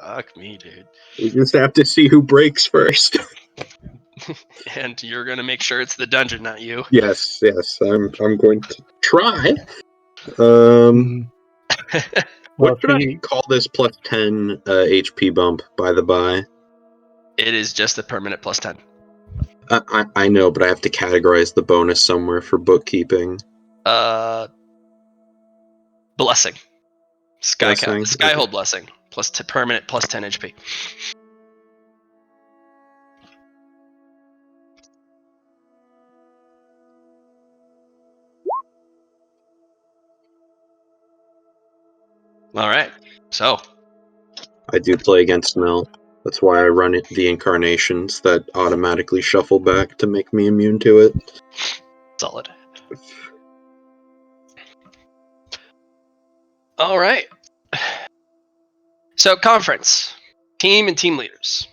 Fuck me, dude. We just have to see who breaks first. And you're gonna make sure it's the dungeon, not you. yes, I'm going to try. Well, What if should I he, call this plus 10 HP bump, by the by? It is just a permanent plus 10. I know, but I have to categorize the bonus somewhere for bookkeeping. Blessing. Blessing? Skyhold blessing. Permanent plus 10 HP. All right. So I do play against Mel. That's why I run the incarnations that automatically shuffle back to make me immune to it. solid. All right. So conference, team and team leaders.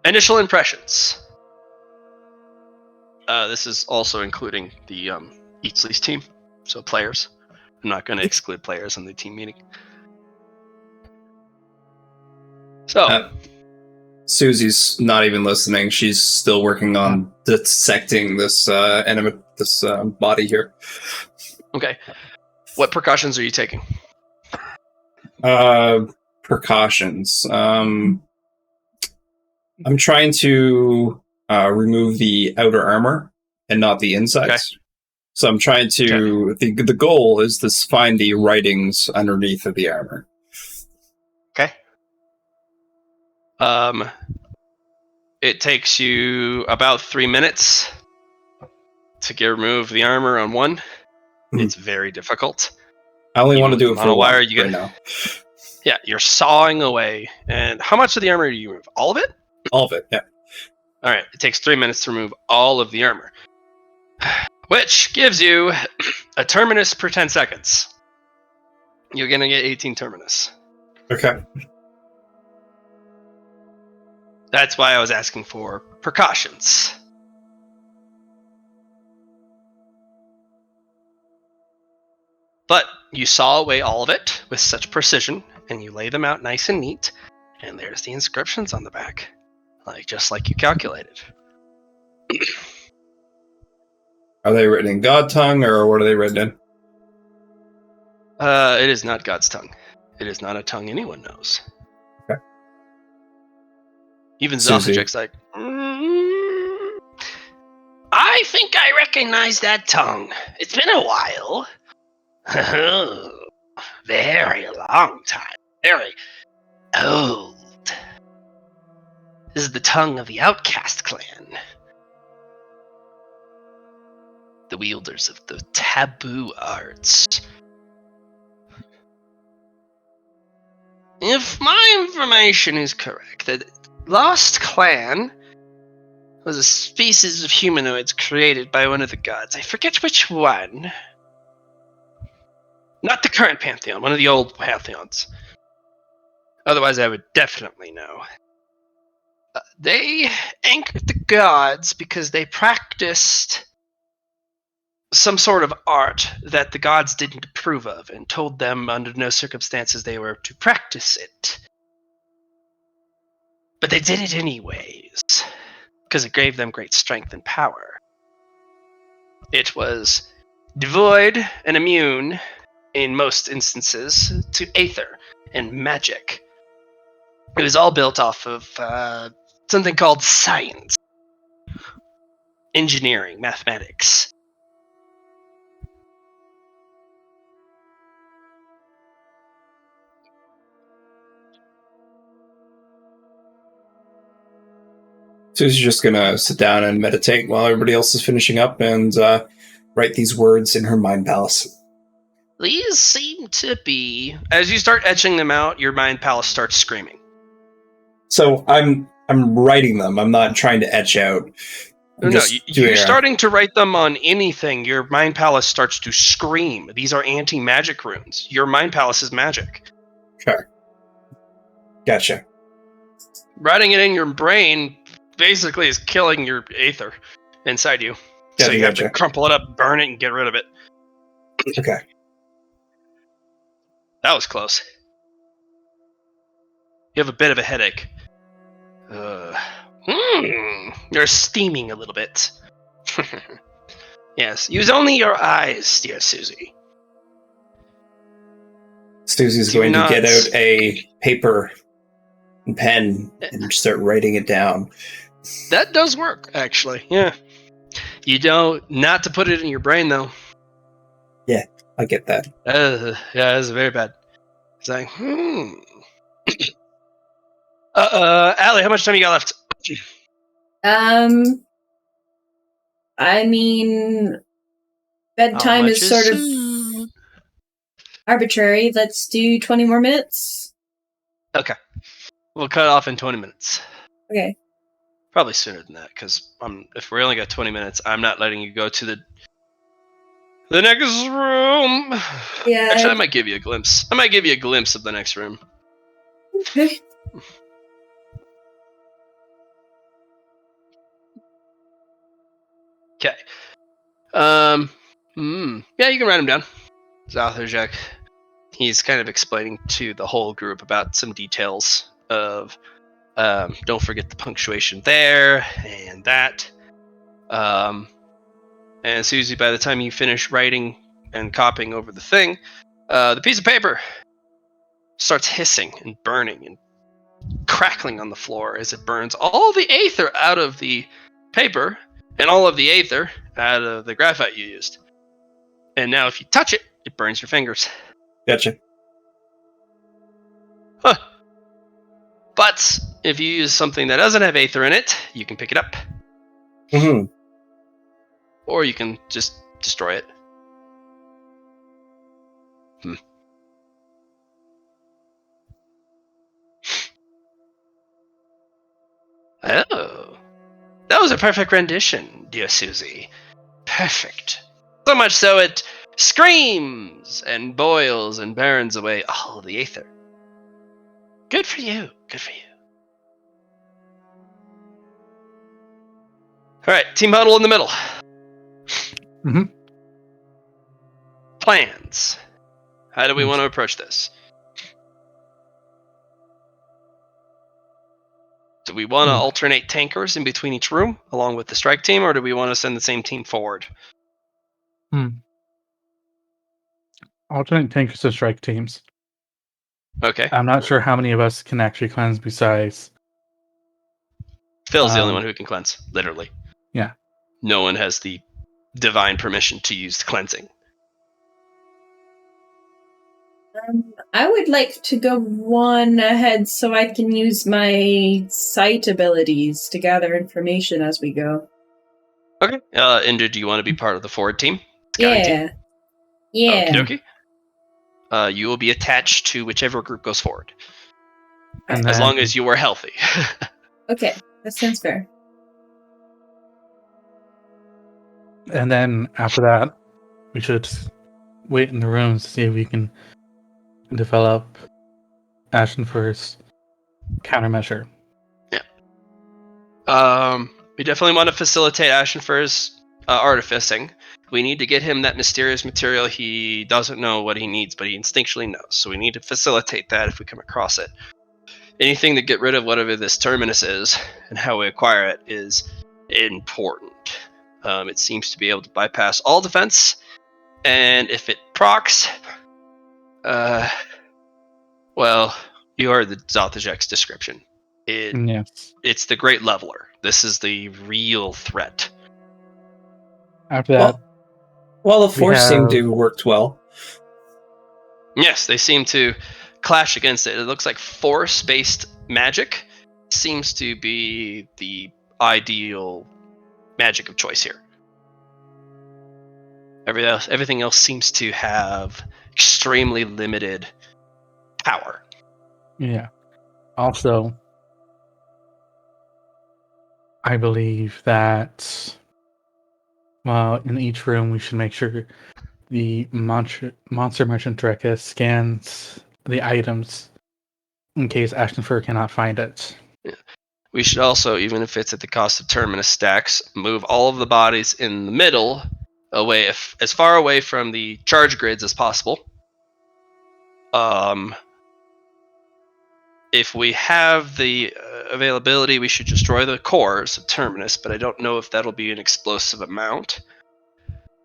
Initial impressions. This is also including the Eatsley's team, so players. I'm not going to exclude players in the team meeting. So, Susie's not even listening. She's still working on dissecting this body here. okay. What precautions are you taking? Precautions. I'm trying to remove the outer armor and not the insides. Okay. So I'm trying to. The goal is to find the writings underneath of the armor. Okay. It takes you about 3 minutes to remove the armor on one. It's very difficult. I only want to Even do with it for monowire, one right now. Yeah, you're sawing away. And how much of the armor do you remove? All of it? All of it, yeah. All right. It takes 3 minutes to remove all of the armor, which gives you a terminus per 10 seconds. You're going to get 18 terminus. Okay. That's why I was asking for precautions. But you saw away all of it with such precision, and you lay them out nice and neat, and there's the inscriptions on the back, just like you calculated. Are they written in God tongue, or what are they written in? It is not God's tongue. It is not a tongue anyone knows. Okay. Even Susie. Zophagic's like, I think I recognize that tongue. It's been a while. Very long time. Very old. This is the tongue of the Outcast clan. The wielders of the taboo arts. If my information is correct, the Lost Clan was a species of humanoids created by one of the gods. I forget which one. Not the current pantheon, one of the old pantheons. Otherwise, I would definitely know. They anchored the gods because they practiced some sort of art that the gods didn't approve of and told them under no circumstances they were to practice it. But they did it anyways, because it gave them great strength and power. It was devoid and immune, in most instances, to aether and magic. It was all built off of something called science, engineering, mathematics. Susie's just gonna sit down and meditate while everybody else is finishing up and write these words in her mind palace. These seem to be... As you start etching them out, your mind palace starts screaming. So I'm writing them. I'm not trying to etch out. You're starting to write them on anything. Your mind palace starts to scream. These are anti-magic runes. Your mind palace is magic. Sure. Gotcha. Writing it in your brain basically is killing your aether inside you. So you have to crumple it up, burn it, and get rid of it. Okay. That was close. You have a bit of a headache. You're steaming a little bit. Yes, use only your eyes, dear Susie. Susie's Do going to not- get out a paper and pen and start writing it down. That does work, actually. Yeah. You don't, not to put it in your brain, though. I get that. Yeah, that's very bad. It's like, Allie, how much time you got left? I mean, bedtime is sort of arbitrary. Let's do 20 more minutes. Okay. We'll cut off in 20 minutes. Okay. Probably sooner than that, because if we only got 20 minutes, I'm not letting you go to the next room. Yeah. Actually, I might give you a glimpse. I might give you a glimpse of the next room. Okay. Okay. Yeah, you can write him down. Zathajek. He's kind of explaining to the whole group about some details of don't forget the punctuation there and that. And Susie, by the time you finish writing and copying over the thing, the piece of paper starts hissing and burning and crackling on the floor as it burns all the aether out of the paper and all of the aether out of the graphite you used. And now if you touch it, it burns your fingers. Gotcha. Huh. But if you use something that doesn't have aether in it, you can pick it up. Mm-hmm. Or you can just destroy it. Oh. That was a perfect rendition, dear Susie. Perfect. So much so it screams and boils and burns away all the aether. Good for you. Good for you. Alright, team huddle in the middle. Mhm. Plans. How do we want to approach this? Do we want to alternate tankers in between each room along with the strike team, or do we want to send the same team forward? Alternate tankers and strike teams. Okay. I'm not sure how many of us can actually cleanse besides. Phil's the only one who can cleanse, literally. Yeah. No one has the divine permission to use cleansing. I would like to go one ahead so I can use my sight abilities to gather information as we go. Okay. Indra, do you want to be part of the forward team? Scouting team? Yeah. Okie dokie. You will be attached to whichever group goes forward. And as then- long as you are healthy. Okay, that sounds fair. And then after that, we should wait in the rooms to see if we can develop Ashenfur's countermeasure. We definitely want to facilitate Ashenfur's artificing. We need to get him that mysterious material he doesn't know what he needs, but he instinctually knows. So we need to facilitate that if we come across it. Anything to get rid of whatever this terminus is and how we acquire it is important. It seems to be able to bypass all defense, and if it procs, well, you heard the Zothajek's description. Yes. It's the Great Leveler. This is the real threat. After that, Well, the force seemed have- to have worked well. Yes, they seem to clash against it. It looks like force-based magic seems to be the ideal magic of choice here. Everything else seems to have extremely limited power. yeah. Also, I believe that in each room we should make sure the monster merchant Drekka scans the items in case Ashenfur cannot find it. We should also, even if it's at the cost of terminus stacks, move all of the bodies in the middle away, as far away from the charge grids as possible. If we have the availability, we should destroy the cores of Terminus, but I don't know if that'll be an explosive amount.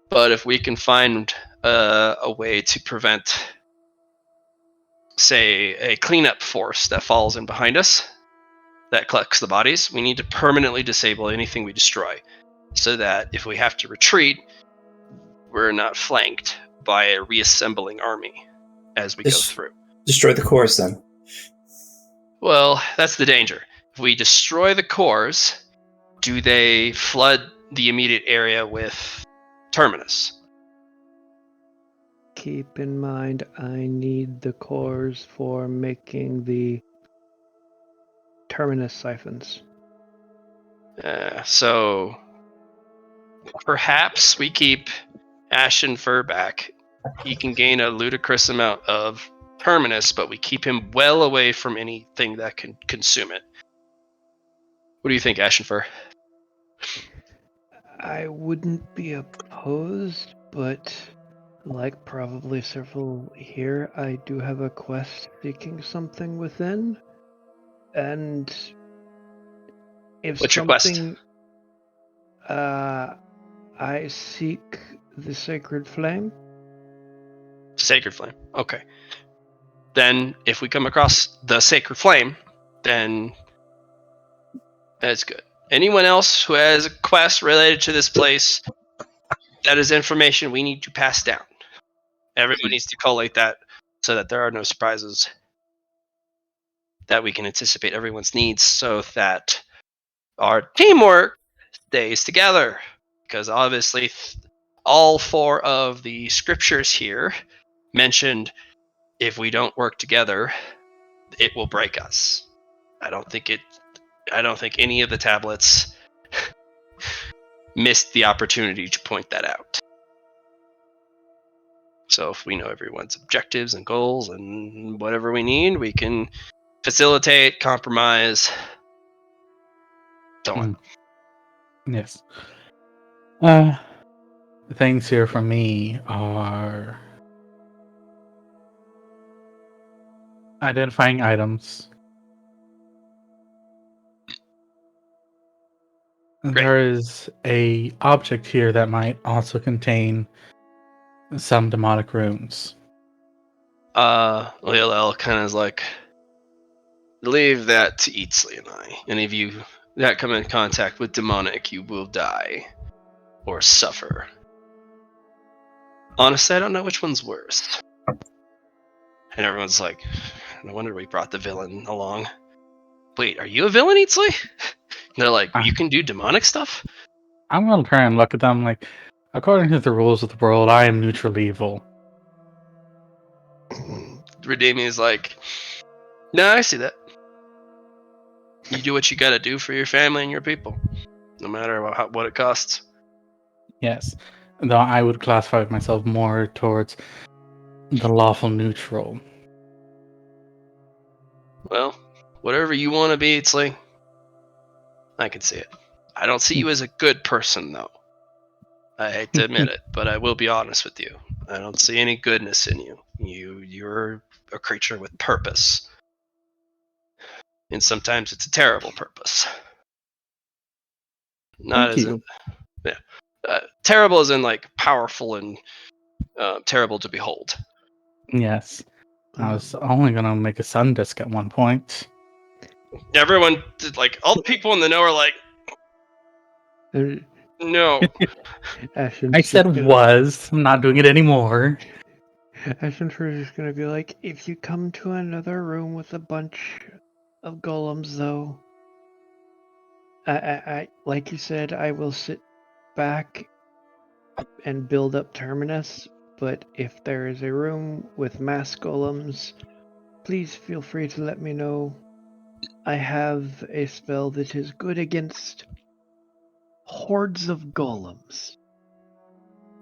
But if we can find a way to prevent, say, a cleanup force that falls in behind us, that collects the bodies, we need to permanently disable anything we destroy, so that if we have to retreat, we're not flanked by a reassembling army as we go through. Destroy the cores then. Well, that's the danger. If we destroy the cores, do they flood the immediate area with Terminus? Keep in mind, I need the cores for making the Terminus siphons. So perhaps we keep Ashen Fur back. He can gain a ludicrous amount of Terminus, but we keep him well away from anything that can consume it. What do you think, Ashen Fur? I wouldn't be opposed, but like probably several here, I do have a quest seeking something within. And if What's your quest? something I seek the sacred flame. Sacred Flame. Okay. Then if we come across the Sacred Flame, then that's good. Anyone else who has a quest related to this place, that is information we need to pass down. Everyone needs to collate that so that there are no surprises, that we can anticipate everyone's needs so that our teamwork stays together. Because obviously all 4 of the scriptures here mentioned if we don't work together, it will break us. I don't think any of the tablets missed the opportunity to point that out. So if we know everyone's objectives and goals and whatever we need, we can facilitate, compromise, so on. Yes. Things here for me are identifying items. Great. There is a object here that might also contain some demonic runes. Lil kind of is like, leave that to Eatsley and I. Any of you that come in contact with demonic, you will die or suffer. Honestly, I don't know which one's worse. And everyone's like, no wonder we brought the villain along. Wait, are you a villain, Eatsley? And they're like, you can do demonic stuff? I'm gonna try and look at them like, according to the rules of the world, I am neutral evil. Redeeming is like, no, I see that. You do what you gotta do for your family and your people, no matter what it costs. Yes, though I would classify myself more towards the lawful neutral. Well, whatever you want to be, Eatsley, I can see it. I don't see you as a good person, though. I hate to admit it, but I will be honest with you. I don't see any goodness in you. You're a creature with purpose. And sometimes it's a terrible purpose. Not Thank as you. terrible as in like powerful and terrible to behold. Yes. I was only gonna make a sun disk at one point. Everyone, like all the people in the know are like, no. I said was. I'm not doing it anymore. Ashen is just gonna be like, if you come to another room with a bunch of golems, though, I like you said, I will sit back and build up Terminus. But if there is a room with mass golems, please feel free to let me know. I have a spell that is good against hordes of golems.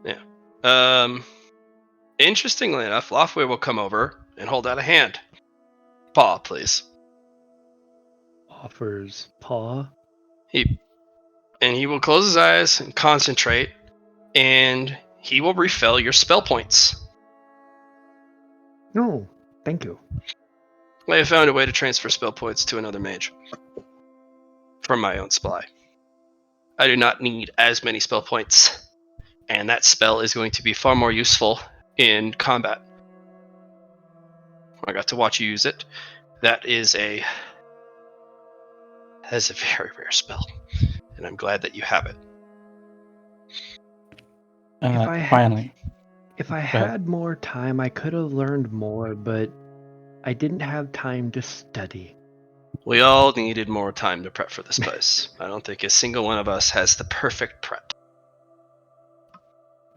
Yeah. Interestingly enough, Loftway will come over and hold out a hand. Paw, please. Offers paw. He will close his eyes and concentrate, and he will refill your spell points. No. Thank you. I have found a way to transfer spell points to another mage from my own supply. I do not need as many spell points, and that spell is going to be far more useful in combat. I got to watch you use it. That is a very rare spell, and I'm glad that you have it. Finally. If I Go ahead. had more time, I could have learned more, but I didn't have time to study. We all needed more time to prep for this place. I don't think a single one of us has the perfect prep.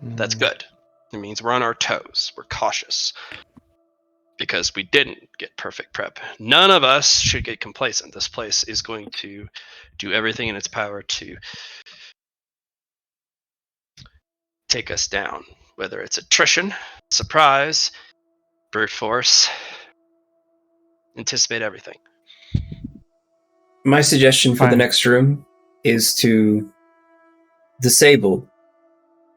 That's good. It means we're on our toes. We're cautious. Because we didn't get perfect prep. None of us should get complacent. This place is going to do everything in its power to take us down. Whether it's attrition, surprise, brute force. Anticipate everything. My suggestion for the Fine. next room is to disable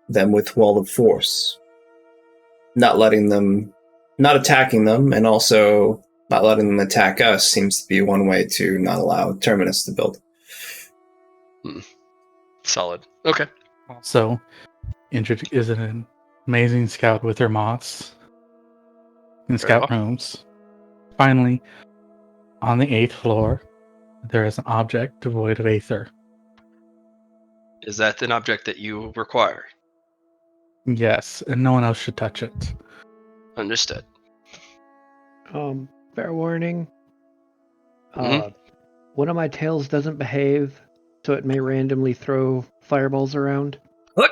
them with Wall of Force. Not attacking them, and also not letting them attack us seems to be one way to not allow Terminus to build. Solid. Okay. Also, Indrid is an amazing scout with her moths in Very scout well. rooms. Finally, on the 8th floor, there is an object devoid of aether. Is that an object that you require? Yes, and no one else should touch it. Understood. Fair warning. Mhm. One of my tails doesn't behave, so it may randomly throw fireballs around. What?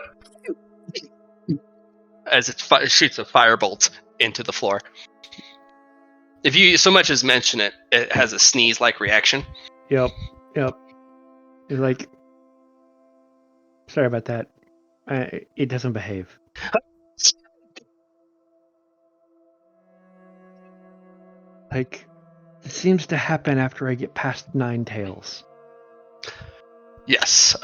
As it shoots a firebolt into the floor. If you so much as mention it, it has a sneeze-like reaction. Yep. It's like, sorry about that. It doesn't behave. Like, it seems to happen after I get past 9 tails. Yes.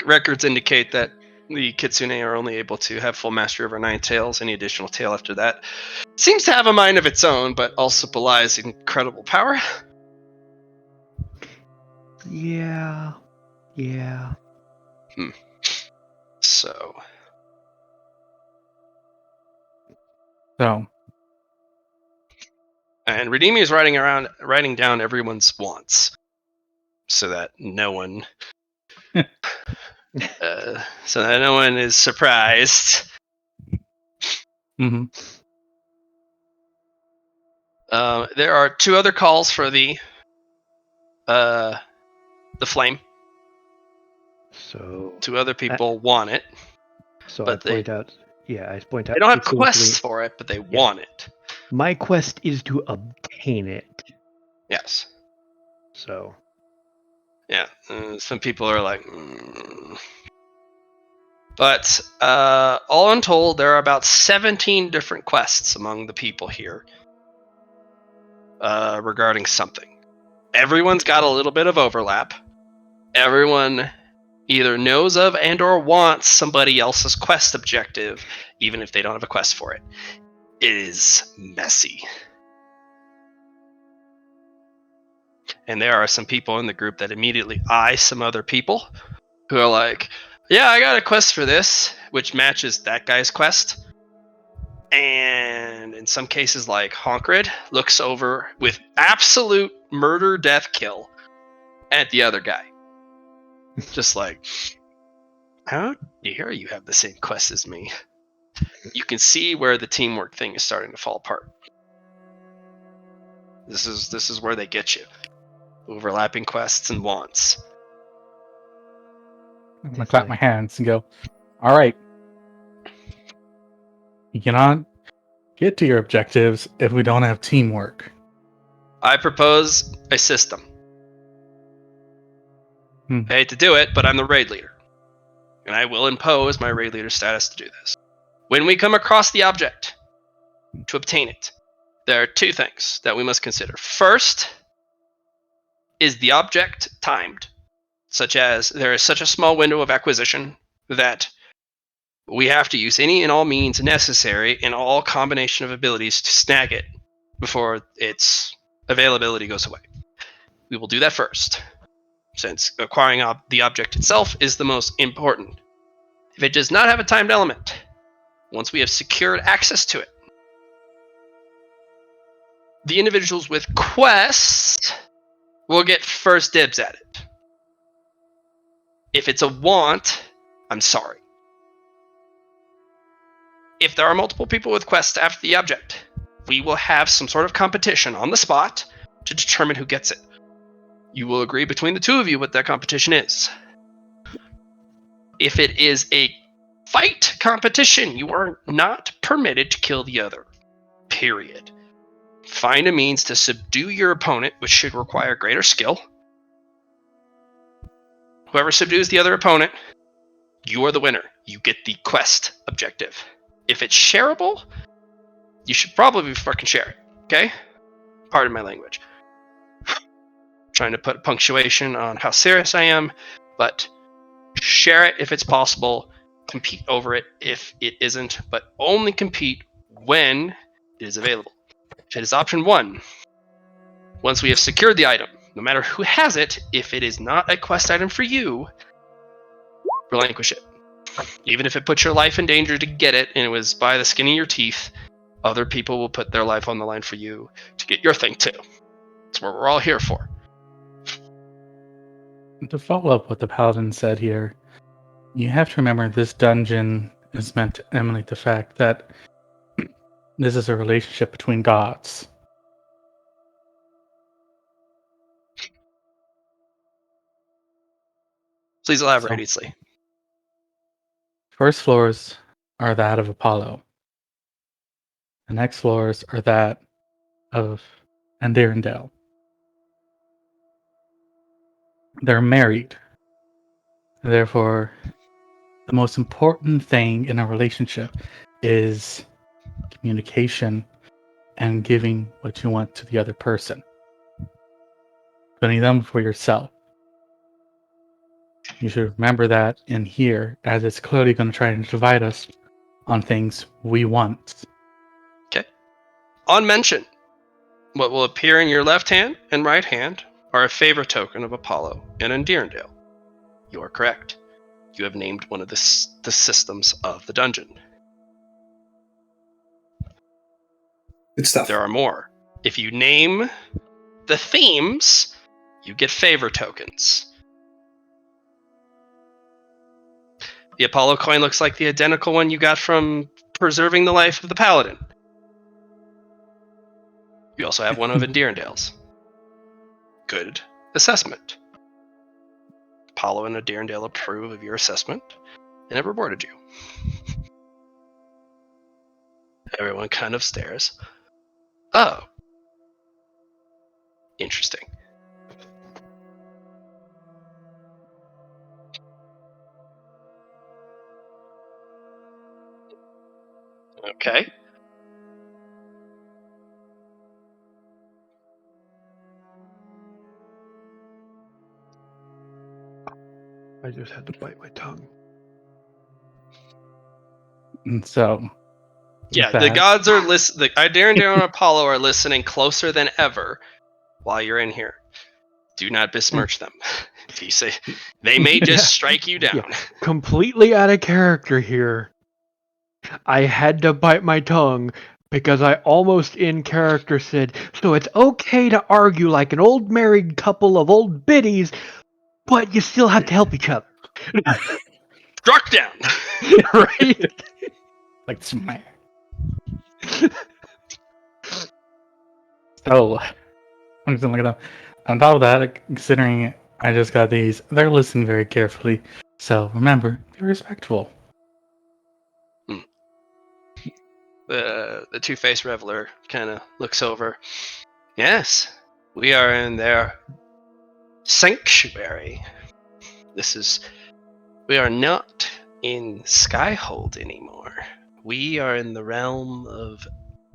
Records indicate that the Kitsune are only able to have full mastery over 9 tails. Any additional tail after that seems to have a mind of its own, but also belies incredible power. Yeah. So, and Redeeming is writing down everyone's wants, so that no one, is surprised. Mm-hmm. There are 2 other calls for the flame. So 2 other people want it. So but I point out. Yeah, I point out. They don't have it's going to quests be- for it, but they want it. My quest is to obtain it. Yes. So. Yeah. Some people are like. But all in told, there are about 17 different quests among the people here regarding something. Everyone's got a little bit of overlap. Everyone either knows of and or wants somebody else's quest objective, even if they don't have a quest for it. It is messy. And there are some people in the group that immediately eye some other people who are like, yeah, I got a quest for this, which matches that guy's quest. And in some cases, like Honkrid looks over with absolute murder, death, kill at the other guy. Just like, how dare you have the same quest as me? You can see where the teamwork thing is starting to fall apart. This is where they get you. Overlapping quests and wants. I'm gonna clap my hands and go, all right. You cannot get to your objectives if we don't have teamwork. I propose a system. I hate to do it, but I'm the raid leader. And I will impose my raid leader status to do this. When we come across the object, to obtain it, there are 2 things that we must consider. First, is the object timed? Such as, there is such a small window of acquisition that We have to use any and all means necessary in all combination of abilities to snag it before its availability goes away. We will do that first, since acquiring the object itself is the most important. If it does not have a timed element, once we have secured access to it, the individuals with quests will get first dibs at it. If it's a want, I'm sorry. If there are multiple people with quests after the object, we will have some sort of competition on the spot to determine who gets it. You will agree between the two of you what that competition is. If it is a fight competition, you are not permitted to kill the other. Period. Find a means to subdue your opponent, which should require greater skill. Whoever subdues the other opponent, you are the winner. You get the quest objective. If it's shareable, you should probably fucking share it, okay? Pardon my language. Trying to put punctuation on how serious I am, but share it if it's possible. Compete over it if it isn't, but only compete when it is available. If it is option 1, once we have secured the item, no matter who has it, if it is not a quest item for you, relinquish it. Even if it puts your life in danger to get it and it was by the skin of your teeth, other people will put their life on the line for you to get your thing too. That's what we're all here for. To follow up what the paladin said here, you have to remember this dungeon is meant to emanate the fact that this is a relationship between gods. Please elaborate, Easley. First floors are that of Apollo. The next floors are that of Andirondale. They're married. Therefore, the most important thing in a relationship is communication and giving what you want to the other person. Putting them before yourself. You should remember that in here, as it's clearly going to try and divide us on things we want. Okay. On mention, what will appear in your left hand and right hand are a favor token of Apollo and Andirondale. You are correct. You have named one of the systems of the dungeon. Good stuff. There are more. If you name the themes, you get favor tokens. The Apollo coin looks like the identical one you got from preserving the life of the paladin. You also have one of Andirondale's. Good assessment. Apollo and Andirondale approve of your assessment and have rewarded you. Everyone kind of stares. Oh. Interesting. Okay. I just had to bite my tongue. And so, Yeah, that, the gods are the Andirondale and Apollo are listening closer than ever while you're in here. Do not besmirch them. If you say they may just strike you down. Yeah. Completely out of character here. I had to bite my tongue because I almost in character said, so it's okay to argue like an old married couple of old biddies, but you still have to help each other. Struck down. Right? like smack. So, I'm just gonna look at them. On top of that, considering I just got these, they're listening very carefully. So remember, be respectful. The two-faced reveler kind of looks over. Yes, we are in their sanctuary. We are not in Skyhold anymore. We are in the realm of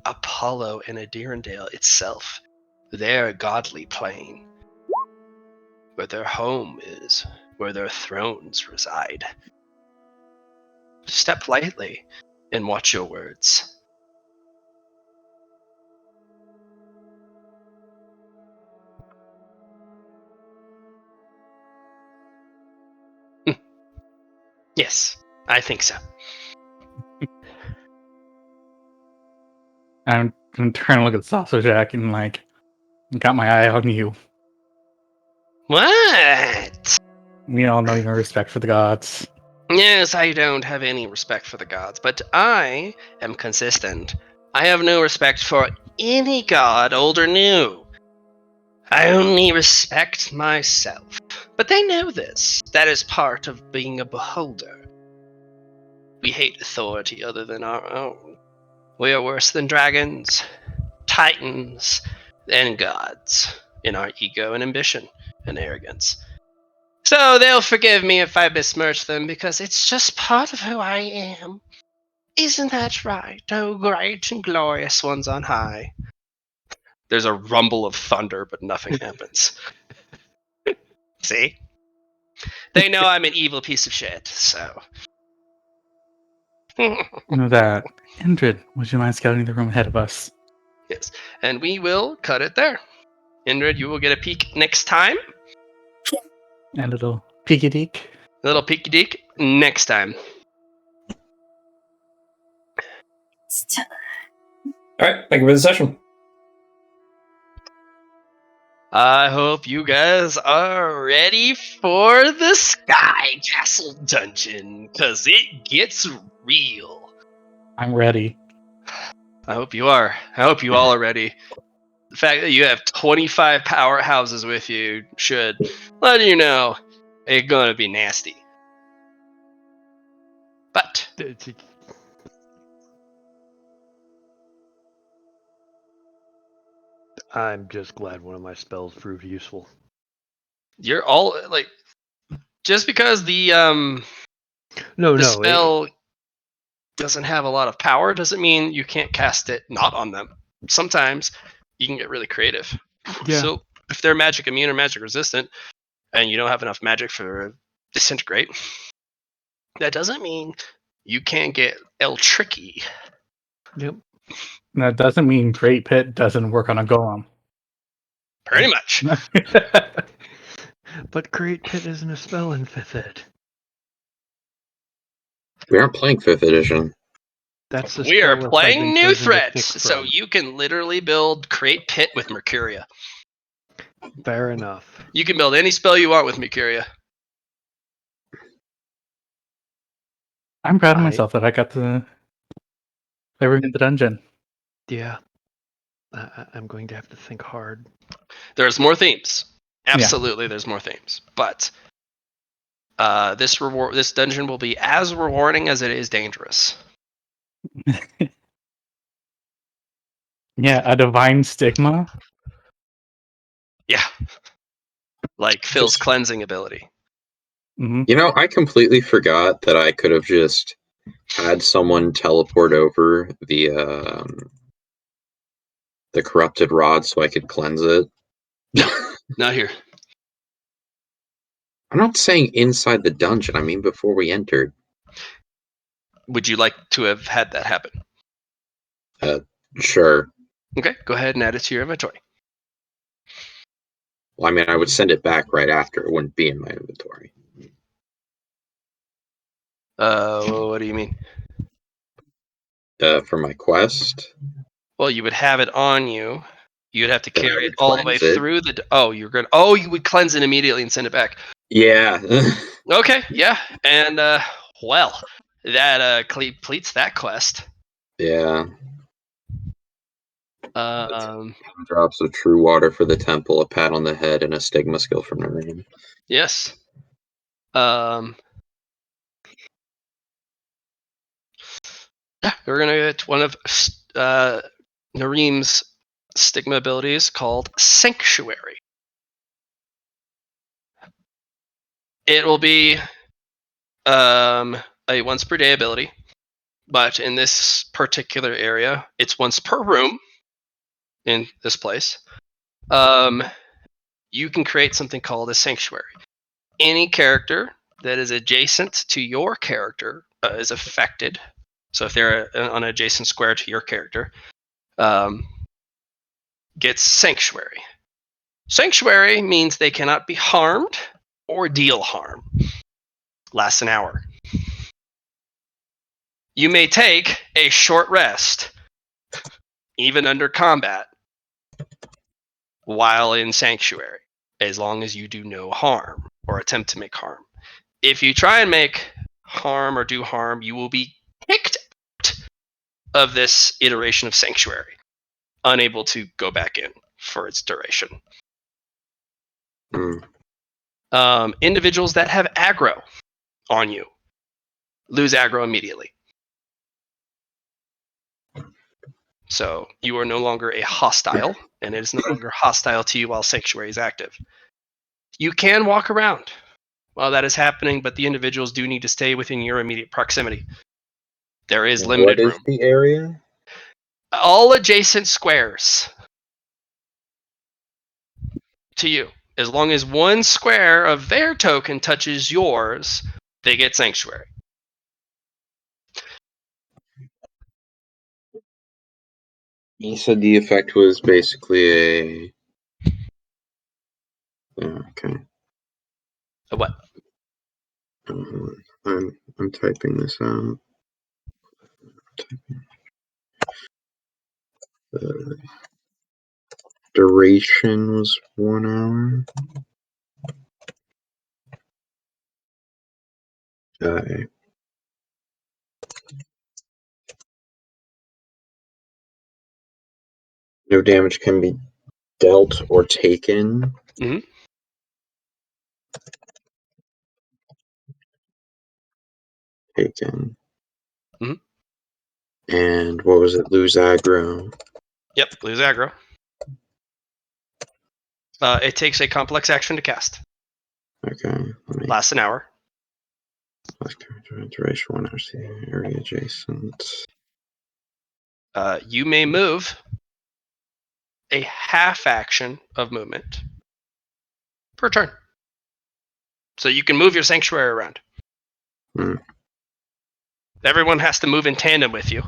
Apollo and Andirondale itself, their godly plane, where their home is, where their thrones reside. step lightly and watch your words. Yes, I think so. I'm gonna turn and look at Sausage Jack and like, got my eye on you. What? We all know your respect for the gods. Yes, I don't have any respect for the gods, but I am consistent. I have no respect for any god, old or new. I only respect myself. But they know this. That is part of being a beholder. We hate authority other than our own. We are worse than dragons, titans, and gods in our ego and ambition and arrogance. So they'll forgive me if I besmirch them because it's just part of who I am. Isn't that right, oh great and glorious ones on high? There's a rumble of thunder, but nothing happens. See? They know I'm an evil piece of shit, so. With that, Indrid, would you mind scouting the room ahead of us? Yes, and we will cut it there. Indrid, you will get a peek next time. And a little peeky deek. A little peeky deek next time. All right, thank you for the session. I hope you guys are ready for the Sky Castle dungeon, because it gets real. I'm ready. I hope you are. I hope you all are ready. The fact that you have 25 powerhouses with you should let you know it's going to be nasty. But I'm just glad one of my spells proved useful. you're all like, just because the No, spell doesn't have a lot of power doesn't mean you can't cast it not on them. Sometimes you can get really creative. Yeah. So if they're magic immune or magic resistant, and you don't have enough magic for disintegrate, that doesn't mean you can't get tricky. Yep. That doesn't mean Great Pit doesn't work on a golem. Pretty much. But Great Pit isn't a spell in 5th ed. We aren't playing 5th edition. That's the We are spell playing effect new turns into threats, thick so from. you can literally build Great Pit with Mercuria. Fair enough. You can build any spell you want with Mercuria. I'm proud of myself that I got to play in the dungeon. Yeah. I'm going to have to think hard. There's more themes. Absolutely, there's more themes. But this dungeon will be as rewarding as it is dangerous. Yeah, a divine stigma. Yeah. Like Phil's cleansing ability. Mm-hmm. You know, I completely forgot that I could have just had someone teleport over the corrupted rod so I could cleanse it. Not here. I'm not saying inside the dungeon. I mean before we entered. Would you like to have had that happen? Sure. Okay, go ahead and add it to your inventory. Well, I mean, I would send it back right after. It wouldn't be in my inventory. What do you mean? For my quest. Well, you would have it on you. You'd have to Then I carry it would all the way cleanse it. through the. Oh, you're gonna. Oh, you would cleanse it immediately and send it back. Yeah. Okay, yeah, and well, that completes that quest. Yeah. Drops of true water for the temple, a pat on the head, and a stigma skill from Nareem. Yes. Yeah, we're gonna get one of Nareem's stigma abilities called Sanctuary. It will be a once per day ability, but in this particular area, it's once per room in this place. You can create something called a sanctuary. Any character that is adjacent to your character is affected. So if they're on an adjacent square to your character, gets Sanctuary. Sanctuary means they cannot be harmed or deal harm. Lasts an hour. You may take a short rest, even under combat, while in Sanctuary, as long as you do no harm or attempt to make harm. If you try and make harm or do harm, you will be kicked out of this iteration of Sanctuary, unable to go back in for its duration. Individuals that have aggro on you lose aggro immediately. So you are no longer a hostile, and it is no longer hostile to you while Sanctuary is active. You can walk around while that is happening, but the individuals do need to stay within your immediate proximity. There is limited What is room. the area? All adjacent squares to you. As long as one square of their token touches yours, they get Sanctuary. You said the effect was basically a... Yeah, okay. A what? I'm typing this out. The duration was 1 hour. No damage can be dealt or taken. Mhm. Taken. Mhm. And what was it? Lose aggro. Yep, lose aggro. It takes a complex action to cast. Okay. Lasts an hour. Duration 1 hour. Area adjacent. You may move a half action of movement per turn. So you can move your Sanctuary around. Everyone has to move in tandem with you.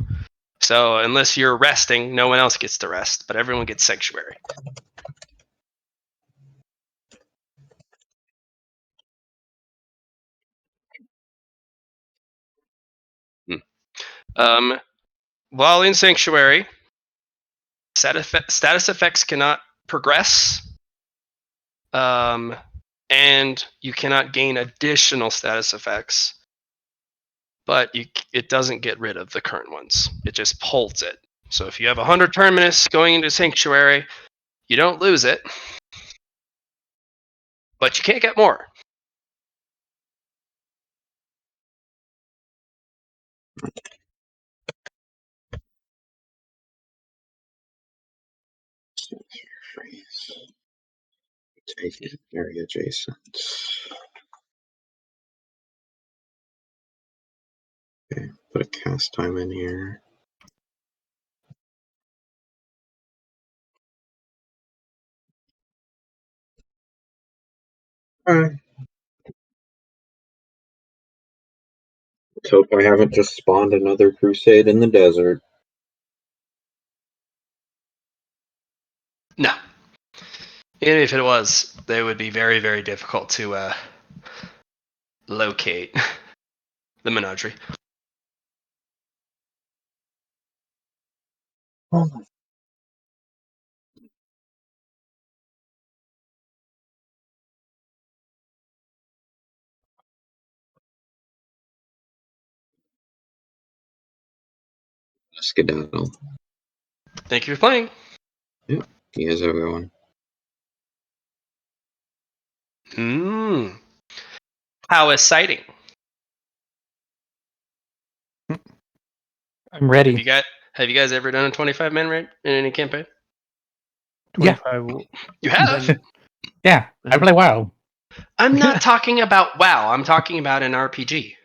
So unless you're resting, no one else gets to rest, but everyone gets Sanctuary. While in Sanctuary, status effects cannot progress, and you cannot gain additional status effects, but it doesn't get rid of the current ones. It just pulls it. So if you have 100 Terminus going into Sanctuary, you don't lose it, but you can't get more. Take it. Area adjacent. Okay, put a cast time in here. Alright. Let's hope I haven't just spawned another crusade in the desert. No. Even if it was, they would be very, very difficult to locate the menagerie. Skedaddle. Thank you for playing. Yep. You guys have a good one. How is sighting? I'm ready. Have you guys ever done a 25-man raid in any campaign? Yeah. 25. You have? Yeah, I play WoW. I'm not talking about WoW. I'm talking about an RPG.